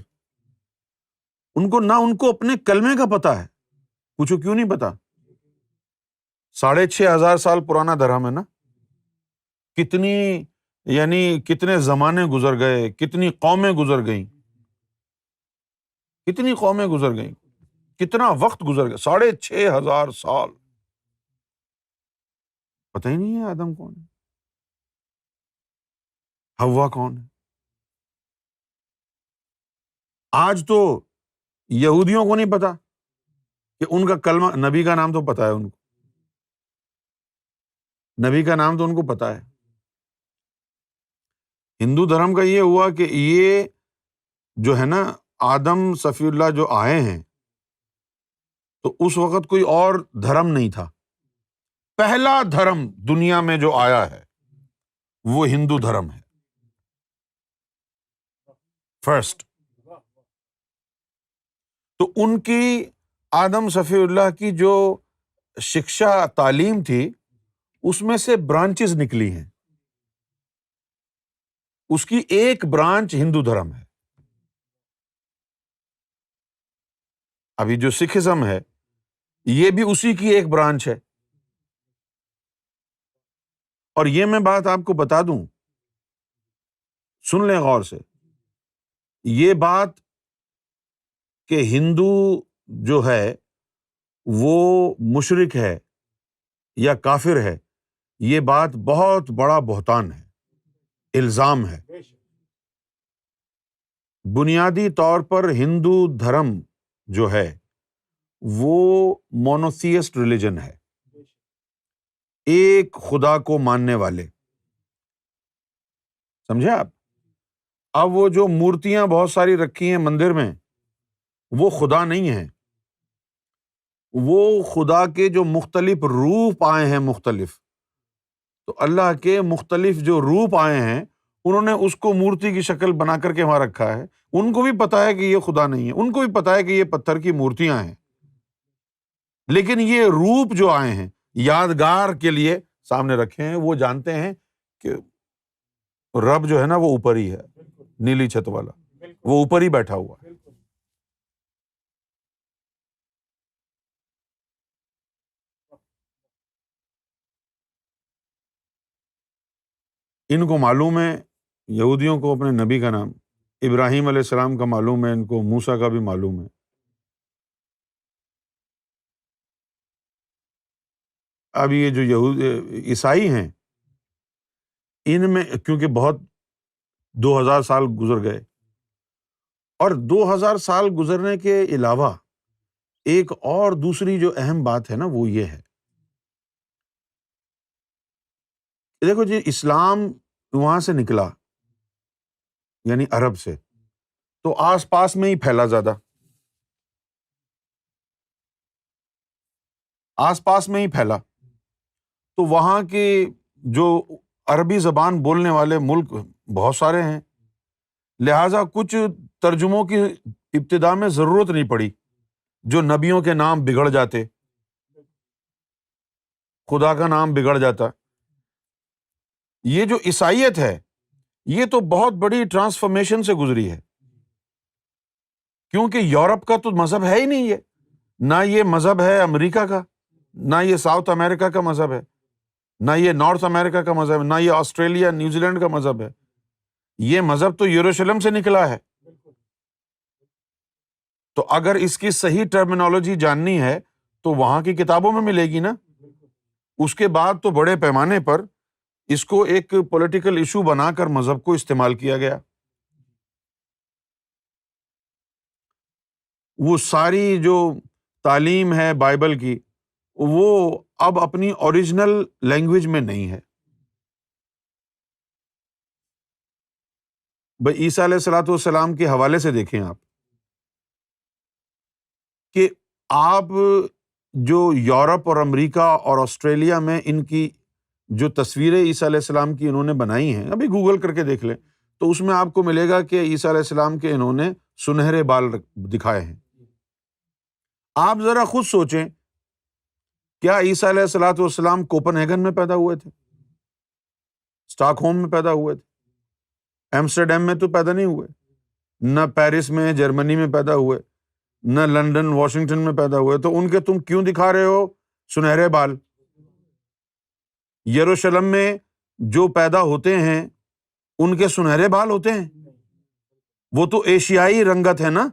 ان کو اپنے کلمے کا پتہ ہے، پوچھو کیوں نہیں پتا؟ 6,500 سال پرانا دھرم ہے نا، کتنے زمانے گزر گئے، کتنی قومیں گزر گئیں، کتنا وقت گزر گیا، 6,500 سال، پتہ ہی نہیں ہے آدم کون ہے، حوا کون ہے۔ آج تو یہودیوں کو نہیں پتا کہ ان کا کلمہ، نبی کا نام تو پتا ہے ان کو، نبی کا نام تو ان کو پتا ہے۔ ہندو دھرم کا یہ ہوا کہ یہ جو ہے نا آدم صفی اللہ جو آئے ہیں تو اس وقت کوئی اور دھرم نہیں تھا، پہلا دھرم دنیا میں جو آیا ہے وہ ہندو دھرم ہے، فرسٹ۔ تو ان کی آدم صفی اللہ کی جو شکشا تعلیم تھی اس میں سے برانچز نکلی ہیں، اس کی ایک برانچ ہندو دھرم ہے۔ ابھی جو سکھزم ہے یہ بھی اسی کی ایک برانچ ہے۔ اور یہ میں بات آپ کو بتا دوں، سن لیں غور سے، یہ بات کہ ہندو جو ہے وہ مشرک ہے یا کافر ہے، یہ بات بہت بڑا بہتان ہے، الزام ہے۔ بنیادی طور پر ہندو دھرم جو ہے وہ مونوتھیسٹ ریلیجن ہے، ایک خدا کو ماننے والے، سمجھے آپ؟ اب وہ جو مورتیاں بہت ساری رکھی ہیں مندر میں، وہ خدا نہیں ہیں، وہ خدا کے جو مختلف روپ آئے ہیں مختلف، تو اللہ کے مختلف جو روپ آئے ہیں انہوں نے اس کو مورتی کی شکل بنا کر کے وہاں رکھا ہے۔ ان کو بھی پتا ہے کہ یہ خدا نہیں ہے، ان کو بھی پتا ہے کہ یہ پتھر کی مورتیاں ہیں، لیکن یہ روپ جو آئے ہیں یادگار کے لیے سامنے رکھے ہیں۔ وہ جانتے ہیں کہ رب جو ہے نا وہ اوپر ہی ہے، نیلی چھت والا، وہ اوپر ہی بیٹھا ہوا ہے۔ ان کو معلوم ہے، یہودیوں کو اپنے نبی کا نام ابراہیم علیہ السلام کا معلوم ہے، ان کو موسیٰ کا بھی معلوم ہے۔ اب یہ جو عیسائی ہیں، ان میں کیونکہ بہت 2000 سال گزر گئے، اور 2000 سال گزرنے کے علاوہ ایک اور دوسری جو اہم بات ہے نا وہ یہ ہے، دیکھو جی، اسلام وہاں سے نکلا یعنی عرب سے، تو آس پاس میں ہی پھیلا زیادہ، آس پاس میں ہی پھیلا، تو وہاں کے جو عربی زبان بولنے والے ملک بہت سارے ہیں، لہٰذا کچھ ترجموں کی ابتدا میں ضرورت نہیں پڑی، جو نبیوں کے نام بگڑ جاتے، خدا کا نام بگڑ جاتا۔ یہ جو عیسائیت ہے یہ تو بہت بڑی ٹرانسفارمیشن سے گزری ہے، کیونکہ یورپ کا تو مذہب ہے ہی نہیں، یہ نہ یہ مذہب ہے امریکہ کا، نہ یہ ساؤتھ امریکہ کا مذہب ہے، نہ یہ نارتھ امریکہ کا مذہب ہے، نہ یہ آسٹریلیا نیوزی لینڈ کا مذہب ہے۔ یہ مذہب تو یروشلم سے نکلا ہے۔ تو اگر اس کی صحیح ٹرمینالوجی جاننی ہے تو وہاں کی کتابوں میں ملے گی نا۔ اس کے بعد تو بڑے پیمانے پر اس کو ایک پولیٹیکل ایشو بنا کر مذہب کو استعمال کیا گیا۔ وہ ساری جو تعلیم ہے بائبل کی وہ اب اپنی اوریجنل لینگویج میں نہیں ہے۔ بھائی عیسیٰ علیہ الصلوۃ والسلام کے حوالے سے دیکھیں آپ کہ آپ جو یورپ اور امریکہ اور آسٹریلیا میں ان کی جو تصویریں عیسیٰ علیہ السلام کی انہوں نے بنائی ہیں، ابھی گوگل کر کے دیکھ لیں تو اس میں آپ کو ملے گا کہ عیسیٰ علیہ السلام کے انہوں نے سنہرے بال دکھائے ہیں۔ آپ ذرا خود سوچیں، کیا عیسیٰ علیہ الصلوۃ والسلام کوپن ہیگن میں پیدا ہوئے تھے؟ اسٹاک ہوم میں پیدا ہوئے تھے؟ ایمسٹرڈیم میں تو پیدا نہیں ہوئے، نہ پیرس میں جرمنی میں پیدا ہوئے، نہ لندن واشنگٹن میں پیدا ہوئے، تو ان کے تم کیوں دکھا رہے ہو سنہرے بال؟ یروشلم میں جو پیدا ہوتے ہیں ان کے سنہرے بال ہوتے ہیں، وہ تو ایشیائی رنگت ہے نا،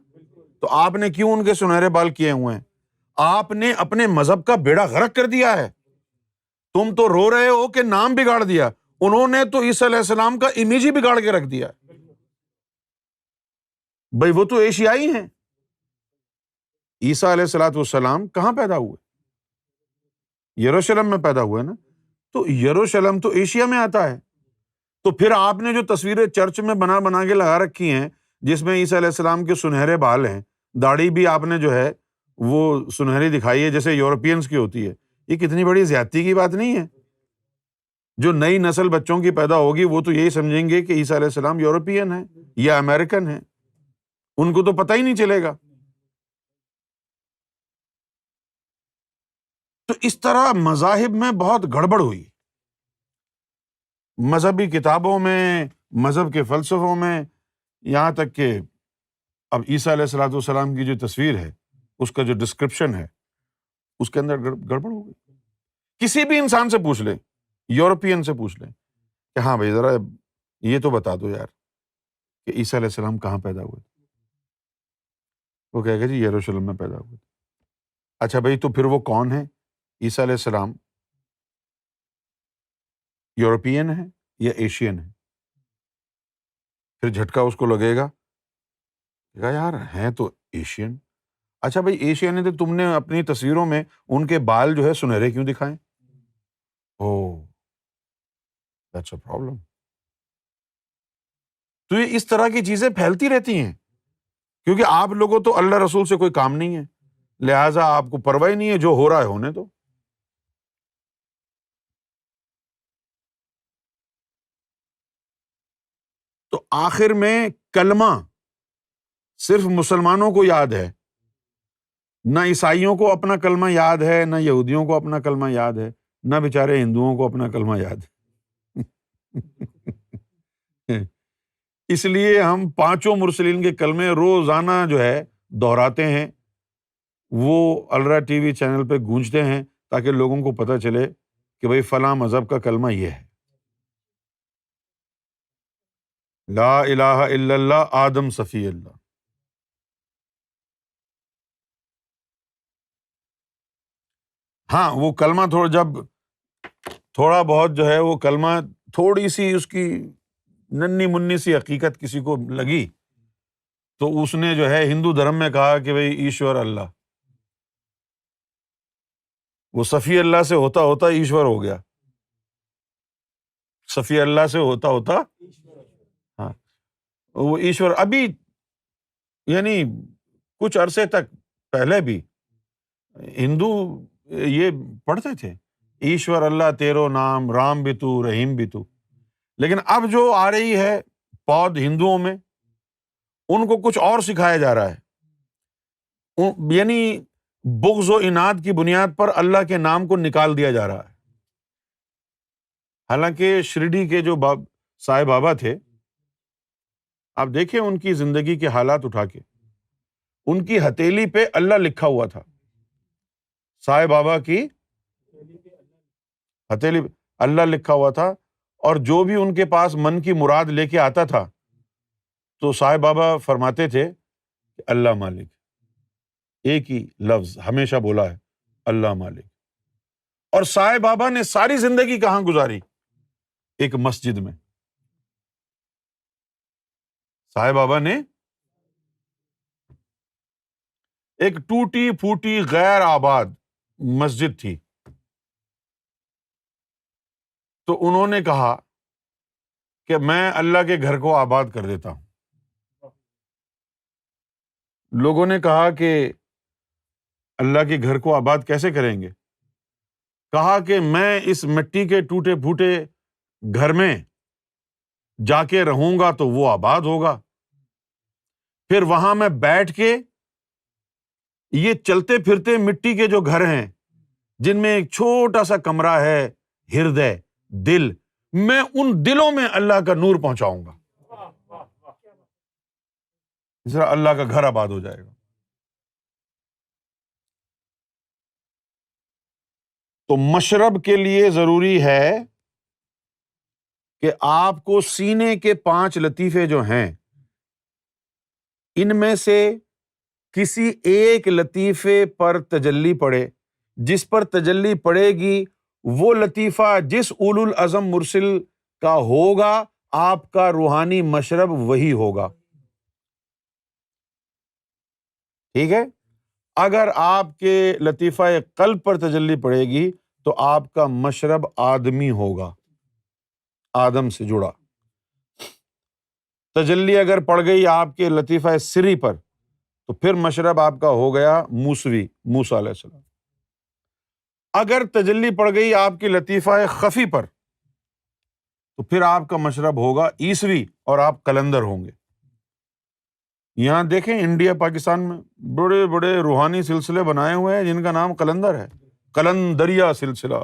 تو آپ نے کیوں ان کے سنہرے بال کیے ہوئے ہیں؟ آپ نے اپنے مذہب کا بیڑا غرق کر دیا ہے۔ تم تو رو رہے ہو کہ نام بگاڑ دیا، انہوں نے تو عیسیٰ علیہ السلام کا امیج ہی بگاڑ کے رکھ دیا۔ بھائی وہ تو ایشیائی ہیں۔ عیسیٰ علیہ الصلوۃ والسلام کہاں پیدا ہوئے؟ یروشلم میں پیدا ہوئے نا، تو یروشلم تو ایشیا میں آتا ہے۔ تو پھر آپ نے جو تصویریں چرچ میں بنا کے لگا رکھی ہیں جس میں عیسیٰ علیہ السلام کے سنہرے بال ہیں، داڑھی بھی آپ نے جو ہے وہ سنہری دکھائی ہے جیسے یورپینز کی ہوتی ہے، یہ کتنی بڑی زیادتی کی بات نہیں ہے؟ جو نئی نسل بچوں کی پیدا ہوگی وہ تو یہی سمجھیں گے کہ عیسیٰ علیہ السلام یورپین ہیں یا امریکن ہیں، ان کو تو پتہ ہی نہیں چلے گا۔ تو اس طرح مذاہب میں بہت گڑبڑ ہوئی، مذہبی کتابوں میں، مذہب کے فلسفوں میں، یہاں تک کہ اب عیسیٰ علیہ الصلوۃ والسلام کی جو تصویر ہے اس کا جو ڈسکرپشن ہے اس کے اندر گڑبڑ ہو گئی۔ کسی بھی انسان سے پوچھ لیں، یورپین سے پوچھ لیں کہ ہاں بھائی ذرا یہ تو بتا دو یار کہ عیسیٰ علیہ السلام کہاں پیدا ہوئے تھے، وہ کہے گا جی یروشلم میں پیدا ہوئے تھے۔ اچھا بھائی تو پھر وہ کون ہے؟ عیسیٰ علیہ السلام یورپین ہے یا ایشین ہے؟ پھر جھٹکا اس کو لگے گا، کہا یار ہیں تو ایشین۔ اچھا بھائی ایشین ہے تو تم نے اپنی تصویروں میں ان کے بال جو ہے سنہرے کیوں دکھائیں؟ اوہ دیٹس اے پرابلم۔ تو یہ اس طرح کی چیزیں پھیلتی رہتی ہیں کیونکہ آپ لوگوں تو اللہ رسول سے کوئی کام نہیں ہے، لہٰذا آپ کو پرواہ ہی نہیں ہے، جو ہو رہا ہے ہونے دو۔ تو آخر میں کلمہ صرف مسلمانوں کو یاد ہے، نہ عیسائیوں کو اپنا کلمہ یاد ہے، نہ یہودیوں کو اپنا کلمہ یاد ہے، نہ بیچارے ہندوؤں کو اپنا کلمہ یاد ہے۔ اس لیے ہم پانچوں مرسلین کے کلمے روزانہ جو ہے دہراتے ہیں، وہ الرا ٹی وی چینل پہ گونجتے ہیں تاکہ لوگوں کو پتہ چلے کہ بھئی فلاں مذہب کا کلمہ یہ ہے، لا الہ الا اللہ آدم صفی اللہ۔ ہاں وہ کلمہ تھوڑا بہت جو ہے وہ کلمہ تھوڑی سی اس کی ننھی منی سی حقیقت کسی کو لگی تو اس نے جو ہے ہندو دھرم میں کہا کہ بھئی ایشور اللہ، وہ صفی اللہ سے ہوتا ہوتا ایشور ہو گیا، صفی اللہ سے ہوتا ہوتا ہاں وہ ایشور۔ ابھی یعنی کچھ عرصے تک پہلے بھی ہندو یہ پڑھتے تھے ایشور اللہ تیرو نام رام بھی تو رحیم بھی تو، لیکن اب جو آ رہی ہے پود ہندوؤں میں ان کو کچھ اور سکھایا جا رہا ہے، یعنی بغض و عناد کی بنیاد پر اللہ کے نام کو نکال دیا جا رہا ہے۔ حالانکہ شرڈی کے جو سائے بابا تھے، آپ دیکھیں ان کی زندگی کے حالات اٹھا کے، ان کی ہتھیلی پہ اللہ لکھا ہوا تھا، سائے بابا کی ہتھیلی پہ اللہ لکھا ہوا تھا، اور جو بھی ان کے پاس من کی مراد لے کے آتا تھا تو سائے بابا فرماتے تھے کہ اللہ مالک، ایک ہی لفظ ہمیشہ بولا ہے اللہ مالک۔ اور سائے بابا نے ساری زندگی کہاں گزاری؟ ایک مسجد میں۔ سائے بابا نے ایک ٹوٹی پھوٹی غیر آباد مسجد تھی، تو انہوں نے کہا کہ میں اللہ کے گھر کو آباد کر دیتا ہوں۔ لوگوں نے کہا کہ اللہ کے گھر کو آباد کیسے کریں گے؟ کہا کہ میں اس مٹی کے ٹوٹے پھوٹے گھر میں جا کے رہوں گا تو وہ آباد ہوگا، پھر وہاں میں بیٹھ کے یہ چلتے پھرتے مٹی کے جو گھر ہیں جن میں ایک چھوٹا سا کمرہ ہے ہردے دل، میں ان دلوں میں اللہ کا نور پہنچاؤں گا، اس طرح اللہ کا گھر آباد ہو جائے گا۔ تو مشرب کے لیے ضروری ہے کہ آپ کو سینے کے 5 لطیفے جو ہیں ان میں سے کسی ایک لطیفے پر تجلی پڑے، جس پر تجلی پڑے گی وہ لطیفہ جس اولو العزم مرسل کا ہوگا آپ کا روحانی مشرب وہی ہوگا، ٹھیک ہے؟ اگر آپ کے لطیفہ قلب پر تجلی پڑے گی تو آپ کا مشرب آدمی ہوگا، آدم سے جڑا۔ تجلی اگر پڑ گئی آپ کے لطیفہ سری پر تو پھر مشرب آپ کا ہو گیا موسوی، موسیٰ علیہ السلام۔ اگر تجلی پڑ گئی آپ کی لطیفہ خفی پر تو پھر آپ کا مشرب ہوگا عیسوی اور آپ قلندر ہوں گے۔ یہاں دیکھیں انڈیا پاکستان میں بڑے بڑے روحانی سلسلے بنائے ہوئے ہیں جن کا نام قلندر ہے، قلندریہ سلسلہ،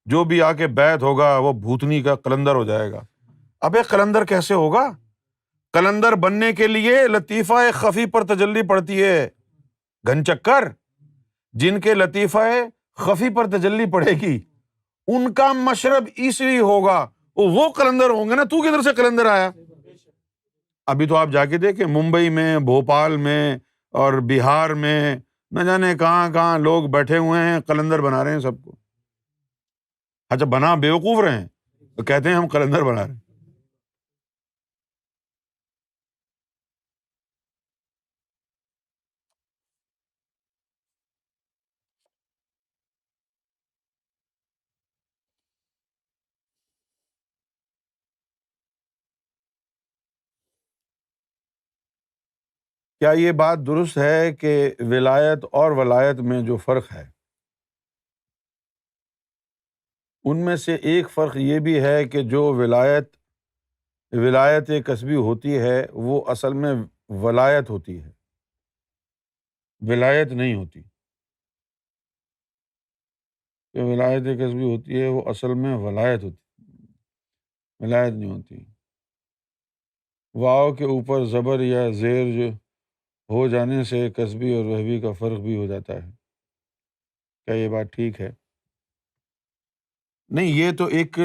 جو بھی آ کے بیعت ہوگا وہ بھوتنی کا قلندر ہو جائے گا۔ ابے قلندر کیسے ہوگا؟ قلندر بننے کے لیے لطیفہ خفی پر تجلی پڑتی ہے، گھن چکر۔ جن کے لطیفہ خفی پر تجلی پڑے گی ان کا مشرب عیسوی ہوگا، وہ قلندر ہوں گے نا۔ تو کدھر سے قلندر آیا؟ ابھی تو آپ جا کے دیکھیں ممبئی میں، بھوپال میں اور بہار میں نہ جانے کہاں کہاں لوگ بیٹھے ہوئے ہیں، قلندر بنا رہے ہیں سب کو۔ اچھا بنا بیوقوف رہے ہیں تو کہتے ہیں ہم قلندر بنا رہے ہیں۔ کیا یہ بات درست ہے کہ ولایت اور ولایت میں جو فرق ہے، ان میں سے ایک فرق یہ بھی ہے کہ جو ولایت کسبی ہوتی ہے وہ اصل میں ولایت ہوتی ہے، ولایت نہیں ہوتی۔ جو ولایت کسبی ہوتی ہے وہ اصل میں ولایت ہوتی ہے، ولایت نہیں ہوتی۔ واو کے اوپر زبر یا زیر جو ہو جانے سے کسبی اور وہبی کا فرق بھی ہو جاتا ہے۔ کیا یہ بات ٹھیک ہے؟ نہیں، یہ تو ایک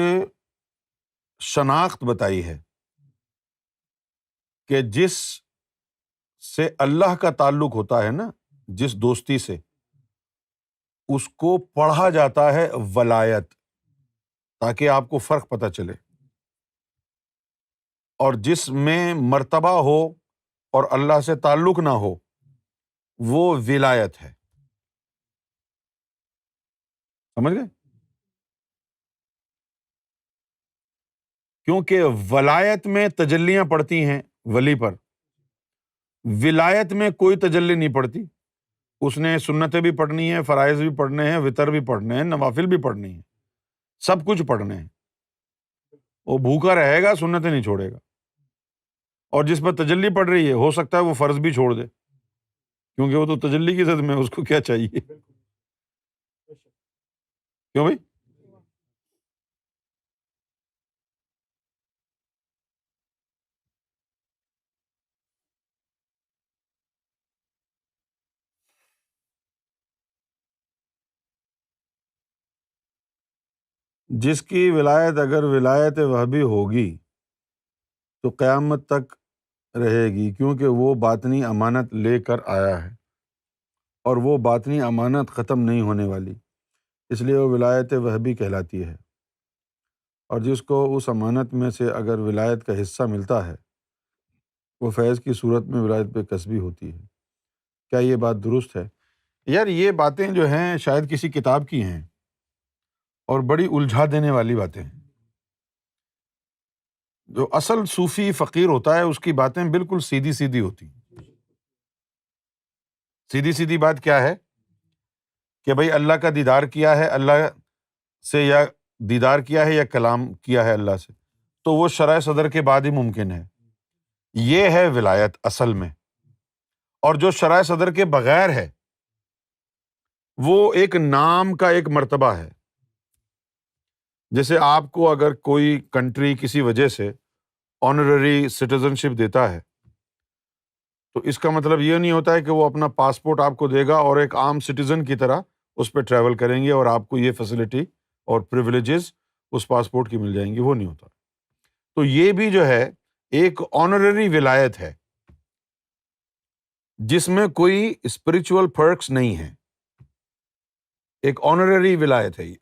شناخت بتائی ہے کہ جس سے اللہ کا تعلق ہوتا ہے نا، جس دوستی سے، اس کو پڑھا جاتا ہے ولایت، تاکہ آپ کو فرق پتہ چلے۔ اور جس میں مرتبہ ہو اور اللہ سے تعلق نہ ہو وہ ولایت ہے۔ سمجھ گئے؟ کیونکہ ولایت میں تجلیاں پڑتی ہیں ولی پر، ولایت میں کوئی تجلی نہیں پڑتی۔ اس نے سنتیں بھی پڑھنی ہیں، فرائض بھی پڑھنے ہیں، وتر بھی پڑھنے ہیں، نوافل بھی پڑھنے ہیں، سب کچھ پڑھنے ہیں۔ وہ بھوکا رہے گا، سنتیں نہیں چھوڑے گا۔ اور جس پر تجلی پڑ رہی ہے ہو سکتا ہے وہ فرض بھی چھوڑ دے، کیونکہ وہ تو تجلی کی زد میں، اس کو کیا چاہیے؟ کیوں بھائی؟ جس کی ولایت اگر ولایت وہبی ہوگی تو قیامت تک رہے گی، کیونکہ وہ باطنی امانت لے کر آیا ہے اور وہ باطنی امانت ختم نہیں ہونے والی، اس لیے وہ ولایت وہبی کہلاتی ہے۔ اور جس کو اس امانت میں سے اگر ولایت کا حصہ ملتا ہے وہ فیض کی صورت میں ولایت پہ کسبی ہوتی ہے۔ کیا یہ بات درست ہے؟ یار یہ باتیں جو ہیں شاید کسی کتاب کی ہیں اور بڑی الجھا دینے والی باتیں ہیں۔ جو اصل صوفی فقیر ہوتا ہے اس کی باتیں بالکل سیدھی سیدھی ہوتی ہیں۔ سیدھی سیدھی بات کیا ہے کہ بھائی اللہ کا دیدار کیا ہے، اللہ سے یا دیدار کیا ہے یا کلام کیا ہے اللہ سے، تو وہ شرح صدر کے بعد ہی ممکن ہے۔ یہ ہے ولایت اصل میں۔ اور جو شرح صدر کے بغیر ہے وہ ایک نام کا ایک مرتبہ ہے۔ جیسے آپ کو اگر کوئی کنٹری کسی وجہ سے آنرری سٹیزن شپ دیتا ہے تو اس کا مطلب یہ نہیں ہوتا ہے کہ وہ اپنا پاسپورٹ آپ کو دے گا اور ایک عام سٹیزن کی طرح اس پہ ٹریول کریں گے اور آپ کو یہ فیسلٹی اور پریولیجز اس پاسپورٹ کی مل جائیں گی، وہ نہیں ہوتا۔ تو یہ بھی جو ہے ایک آنرری ولایت ہے جس میں کوئی اسپرچول پرکس نہیں ہے، ایک آنرری ولایت ہے یہ۔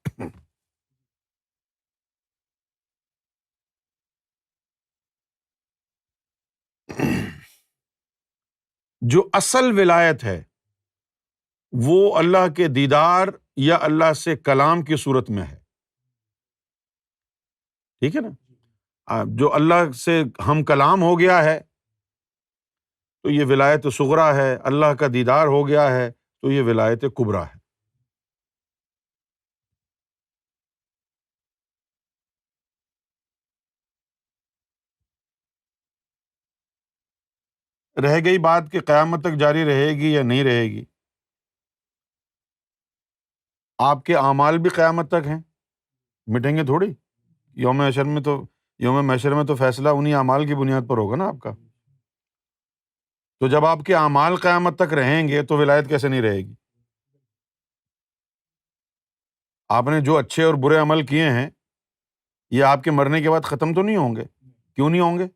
جو اصل ولایت ہے وہ اللہ کے دیدار یا اللہ سے کلام کی صورت میں ہے، ٹھیک ہے نا؟ جو اللہ سے ہم کلام ہو گیا ہے تو یہ ولایت صغریٰ ہے، اللہ کا دیدار ہو گیا ہے تو یہ ولایت کبریٰ ہے۔ رہ گئی بات کہ قیامت تک جاری رہے گی یا نہیں رہے گی۔ آپ کے اعمال بھی قیامت تک ہیں، مٹیں گے تھوڑی۔ یوم محشر میں تو فیصلہ انہی اعمال کی بنیاد پر ہوگا نا آپ کا۔ تو جب آپ کے اعمال قیامت تک رہیں گے تو ولایت کیسے نہیں رہے گی؟ آپ نے جو اچھے اور برے عمل کیے ہیں یہ آپ کے مرنے کے بعد ختم تو نہیں ہوں گے؟ کیوں نہیں ہوں گے؟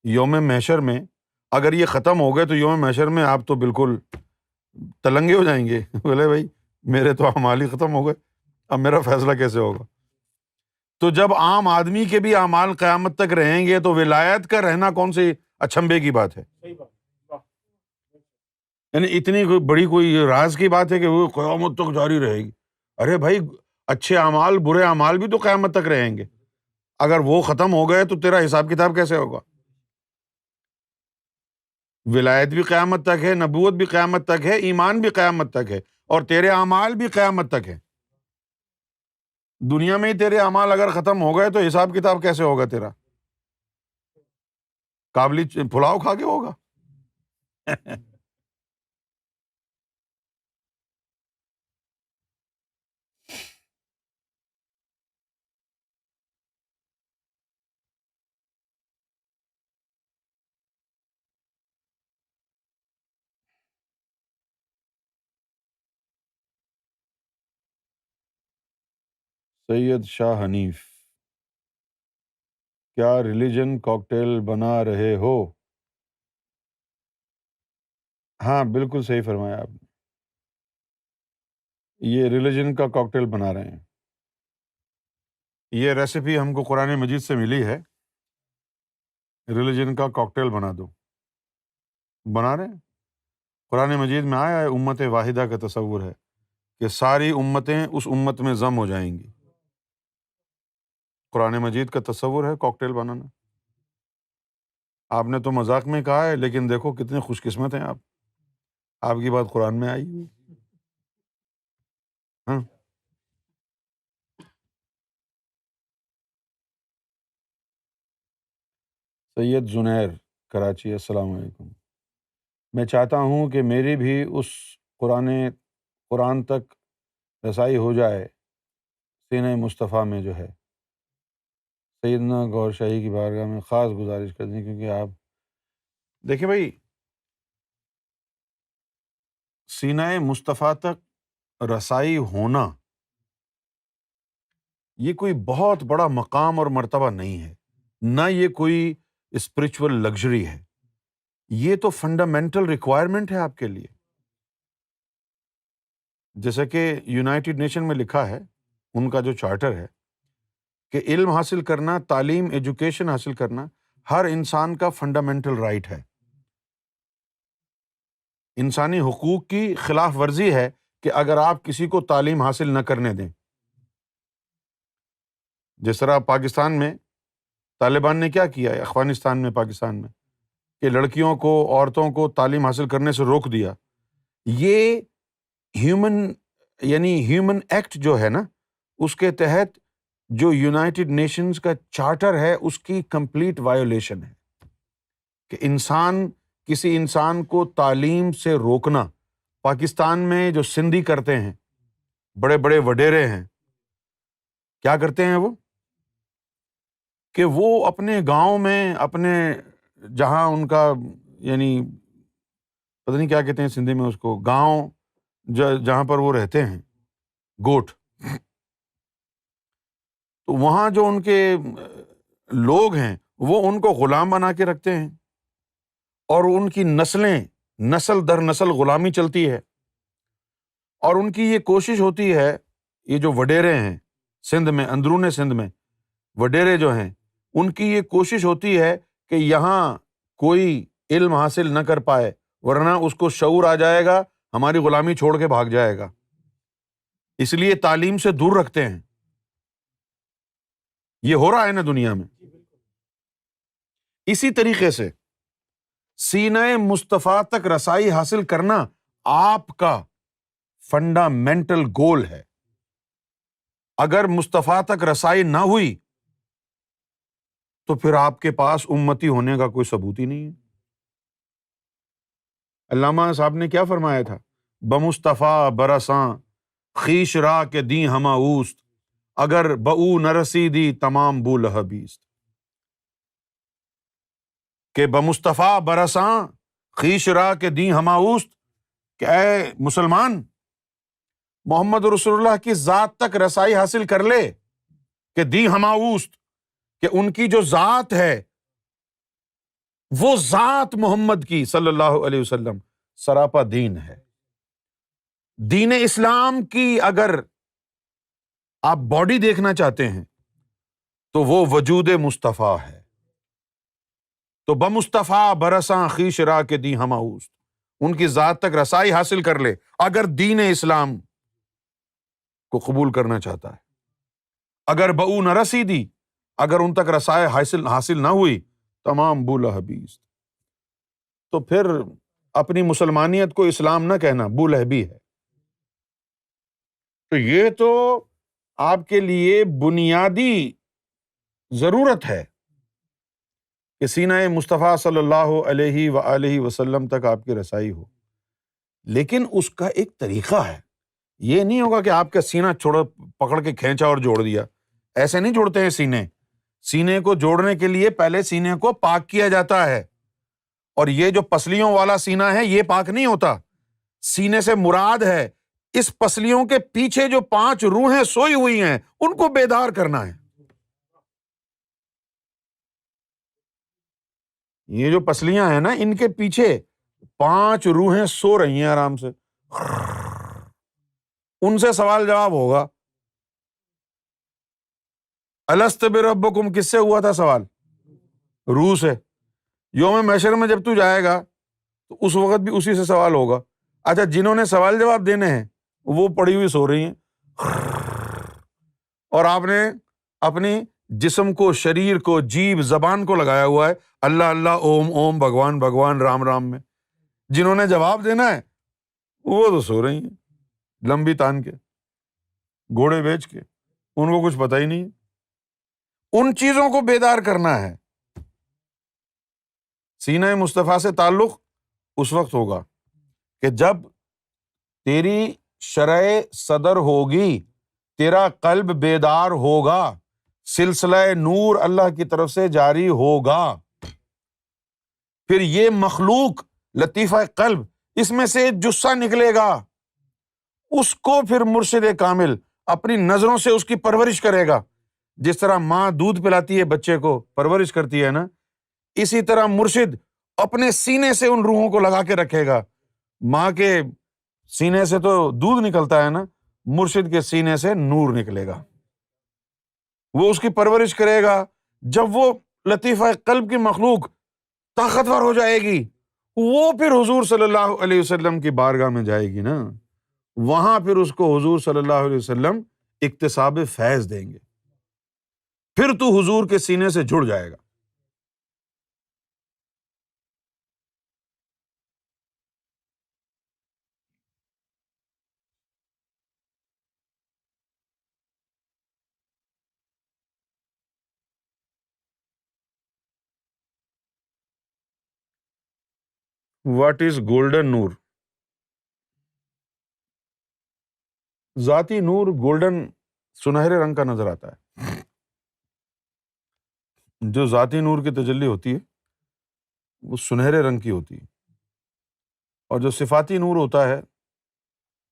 یوم محشر میں اگر یہ ختم ہو گئے تو یوم محشر میں آپ تو بالکل تلنگے ہو جائیں گے. بولے بھائی میرے تو اعمال ہی ختم ہو گئے، اب میرا فیصلہ کیسے ہوگا؟ تو جب عام آدمی کے بھی اعمال قیامت تک رہیں گے تو ولایت کا رہنا کون سی اچھمبے کی بات ہے؟ یعنی اتنی بڑی کوئی راز کی بات ہے کہ وہ قیامت تک جاری رہے گی. ارے بھائی اچھے اعمال برے اعمال بھی تو قیامت تک رہیں گے. اگر وہ ختم ہو گئے تو تیرا حساب کتاب کیسے ہوگا؟ ولایت بھی قیامت تک ہے، نبوت بھی قیامت تک ہے، ایمان بھی قیامت تک ہے، اور تیرے اعمال بھی قیامت تک ہے. دنیا میں ہی تیرے اعمال اگر ختم ہو گئے تو حساب کتاب کیسے ہوگا تیرا؟ کابلی پلاؤ کھا کے ہوگا. سید شاہ حنیف، کیا ریلیجن کاکٹیل بنا رہے ہو؟ ہاں بالکل صحیح فرمایا آپ نے، یہ ریلیجن کا کاکٹیل بنا رہے ہیں. یہ ریسیپی ہم کو قرآن مجید سے ملی ہے، ریلیجن کا کاکٹیل بنا دو، بنا رہے ہیں. قرآن مجید میں آیا ہے امت واحدہ کا تصور ہے کہ ساری امتیں اس امت میں ضم ہو جائیں گی. قرآن مجید کا تصور ہے کاکٹیل بنانا. آپ نے تو مذاق میں کہا ہے، لیکن دیکھو کتنے خوش قسمت ہیں آپ کی بات قرآن میں آئی ہوئی. ہاں سید زنیر کراچی، السلام علیکم. میں چاہتا ہوں کہ میری بھی اس قرآن تک رسائی ہو جائے. سینہ مصطفیٰ میں جو ہے سیدنا گوھر شاہی کی بارگاہ میں خاص گزارش کر دیں، کیونکہ آپ دیکھیں بھائی سینہ مصطفیٰ تک رسائی ہونا یہ کوئی بہت بڑا مقام اور مرتبہ نہیں ہے، نہ یہ کوئی اسپرچول لگژری ہے. یہ تو فنڈامنٹل ریکوائرمنٹ ہے آپ کے لیے. جیسا کہ یونائٹڈ نیشن میں لکھا ہے، ان کا جو چارٹر ہے کہ علم حاصل کرنا، تعلیم، ایجوکیشن حاصل کرنا ہر انسان کا فنڈامنٹل رائٹ ہے. انسانی حقوق کی خلاف ورزی ہے کہ اگر آپ کسی کو تعلیم حاصل نہ کرنے دیں. جس طرح پاکستان میں طالبان نے کیا کیا ہے، افغانستان میں، پاکستان میں، کہ لڑکیوں کو، عورتوں کو تعلیم حاصل کرنے سے روک دیا. یہ ہیومن ایکٹ جو ہے نا، اس کے تحت جو یونائٹڈ نیشنز کا چارٹر ہے اس کی کمپلیٹ وائیولیشن ہے کہ کسی انسان کو تعلیم سے روکنا. پاکستان میں جو سندھی کرتے ہیں، بڑے بڑے وڈیرے ہیں، کیا کرتے ہیں وہ کہ وہ اپنے گاؤں میں، اپنے جہاں ان کا یعنی پتہ نہیں کیا کہتے ہیں سندھی میں اس کو، گاؤں جہاں پر وہ رہتے ہیں، گوٹھ، تو وہاں جو ان کے لوگ ہیں وہ ان کو غلام بنا کے رکھتے ہیں، اور ان کی نسل در نسل غلامی چلتی ہے. اور ان کی یہ کوشش ہوتی ہے، یہ جو وڈیرے ہیں سندھ میں، اندرون سندھ میں وڈیرے جو ہیں، ان کی یہ کوشش ہوتی ہے کہ یہاں کوئی علم حاصل نہ کر پائے، ورنہ اس کو شعور آ جائے گا، ہماری غلامی چھوڑ کے بھاگ جائے گا. اس لیے تعلیم سے دور رکھتے ہیں. یہ ہو رہا ہے نا دنیا میں. اسی طریقے سے سینہ مصطفیٰ تک رسائی حاصل کرنا آپ کا فنڈامنٹل گول ہے. اگر مصطفیٰ تک رسائی نہ ہوئی تو پھر آپ کے پاس امتی ہونے کا کوئی ثبوت ہی نہیں ہے. علامہ صاحب نے کیا فرمایا تھا، بمصطفیٰ برساں خیش را کے دیں ہما اوست، اگر بہو نہ رسیدی تمام بو لہبیست. کہ بمصطفیٰ برساں خیش را کے دیں ہما اوست، کہ اے مسلمان محمد رسول اللہ کی ذات تک رسائی حاصل کر لے، کہ دی ہما اوست، کہ ان کی جو ذات ہے وہ ذات محمد کی صلی اللہ علیہ وسلم سراپا دین ہے. دین اسلام کی اگر آپ باڈی دیکھنا چاہتے ہیں تو وہ وجود مصطفیٰ ہے. تو بمصطفیٰ برساں خویش را کے دی ہم اوست، ان کی ذات تک رسائی حاصل کر لے اگر دین اسلام کو قبول کرنا چاہتا ہے. اگر بؤ نہ رسیدی، اگر ان تک رسائی حاصل نہ ہوئی، تمام بولا حبیز، تو پھر اپنی مسلمانیت کو اسلام نہ کہنا بولہبی ہے. تو یہ تو آپ کے لیے بنیادی ضرورت ہے کہ سینہ مصطفیٰ صلی اللہ علیہ وآلہ وسلم تک آپ کی رسائی ہو. لیکن اس کا ایک طریقہ ہے. یہ نہیں ہوگا کہ آپ کا سینہ پکڑ کے کھینچا اور جوڑ دیا. ایسے نہیں جوڑتے ہیں سینے. سینے کو جوڑنے کے لیے پہلے سینے کو پاک کیا جاتا ہے. اور یہ جو پسلیوں والا سینہ ہے یہ پاک نہیں ہوتا. سینے سے مراد ہے اس پسلیوں کے پیچھے جو 5 روحیں سوئی ہوئی ہیں ان کو بیدار کرنا ہے. یہ جو پسلیاں ہیں نا ان کے پیچھے 5 روحیں سو رہی ہیں آرام سے. ان سے سوال جواب ہوگا. الست بربکم کس سے ہوا تھا سوال؟ روح سے. یوم محشر میں جب تو جائے گا تو اس وقت بھی اسی سے سوال ہوگا. اچھا جنہوں نے سوال جواب دینے ہیں وہ پڑی ہوئی سو رہی ہیں اور آپ نے اپنی جسم کو، شریر کو، جیب، زبان کو لگایا ہوا ہے اللہ اللہ، اوم اوم، بھگوان بھگوان، رام رام میں. جنہوں نے جواب دینا ہے وہ تو سو رہی ہیں لمبی تان کے، گھوڑے بیچ کے. ان کو کچھ پتہ ہی نہیں. ان چیزوں کو بیدار کرنا ہے. سینہ مصطفیٰ سے تعلق اس وقت ہوگا کہ جب تیری شرع صدر ہوگی، تیرا قلب بیدار ہوگا، سلسلہ نور اللہ کی طرف سے جاری ہوگا. پھر یہ مخلوق لطیفہ قلب، اس میں سے جسہ نکلے گا، اس کو پھر مرشد کامل اپنی نظروں سے اس کی پرورش کرے گا. جس طرح ماں دودھ پلاتی ہے بچے کو، پرورش کرتی ہے نا، اسی طرح مرشد اپنے سینے سے ان روحوں کو لگا کے رکھے گا. ماں کے سینے سے تو دودھ نکلتا ہے نا، مرشد کے سینے سے نور نکلے گا. وہ اس کی پرورش کرے گا. جب وہ لطیفہ قلب کی مخلوق طاقتور ہو جائے گی، وہ پھر حضور صلی اللہ علیہ وسلم کی بارگاہ میں جائے گی نا، وہاں پھر اس کو حضور صلی اللہ علیہ وسلم اکتساب فیض دیں گے. پھر تو حضور کے سینے سے جڑ جائے گا. واٹ از گولڈن نور؟ ذاتی نور گولڈن سنہرے رنگ کا نظر آتا ہے. جو ذاتی نور کی تجلی ہوتی ہے وہ سنہرے رنگ کی ہوتی ہے. اور جو صفاتی نور ہوتا ہے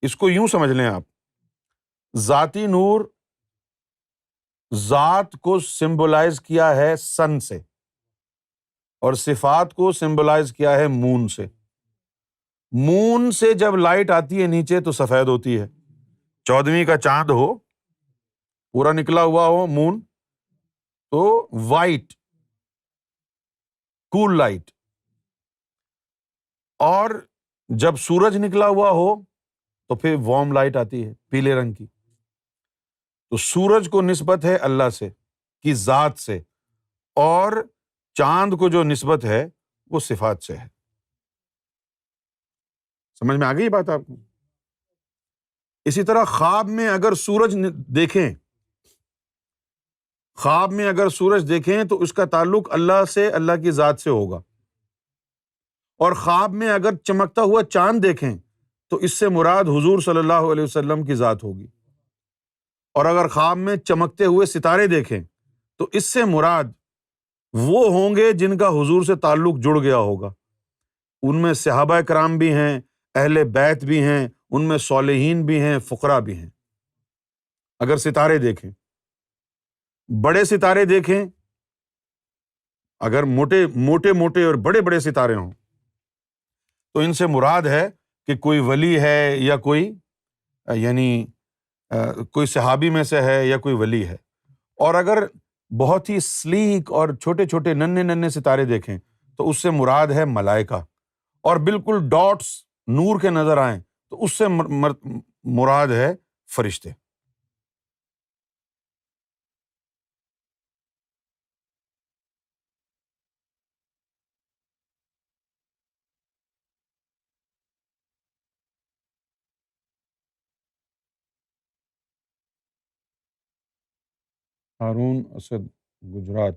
اس کو یوں سمجھ لیں آپ، ذاتی نور ذات کو سمبولائز کیا ہے سن سے، اور صفات کو سمبولائز کیا ہے مون سے. مون سے جب لائٹ آتی ہے نیچے تو سفید ہوتی ہے. 14ویں کا چاند ہو، پورا نکلا ہوا ہو مون، تو وائٹ کول لائٹ. اور جب سورج نکلا ہوا ہو تو پھر وارم لائٹ آتی ہے پیلے رنگ کی. تو سورج کو نسبت ہے اللہ سے کی ذات سے، اور چاند کو جو نسبت ہے وہ صفات سے ہے. سمجھ میں آ گئی بات آپ کو؟ اسی طرح خواب میں اگر سورج دیکھیں، خواب میں اگر سورج دیکھیں تو اس کا تعلق اللہ سے، اللہ کی ذات سے ہوگا. اور خواب میں اگر چمکتا ہوا چاند دیکھیں تو اس سے مراد حضور صلی اللہ علیہ وسلم کی ذات ہوگی. اور اگر خواب میں چمکتے ہوئے ستارے دیکھیں تو اس سے مراد وہ ہوں گے جن کا حضور سے تعلق جڑ گیا ہوگا. ان میں صحابہ کرام بھی ہیں، اہل بیت بھی ہیں، ان میں صالحین بھی ہیں، فقراء بھی ہیں. اگر ستارے دیکھیں، بڑے ستارے دیکھیں، اگر موٹے اور بڑے بڑے ستارے ہوں تو ان سے مراد ہے کہ کوئی ولی ہے یا کوئی یعنی کوئی صحابی میں سے ہے یا کوئی ولی ہے، اور اگر بہت ہی سلیک اور چھوٹے چھوٹے ننھے ننھے ستارے دیکھیں تو اس سے مراد ہے ملائکہ، اور بالکل ڈاٹس نور کے نظر آئیں تو اس سے مراد ہے فرشتے۔ Haroon Asad, Gujrat.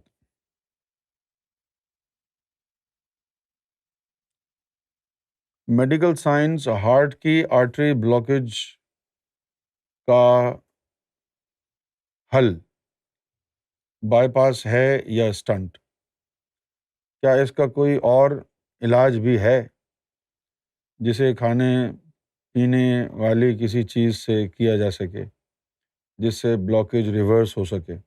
Medical science heart کی آرٹری بلاکیج کا حل بائی پاس ہے یا اسٹنٹ؟ کیا اس کا کوئی اور علاج بھی ہے جسے کھانے پینے والی کسی چیز سے کیا جا سکے جس سے بلاکیج ریورس ہو سکے؟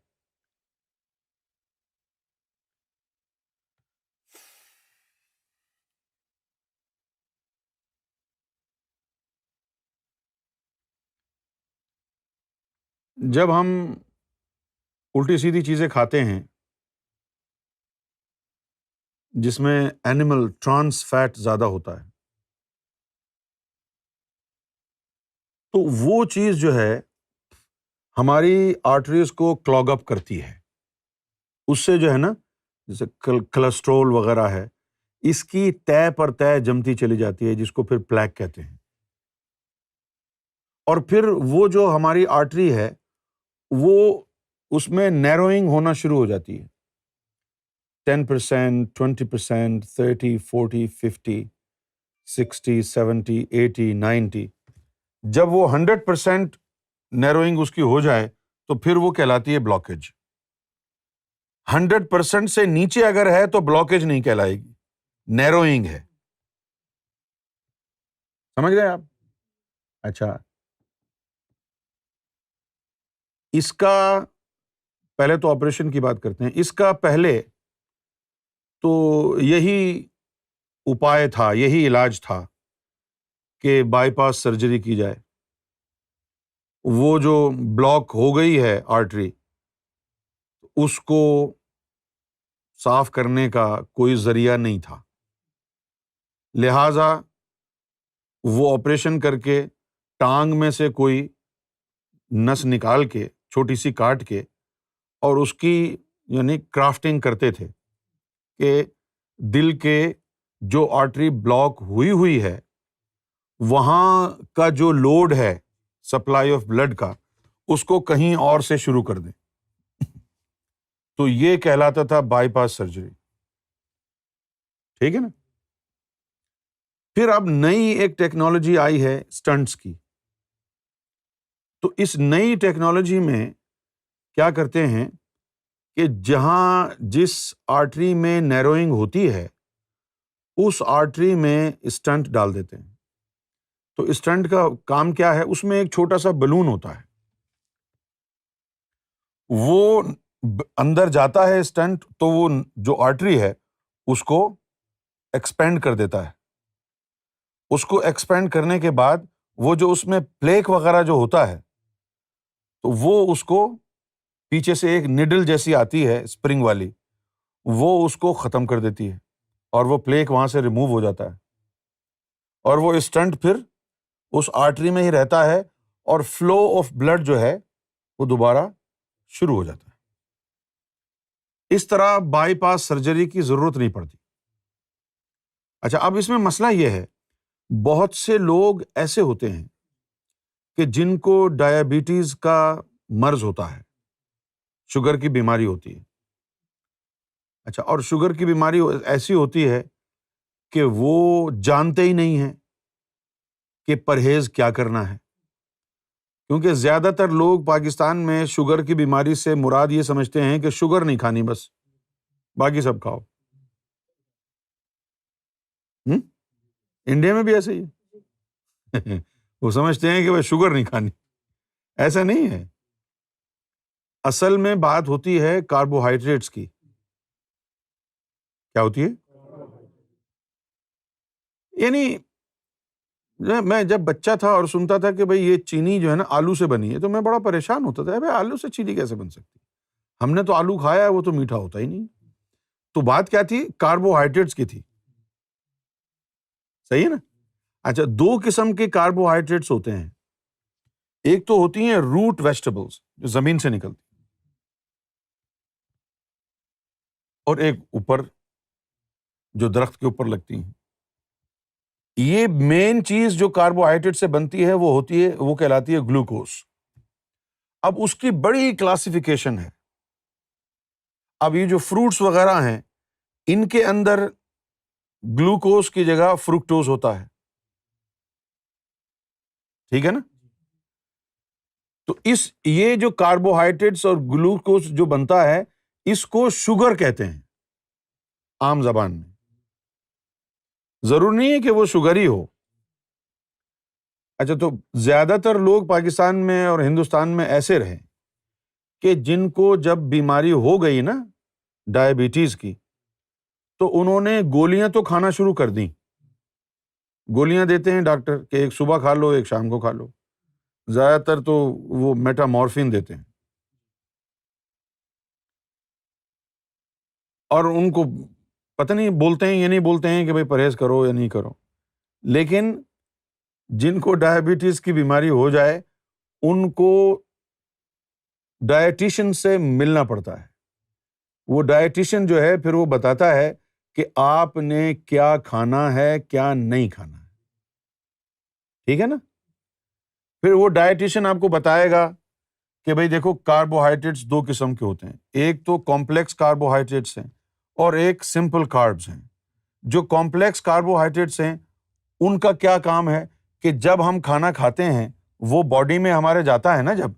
جب ہم الٹی سیدھی چیزیں کھاتے ہیں جس میں اینیمل ٹرانس فیٹ زیادہ ہوتا ہے تو وہ چیز جو ہے ہماری آرٹریز کو کلاگ اپ کرتی ہے، اس سے جو ہے نا جیسے کولسٹرول وغیرہ ہے، اس کی تہ پر تہ جمتی چلی جاتی ہے جس کو پھر پلیک کہتے ہیں، اور پھر وہ جو ہماری آرٹری ہے وہ اس میں نیروئنگ ہونا شروع ہو جاتی ہے، 10%، 20%، 30، 40، 50، 60، 70، 80، 90۔ جب وہ 100% نیروئنگ اس کی ہو جائے تو پھر وہ کہلاتی ہے بلاکیج۔ 100% سے نیچے اگر ہے تو بلاکیج نہیں کہلائے گی، نیروئنگ ہے۔ سمجھ گئے آپ؟ اچھا، اس کا پہلے تو آپریشن کی بات کرتے ہیں، اس کا پہلے تو یہی اپائے تھا، یہی علاج تھا کہ بائی پاس سرجری کی جائے۔ وہ جو بلاک ہو گئی ہے آرٹری اس کو صاف کرنے کا کوئی ذریعہ نہیں تھا، لہٰذا وہ آپریشن کر کے ٹانگ میں سے کوئی نس نکال کے چھوٹی سی کاٹ کے اور اس کی یعنی کرافٹنگ کرتے تھے کہ دل کے جو آرٹری بلاک ہوئی ہے وہاں کا جو لوڈ ہے سپلائی آف بلڈ کا اس کو کہیں اور سے شروع کر دیں، تو یہ کہلاتا تھا بائی پاس سرجری۔ ٹھیک ہے نا؟ پھر اب نئی ایک ٹیکنالوجی آئی ہے اسٹنٹس کی، تو اس نئی ٹیکنالوجی میں کیا کرتے ہیں کہ جہاں جس آرٹری میں نیروئنگ ہوتی ہے اس آرٹری میں اسٹنٹ ڈال دیتے ہیں۔ تو اسٹنٹ کا کام کیا ہے؟ اس میں ایک چھوٹا سا بلون ہوتا ہے، وہ اندر جاتا ہے اسٹنٹ، تو وہ جو آرٹری ہے اس کو ایکسپینڈ کر دیتا ہے۔ اس کو ایکسپینڈ کرنے کے بعد وہ جو اس میں پلیک وغیرہ جو ہوتا ہے تو وہ اس کو پیچھے سے ایک نیڈل جیسی آتی ہے اسپرنگ والی، وہ اس کو ختم کر دیتی ہے اور وہ پلیک وہاں سے ریموو ہو جاتا ہے، اور وہ اسٹنٹ پھر اس آرٹری میں ہی رہتا ہے اور فلو آف بلڈ جو ہے وہ دوبارہ شروع ہو جاتا ہے۔ اس طرح بائی پاس سرجری کی ضرورت نہیں پڑتی۔ اچھا، اب اس میں مسئلہ یہ ہے بہت سے لوگ ایسے ہوتے ہیں کہ جن کو ڈائبٹیز کا مرض ہوتا ہے، شوگر کی بیماری ہوتی ہے۔ اچھا، اور شوگر کی بیماری ایسی ہوتی ہے کہ وہ جانتے ہی نہیں ہیں کہ پرہیز کیا کرنا ہے، کیونکہ زیادہ تر لوگ پاکستان میں شوگر کی بیماری سے مراد یہ سمجھتے ہیں کہ شوگر نہیں کھانی، بس باقی سب کھاؤ۔ انڈیا میں بھی ایسے ہی ہے وہ سمجھتے ہیں کہ وہ شوگر نہیں کھانی، ایسا نہیں ہے۔ اصل میں بات ہوتی ہے کاربوہائیڈریٹس کی۔ کیا ہوتی ہے؟ یعنی میں جب بچہ تھا اور سنتا تھا کہ بھئی یہ چینی جو ہے نا آلو سے بنی ہے، تو میں بڑا پریشان ہوتا تھا، بھئی آلو سے چینی کیسے بن سکتی؟ ہم نے تو آلو کھایا ہے، وہ تو میٹھا ہوتا ہی نہیں۔ تو بات کیا تھی؟ کاربوہائیڈریٹس کی تھی، صحیح ہے نا؟ اچھا، دو قسم کے کاربوہائیڈریٹس ہوتے ہیں، ایک تو ہوتی ہیں روٹ ویجیٹیبلز جو زمین سے نکلتی، اور ایک اوپر جو درخت کے اوپر لگتی ہیں۔ یہ مین چیز جو کاربوہائیڈریٹ سے بنتی ہے وہ ہوتی ہے، وہ کہلاتی ہے گلوکوز۔ اب اس کی بڑی کلاسیفیکیشن ہے۔ اب یہ جو فروٹس وغیرہ ہیں، ان کے اندر گلوکوز کی جگہ فرکٹوز ہوتا ہے، ٹھیک ہے نا؟ تو یہ جو کاربوہائیڈریٹس اور گلوکوز جو بنتا ہے، اس کو شوگر کہتے ہیں عام زبان میں۔ ضرور نہیں ہے کہ وہ شوگر ہی ہو۔ اچھا، تو زیادہ تر لوگ پاکستان میں اور ہندوستان میں ایسے رہے کہ جن کو جب بیماری ہو گئی نا ڈائبٹیز کی، تو انہوں نے گولیاں تو کھانا شروع کر دیں۔ گولیاں دیتے ہیں ڈاکٹر کہ ایک صبح کھا لو، ایک شام کو کھا لو، زیادہ تر تو وہ میٹامورفین دیتے ہیں، اور ان کو پتہ نہیں بولتے ہیں یا نہیں بولتے ہیں کہ بھئی پرہیز کرو یا نہیں کرو، لیکن جن کو ڈائبٹیز کی بیماری ہو جائے ان کو ڈائٹیشین سے ملنا پڑتا ہے۔ وہ ڈائٹیشین جو ہے پھر وہ بتاتا ہے کہ آپ نے کیا کھانا ہے، کیا نہیں کھانا ہے، ٹھیک ہے نا؟ پھر وہ ڈائٹیشین آپ کو بتائے گا کہ بھئی دیکھو، کاربوہائیڈریٹس دو قسم کے ہوتے ہیں، ایک تو کمپلیکس کاربوہائیڈریٹس ہیں اور ایک سمپل کاربز ہیں۔ جو کمپلیکس کاربوہائیڈریٹس ہیں ان کا کیا کام ہے کہ جب ہم کھانا کھاتے ہیں وہ باڈی میں ہمارے جاتا ہے نا جب،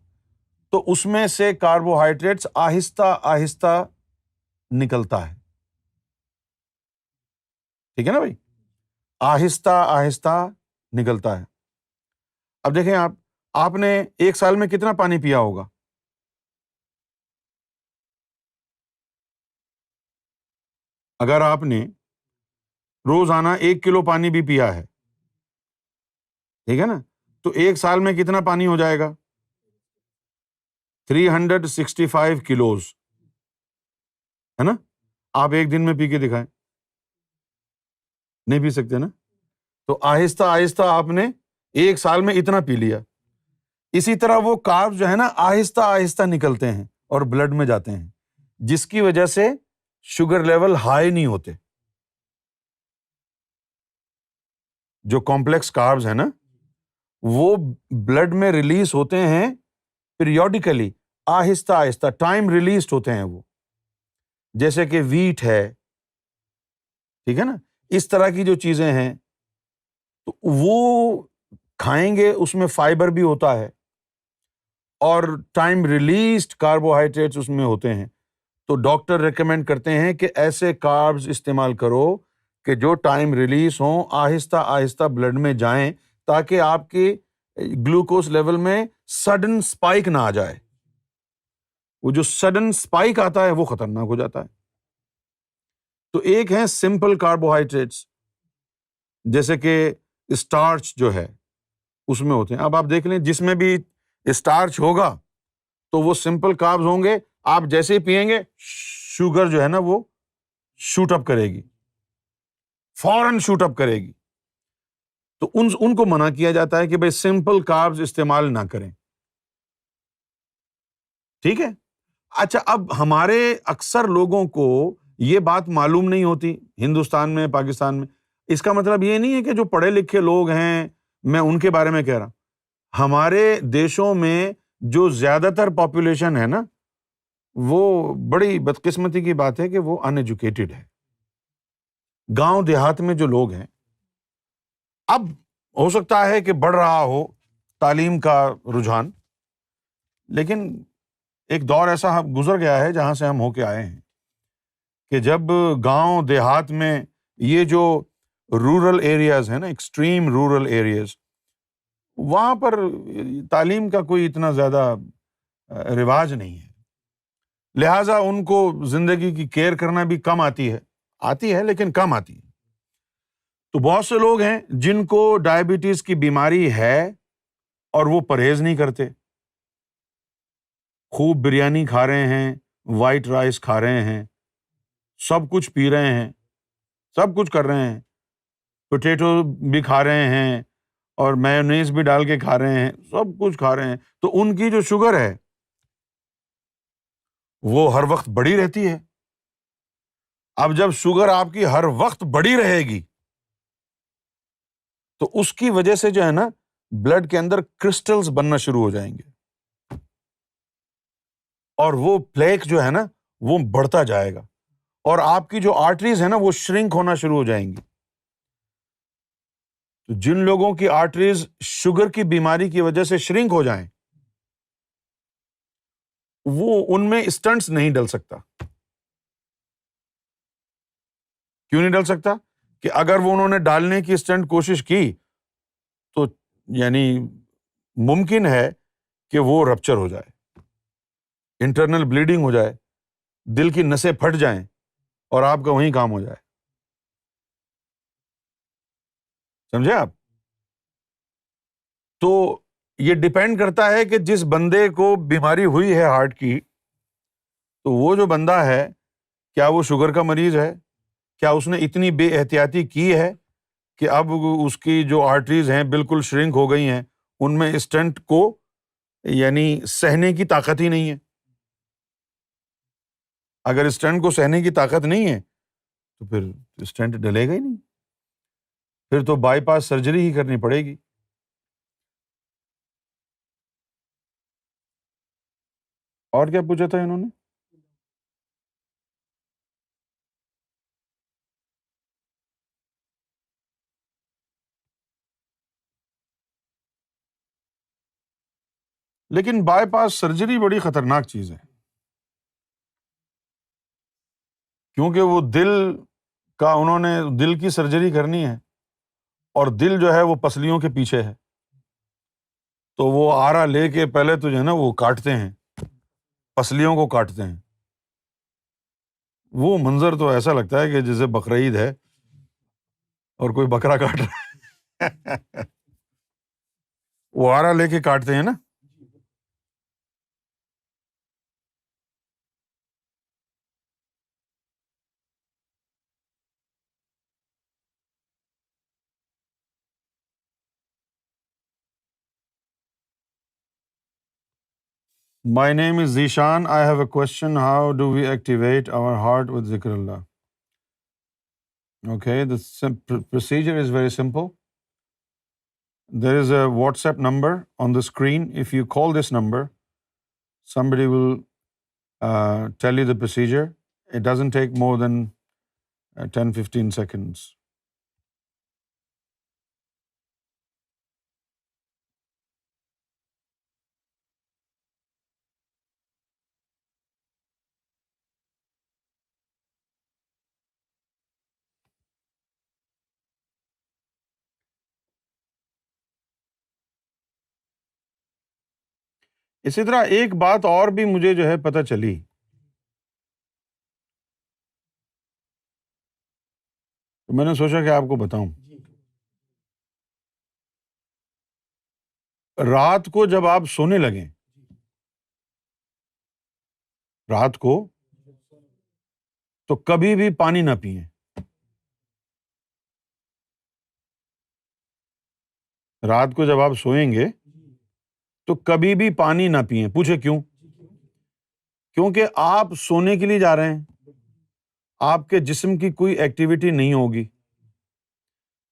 تو اس میں سے کاربوہائیڈریٹس آہستہ آہستہ نکلتا ہے، ٹھیک ہے نا بھائی؟ آہستہ آہستہ نکلتا ہے۔ اب دیکھیں، آپ نے ایک سال میں کتنا پانی پیا ہوگا؟ اگر آپ نے روزانہ 1 کلو پانی بھی پیا ہے، ٹھیک ہے نا، تو ایک سال میں کتنا پانی ہو جائے گا؟ 365 کلوز، ہے نا؟ آپ ایک دن میں پی کے دکھائیں، نہیں پی سکتے نا؟ تو آہستہ آہستہ آپ نے ایک سال میں اتنا پی لیا۔ اسی طرح وہ کارب جو ہے نا آہستہ آہستہ نکلتے ہیں اور بلڈ میں جاتے ہیں، جس کی وجہ سے شوگر لیول ہائی نہیں ہوتے۔ جو کمپلیکس کاربز ہیں نا، وہ بلڈ میں ریلیز ہوتے ہیں پیریوڈیکلی، آہستہ آہستہ ٹائم ریلیزڈ ہوتے ہیں وہ، جیسے کہ ویٹ ہے، ٹھیک ہے نا؟ اس طرح کی جو چیزیں ہیں تو وہ کھائیں گے، اس میں فائبر بھی ہوتا ہے اور ٹائم ریلیزڈ کاربوہائیڈریٹس اس میں ہوتے ہیں۔ تو ڈاکٹر ریکمینڈ کرتے ہیں کہ ایسے کاربز استعمال کرو کہ جو ٹائم ریلیز ہوں، آہستہ آہستہ بلڈ میں جائیں، تاکہ آپ کے گلوکوز لیول میں سڈن اسپائک نہ آ جائے۔ وہ جو سڈن اسپائک آتا ہے وہ خطرناک ہو جاتا ہے۔ تو ایک ہے سمپل کاربوہائیڈریٹس، جیسے کہ اسٹارچ جو ہے اس میں ہوتے ہیں۔ اب آپ دیکھ لیں، جس میں بھی اسٹارچ ہوگا تو وہ سمپل کاربز ہوں گے، آپ جیسے ہی پئیں گے شوگر جو ہے نا وہ شوٹ اپ کرے گی، فوراً شوٹ اپ کرے گی۔ تو ان کو منع کیا جاتا ہے کہ بھائی سمپل کاربز استعمال نہ کریں، ٹھیک ہے؟ اچھا، اب ہمارے اکثر لوگوں کو یہ بات معلوم نہیں ہوتی ہندوستان میں، پاکستان میں۔ اس کا مطلب یہ نہیں ہے کہ جو پڑھے لکھے لوگ ہیں میں ان کے بارے میں کہہ رہا ہوں، ہمارے دیشوں میں جو زیادہ تر پاپولیشن ہے نا، وہ بڑی بدقسمتی کی بات ہے کہ وہ ان ایجوکیٹڈ ہے۔ گاؤں دیہات میں جو لوگ ہیں، اب ہو سکتا ہے کہ بڑھ رہا ہو تعلیم کا رجحان، لیکن ایک دور ایسا گزر گیا ہے جہاں سے ہم ہو کے آئے ہیں کہ جب گاؤں دیہات میں یہ جو رورل ایریاز ہیں نا، ایکسٹریم رورل ایریاز، وہاں پر تعلیم کا کوئی اتنا زیادہ رواج نہیں ہے، لہٰذا ان کو زندگی کی کیئر کرنا بھی کم آتی ہے لیکن کم آتی ہے۔ تو بہت سے لوگ ہیں جن کو ڈائبٹیز کی بیماری ہے اور وہ پرہیز نہیں کرتے، خوب بریانی کھا رہے ہیں، وائٹ رائس کھا رہے ہیں، سب کچھ پی رہے ہیں، سب کچھ کر رہے ہیں، پوٹیٹو بھی کھا رہے ہیں اور میونیز بھی ڈال کے کھا رہے ہیں، سب کچھ کھا رہے ہیں، تو ان کی جو شوگر ہے وہ ہر وقت بڑی رہتی ہے۔ اب جب شوگر آپ کی ہر وقت بڑی رہے گی تو اس کی وجہ سے جو ہے نا بلڈ کے اندر کرسٹلز بننا شروع ہو جائیں گے اور وہ پلیک جو ہے نا وہ بڑھتا جائے گا اور آپ کی جو آرٹریز ہے نا وہ شرنک ہونا شروع ہو جائیں گی۔ تو جن لوگوں کی آرٹریز شوگر کی بیماری کی وجہ سے شرنک ہو جائیں وہ ان میں اسٹنٹس نہیں ڈل سکتا۔ کیوں نہیں ڈل سکتا؟ کہ اگر وہ انہوں نے ڈالنے کی اسٹنٹ کوشش کی تو یعنی ممکن ہے کہ وہ رپچر ہو جائے، انٹرنل بلیڈنگ ہو جائے، دل کی نسیں پھٹ جائیں اور آپ کا وہیں کام ہو جائے۔ سمجھے آپ؟ تو یہ ڈیپینڈ کرتا ہے کہ جس بندے کو بیماری ہوئی ہے ہارٹ کی، تو وہ جو بندہ ہے کیا وہ شوگر کا مریض ہے؟ کیا اس نے اتنی بے احتیاطی کی ہے کہ اب اس کی جو آرٹریز ہیں بالکل شرنک ہو گئی ہیں، ان میں اسٹنٹ کو یعنی سہنے کی طاقت ہی نہیں ہے؟ اگر اسٹنٹ کو سہنے کی طاقت نہیں ہے تو پھر اسٹنٹ ڈلے گا ہی نہیں، پھر تو بائی پاس سرجری ہی کرنی پڑے گی۔ اور کیا پوچھا تھا انہوں نے؟ لیکن بائی پاس سرجری بڑی خطرناک چیز ہے، کیونکہ وہ دل کا انہوں نے دل کی سرجری کرنی ہے اور دل جو ہے وہ پسلیوں کے پیچھے ہے، تو وہ آرا لے کے پہلے تو جو ہے نا وہ کاٹتے ہیں، پسلیوں کو کاٹتے ہیں۔ وہ منظر تو ایسا لگتا ہے کہ جیسے بقرعید ہے اور کوئی بکرا کاٹ رہا ہے۔ وہ آرا لے کے کاٹتے ہیں نا۔ My name is Zishan. I have a question. How do we activate our heart with Zikrullah? Okay, the procedure is very simple. There is a WhatsApp number on the screen. If you call this number, somebody will tell you the procedure. It doesn't take more than 10-15 seconds. اسی طرح ایک بات اور بھی مجھے جو ہے پتہ چلی، تو میں نے سوچا کہ آپ کو بتاؤں۔ رات کو جب آپ سونے لگیں، رات کو تو کبھی بھی پانی نہ پئیں۔ رات کو جب آپ سوئیں گے تو کبھی بھی پانی نہ پئیں۔ پوچھے کیوں؟ کیونکہ آپ سونے کے لیے جا رہے ہیں، آپ کے جسم کی کوئی ایکٹیویٹی نہیں ہوگی،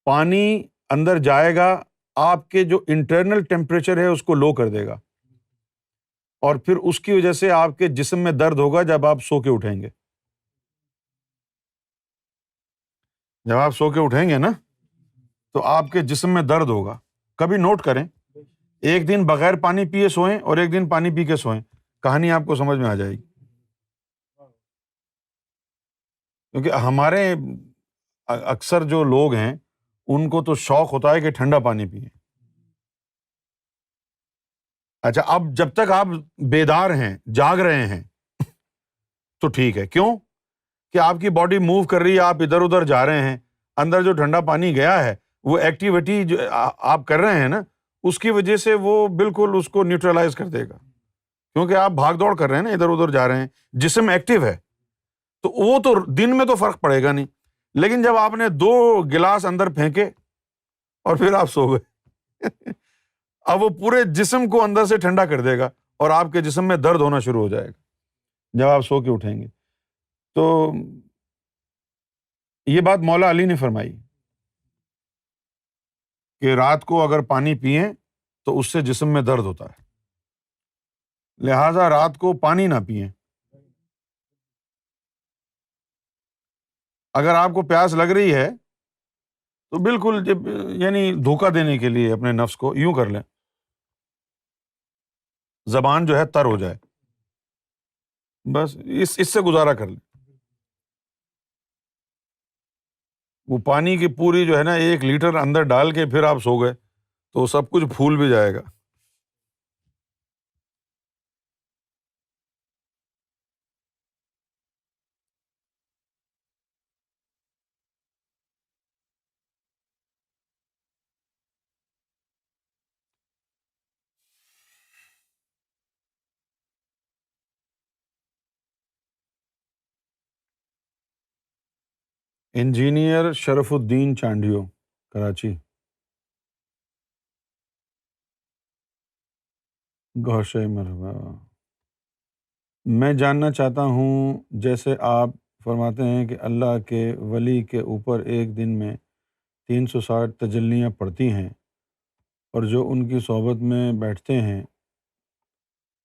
پانی اندر جائے گا، آپ کے جو انٹرنل ٹیمپریچر ہے اس کو لو کر دے گا اور پھر اس کی وجہ سے آپ کے جسم میں درد ہوگا جب آپ سو کے اٹھیں گے۔ جب آپ سو کے اٹھیں گے نا تو آپ کے جسم میں درد ہوگا۔ کبھی نوٹ کریں، ایک دن بغیر پانی پیے سوئیں اور ایک دن پانی پی کے سوئیں، کہانی آپ کو سمجھ میں آ جائے گی۔ کیونکہ ہمارے اکثر جو لوگ ہیں ان کو تو شوق ہوتا ہے کہ ٹھنڈا پانی پئیں۔ اچھا، اب جب تک آپ بیدار ہیں، جاگ رہے ہیں تو ٹھیک ہے۔ کیوں؟ کہ آپ کی باڈی موو کر رہی ہے، آپ ادھر ادھر جا رہے ہیں، اندر جو ٹھنڈا پانی گیا ہے وہ ایکٹیویٹی جو آپ کر رہے ہیں نا اس کی وجہ سے وہ بالکل اس کو نیوٹرلائز کر دے گا، کیونکہ آپ بھاگ دوڑ کر رہے ہیں نا، ادھر ادھر جا رہے ہیں، جسم ایکٹیو ہے، تو وہ تو دن میں تو فرق پڑے گا نہیں، لیکن جب آپ نے 2 گلاس اندر پھینکے اور پھر آپ سو گئے اب وہ پورے جسم کو اندر سے ٹھنڈا کر دے گا اور آپ کے جسم میں درد ہونا شروع ہو جائے گا جب آپ سو کے اٹھیں گے۔ تو یہ بات مولا علی نے فرمائی کہ رات کو اگر پانی پئیں تو اس سے جسم میں درد ہوتا ہے، لہٰذا رات کو پانی نہ پئیں۔ اگر آپ کو پیاس لگ رہی ہے تو بالکل یعنی دھوکہ دینے کے لیے اپنے نفس کو یوں کر لیں، زبان جو ہے تر ہو جائے، بس اس سے گزارا کر لیں۔ وہ پانی کی پوری جو ہے نا 1 لیٹر اندر ڈال کے پھر آپ سو گئے تو سب کچھ پھول بھی جائے گا۔ انجینئر شرف الدین چانڈیو، کراچی۔ گوہر شاہ مرحبا۔ میں جاننا چاہتا ہوں، جیسے آپ فرماتے ہیں کہ اللہ کے ولی کے اوپر ایک دن میں 360 تجلیاں پڑتی ہیں اور جو ان کی صحبت میں بیٹھتے ہیں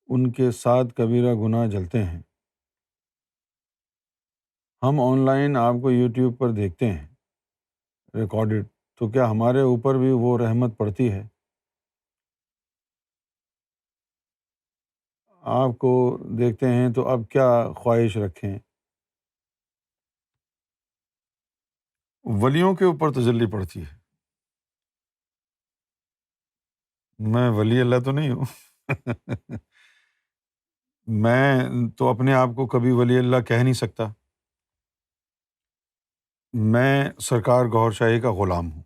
ان کے 7 کبیرہ گناہ جلتے ہیں۔ ہم آن لائن آپ کو یوٹیوب پر دیکھتے ہیں ریکارڈڈ، تو کیا ہمارے اوپر بھی وہ رحمت پڑتی ہے؟ آپ کو دیکھتے ہیں تو اب کیا خواہش رکھیں؟ ولیوں کے اوپر تجلی پڑتی ہے؟ میں ولی اللہ تو نہیں ہوں میں تو اپنے آپ کو کبھی ولی اللہ کہہ نہیں سکتا، میں سرکار گوہر شاہی کا غلام ہوں۔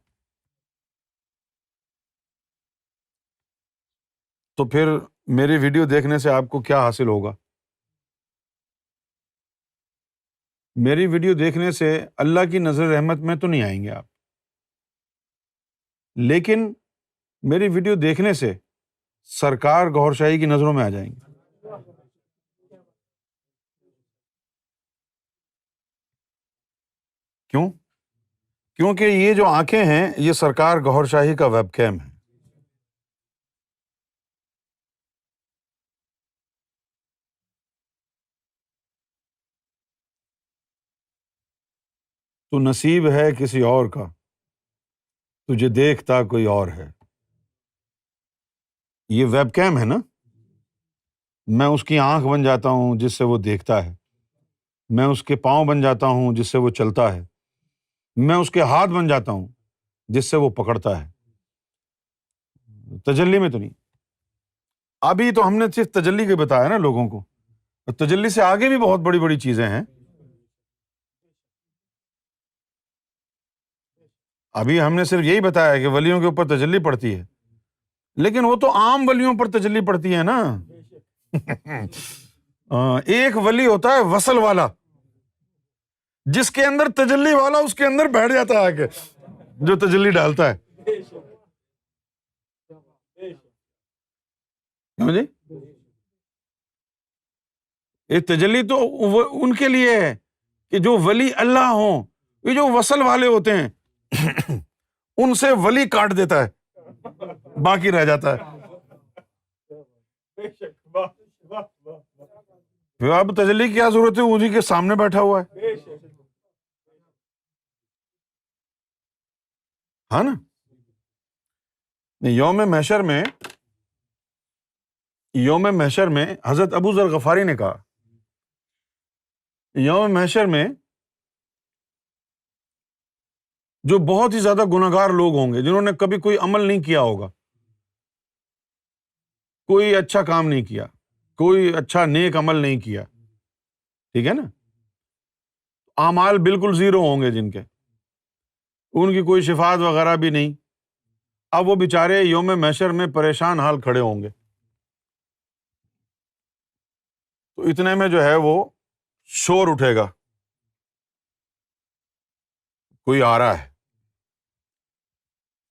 تو پھر میری ویڈیو دیکھنے سے آپ کو کیا حاصل ہوگا؟ میری ویڈیو دیکھنے سے اللہ کی نظر رحمت میں تو نہیں آئیں گے آپ، لیکن میری ویڈیو دیکھنے سے سرکار گوہر شاہی کی نظروں میں آ جائیں گے۔ کیوں؟ کیونکہ یہ جو آنکھیں ہیں یہ سرکار گوہر شاہی کا ویب کیم ہے۔ تو نصیب ہے کسی اور کا، تجھے دیکھتا کوئی اور ہے۔ یہ ویب کیم ہے نا، میں اس کی آنکھ بن جاتا ہوں جس سے وہ دیکھتا ہے، میں اس کے پاؤں بن جاتا ہوں جس سے وہ چلتا ہے، میں اس کے ہاتھ بن جاتا ہوں جس سے وہ پکڑتا ہے، تجلی میں تو نہیں۔ ابھی تو ہم نے صرف تجلی کے بتایا نا لوگوں کو، تجلی سے آگے بھی بہت بڑی بڑی چیزیں ہیں۔ ابھی ہم نے صرف یہی بتایا کہ ولیوں کے اوپر تجلی پڑتی ہے، لیکن وہ تو عام ولیوں پر تجلی پڑتی ہے نا ایک ولی ہوتا ہے وصل والا، جس کے اندر تجلی والا اس کے اندر بیٹھ جاتا ہے کہ جو تجلی ڈالتا ہے۔ جی یہ تجلی تو ان کے لیے ہے کہ جو ولی اللہ ہوں، یہ جو وصل والے ہوتے ہیں ان سے ولی کاٹ دیتا ہے، باقی رہ جاتا ہے۔ پھر اب تجلی کی کیا ضرورت ہے، انہی کے سامنے بیٹھا ہوا ہے، ہاں نا۔ یوم محشر میں حضرت ابو ذر غفاری نے کہا، یوم محشر میں جو بہت ہی زیادہ گنہگار لوگ ہوں گے، جنہوں نے کبھی کوئی عمل نہیں کیا ہوگا، کوئی اچھا کام نہیں کیا، کوئی اچھا نیک عمل نہیں کیا، ٹھیک ہے نا، اعمال بالکل زیرو ہوں گے جن کے، ان کی کوئی شفاعت وغیرہ بھی نہیں. اب وہ بیچارے یوم محشر میں پریشان حال کھڑے ہوں گے. تو اتنے میں جو ہے وہ شور اٹھے گا، کوئی آ رہا ہے.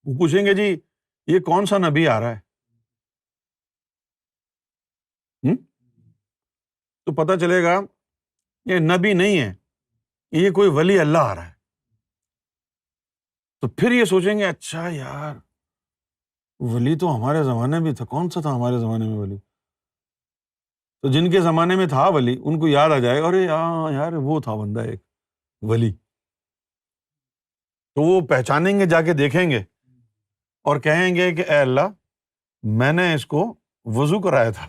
وہ پوچھیں گے جی یہ کون سا نبی آ رہا ہے؟ تو پتہ چلے گا یہ نبی نہیں ہے، یہ کوئی ولی اللہ آ رہا ہے. تو پھر یہ سوچیں گے اچھا یار ولی تو ہمارے زمانے میں تھا، کون سا تھا ہمارے زمانے میں ولی؟ تو جن کے زمانے میں تھا ولی ان کو یاد آ جائے گا، ارے یار وہ تھا بندہ ایک ولی. تو وہ پہچانیں گے، جا کے دیکھیں گے اور کہیں گے کہ اے اللہ میں نے اس کو وضو کرایا تھا،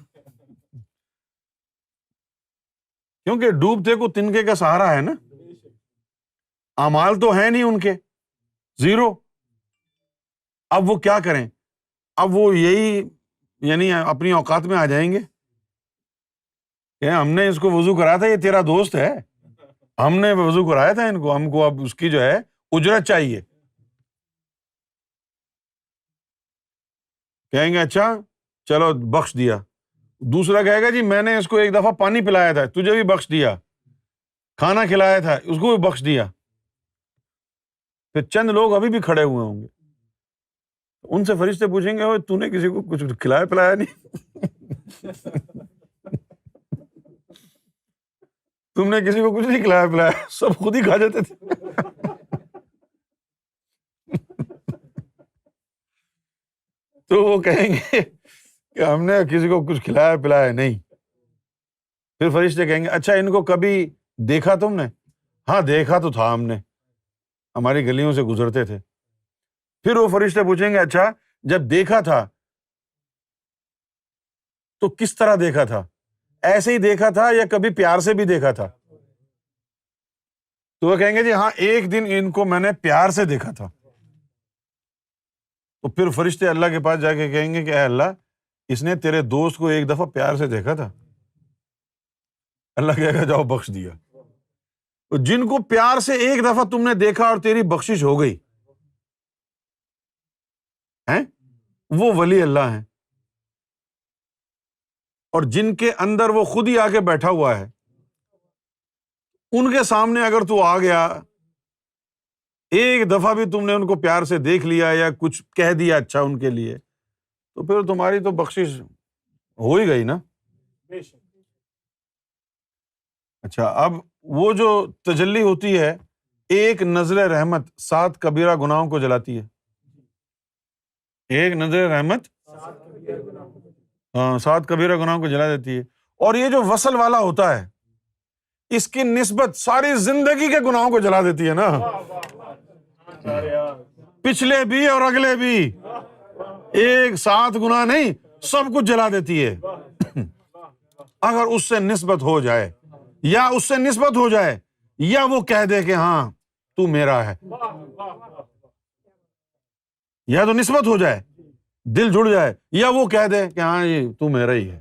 کیونکہ ڈوبتے کو تنکے کا سہارا ہے نا. اعمال تو ہیں نہیں ان کے، زیرو. اب وہ کیا کریں؟ اب وہ یہی یعنی اپنی اوقات میں آ جائیں گے کہ ہم نے اس کو وضو کرایا تھا، یہ تیرا دوست ہے، ہم نے وضو کرایا تھا ان کو، ہم کو اب اس کی جو ہے اجرت چاہیے. کہیں گے اچھا چلو بخش دیا. دوسرا کہے گا جی میں نے اس کو ایک دفعہ پانی پلایا تھا، تجھے بھی بخش دیا. کھانا کھلایا تھا، اس کو بھی بخش دیا. پھر چند لوگ ابھی بھی کھڑے ہوئے ہوں گے. ان سے فرشتے پوچھیں گے اوے تو نے کسی کو کچھ کھلایا پلایا نہیں؟ تم نے کسی کو کچھ نہیں کھلایا پلایا، سب خود ہی کھا جاتے تھے. تو وہ کہیں گے کہ ہم نے کسی کو کچھ کھلایا پلایا نہیں. پھر فرشتے کہیں گے اچھا ان کو کبھی دیکھا تم نے؟ ہاں دیکھا تو تھا، ہم نے ہماری گلیوں سے گزرتے تھے. پھر وہ فرشتے پوچھیں گے اچھا جب دیکھا تھا تو کس طرح دیکھا تھا؟ ایسے ہی دیکھا تھا یا کبھی پیار سے بھی دیکھا تھا؟ تو وہ کہیں گے جی ہاں ایک دن ان کو میں نے پیار سے دیکھا تھا. تو پھر فرشتے اللہ کے پاس جا کے کہیں گے کہ اے اللہ اس نے تیرے دوست کو ایک دفعہ پیار سے دیکھا تھا. اللہ کہے گا جاؤ بخش دیا. تو جن کو پیار سے ایک دفعہ تم نے دیکھا اور تیری بخشش ہو گئی ہیں وہ ولی اللہ ہیں. اور جن کے اندر وہ خود ہی آ کے بیٹھا ہوا ہے، ان کے سامنے اگر تو آ گیا ایک دفعہ بھی تم نے ان کو پیار سے دیکھ لیا یا کچھ کہہ دیا اچھا ان کے لیے، تو پھر تمہاری تو بخشش ہو ہی گئی نا. اچھا اب وہ جو تجلی ہوتی ہے، ایک نظر رحمت 7 کبیرہ گناہوں کو جلاتی ہے. ایک نظر رحمت 7 کبیرہ گناہوں کو جلا دیتی ہے. اور یہ جو وصل والا ہوتا ہے اس کی نسبت ساری زندگی کے گناہوں کو جلا دیتی ہے نا، پچھلے بھی اور اگلے بھی. ایک 7 گناہ نہیں، سب کچھ جلا دیتی ہے. اگر اس سے نسبت ہو جائے یا اس سے نسبت ہو جائے یا وہ کہہ دے کہ ہاں تو میرا ہے، یا تو نسبت ہو جائے دل جڑ جائے یا وہ کہہ دے کہ ہاں یہ تو میرا ہی ہے.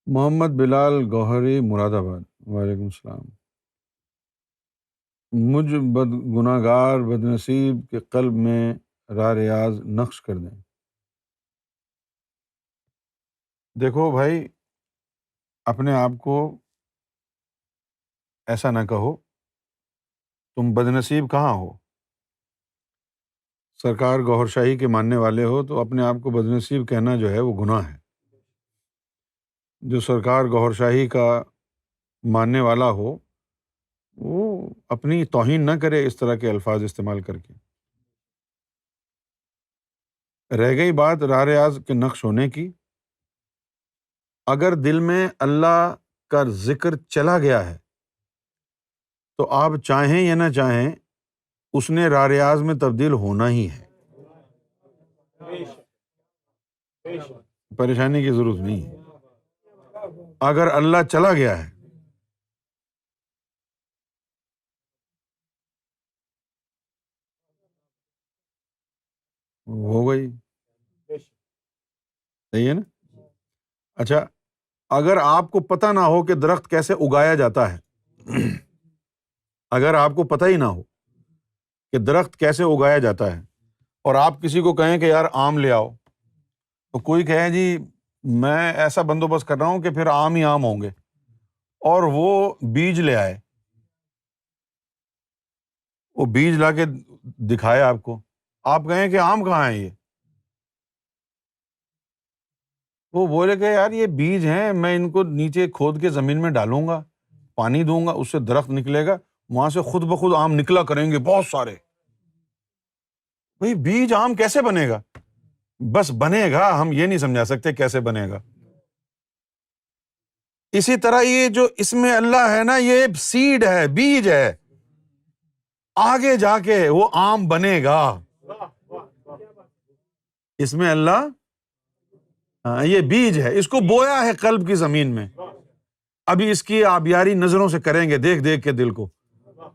محمد بلال گوہری مراد آباد. وعلیکم السلام. مجھ گناہگار بدنصیب کے قلب میں راہ ریاض نقش کر دیں. دیکھو بھائی اپنے آپ کو ایسا نہ کہو، تم بدنصیب کہاں ہو؟ سرکار گوہر شاہی کے ماننے والے ہو تو اپنے آپ کو بدنصیب کہنا جو ہے وہ گناہ ہے. جو سرکار گوہر شاہی کا ماننے والا ہو وہ اپنی توہین نہ کرے اس طرح کے الفاظ استعمال کر کے. رہ گئی بات راہ ریاض کے نقش ہونے کی، اگر دل میں اللہ کا ذکر چلا گیا ہے تو آپ چاہیں یا نہ چاہیں اس نے راہ ریاض میں تبدیل ہونا ہی ہے. پریشانی کی ضرورت نہیں ہے. اگر اللہ چلا گیا ہے ہو گئی. صحیح ہے نا. اچھا، اگر آپ کو پتہ نہ ہو کہ درخت کیسے اگایا جاتا ہے، اگر آپ کو پتہ ہی نہ ہو کہ درخت کیسے اگایا جاتا ہے، اور آپ کسی کو کہیں کہ یار آم لے آؤ، تو کوئی کہے جی میں ایسا بندوبست کر رہا ہوں کہ پھر آم ہی آم ہوں گے، اور وہ بیج لے آئے، وہ بیج لا کے دکھائے آپ کو، آپ کہیں کہ آم کہاں ہے یہ، وہ بولے کہ یار یہ بیج ہیں، میں ان کو نیچے کھود کے زمین میں ڈالوں گا، پانی دوں گا، اس سے درخت نکلے گا، وہاں سے خود بخود آم نکلا کریں گے بہت سارے. بھئی بیج آم کیسے بنے گا؟ بس بنے گا، ہم یہ نہیں سمجھا سکتے کیسے بنے گا. اسی طرح یہ جو اس میں اللہ ہے نا، یہ سیڈ ہے، بیج ہے، آگے جا کے وہ آم بنے گا. اس میں اللہ، یہ بیج ہے، اس کو بویا ہے قلب کی زمین میں، ابھی اس کی آبیاری نظروں سے کریں گے، دیکھ دیکھ کے دل کو،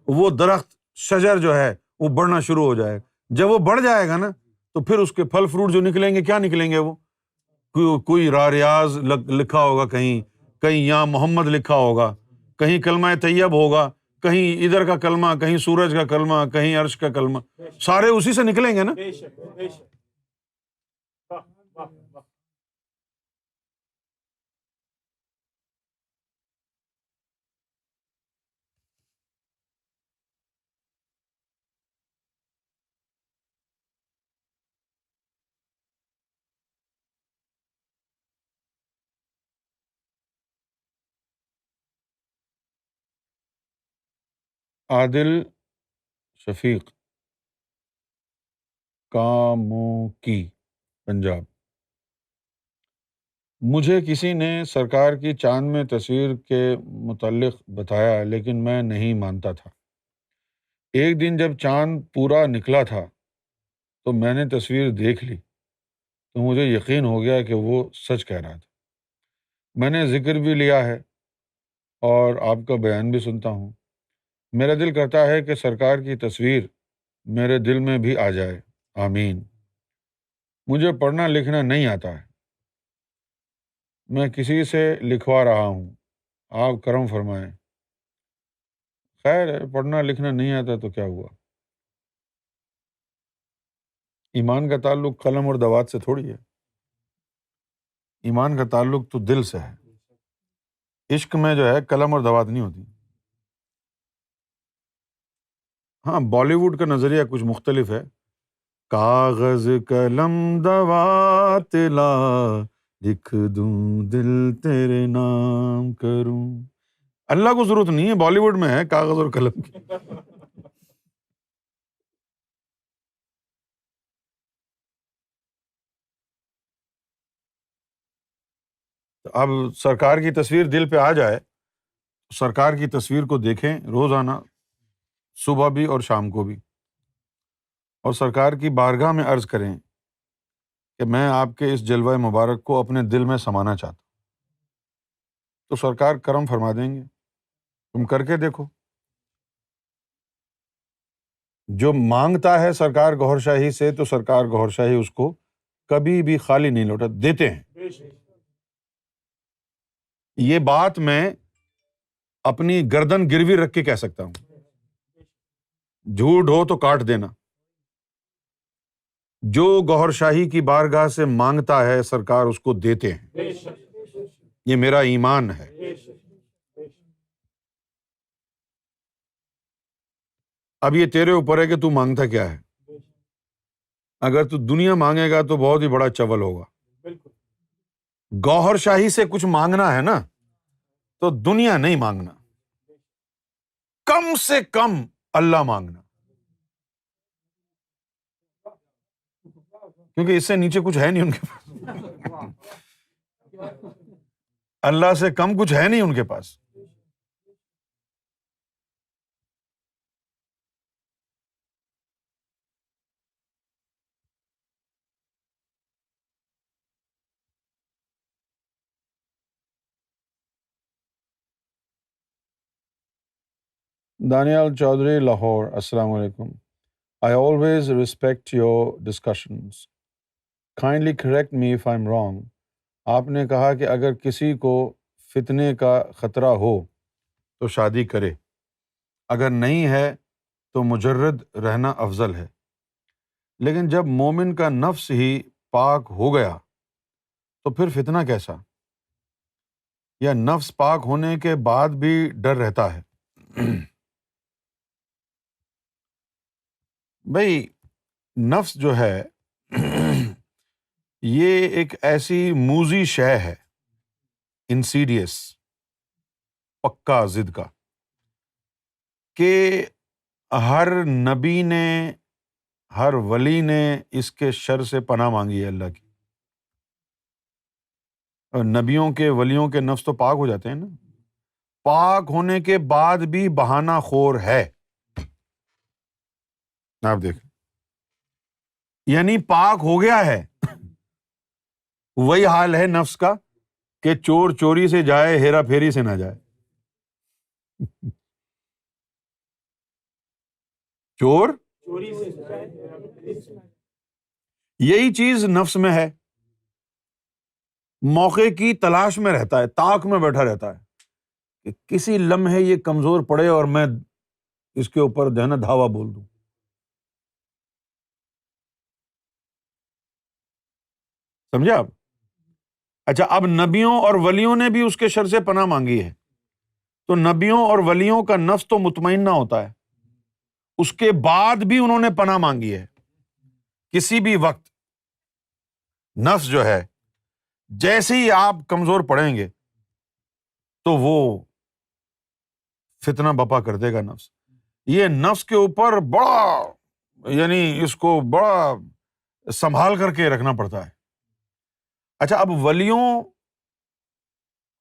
وہ درخت شجر جو ہے وہ بڑھنا شروع ہو جائے گا. جب وہ بڑھ جائے گا نا تو پھر اس کے پھل فروٹ جو نکلیں گے، کیا نکلیں گے؟ وہ کوئی را ریاض لکھا ہوگا، کہیں کہیں یا محمد لکھا ہوگا، کہیں کلمہ طیب ہوگا، کہیں ادھر کا کلمہ، کہیں سورج کا کلمہ، کہیں عرش کا کلمہ، سارے اسی سے نکلیں گے نا. عادل شفیق، کاموکی، پنجاب. مجھے کسی نے سرکار کی چاند میں تصویر کے متعلق بتایا لیکن میں نہیں مانتا تھا. ایک دن جب چاند پورا نکلا تھا تو میں نے تصویر دیکھ لی تو مجھے یقین ہو گیا کہ وہ سچ کہہ رہا تھا. میں نے ذکر بھی لیا ہے اور آپ کا بیان بھی سنتا ہوں. میرا دل کرتا ہے کہ سرکار کی تصویر میرے دل میں بھی آ جائے. آمین. مجھے پڑھنا لکھنا نہیں آتا ہے، میں کسی سے لکھوا رہا ہوں، آپ کرم فرمائیں. خیر ہے، پڑھنا لکھنا نہیں آتا تو کیا ہوا؟ ایمان کا تعلق قلم اور دوات سے تھوڑی ہے، ایمان کا تعلق تو دل سے ہے. عشق میں جو ہے قلم اور دوات نہیں ہوتی. ہاں، بالی ووڈ کا نظریہ کچھ مختلف ہے. کاغذ قلم دوات لا، لکھ دوں دل تیرے نام کروں. اللہ کو ضرورت نہیں ہے، بالی ووڈ میں ہے کاغذ اور قلم کی. اب سرکار کی تصویر دل پہ آ جائے، سرکار کی تصویر کو دیکھیں روزانہ، صبح بھی اور شام کو بھی، اور سرکار کی بارگاہ میں عرض کریں کہ میں آپ کے اس جلوہ مبارک کو اپنے دل میں سمانا چاہتا ہوں، تو سرکار کرم فرما دیں گے. تم کر کے دیکھو. جو مانگتا ہے سرکار گوھر شاہی سے تو سرکار گوھر شاہی اس کو کبھی بھی خالی نہیں لوٹا دیتے ہیں. یہ بات میں اپنی گردن گروی رکھ کے کہہ سکتا ہوں، جھوٹ ہو تو کاٹ دینا. جو گوھر شاہی کی بارگاہ سے مانگتا ہے سرکار اس کو دیتے ہیں، یہ میرا ایمان ہے. اب یہ تیرے اوپر ہے کہ تو مانگتا کیا ہے. اگر تو دنیا مانگے گا تو بہت ہی بڑا چول ہوگا. گوھر شاہی سے کچھ مانگنا ہے نا تو دنیا نہیں مانگنا، کم سے کم اللہ مانگنا، کیونکہ اس سے نیچے کچھ ہے نہیں ان کے پاس. اللہ سے کم کچھ ہے نہیں ان کے پاس. Daniel Chaudhary, Lahore. Assalamu alaikum. I always respect your discussions. Kindly correct me if I'm wrong. آپ نے کہا کہ اگر کسی کو فتنے کا خطرہ ہو تو شادی کرے، اگر نہیں ہے تو مجرد رہنا افضل ہے، لیکن جب مومن کا نفس ہی پاک ہو گیا تو پھر فتنہ کیسا؟ یا نفس پاک ہونے کے بعد بھی ڈر رہتا ہے؟ بھائی نفس جو ہے یہ ایک ایسی موذی شے ہے، انسیڈیس، پکا ضد کا، کہ ہر نبی نے، ہر ولی نے اس کے شر سے پناہ مانگی ہے اللہ کی. اور نبیوں کے، ولیوں کے نفس تو پاک ہو جاتے ہیں نا، پاک ہونے کے بعد بھی بہانہ خور ہے. آپ دیکھیں، یعنی پاک ہو گیا ہے، وہی حال ہے نفس کا کہ چور چوری سے جائے، ہیرا پھیری سے نہ جائے. چور یہی چیز نفس میں ہے، موقع کی تلاش میں رہتا ہے، طاق میں بیٹھا رہتا ہے کہ کسی لمحے یہ کمزور پڑے اور میں اس کے اوپر جو ہے نا دھاوا بول دوں. سمجھے آپ؟ اچھا، اب نبیوں اور ولیوں نے بھی اس کے شر سے پناہ مانگی ہے، تو نبیوں اور ولیوں کا نفس تو مطمئنہ ہوتا ہے، اس کے بعد بھی انہوں نے پناہ مانگی ہے. کسی بھی وقت نفس جو ہے جیسے ہی آپ کمزور پڑیں گے تو وہ فتنہ بپا کر دے گا نفس. یہ نفس کے اوپر بڑا، یعنی اس کو بڑا سنبھال کر کے رکھنا پڑتا ہے. اچھا، اب ولیوں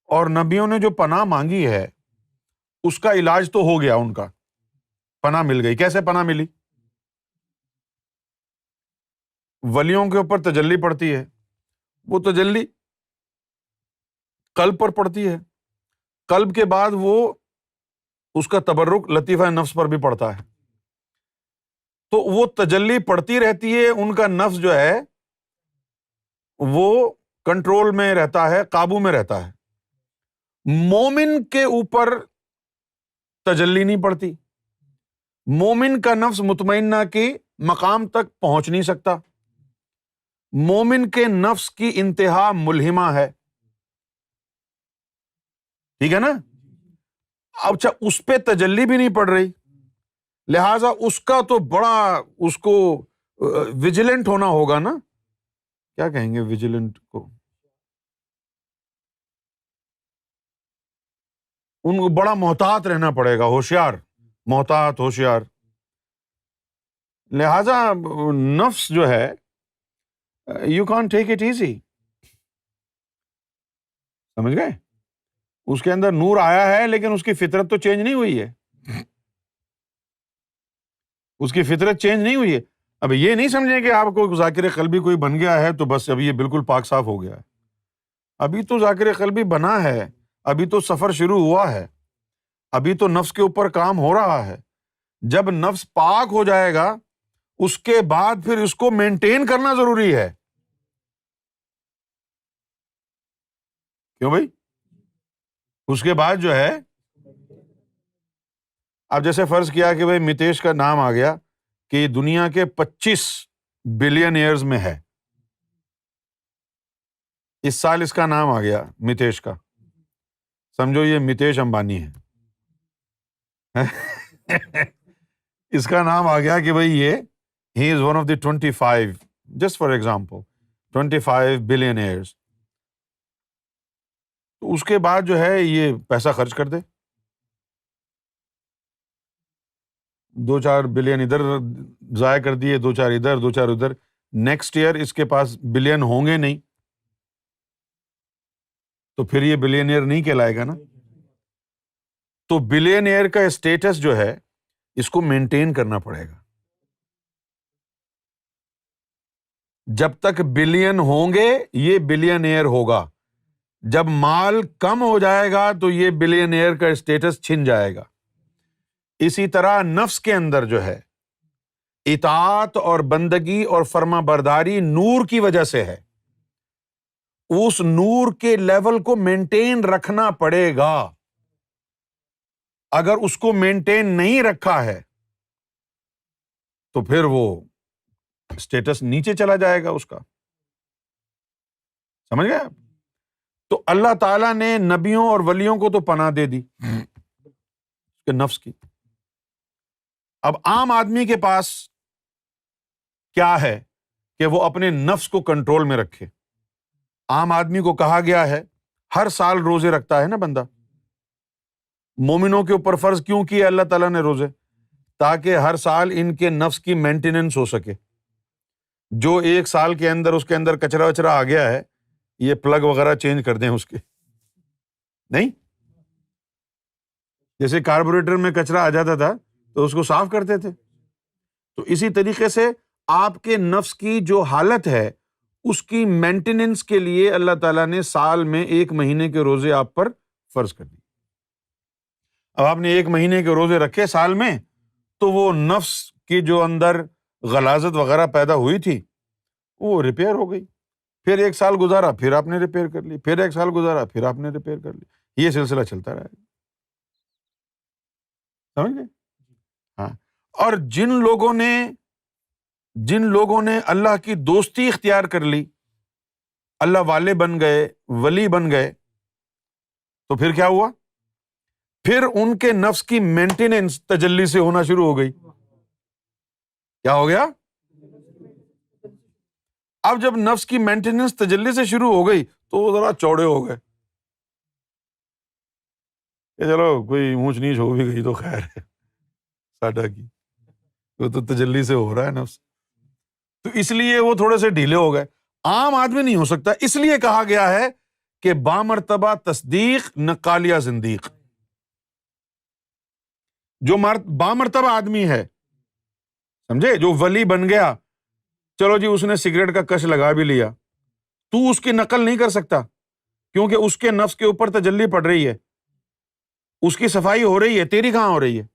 اور نبیوں نے جو پناہ مانگی ہے اس کا علاج تو ہو گیا، ان کا پناہ مل گئی. کیسے پناہ ملی؟ ولیوں کے اوپر تجلی پڑتی ہے، وہ تجلی قلب پر پڑتی ہے، قلب کے بعد وہ اس کا تبرک لطیفہ نفس پر بھی پڑتا ہے، تو وہ تجلی پڑتی رہتی ہے. ان کا نفس جو ہے وہ کنٹرول میں رہتا ہے، قابو میں رہتا ہے. مومن کے اوپر تجلی نہیں پڑتی، مومن کا نفس مطمئنہ کی مقام تک پہنچ نہیں سکتا. مومن کے نفس کی انتہا ملہمہ ہے، ٹھیک ہے نا. اچھا، اس پہ تجلی بھی نہیں پڑ رہی، لہٰذا اس کا تو بڑا، اس کو ویجیلنٹ ہونا ہوگا نا. کیا کہیں گے ویجیلنٹ کو؟ ان کو بڑا محتاط رہنا پڑے گا، ہوشیار، محتاط، ہوشیار. لہذا نفس جو ہے you can't take it easy. سمجھ گئے؟ اس کے اندر نور آیا ہے لیکن اس کی فطرت تو چینج نہیں ہوئی ہے، اس کی فطرت چینج نہیں ہوئی ہے. اب یہ نہیں سمجھیں کہ آپ کو ذاکر قلبی کوئی بن گیا ہے تو بس اب یہ بالکل پاک صاف ہو گیا ہے. ابھی تو ذاکر قلبی بنا ہے، ابھی تو سفر شروع ہوا ہے، ابھی تو نفس کے اوپر کام ہو رہا ہے. جب نفس پاک ہو جائے گا اس کے بعد پھر اس کو مینٹین کرنا ضروری ہے. کیوں بھائی؟ اس کے بعد جو ہے، اب جیسے فرض کیا کہ بھائی متیش کا نام آ گیا کہ یہ دنیا کے 25 بلین ایئرز میں ہے، اس سال اس کا نام آ گیا متیش کا، سمجھو یہ متیش امبانی ہے. اس کا نام آ گیا کہ بھائی یہ ہی is one of the 25، just for example 25 billion years. تو اس کے بعد جو ہے یہ پیسہ خرچ کر دے، 2-4 بلین ادھر ضائع کر دیے، 2-4 ادھر، 2-4 ادھر. نیکسٹ ایئر اس کے پاس بلین ہوں گے نہیں تو پھر یہ بلین ایئر نہیں کہلائے گا نا. تو بلین ایئر کا اسٹیٹس جو ہے اس کو مینٹین کرنا پڑے گا. جب تک بلین ہوں گے یہ بلین ایئر ہوگا، جب مال کم ہو جائے گا تو یہ بلین ایئر کا اسٹیٹس چھن جائے گا. اسی طرح نفس کے اندر جو ہے اطاعت اور بندگی اور فرما برداری نور کی وجہ سے ہے، اس نور کے لیول کو مینٹین رکھنا پڑے گا. اگر اس کو مینٹین نہیں رکھا ہے تو پھر وہ اسٹیٹس نیچے چلا جائے گا اس کا. سمجھ گئے آپ؟ تو اللہ تعالیٰ نے نبیوں اور ولیوں کو تو پناہ دے دی اس کے نفس کی. اب عام آدمی کے پاس کیا ہے کہ وہ اپنے نفس کو کنٹرول میں رکھے. عام آدمی کو کہا گیا ہے ہر سال روزے رکھتا ہے نا بندہ. مومنوں کے اوپر فرض کیوں کیا اللہ تعالیٰ نے روزے؟ تاکہ ہر سال ان کے نفس کی مینٹیننس ہو سکے. جو ایک سال کے اندر اس کے اندر کچرا وچرا آ گیا ہے، یہ پلگ وغیرہ چینج کر دیں اس کے. نہیں، جیسے کاربوریٹر میں کچرا آ جاتا تھا تو اس کو صاف کرتے تھے، تو اسی طریقے سے آپ کے نفس کی جو حالت ہے اس کی مینٹیننس کے لیے اللہ تعالیٰ نے سال میں 1 مہینے کے روزے آپ پر فرض کر دی. اب آپ نے 1 مہینے کے روزے رکھے سال میں، تو وہ نفس کی جو اندر غلاظت وغیرہ پیدا ہوئی تھی وہ ریپیئر ہو گئی. پھر 1 سال گزارا پھر آپ نے ریپیئر کر لی، پھر 1 سال گزارا پھر آپ نے ریپیئر کر لی. یہ سلسلہ چلتا رہے گا. سمجھ گئے؟ ہاں. اور جن لوگوں نے اللہ کی دوستی اختیار کر لی، اللہ والے بن گئے، ولی بن گئے، تو پھر کیا ہوا؟ پھر ان کے نفس کی مینٹیننس تجلی سے ہونا شروع ہو گئی. کیا ہو گیا؟ اب جب نفس کی مینٹیننس تجلی سے شروع ہو گئی تو وہ ذرا چوڑے ہو گئے کہ چلو کوئی اونچ نیچ ہو بھی گئی تو خیر ہے ساڈا کی، وہ تو تجلی سے ہو رہا ہے نفس. تو اس لیے وہ تھوڑے سے ڈھیلے ہو گئے. عام آدمی نہیں ہو سکتا، اس لیے کہا گیا ہے کہ بامرتبہ تصدیق نقالیہ زندیق. جو بامرتبہ آدمی ہے، سمجھے، جو ولی بن گیا، چلو جی اس نے سگریٹ کا کش لگا بھی لیا، تو اس کی نقل نہیں کر سکتا کیونکہ اس کے نفس کے اوپر تجلی پڑ رہی ہے، اس کی صفائی ہو رہی ہے، تیری کہاں ہو رہی ہے؟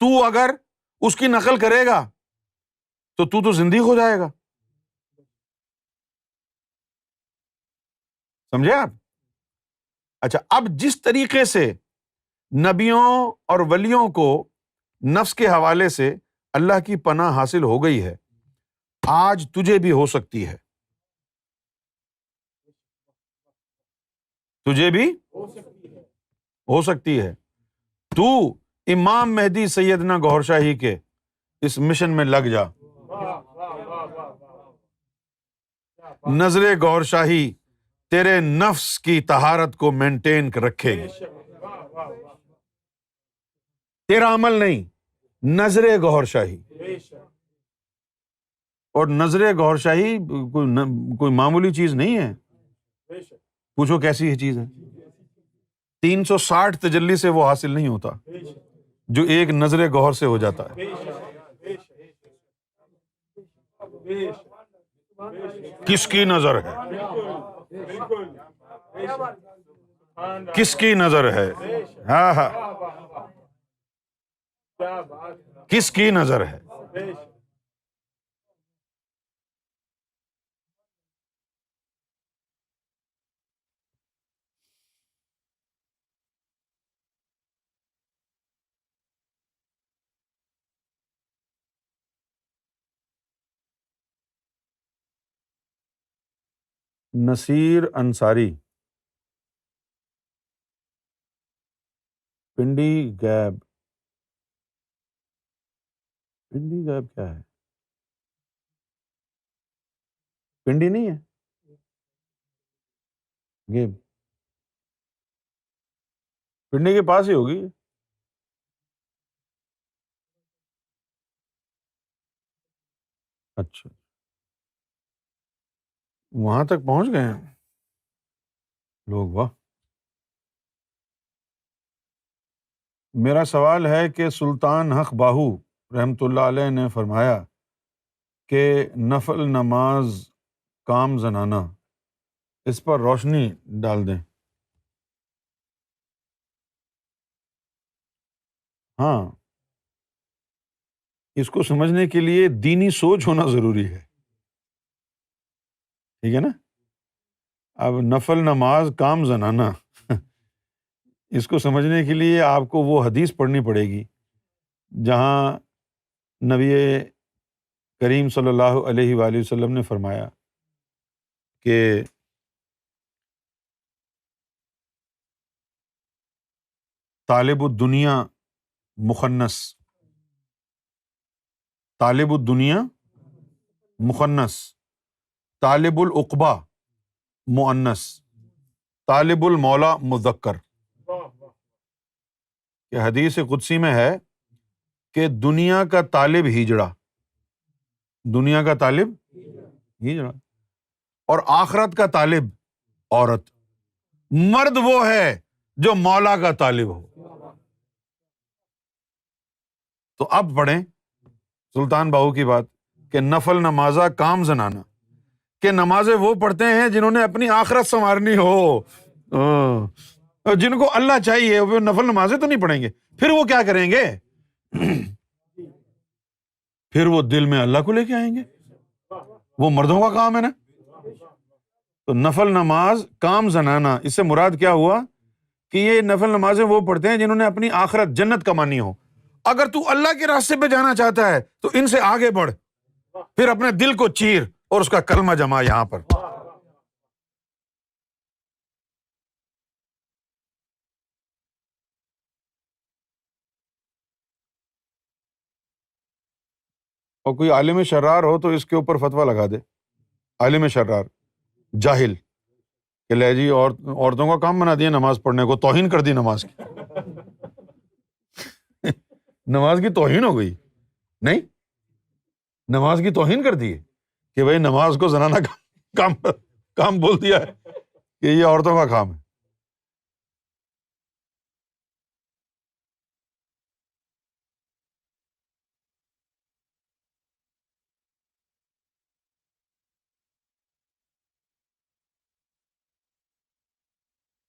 تو اگر اس کی نقل کرے گا تو زندیق ہو جائے گا. سمجھے آپ؟ اچھا، اب جس طریقے سے نبیوں اور ولیوں کو نفس کے حوالے سے اللہ کی پناہ حاصل ہو گئی ہے، آج تجھے بھی ہو سکتی ہے. تجھے بھی ہو سکتی ہے. تو امام مہدی سیدنا گوہر شاہی کے اس مشن میں لگ جا. نظر گوہر شاہی تیرے نفس کی طہارت کو مینٹین رکھے گی. تیرا عمل نہیں، نظر گوہر شاہی. اور نظر گوہر شاہی کوئی معمولی چیز نہیں ہے. پوچھو کیسی یہ چیز ہے؟ 360 تجلی سے وہ حاصل نہیں ہوتا جو ایک نظر گوہر سے ہو جاتا ہے. کس کی نظر ہے؟ کس کی نظر ہے؟ ہاں ہاں، کس کی نظر ہے؟ نصیر انصاری، پنڈی گیب. پنڈی گیب کیا ہے؟ پنڈی نہیں ہے، گیب پنڈی کے پاس ہی ہوگی. اچھا، وہاں تک پہنچ گئے ہیں لوگ. واہ. میرا سوال ہے کہ سلطان حق باہو رحمۃ اللہ علیہ نے فرمایا کہ نفل نماز کام زنانہ، اس پر روشنی ڈال دیں. ہاں، اس کو سمجھنے کے لیے دینی سوچ ہونا ضروری ہے، ٹھیک ہے نا؟ اب نفل نماز کام زنانہ، اس کو سمجھنے کے لیے آپ کو وہ حدیث پڑھنی پڑے گی جہاں نبی کریم صلی اللہ علیہ وآلہ وسلم نے فرمایا کہ طالب الدنیا مخنث، طالب الدنیا مخنث، طالب العقبہ مؤنث، طالب المولا مذکر۔ کہ حدیث قدسی میں ہے کہ دنیا کا طالب ہجڑا، دنیا کا طالب ہجڑا، اور آخرت کا طالب عورت۔ مرد وہ ہے جو مولا کا طالب ہو۔ تو اب پڑھیں سلطان باہو کی بات کہ نفل نمازہ کام زنانہ، کہ نمازیں وہ پڑھتے ہیں جنہوں نے اپنی آخرت سنوارنی ہو، جن کو اللہ چاہیے وہ نفل نمازیں تو نہیں پڑھیں گے، پھر وہ کیا کریں گے؟ پھر وہ دل میں اللہ کو لے کے آئیں گے، وہ مردوں کا کام ہے نا۔ تو نفل نماز کام زنانہ، اس سے مراد کیا ہوا کہ یہ نفل نمازیں وہ پڑھتے ہیں جنہوں نے اپنی آخرت جنت کمانی ہو۔ اگر تو اللہ کے راستے پہ جانا چاہتا ہے تو ان سے آگے بڑھ، پھر اپنے دل کو چیر اور اس کا کلمہ جما یہاں پر۔ اور کوئی عالم شرار ہو تو اس کے اوپر فتویٰ لگا دے، عالم شرار جاہل کہ لے جی عورتوں کا کام بنا دیا نماز پڑھنے کو، توہین کر دی نماز کی، نماز کی توہین ہو گئی، نہیں نماز کی توہین کر دی ہے کہ بھئی نماز کو زنانہ کام بول دیا ہے کہ یہ عورتوں کا کام ہے۔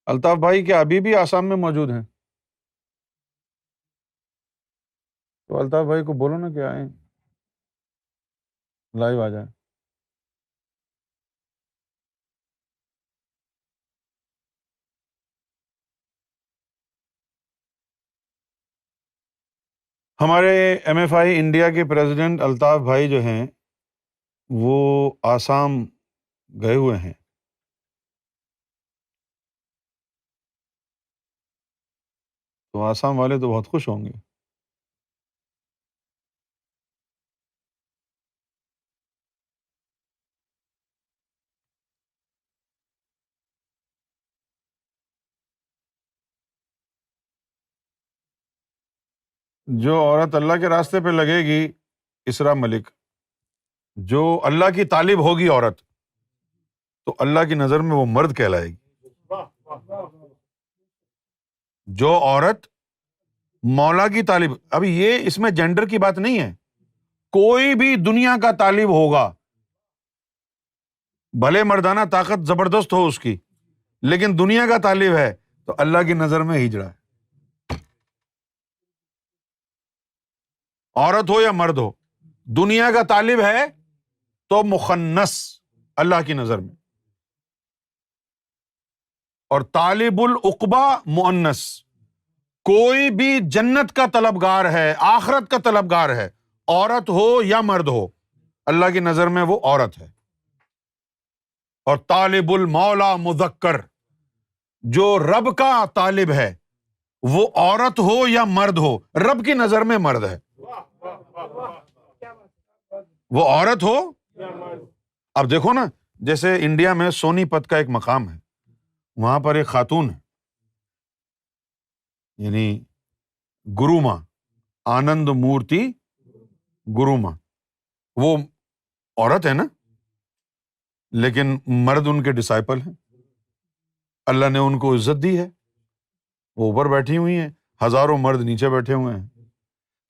الطاف بھائی کیا ابھی بھی آسام میں موجود ہیں؟ تو الطاف بھائی کو بولو نا کہ آئیں، لائیو آ جائیں۔ ہمارے ایم ایف آئی انڈیا کے پریزیڈنٹ الطاف بھائی جو ہیں وہ آسام گئے ہوئے ہیں۔ تو آسام والے تو بہت خوش ہوں گے۔ جو عورت اللہ کے راستے پہ لگے گی، اسرا ملک، جو اللہ کی طالب ہوگی عورت، تو اللہ کی نظر میں وہ مرد کہلائے گی۔ جو عورت مولا کی طالب، اب یہ اس میں جینڈر کی بات نہیں ہے، کوئی بھی دنیا کا طالب ہوگا، بھلے مردانہ طاقت زبردست ہو اس کی، لیکن دنیا کا طالب ہے تو اللہ کی نظر میں ہجڑا ہے۔ عورت ہو یا مرد ہو، دنیا کا طالب ہے تو مخنث اللہ کی نظر میں، اور طالب العقبہ مؤنث، کوئی بھی جنت کا طلبگار ہے، آخرت کا طلبگار ہے، عورت ہو یا مرد ہو، اللہ کی نظر میں وہ عورت ہے۔ اور طالب المولا مذکر، جو رب کا طالب ہے، وہ عورت ہو یا مرد ہو، رب کی نظر میں مرد ہے، وہ عورت ہو۔ اب دیکھو نا، جیسے انڈیا میں سونی پت کا ایک مقام ہے، وہاں پر ایک خاتون ہے، یعنی گرو ماں، آنند مورتی گرو ماں، وہ عورت ہے نا، لیکن مرد ان کے ڈسائپل ہیں، اللہ نے ان کو عزت دی ہے، وہ اوپر بیٹھی ہوئی ہیں، ہزاروں مرد نیچے بیٹھے ہوئے ہیں۔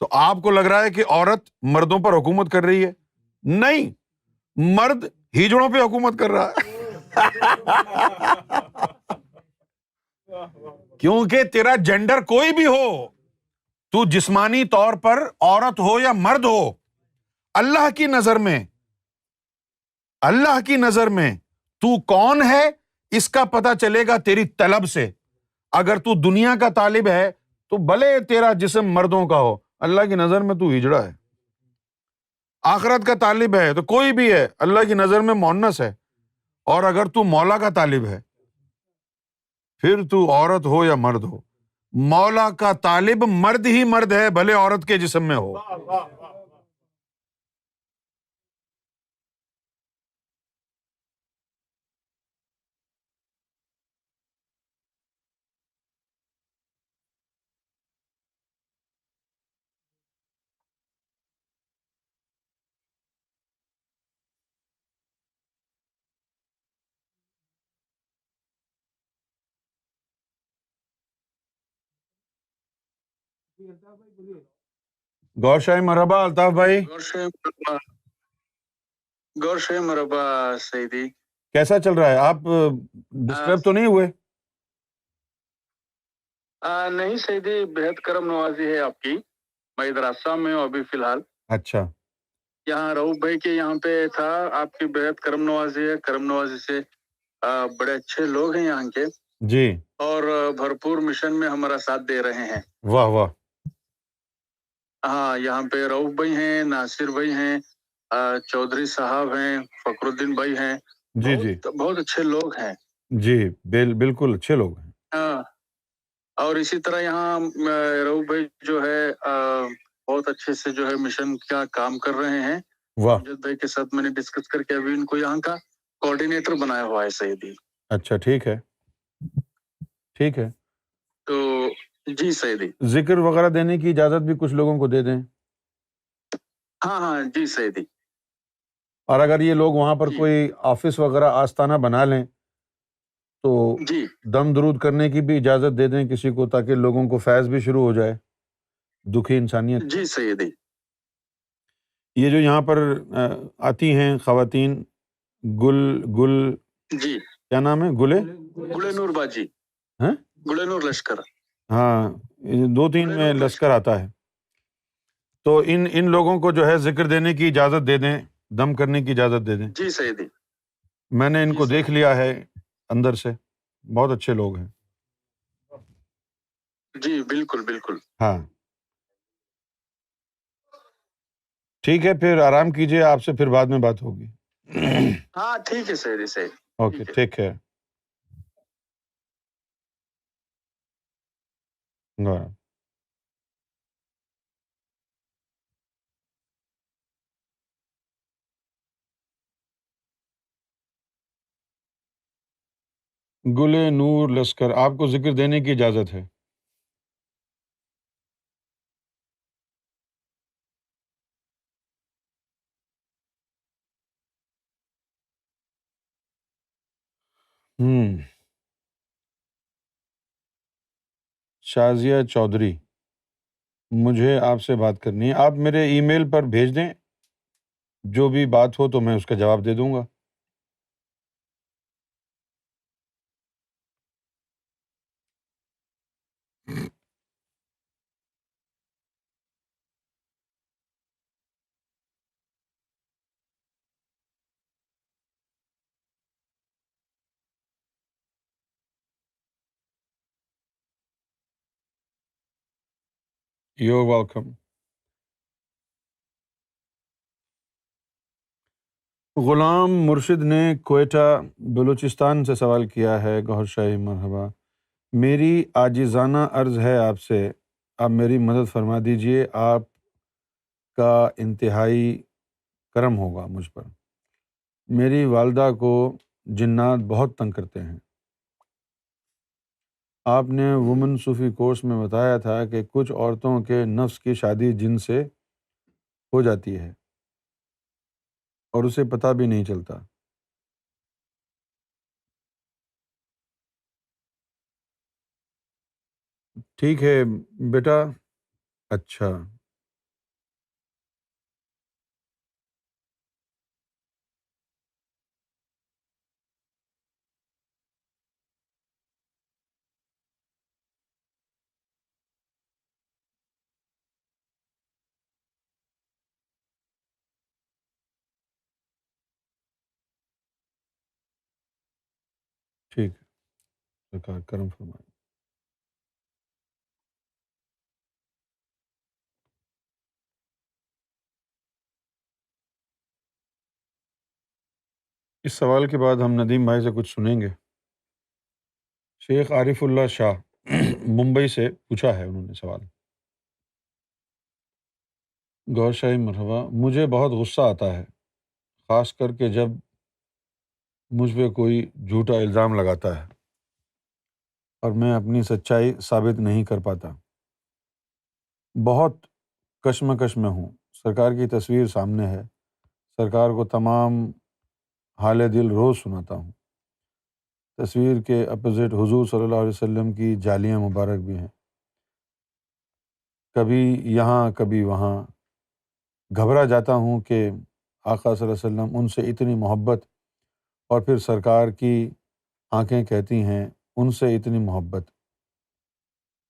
تو آپ کو لگ رہا ہے کہ عورت مردوں پر حکومت کر رہی ہے؟ نہیں، مرد ہیجڑوں پہ حکومت کر رہا ہے۔ کیونکہ تیرا جینڈر کوئی بھی ہو، تو جسمانی طور پر عورت ہو یا مرد ہو، اللہ کی نظر میں تو کون ہے اس کا پتہ چلے گا تیری طلب سے۔ اگر تو دنیا کا طالب ہے تو بھلے تیرا جسم مردوں کا ہو، اللہ کی نظر میں تو ہجڑا ہے۔ آخرت کا طالب ہے تو کوئی بھی ہے، اللہ کی نظر میں مؤنث ہے۔ اور اگر تو مولا کا طالب ہے پھر تو عورت ہو یا مرد ہو، مولا کا طالب مرد ہی مرد ہے، بھلے عورت کے جسم میں ہو۔ گور شاہی مرحبا الطاف بھائی، گور شے مرحبا سیدی۔ کیسا چل رہا ہے؟ آپ ڈسٹرب تو نہیں ہوئے؟ نہیں سیدی، بہت کرم نوازی ہے آپ کی۔ میں ادھر آسام میں ہوں ابھی فی الحال۔ اچھا، یہاں رؤف بھائی کے یہاں پہ تھا، آپ کی بہت کرم نوازی ہے۔ کرم نوازی سے بڑے اچھے لوگ ہیں یہاں کے، جی، اور بھرپور مشن میں ہمارا ساتھ دے رہے ہیں۔ واہ واہ، ہاں، یہاں پہ رؤف بھائی ہیں، ناصر بھائی ہیں، چودھری صاحب ہیں، فخر الدین بھائی ہیں، جی جی بہت اچھے لوگ ہیں۔ جی، بالکل اچھے لوگ ہیں۔ ہاں، اور اسی طرح یہاں رؤف بھائی جو ہے بہت اچھے سے جو ہے مشن کا کام کر رہے ہیں۔ واہ، امجد بھائی کے ساتھ میں نے ڈسکس کر کے ابھی ان کو یہاں کا کوآرڈینیٹر بنایا ہوا ہے سیدی۔ اچھا، ٹھیک ہے ٹھیک ہے۔ تو جی سیدی، ذکر وغیرہ دینے کی اجازت بھی کچھ لوگوں کو دے دیں، ہاں ہاں جی سیدی۔ اور اگر یہ لوگ وہاں پر جی کوئی آفس وغیرہ آستانہ بنا لیں تو جی دم درود کرنے کی بھی اجازت دے دیں کسی کو، تاکہ لوگوں کو فیض بھی شروع ہو جائے دکھی انسانیت کا۔ جی سیدی۔ یہ جو یہاں پر آتی ہیں خواتین، گل جی، کیا نام ہے؟ گلے، گلے نور باجی، ہیں؟ گلے نور لشکر، ہاں، 2-3 گلے میں نور لشکر آتا ہے۔ تو ان لوگوں کو جو ہے ذکر دینے کی اجازت دے دیں، دم کرنے کی اجازت دے دیں۔ جی سیدی۔ میں نے ان جی کو سیدی۔ دیکھ لیا ہے اندر سے، بہت اچھے لوگ ہیں۔ جی بالکل بالکل۔ ہاں، ٹھیک ہے، پھر آرام کیجیے، آپ سے پھر بعد میں بات ہوگی۔ ہاں ٹھیک ہے سیدی، سیدی۔ Okay, take care. گل نور لشکر، آپ کو ذکر دینے کی اجازت ہے۔ شازیہ چودھری، مجھے آپ سے بات کرنی ہے، آپ میرے ای میل پر بھیج دیں، جو بھی بات ہو تو میں اس کا جواب دے دوں گا۔ You welcome. غلام مرشد نے کوئٹہ بلوچستان سے سوال کیا ہے۔ گوہر شاہی مرحبا، میری عاجزانہ عرض ہے آپ سے، آپ میری مدد فرما دیجئے، آپ کا انتہائی کرم ہوگا مجھ پر۔ میری والدہ کو جنات بہت تنگ کرتے ہیں۔ آپ نے وومن صوفی کورس میں بتایا تھا کہ کچھ عورتوں کے نفس کی شادی جن سے ہو جاتی ہے اور اسے پتہ بھی نہیں چلتا۔ ٹھیک ہے بیٹا، اچھا، ٹھیک ہے، سرکار کرم فرمائیں۔ اس سوال کے بعد ہم ندیم بھائی سے کچھ سنیں گے۔ شیخ عارف اللہ شاہ ممبئی سے پوچھا ہے انہوں نے سوال۔ گوھر شاہی مرحبا، مجھے بہت غصہ آتا ہے، خاص کر کے جب مجھ پہ کوئی جھوٹا الزام لگاتا ہے اور میں اپنی سچائی ثابت نہیں کر پاتا۔ بہت کشمکش میں ہوں۔ سرکار کی تصویر سامنے ہے، سرکار کو تمام حال دل روز سناتا ہوں۔ تصویر کے اپوزٹ حضور صلی اللہ علیہ وسلم کی جالیاں مبارک بھی ہیں، کبھی یہاں کبھی وہاں۔ گھبرا جاتا ہوں کہ آقا صلی اللہ علیہ وسلم ان سے اتنی محبت، اور پھر سرکار کی آنکھیں کہتی ہیں ان سے اتنی محبت،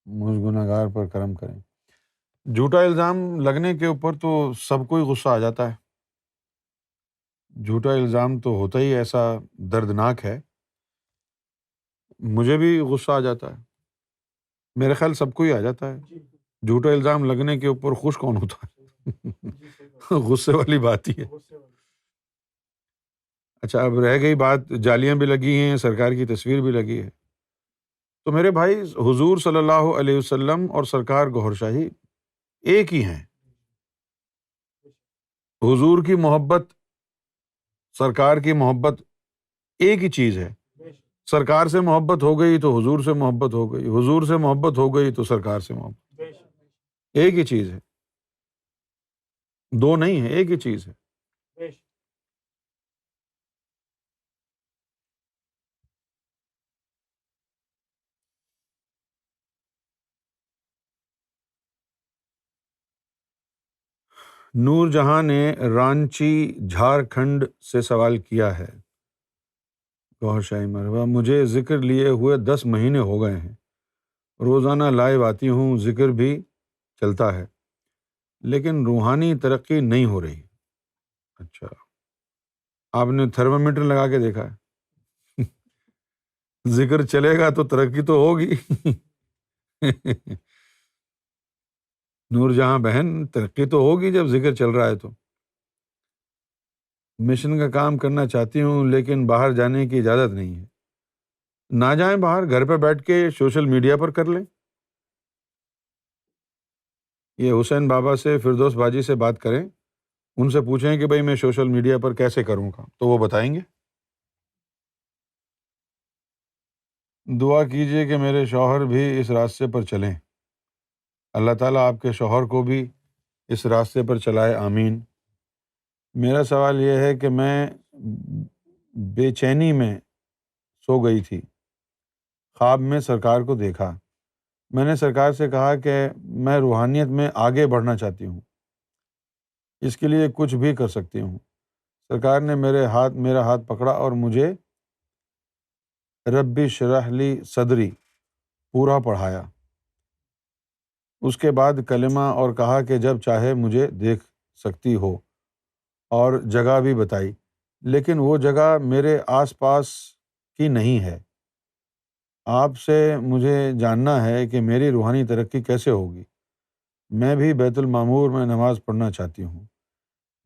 مجھ گنہگار پر کرم کریں۔ جھوٹا الزام لگنے کے اوپر تو سب کو ہی غصہ آ جاتا ہے۔ جھوٹا الزام تو ہوتا ہی ایسا دردناک ہے، مجھے بھی غصہ آ جاتا ہے، میرے خیال سب کو ہی آ جاتا ہے۔ جھوٹا الزام لگنے کے اوپر خوش کون ہوتا ہے؟ غصے والی بات ہی ہے۔ اچھا، اب رہ گئی بات، جالیاں بھی لگی ہیں، سرکار کی تصویر بھی لگی ہے، تو میرے بھائی حضور صلی اللہ علیہ وسلم اور سرکار گوھر شاہی ایک ہی ہیں۔ حضور کی محبت، سرکار کی محبت ایک ہی چیز ہے۔ سرکار سے محبت ہو گئی تو حضور سے محبت ہو گئی، حضور سے محبت ہو گئی تو سرکار سے محبت، ایک ہی چیز ہے، دو نہیں ہے، ایک ہی چیز ہے۔ نور جہاں نے رانچی جھارکھنڈ سے سوال کیا ہے۔ گوھر شاہی مرحبا، مجھے ذکر لیے ہوئے 10 مہینے ہو گئے ہیں، روزانہ لائیو آتی ہوں، ذکر بھی چلتا ہے، لیکن روحانی ترقی نہیں ہو رہی۔ اچھا، آپ نے تھرمامیٹر لگا کے دیکھا ہے؟ ذکر چلے گا تو ترقی تو ہوگی۔ نور جہاں بہن، ترقی تو ہوگی جب ذکر چل رہا ہے تو۔ مشن کا کام کرنا چاہتی ہوں لیکن باہر جانے کی اجازت نہیں ہے۔ نہ جائیں باہر، گھر پہ بیٹھ کے سوشل میڈیا پر کر لیں۔ یہ حسین بابا سے، فردوس باجی سے بات کریں، ان سے پوچھیں کہ بھائی میں سوشل میڈیا پر کیسے کروں گا، تو وہ بتائیں گے۔ دعا کیجئے کہ میرے شوہر بھی اس راستے پر چلیں، اللہ تعالیٰ آپ کے شوہر کو بھی اس راستے پر چلائے، آمین۔ میرا سوال یہ ہے کہ میں بے چینی میں سو گئی تھی، خواب میں سرکار کو دیکھا، میں نے سرکار سے کہا کہ میں روحانیت میں آگے بڑھنا چاہتی ہوں، اس کے لیے کچھ بھی کر سکتی ہوں۔ سرکار نے میرا ہاتھ پکڑا اور مجھے ربی اشرح لی صدری پورا پڑھایا، اس کے بعد کلمہ اور کہا کہ جب چاہے مجھے دیکھ سکتی ہو، اور جگہ بھی بتائی، لیکن وہ جگہ میرے آس پاس کی نہیں ہے۔ آپ سے مجھے جاننا ہے کہ میری روحانی ترقی کیسے ہوگی، میں بھی بیت المعمور میں نماز پڑھنا چاہتی ہوں،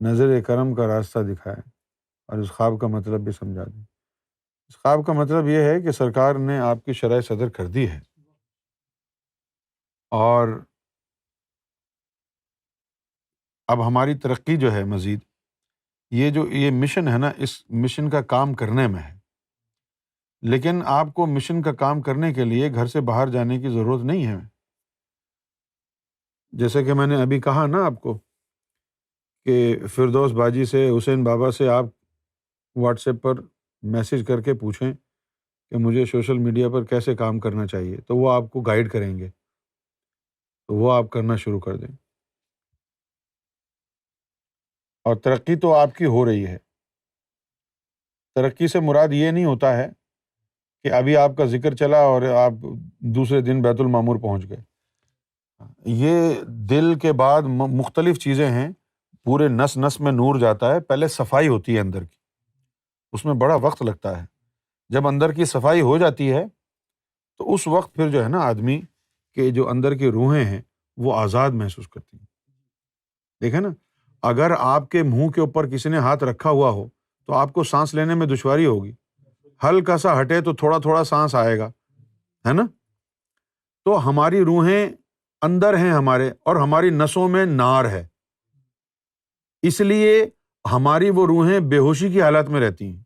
نظر کرم کا راستہ دکھائیں اور اس خواب کا مطلب بھی سمجھا دیں۔ اس خواب کا مطلب یہ ہے کہ سرکار نے آپ کی شرح صدر کر دی ہے، اور اب ہماری ترقی جو ہے مزید، یہ مشن ہے نا، اس مشن کا کام کرنے میں ہے، لیکن آپ کو مشن کا کام کرنے کے لیے گھر سے باہر جانے کی ضرورت نہیں ہے۔ جیسے کہ میں نے ابھی کہا نا آپ کو کہ فردوس باجی سے، حسین بابا سے آپ واٹس ایپ پر میسج کر کے پوچھیں کہ مجھے سوشل میڈیا پر کیسے کام کرنا چاہیے، تو وہ آپ کو گائیڈ کریں گے، تو وہ آپ کرنا شروع کر دیں، اور ترقی تو آپ کی ہو رہی ہے۔ ترقی سے مراد یہ نہیں ہوتا ہے کہ ابھی آپ کا ذکر چلا اور آپ دوسرے دن بیت المعمور پہنچ گئے۔ یہ دل کے بعد مختلف چیزیں ہیں، پورے نس نس میں نور جاتا ہے، پہلے صفائی ہوتی ہے اندر کی، اس میں بڑا وقت لگتا ہے، جب اندر کی صفائی ہو جاتی ہے تو اس وقت پھر جو ہے نا آدمی کے جو اندر کی روحیں ہیں وہ آزاد محسوس کرتی ہیں. دیکھیں نا، اگر آپ کے منہ کے اوپر کسی نے ہاتھ رکھا ہوا ہو تو آپ کو سانس لینے میں دشواری ہوگی، ہلکا سا ہٹے تو تھوڑا تھوڑا سانس آئے گا، ہے نا. تو ہماری روحیں اندر ہیں ہمارے، اور ہماری نسوں میں نار ہے، اس لیے ہماری وہ روحیں بے ہوشی کی حالت میں رہتی ہیں.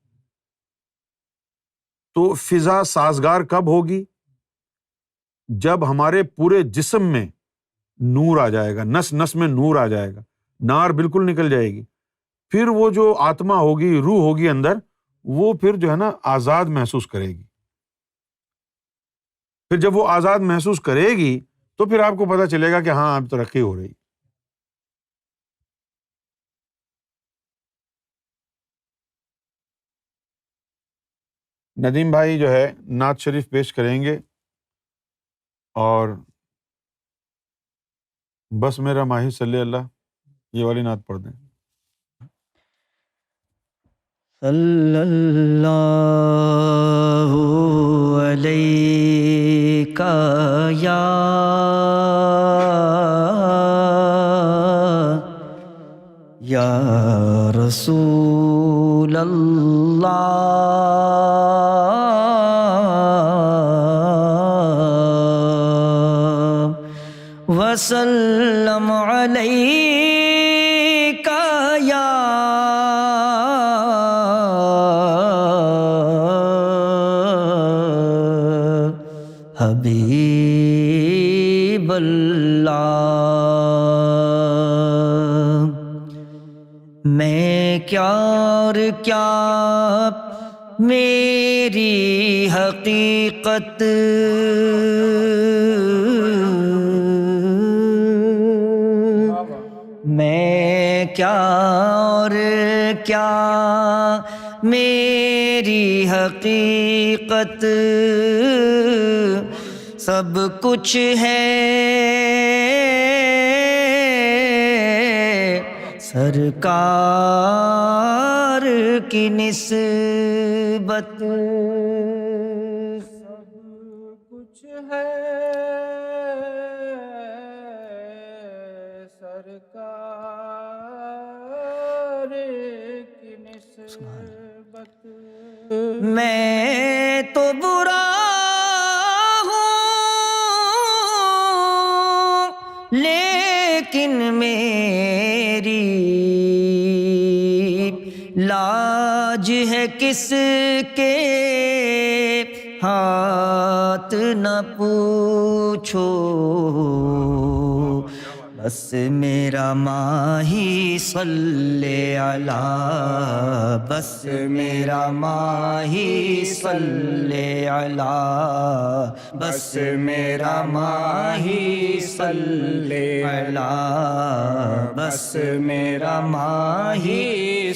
تو فضا سازگار کب ہوگی؟ جب ہمارے پورے جسم میں نور آ جائے گا، نس نس میں نور آ جائے گا، نار بالکل نکل جائے گی. پھر وہ جو آتما ہوگی، روح ہوگی اندر، وہ پھر جو ہے نا آزاد محسوس کرے گی. پھر جب وہ آزاد محسوس کرے گی تو پھر آپ کو پتہ چلے گا کہ ہاں اب ترقی ہو رہی. ندیم بھائی جو ہے نعت شریف پیش کریں گے، اور بس میرا ماہی صلی اللہ، یہ والی نعت پڑھ دیں. صلی اللہ علیہ یا رسول اللہ وسلم علیک یا حبیب اللہ. میں کیا اور کیا میری حقیقت، میں کیا اور کیا میری حقیقت، سب کچھ ہے سرکار کی نسبت. سب کچھ ہے سرکار کی نسبت. میں تو برا ہوں لیکن میری لاج ہے کس کے ہاتھ نہ پوچھو، بس میرا ماہی صلی علی، بس میرا ماہی صلی علی، بس میرا ماہی صلی علی، بس میرا ماہی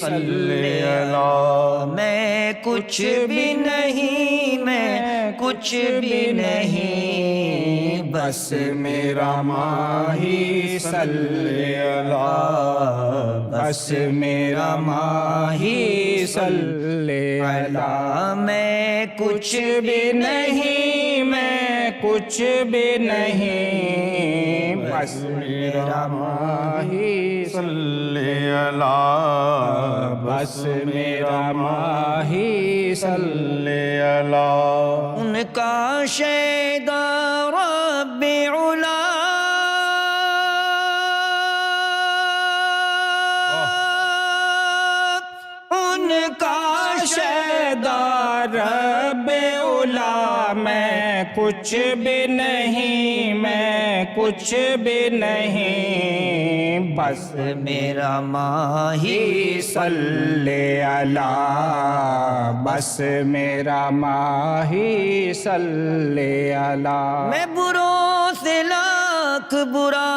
صلی علی. میں کچھ بھی نہیں، میں کچھ بھی نہیں، بس میرا ماہی صلی علی، بس میرا ماہی صلی علی. میں کچھ بھی نہیں، میں کچھ بھی نہیں، بس میرا ماہی صلی علی، بس میرا ماہی صلی علی. ان کا شیدا رب علا، ان کا شیدا رب علا. میں کچھ بھی نہیں، میں کچھ بھی نہیں، بس میرا ماہی صلی علی، بس میرا ماہی صلی علی. میں بروں سے لاکھ برا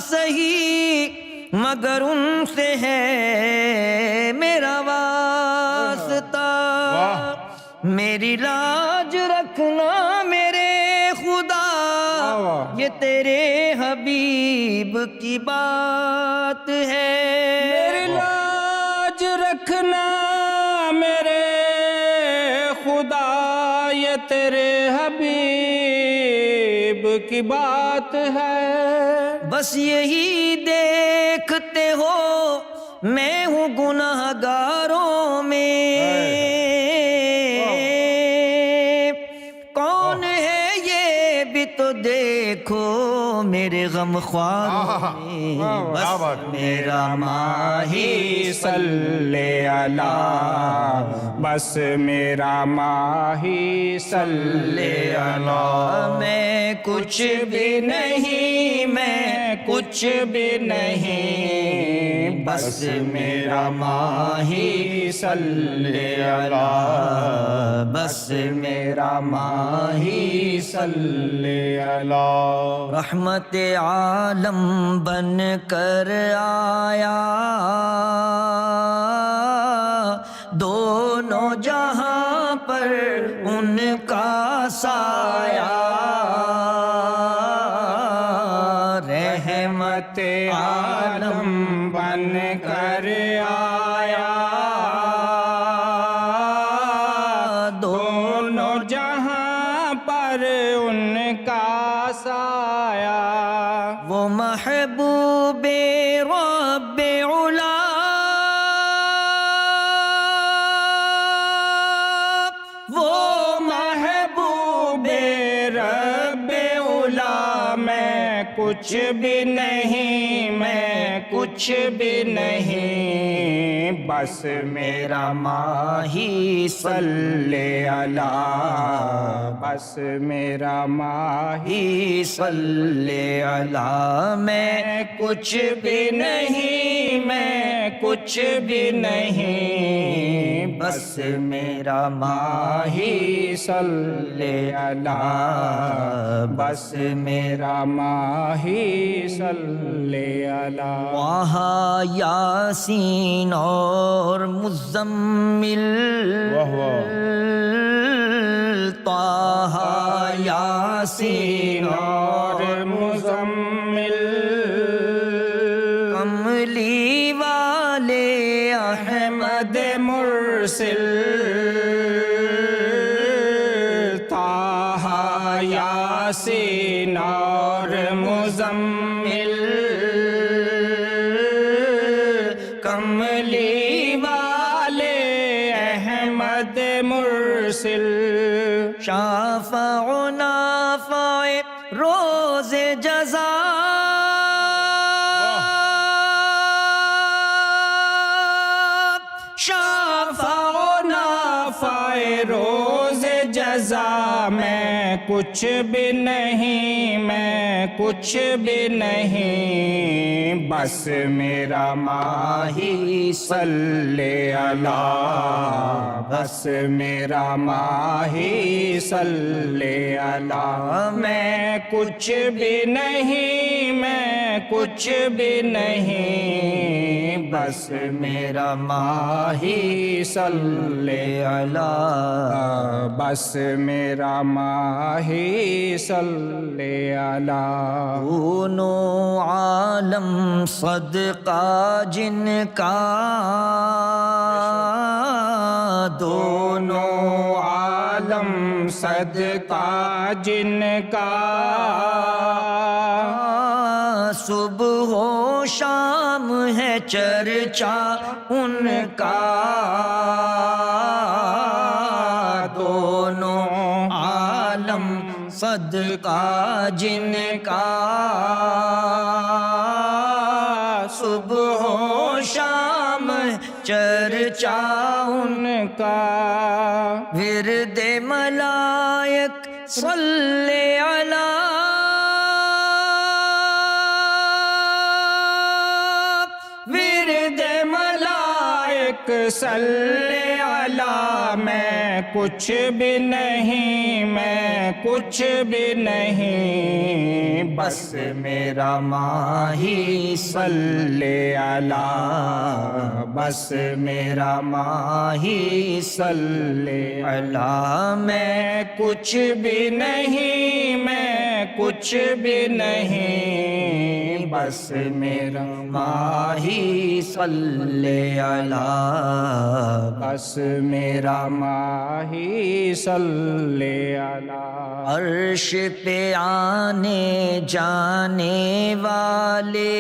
سہی، مگر ان سے ہے میرا واسطہ. میری لاج رکھنا میرے خدا، یہ تیرے حبیب کی بات ہے. میری لاج رکھنا میرے حبیب کی بات ہے. بس یہی دیکھتے ہو میں ہوں گناہ گاروں میں. کون ہے یہ بھی تو دیکھو میرے غم خواروں میں. بس میرا ماہی صلی علی، بس میرا ماہی صلی علی. میں کچھ بھی نہیں، میں کچھ بھی نہیں، بس میرا ماہی صلی علی، بس میرا ماہی صلی علی. رحمت عالم بن کر آیا، دونوں جہاں پر ان کا سایہ. رحمت عالم بن کر آیا، دونوں جہاں پر ان کا سایہ. وہ محبوب رب علا، وہ محبوب رب علا. میں کچھ بھی نہیں، میں کچھ بھی نہیں، بس میرا ماہی صلی علی، بس میرا ماہی صلی علی. میں کچھ بھی نہیں، میں کچھ بھی نہیں، بس میرا ماہی صلی علی، بس میرا ماہی صلی علی. وہاں یاسین اور مزمل، طہ یاسین اور مزمل، کملی والے احمد مرسل. طہ یاسین اور مزمل، کملی والے احمد مرسل. شافع و نافع روز جزا، شافع و نافع روز جزا. میں کچھ بھی نہیں، میں کچھ بھی نہیں، بس میرا ماہی صلی علی، بس میرا ماہی صلی علی. میں کچھ بھی نہیں، میں کچھ بھی نہیں، بس میرا ماہی صلی علی، بس میرا ماہی صلی علی. دونوں عالم صدقہ جن کا، دونوں عالم صدقہ جن کا. صبح و شام ہے چرچا ان کا، دونوں عالم صدقہ جن کا. صبح و شام چرچا ان کا. ورد ملائک صلی علی، ورد ملائک صلی علی. میں کچھ بھی نہیں، میں کچھ بھی نہیں، بس میرا ماہی صلی علی، بس میرا ماہی صلی علی. میں کچھ بھی نہیں، میں کچھ بھی نہیں، بس میرا ماہی صلی علی، بس میرا ماہی صلی علی۔ عرش پہ آنے جانے والے،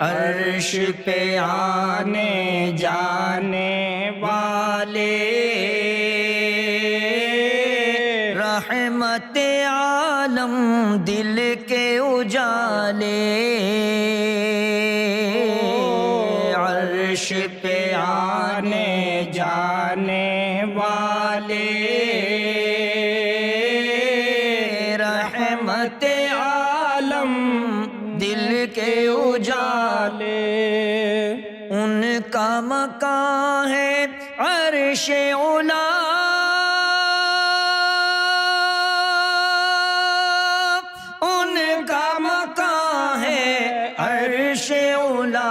عرش پہ آنے جانے والے، رحمت عالم دل کے اجالے، عرش پہ آنے جانے والے، رحمت عالم دل کے اجالے، ان کا مقام ہے عرش اولا، ان کا مقام ہے عرش اولا،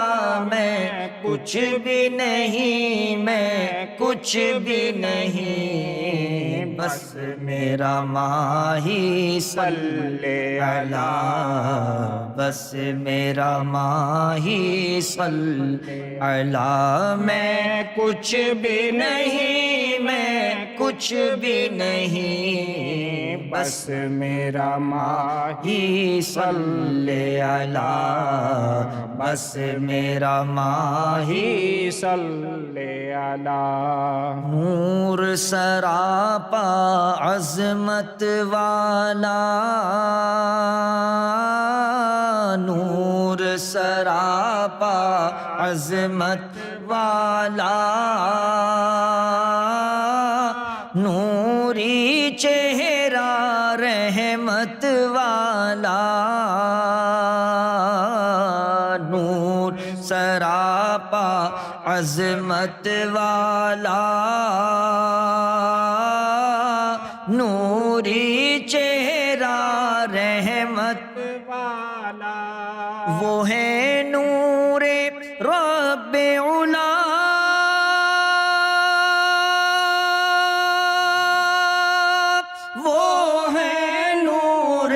میں کچھ بھی نہیں، میں کچھ بھی نہیں، بس میرا ماہی صلی علی، بس میرا ماہی صلی علی، میں کچھ بھی نہیں، میں کچھ بھی نہیں، بس میرا ماہی صلی علی، بس میرا ماہی صلی علی۔ نور سراپا عظمت والا، نور سراپا عظمت والا، نوری چہرہ رحمت والا، نور سراپا عظمت والا، نوری چہرہ رحمت والا، وہ ہے نور رب علا، وہ ہے نور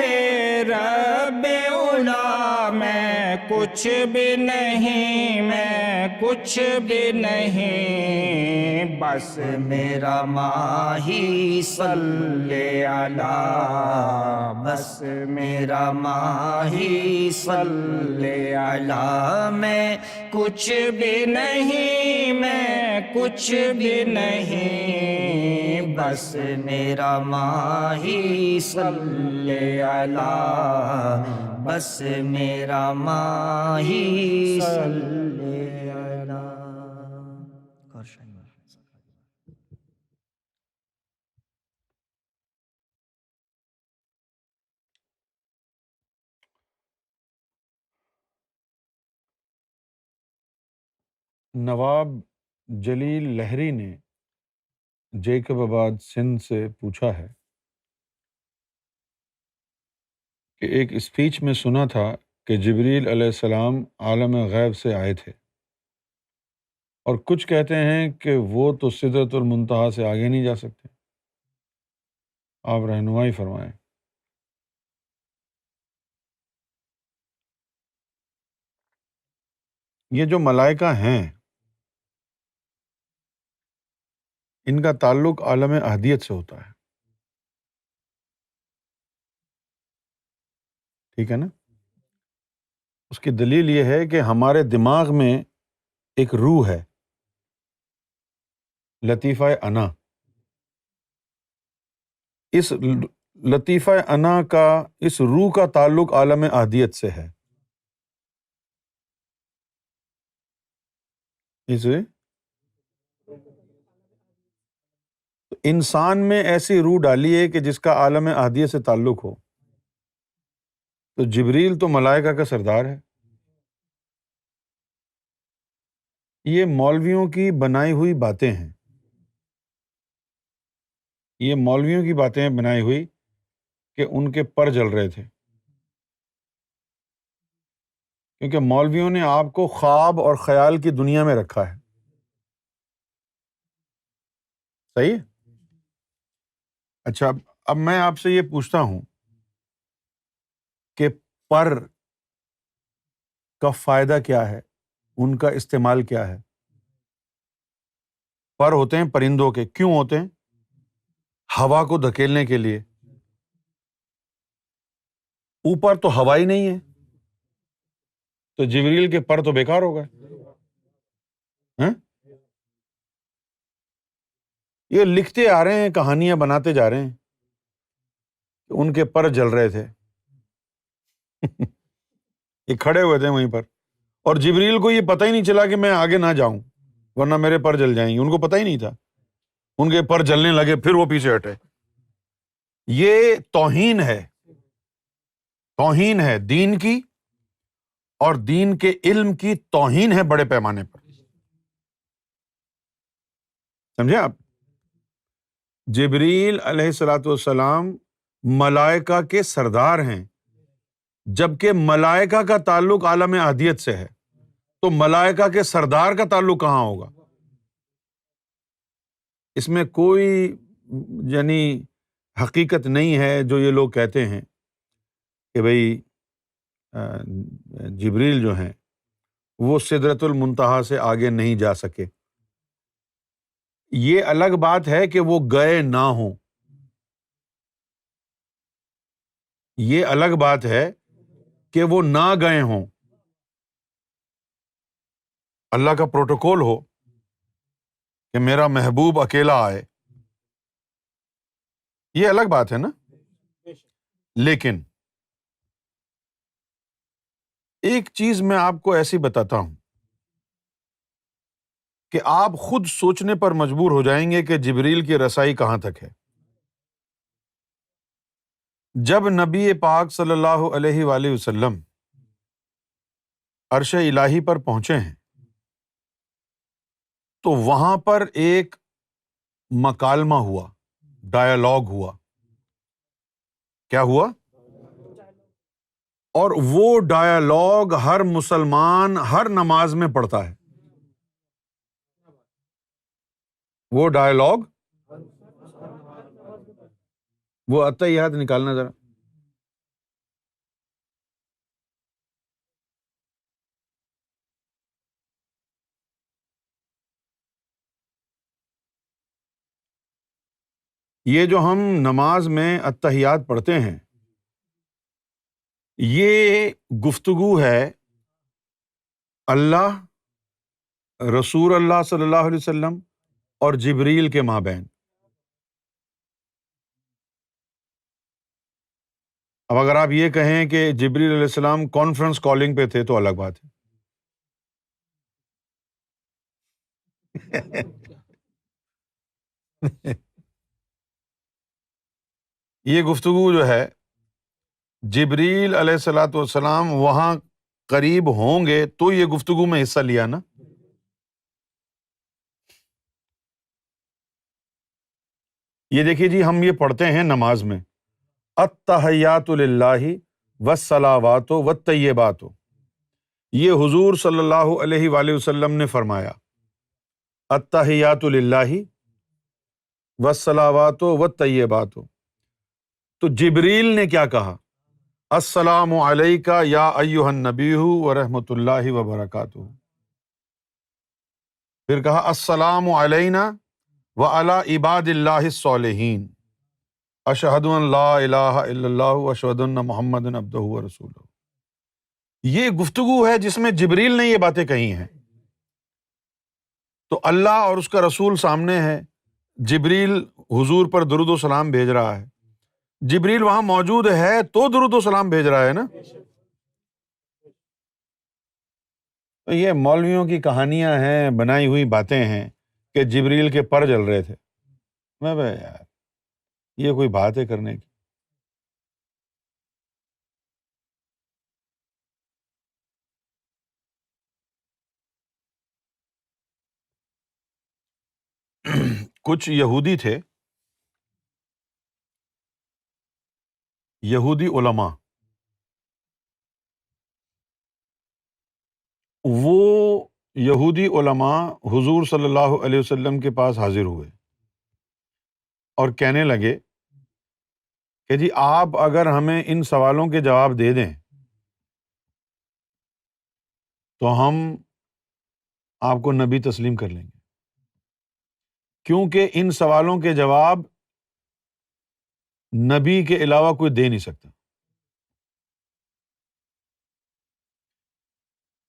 رب علا، میں کچھ بھی نہیں، میں کچھ بھی نہیں، بس میرا ماہی صلی علی، بس میرا ماہی صلی علی، میں کچھ بھی نہیں، میں کچھ بھی نہیں، بس میرا ماہی صلی علی، بس میرا ماہی صلی علی۔ نواب جلیل لہری نے جیکب آباد سندھ سے پوچھا ہے کہ ایک اسپیچ میں سنا تھا کہ جبریل علیہ السلام عالم غیب سے آئے تھے، اور کچھ کہتے ہیں کہ وہ تو سدرۃ المنتہا سے آگے نہیں جا سکتے، آپ رہنمائی فرمائیں۔ یہ جو ملائکہ ہیں، ان کا تعلق عالم احدیت سے ہوتا ہے، ٹھیک ہے نا؟ اس کی دلیل یہ ہے کہ ہمارے دماغ میں ایک روح ہے، لطیفہ انا، اس لطیفہ انا کا، اس روح کا تعلق عالم احدیت سے ہے، اسے انسان میں ایسی روح ڈالی ہے کہ جس کا عالم احدیت سے تعلق ہو، تو جبریل تو ملائکہ کا سردار ہے۔ یہ مولویوں کی بنائی ہوئی باتیں ہیں، یہ مولویوں کی باتیں ہیں بنائی ہوئی کہ ان کے پر جل رہے تھے، کیونکہ مولویوں نے آپ کو خواب اور خیال کی دنیا میں رکھا ہے، صحیح ہے؟ اچھا، اب میں آپ سے یہ پوچھتا ہوں کہ پر کا فائدہ کیا ہے، ان کا استعمال کیا ہے۔ پر ہوتے ہیں پرندوں کے، کیوں ہوتے ہیں؟ ہوا کو دھکیلنے کے لیے۔ اوپر تو ہوا ہی نہیں ہے، تو جبریل کے پر تو بیکار ہو گئے۔ ہیں؟ یہ لکھتے آ رہے ہیں، کہانیاں بناتے جا رہے ہیں کہ ان کے پر جل رہے تھے۔ یہ کھڑے ہوئے تھے وہیں پر، اور جبریل کو یہ پتہ ہی نہیں چلا کہ میں آگے نہ جاؤں ورنہ میرے پر جل جائیں گے، ان کو پتہ ہی نہیں تھا۔ ان کے پر جلنے لگے، پھر وہ پیچھے ہٹے۔ یہ توہین ہے، توہین ہے دین کی، اور دین کے علم کی توہین ہے بڑے پیمانے پر۔ سمجھے آپ؟ جبریل علیہ الصلوۃ والسلام ملائکہ کے سردار ہیں، جبکہ ملائکہ کا تعلق عالم احدیت سے ہے، تو ملائکہ کے سردار کا تعلق کہاں ہوگا؟ اس میں کوئی یعنی حقیقت نہیں ہے جو یہ لوگ کہتے ہیں کہ بھئی جبریل جو ہیں وہ سدرۃ المنتہا سے آگے نہیں جا سکے۔ یہ الگ بات ہے کہ وہ گئے نہ ہوں، یہ الگ بات ہے کہ وہ نہ گئے ہوں، اللہ کا پروٹوکول ہو کہ میرا محبوب اکیلا آئے، یہ الگ بات ہے نا۔ لیکن ایک چیز میں آپ کو ایسی بتاتا ہوں کہ آپ خود سوچنے پر مجبور ہو جائیں گے کہ جبریل کی رسائی کہاں تک ہے۔ جب نبی پاک صلی اللہ علیہ وآلہ وسلم عرش الہی پر پہنچے ہیں تو وہاں پر ایک مکالمہ ہوا، ڈائیلاگ ہوا۔ کیا ہوا؟ اور وہ ڈائیلاگ ہر مسلمان ہر نماز میں پڑھتا ہے۔ وہ ڈائیلاگ، وہ اتحیات نکالنا ذرا۔ یہ جو ہم نماز میں اتحیات پڑھتے ہیں، یہ گفتگو ہے اللہ، رسول اللہ صلی اللہ علیہ وسلم اور جبریل کے مابین۔ اب اگر آپ یہ کہیں کہ جبریل علیہ السلام کانفرنس کالنگ پہ تھے تو الگ بات ہے۔ یہ گفتگو جو ہے، جبریل علیہ الصلوۃ والسلام وہاں قریب ہوں گے تو یہ گفتگو میں حصہ لیا نا۔ یہ دیکھیے جی، ہم یہ پڑھتے ہیں نماز میں، التحیات للہ والصلوات والطیبات، یہ حضور صلی اللہ علیہ وآلہ وسلم نے فرمایا، التحیات للہ والصلوات والطیبات۔ تو جبریل نے کیا کہا؟ السلام علیک یا ایھا النبی ورحمۃ اللہ وبرکاتہ۔ پھر کہا السلام علینا وعلی عباد اللہ الصالحین، اشہد ان لا الہ الا اللہ واشہد ان محمد عبدہ ورسولہ۔ یہ گفتگو ہے جس میں جبریل نے یہ باتیں کہی ہیں، تو اللہ اور اس کا رسول سامنے ہے، جبریل حضور پر درود و سلام بھیج رہا ہے، جبریل وہاں موجود ہے تو درود و سلام بھیج رہا ہے نا۔ تو یہ مولویوں کی کہانیاں ہیں، بنائی ہوئی باتیں ہیں کہ جبریل کے پر جل رہے تھے۔ میں بھائی یار، یہ کوئی بات ہے کرنے کی؟ کچھ یہودی تھے، یہودی علماء، وہ یہودی علماء حضور صلی اللہ علیہ وسلم کے پاس حاضر ہوئے اور کہنے لگے کہ جی آپ اگر ہمیں ان سوالوں کے جواب دے دیں تو ہم آپ کو نبی تسلیم کر لیں گے، کیونکہ ان سوالوں کے جواب نبی کے علاوہ کوئی دے نہیں سکتا۔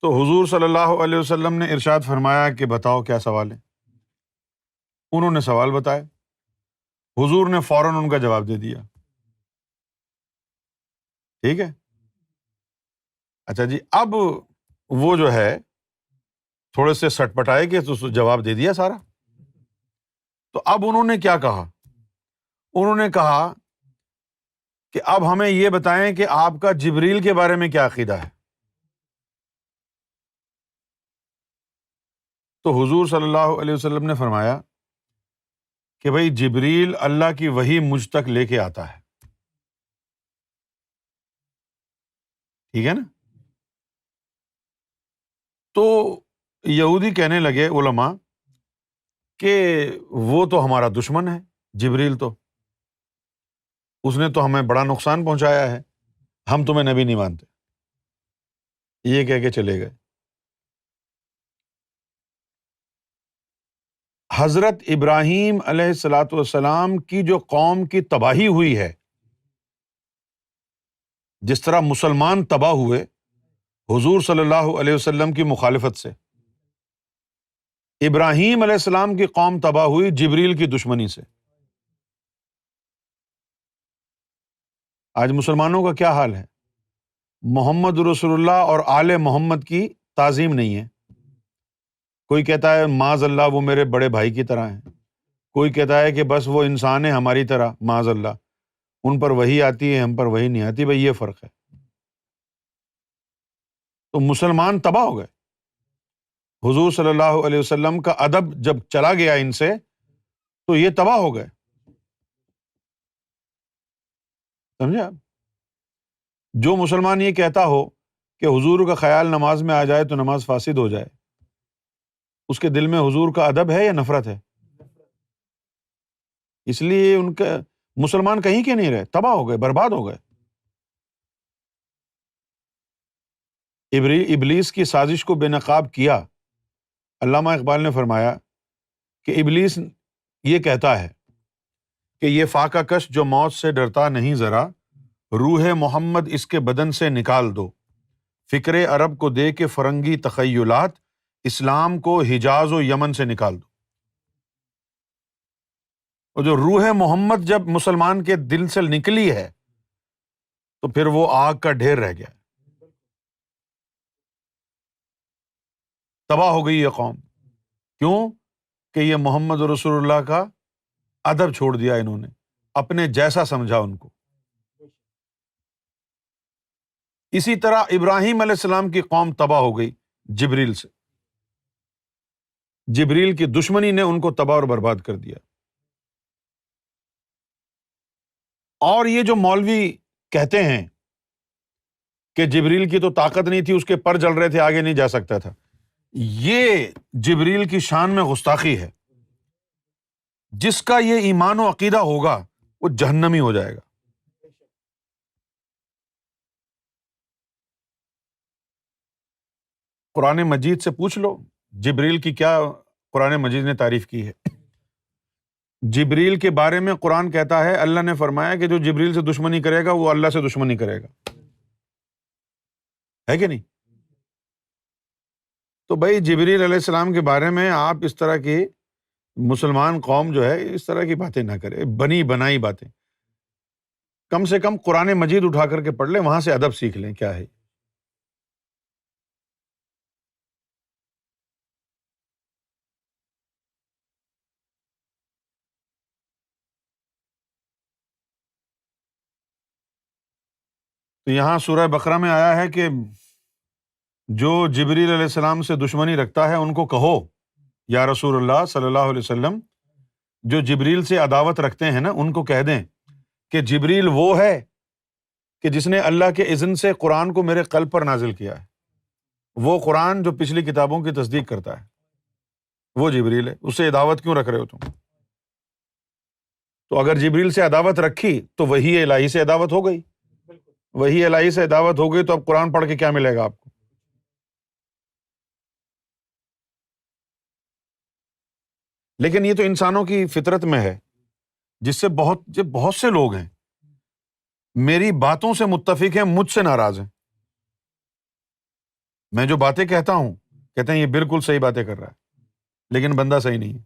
تو حضور صلی اللہ علیہ وسلم نے ارشاد فرمایا کہ بتاؤ کیا سوال ہے۔ انہوں نے سوال بتایا، حضور نے فوراً ان کا جواب دے دیا۔ ٹھیک ہے، اچھا جی، اب وہ جو ہے تھوڑے سے سٹ پٹائے کہ تو جواب دے دیا سارا۔ تو اب انہوں نے کیا کہا؟ انہوں نے کہا کہ اب ہمیں یہ بتائیں کہ آپ کا جبریل کے بارے میں کیا عقیدہ ہے۔ تو حضور صلی اللہ علیہ وسلم نے فرمایا کہ بھائی جبریل اللہ کی وحی مجھ تک لے کے آتا ہے، ٹھیک ہے نا۔ تو یہودی کہنے لگے علماء کہ وہ تو ہمارا دشمن ہے، جبریل تو اس نے تو ہمیں بڑا نقصان پہنچایا ہے، ہم تمہیں نبی نہیں مانتے، یہ کہہ کے چلے گئے۔ حضرت ابراہیم علیہ الصلاۃ والسلام کی جو قوم کی تباہی ہوئی ہے، جس طرح مسلمان تباہ ہوئے حضور صلی اللہ علیہ وسلم کی مخالفت سے، ابراہیم علیہ السلام کی قوم تباہ ہوئی جبریل کی دشمنی سے۔ آج مسلمانوں کا کیا حال ہے؟ محمد رسول اللہ اور آل محمد کی تعظیم نہیں ہے۔ کوئی کہتا ہے معاذ اللہ وہ میرے بڑے بھائی کی طرح ہیں، کوئی کہتا ہے کہ بس وہ انسان ہے ہماری طرح، معاذ اللہ ان پر وحی آتی ہے ہم پر وحی نہیں آتی۔ بھائی یہ فرق ہے۔ تو مسلمان تباہ ہو گئے۔ حضور صلی اللہ علیہ وسلم کا ادب جب چلا گیا ان سے تو یہ تباہ ہو گئے، سمجھے آپ؟ جو مسلمان یہ کہتا ہو کہ حضور کا خیال نماز میں آ جائے تو نماز فاسد ہو جائے، اس کے دل میں حضور کا ادب ہے یا نفرت ہے؟ اس لیے ان کا مسلمان کہیں کے نہیں رہے، تباہ ہو گئے، برباد ہو گئے۔ ابلیس کی سازش کو بے نقاب کیا۔ علامہ اقبال نے فرمایا کہ ابلیس یہ کہتا ہے کہ یہ فاقہ کش جو موت سے ڈرتا نہیں ذرا، روح محمد اس کے بدن سے نکال دو، فکر عرب کو دے کے فرنگی تخیلات، اسلام کو حجاز و یمن سے نکال دو۔ اور جو روح محمد جب مسلمان کے دل سے نکلی ہے تو پھر وہ آگ کا ڈھیر رہ گیا، تباہ ہو گئی یہ قوم۔ کیوں؟ کہ یہ محمد رسول اللہ کا ادب چھوڑ دیا انہوں نے، اپنے جیسا سمجھا ان کو۔ اسی طرح ابراہیم علیہ السلام کی قوم تباہ ہو گئی جبریل سے، جبریل کی دشمنی نے ان کو تباہ اور برباد کر دیا۔ اور یہ جو مولوی کہتے ہیں کہ جبریل کی تو طاقت نہیں تھی، اس کے پر جل رہے تھے، آگے نہیں جا سکتا تھا، یہ جبریل کی شان میں گستاخی ہے۔ جس کا یہ ایمان و عقیدہ ہوگا وہ جہنمی ہو جائے گا۔ قرآن مجید سے پوچھ لو جبریل کی کیا قرآن مجید نے تعریف کی ہے۔ جبریل کے بارے میں قرآن کہتا ہے، اللہ نے فرمایا کہ جو جبریل سے دشمنی کرے گا وہ اللہ سے دشمنی کرے گا، ہے کہ نہیں؟ تو بھائی جبریل علیہ السلام کے بارے میں آپ اس طرح کی مسلمان قوم جو ہے اس طرح کی باتیں نہ کرے، بنی بنائی باتیں۔ کم سے کم قرآن مجید اٹھا کر کے پڑھ لیں، وہاں سے ادب سیکھ لیں کیا ہے۔ تو یہاں سورہ بقرہ میں آیا ہے کہ جو جبریل علیہ السلام سے دشمنی رکھتا ہے ان کو کہو یا رسول اللہ صلی اللہ علیہ وسلم، جو جبریل سے عداوت رکھتے ہیں نا ان کو کہہ دیں کہ جبریل وہ ہے کہ جس نے اللہ کے اذن سے قرآن کو میرے قلب پر نازل کیا ہے، وہ قرآن جو پچھلی کتابوں کی تصدیق کرتا ہے وہ جبریل ہے، اس سے عداوت کیوں رکھ رہے ہو تم؟ تو اگر جبریل سے عداوت رکھی تو وحی الہی سے عداوت ہو گئی، وحی الہی سے عداوت ہو گئی تو اب قرآن پڑھ کے کیا ملے گا آپ کو؟ لیکن یہ تو انسانوں کی فطرت میں ہے، جس سے بہت سے لوگ ہیں میری باتوں سے متفق ہیں، مجھ سے ناراض ہیں. میں جو باتیں کہتا ہوں کہتے ہیں یہ بالکل صحیح باتیں کر رہا ہے، لیکن بندہ صحیح نہیں ہے.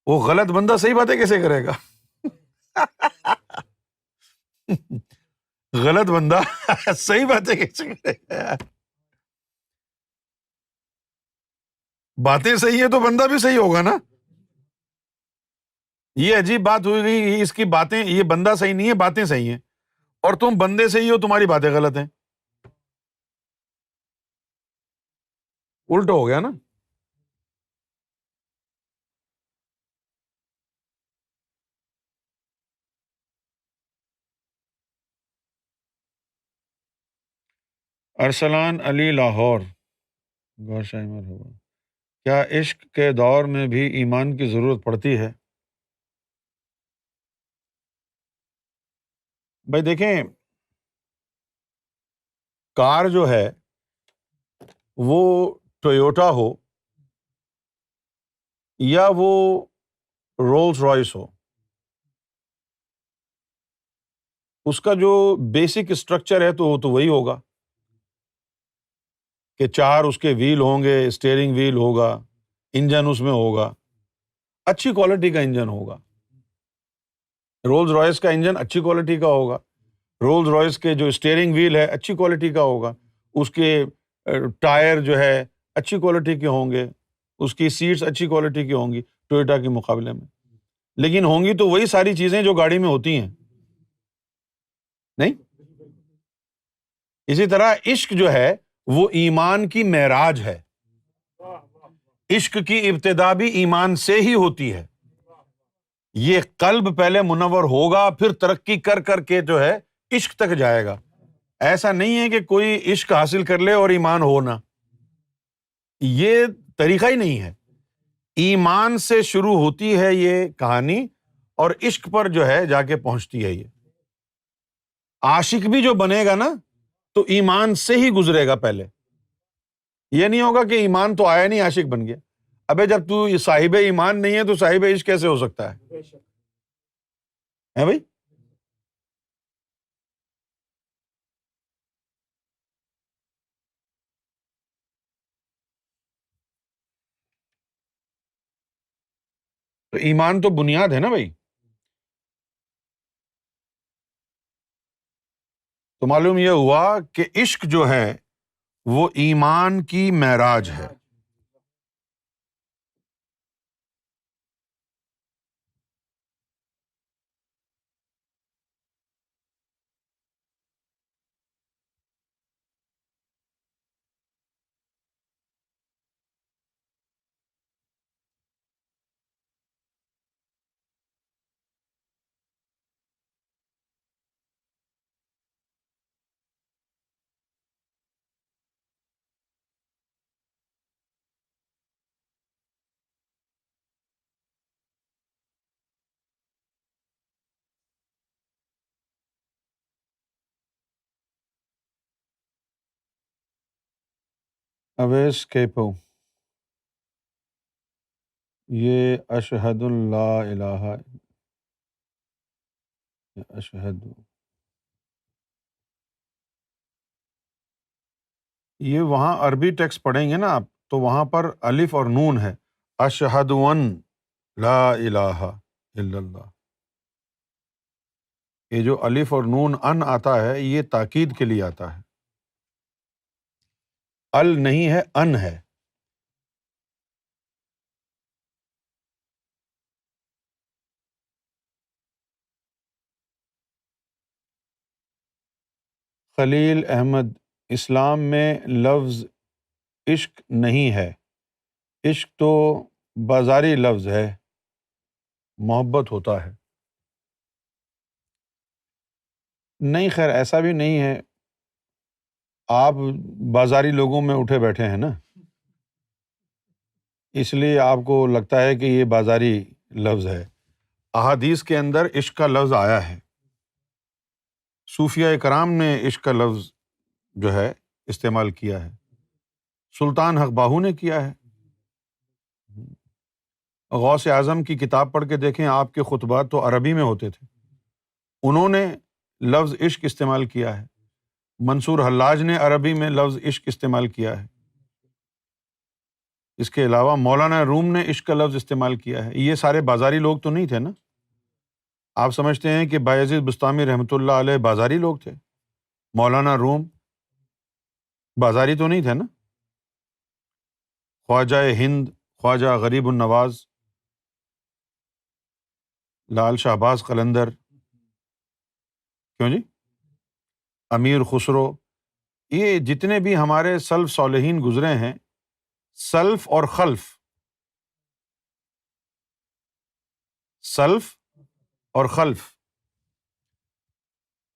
وہ غلط بندہ صحیح باتیں کیسے کرے گا؟ غلط بندہ صحیح باتیں کیسے کرے گا؟ باتیں صحیح ہیں تو بندہ بھی صحیح ہوگا نا. یہ عجیب بات ہوئی گئی، اس کی باتیں، یہ بندہ صحیح نہیں ہے، باتیں صحیح ہیں، اور تم بندے صحیح ہو، تمہاری باتیں غلط ہیں. الٹا ہو گیا نا. ارسلان علی لاہور، غور شاہمر ہوا، کیا عشق کے دور میں بھی ایمان کی ضرورت پڑتی ہے؟ بھائی دیکھیں، کار جو ہے وہ ٹویوٹا ہو یا وہ رولز رائس ہو، اس کا جو بیسک اسٹرکچر ہے تو وہ تو وہی ہوگا کہ 4 اس کے ویل ہوں گے، اسٹیئرنگ ویل ہوگا، انجن اس میں ہوگا، اچھی کوالٹی کا انجن ہوگا. رولز رائس کا انجن اچھی کوالٹی کا ہوگا، رولز رائس کے جو اسٹیئرنگ ویل ہے اچھی کوالٹی کا ہوگا، اس کے ٹائر جو ہے اچھی کوالٹی کے ہوں گے، اس کی سیٹس اچھی کوالٹی کی ہوں گی ٹویوٹا کے مقابلے میں. لیکن ہوں گی تو وہی ساری چیزیں جو گاڑی میں ہوتی ہیں، نہیں؟ اسی طرح عشق جو ہے وہ ایمان کی معراج ہے. عشق کی ابتدا بھی ایمان سے ہی ہوتی ہے. یہ قلب پہلے منور ہوگا، پھر ترقی کر کر کے جو ہے عشق تک جائے گا. ایسا نہیں ہے کہ کوئی عشق حاصل کر لے اور ایمان ہو نہ، یہ طریقہ ہی نہیں ہے. ایمان سے شروع ہوتی ہے یہ کہانی اور عشق پر جو ہے جا کے پہنچتی ہے. یہ عاشق بھی جو بنے گا نا تو ایمان سے ہی گزرے گا پہلے. یہ نہیں ہوگا کہ ایمان تو آیا نہیں عاشق بن گیا. ابے جب تو صاحب ایمان نہیں ہے تو صاحب عشق کیسے ہو سکتا ہے بھائی؟ تو ایمان تو بنیاد ہے نا بھائی. تو معلوم یہ ہوا کہ عشق جو ہے وہ ایمان کی معراج ہے. اویس کیپو، یہ اشہد اللہ الہ، اشہد، یہ وہاں عربی ٹیکسٹ پڑھیں گے نا آپ تو وہاں پر الف اور نون ہے، اشہد ان لا الہ الا اللہ. یہ جو الف اور نون ان آتا ہے یہ تاکید کے لیے آتا ہے، ال نہیں ہے، ان ہے. خلیل احمد، اسلام میں لفظ عشق نہیں ہے، عشق تو بازاری لفظ ہے، محبت ہوتا ہے. نہیں خیر ایسا بھی نہیں ہے، آپ بازاری لوگوں میں اٹھے بیٹھے ہیں نا، اس لیے آپ کو لگتا ہے کہ یہ بازاری لفظ ہے. احادیث کے اندر عشق کا لفظ آیا ہے، صوفیہ کرام نے عشق کا لفظ جو ہے استعمال کیا ہے، سلطان حق باہو نے کیا ہے۔ غوث اعظم کی کتاب پڑھ کے دیکھیں، آپ کے خطبات تو عربی میں ہوتے تھے، انہوں نے لفظ عشق استعمال کیا ہے۔ منصور حلاج نے عربی میں لفظ عشق استعمال کیا ہے۔ اس کے علاوہ مولانا روم نے عشق کا لفظ استعمال کیا ہے۔ یہ سارے بازاری لوگ تو نہیں تھے نا؟ آپ سمجھتے ہیں کہ بایزید بستامی رحمۃ اللہ علیہ بازاری لوگ تھے؟ مولانا روم بازاری تو نہیں تھے نا؟ خواجہ ہند، خواجہ غریب النواز، لال شہباز قلندر، کیوں جی، امیر خسرو، یہ جتنے بھی ہمارے سلف صالحین گزرے ہیں، سلف اور خلف، سلف اور خلف،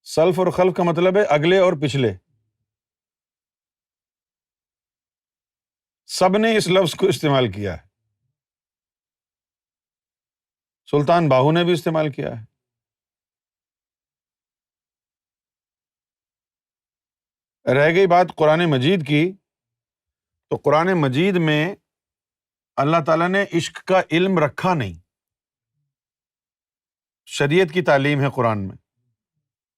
سلف اور خلف کا مطلب ہے اگلے اور پچھلے، سب نے اس لفظ کو استعمال کیا ہے۔ سلطان باہو نے بھی استعمال کیا ہے۔ رہ گئی بات قرآن مجید کی، تو قرآن مجید میں اللہ تعالیٰ نے عشق کا علم رکھا نہیں، شریعت کی تعلیم ہے قرآن میں،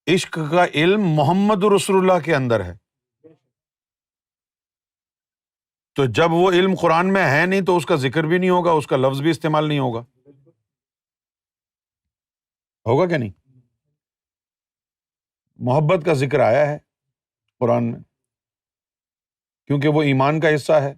عشق کا علم محمد رسول اللہ کے اندر ہے۔ تو جب وہ علم قرآن میں ہے نہیں تو اس کا ذکر بھی نہیں ہوگا، اس کا لفظ بھی استعمال نہیں ہوگا، ہوگا کہ نہیں؟ محبت کا ذکر آیا ہے قرآن میں، کیونکہ وہ ایمان کا حصہ ہے۔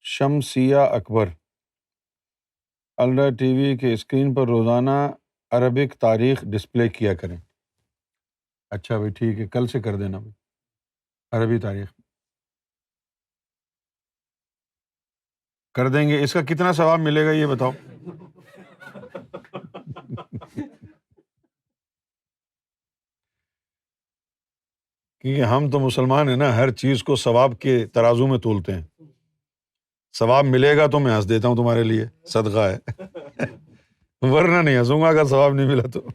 شمسیہ اکبر، الرا ٹی وی کے اسکرین پر روزانہ عربک تاریخ ڈسپلے کیا کریں۔ اچھا بھائی، ٹھیک ہے، کل سے کر دینا بھائی، عربی تاریخ کر دیں گے۔ اس کا کتنا ثواب ملے گا یہ بتاؤ؟ کیونکہ ہم تو مسلمان ہیں نا، ہر چیز کو ثواب کے ترازو میں تولتے ہیں۔ ثواب ملے گا تو میں ہنس دیتا ہوں تمہارے لیے، صدقہ ہے، ورنہ نہیں ہنسوں گا اگر ثواب نہیں ملا تو۔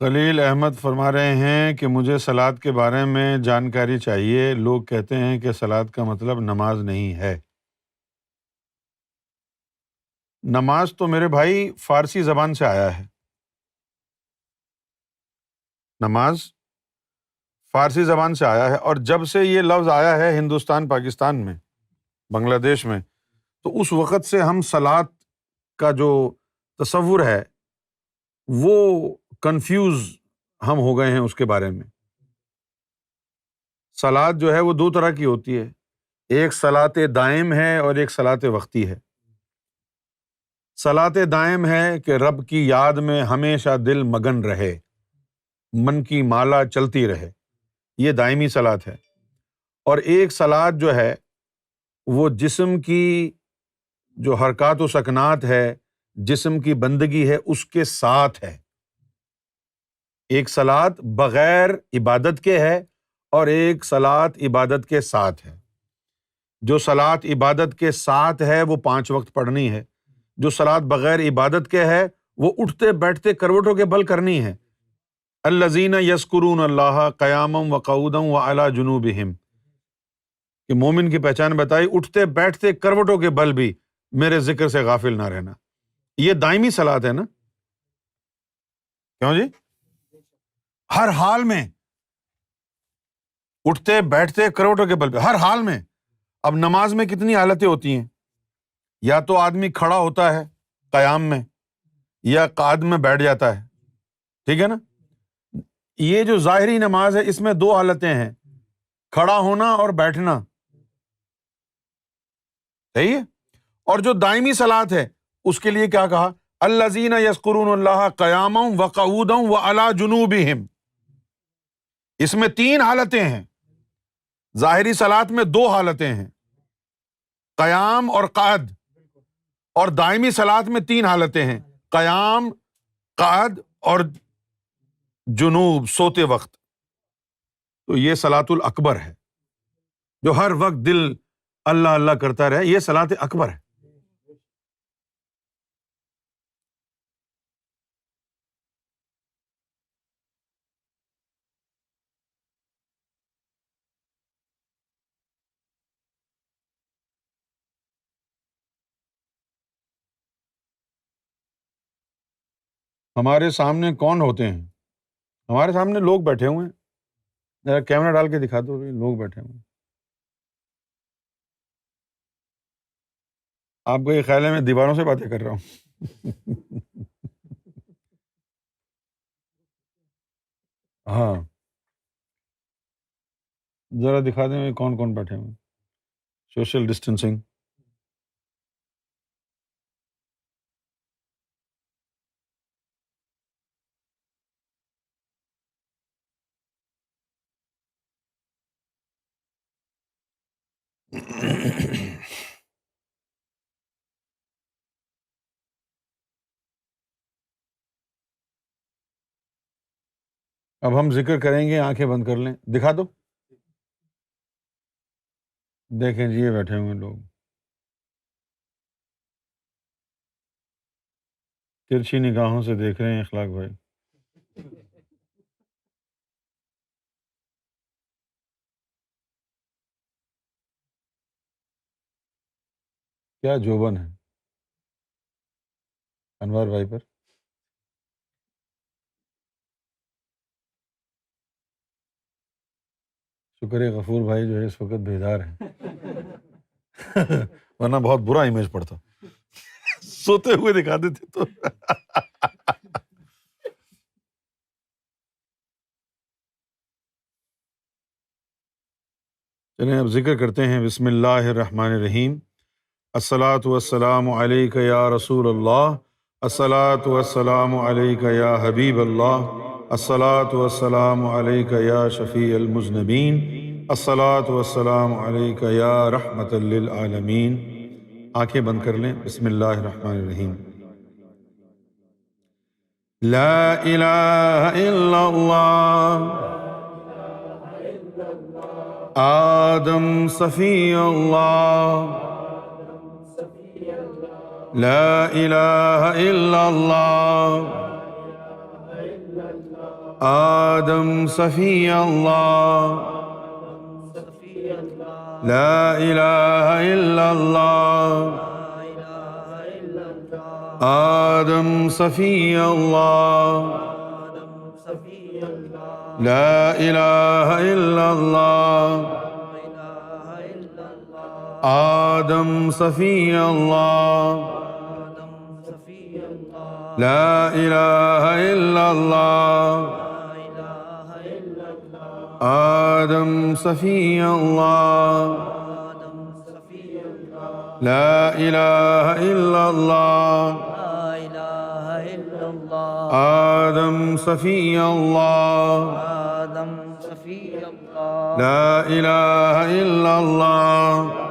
خلیل احمد فرما رہے ہیں کہ مجھے صلاۃ کے بارے میں جانکاری چاہیے، لوگ کہتے ہیں کہ صلاۃ کا مطلب نماز نہیں ہے۔ نماز تو میرے بھائی فارسی زبان سے آیا ہے، نماز فارسی زبان سے آیا ہے، اور جب سے یہ لفظ آیا ہے ہندوستان، پاکستان میں، بنگلہ دیش میں، تو اس وقت سے ہم صلاۃ کا جو تصور ہے وہ کنفیوز ہم ہو گئے ہیں اس کے بارے میں۔ صلاۃ جو ہے وہ دو طرح کی ہوتی ہے، ایک صلاۃ دائم ہے اور ایک صلاۃ وقتی ہے۔ صلاۃ دائم ہے کہ رب کی یاد میں ہمیشہ دل مگن رہے، من کی مالا چلتی رہے، یہ دائمی صلاۃ ہے۔ اور ایک صلاۃ جو ہے وہ جسم کی جو حرکات و سکنات ہے، جسم کی بندگی ہے، اس کے ساتھ ہے۔ ایک صلاۃ بغیر عبادت کے ہے اور ایک صلاۃ عبادت کے ساتھ ہے۔ جو صلاۃ عبادت کے ساتھ ہے وہ 5 وقت پڑھنی ہے، جو صلاۃ بغیر عبادت کے ہے وہ اٹھتے بیٹھتے کروٹوں کے بل کرنی ہے۔ الذین یذکرون اللہ قیاما وقعودا وعلی جنوبہم، کہ مومن کی پہچان بتائی، اٹھتے بیٹھتے کروٹوں کے بل بھی میرے ذکر سے غافل نہ رہنا۔ یہ دائمی صلاۃ ہے نا؟ کیوں جی؟ ہر حال میں اٹھتے بیٹھتے کروٹوں کے بل پہ، ہر حال میں۔ اب نماز میں کتنی حالتیں ہوتی ہیں، یا تو آدمی کھڑا ہوتا ہے قیام میں، یا قعد میں بیٹھ جاتا ہے، ٹھیک ہے نا؟ یہ جو ظاہری نماز ہے اس میں 2 حالتیں ہیں، کھڑا ہونا اور بیٹھنا، صحیح ہے. اور جو دائمی صلاۃ ہے اس کے لیے کیا کہا؟ الذین یذکرون اللہ قیاما وقعودا وعلی جنوبہم. اس میں 3 حالتیں ہیں. ظاہری صلاۃ میں 2 حالتیں ہیں، قیام اور قعد. اور دائمی صلاۃ میں 3 حالتیں ہیں، قیام، قعد اور جنوب، سوتے وقت. تو یہ صلاۃ الاکبر ہے، جو ہر وقت دل اللہ اللہ کرتا رہے، یہ صلاۃ اکبر ہے. ہمارے سامنے کون ہوتے ہیں؟ ہمارے سامنے لوگ بیٹھے ہوئے ہیں. ذرا کیمرہ ڈال کے دکھا دو، لوگ بیٹھے ہوئے ہیں. آپ کو یہ خیال ہے میں دیواروں سے باتیں کر رہا ہوں؟ ہاں، ذرا دکھا دیں کون کون بیٹھے ہوئے ہیں. Social distancing. اب ہم ذکر کریں گے، آنکھیں بند کر لیں. دکھا دو، دیکھیں جی یہ بیٹھے ہوئے لوگ ترچھی نگاہوں سے دیکھ رہے ہیں اخلاق بھائی. کیا جوبن ہے انوار بھائی پر. شکر ہے غفور بھائی جو ہے اس وقت بیدار ہیں، ورنہ بہت برا امیج پڑتا، سوتے ہوئے دکھا دیتے تو. چلیں اب ذکر کرتے ہیں. بسم اللہ الرحمن الرحیم. الصلاۃ والسلام علیک یا رسول اللہ، الصلاۃ والسلام علیک یا حبیب اللہ، الصلاۃ والسلام علیک یا شفیع المذنبین، الصلاۃ والسلام علیک یا رحمۃ للعالمین. آنکھیں بند کر لیں. بسم اللہ الرحمن الرحیم. لا الہ الا اللہ آدم صفی اللہ، لا الہ الا اللہ آدم صفی اللہ، لا الہ الا اللہ آدم صفی اللہ، لا الہ الا اللہ آدم صفی اللہ، لا الہ الا اللہ آدم صفی اللہ، لا الہ الا اللہ آدم صفی اللہ، لا الہ الا اللہ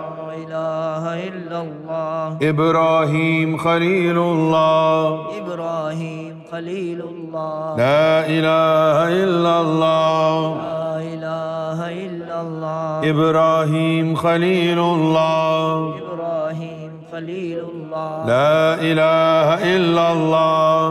ابراہیم خلیل اللہ، ابراہیم خلیل اللہ، لا الہ الا اللہ لا الہ الا اللہ ابراہیم خلیل اللہ، ابراہیم خلیل اللہ، لا الہ الا اللہ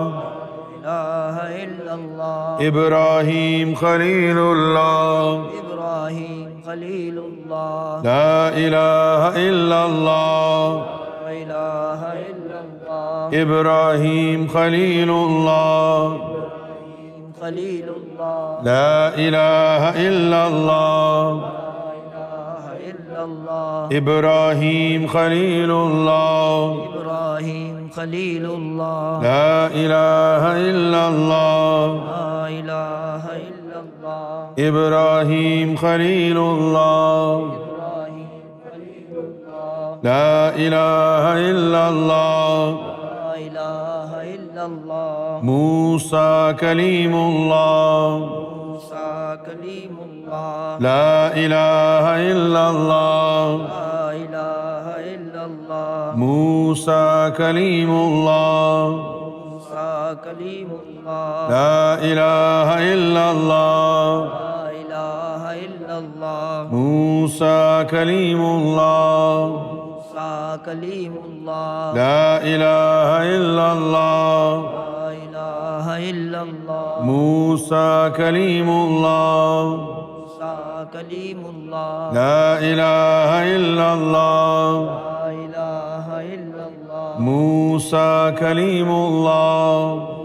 الہ الا اللہ ابراہیم خلیل اللہ، ابراہیم خلیل اللہ، لا الہ الا اللہ لا الہ الا اللہ ابراہیم خلیل اللہ، ابراہیم خلیل اللہ، لا الہ الا اللہ لا الہ الا اللہ ابراہیم خلیل اللہ، ابراہیم خلیل اللہ، لا الہ الا اللہ لا الہ الا اللہ إبراهيم خليل الله لا إله إلا الله لا إله إلا الله موسى كليم الله موسى كليم الله لا إله إلا الله لا إله إلا الله موسى كليم الله موسى كليم الله لا إله إلا الله لا إله إلا الله موسى كليم الله موسى كليم الله لا إله إلا الله لا إله إلا الله موسى كليم الله موسى كليم الله لا إله إلا الله لا إله إلا الله موسى كليم الله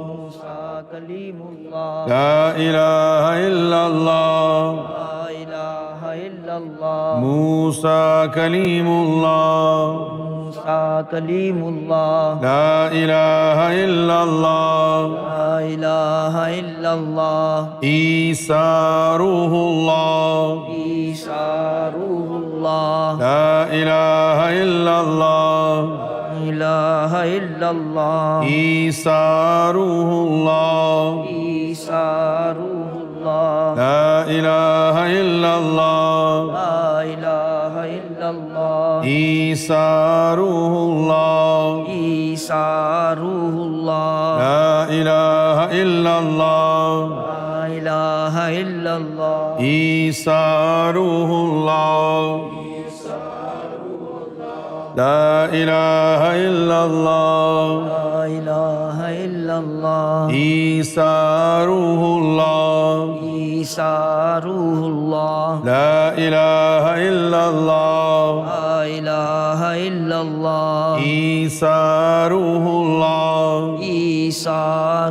موسى كليم الله لا إله إلا الله لا إله إلا الله موسى كليم الله موسى كليم الله لا إله إلا الله لا إله إلا الله عيسى روح الله عيسى روح الله لا إله إلا الله لا إله إلا الله عيسى روح الله عيسى روح الله لا إله إلا الله لا إله إلا الله عيسى روح الله عيسى روح الله لا إله إلا الله لا إله إلا الله عيسى روح الله لا إله إلا الله لا إله إلا الله عيسى روح الله عيسى روح الله لا إله إلا الله لا إله إلا الله عيسى روح الله عيسى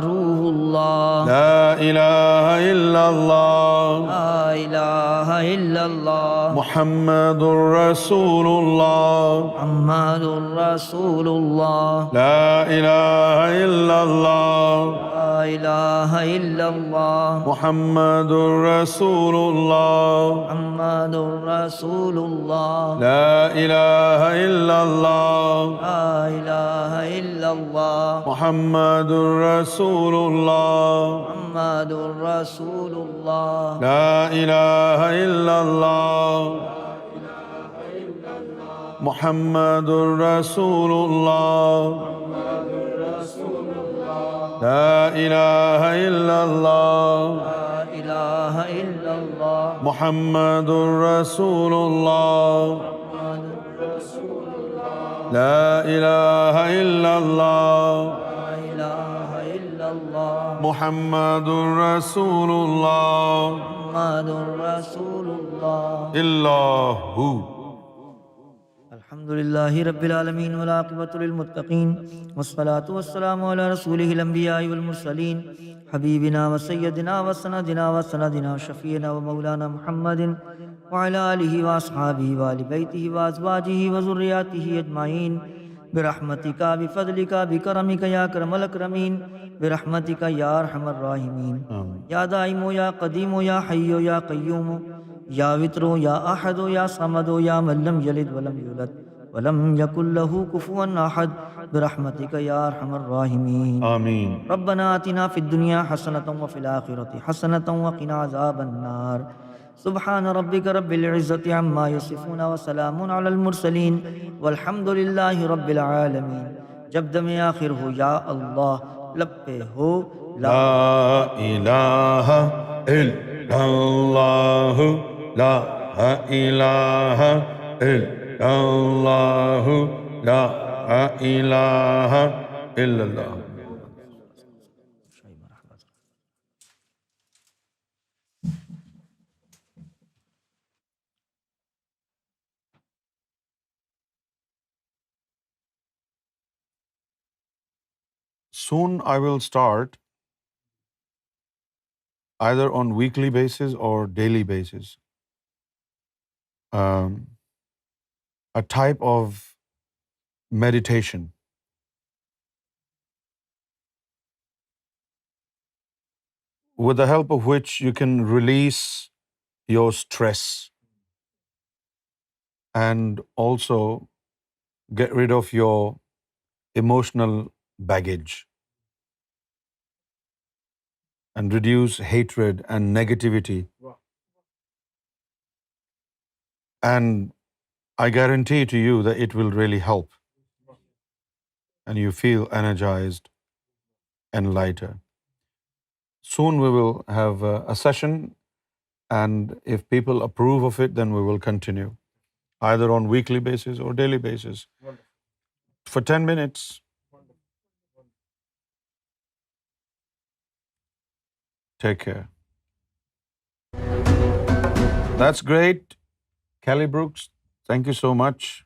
روح الله لا إله إلا الله لا إله إلا الله محمد رسول الله محمد رسول الله لا إله إلا الله لا إله إلا الله محمد رسول الله محمد رسول الله لا إله إلا الله لا إله إلا الله محمد رسول الله محمد رسول الله لا إله إلا الله محمد رسول الله لا إله إلا الله لا إله إلا الله محمد رسول الله لا إله إلا الله لا إله إلا الله محمد رسول الله محمد رسول الله إلا هو. الحمد لله رب العالمين والعاقبة للمتقين والصلاة والسلام على رسوله الأنبياء والمرسلين حبيبنا وسيدنا وسندنا وشفينا ومولانا محمد وعلى آله وأصحابه وآل بيته وأزواجه وذرياته أجمعين برحمتك بفضلك بكرمك يا أكرم الأكرمين برحمتك يا أرحم الراحمين يا دائم يا قديم يا حي يا قيوم يا وتر يا أحد يا صمد يا من لم يلد ولم يولد ولم يكن له كفوا أحد برحمتك يا أرحم الراحمين آمين. ربنا آتنا في الدنيا حسنة وفي الآخرة حسنة وقنا عذاب النار سبحان ربك رب العزة عما يصفون وسلام على المرسلين والحمد لله رب العالمين. جب دم آخر ہو یا اللہ لب پہ ہو لا إله إلا الله لا إله إلا الله لا إله إلا الله. Soon I will start either on weekly basis or daily basis a type of meditation with the help of which you can release your stress, and also get rid of your emotional baggage and reduce hatred and negativity. And I guarantee to you that it will really help, and you feel energized and lighter. Soon we will have a session, and if people approve of it, then we will continue, either on weekly basis or daily basis, for 10 minutes. Take care. That's great. Kelly Brooks, thank you so much.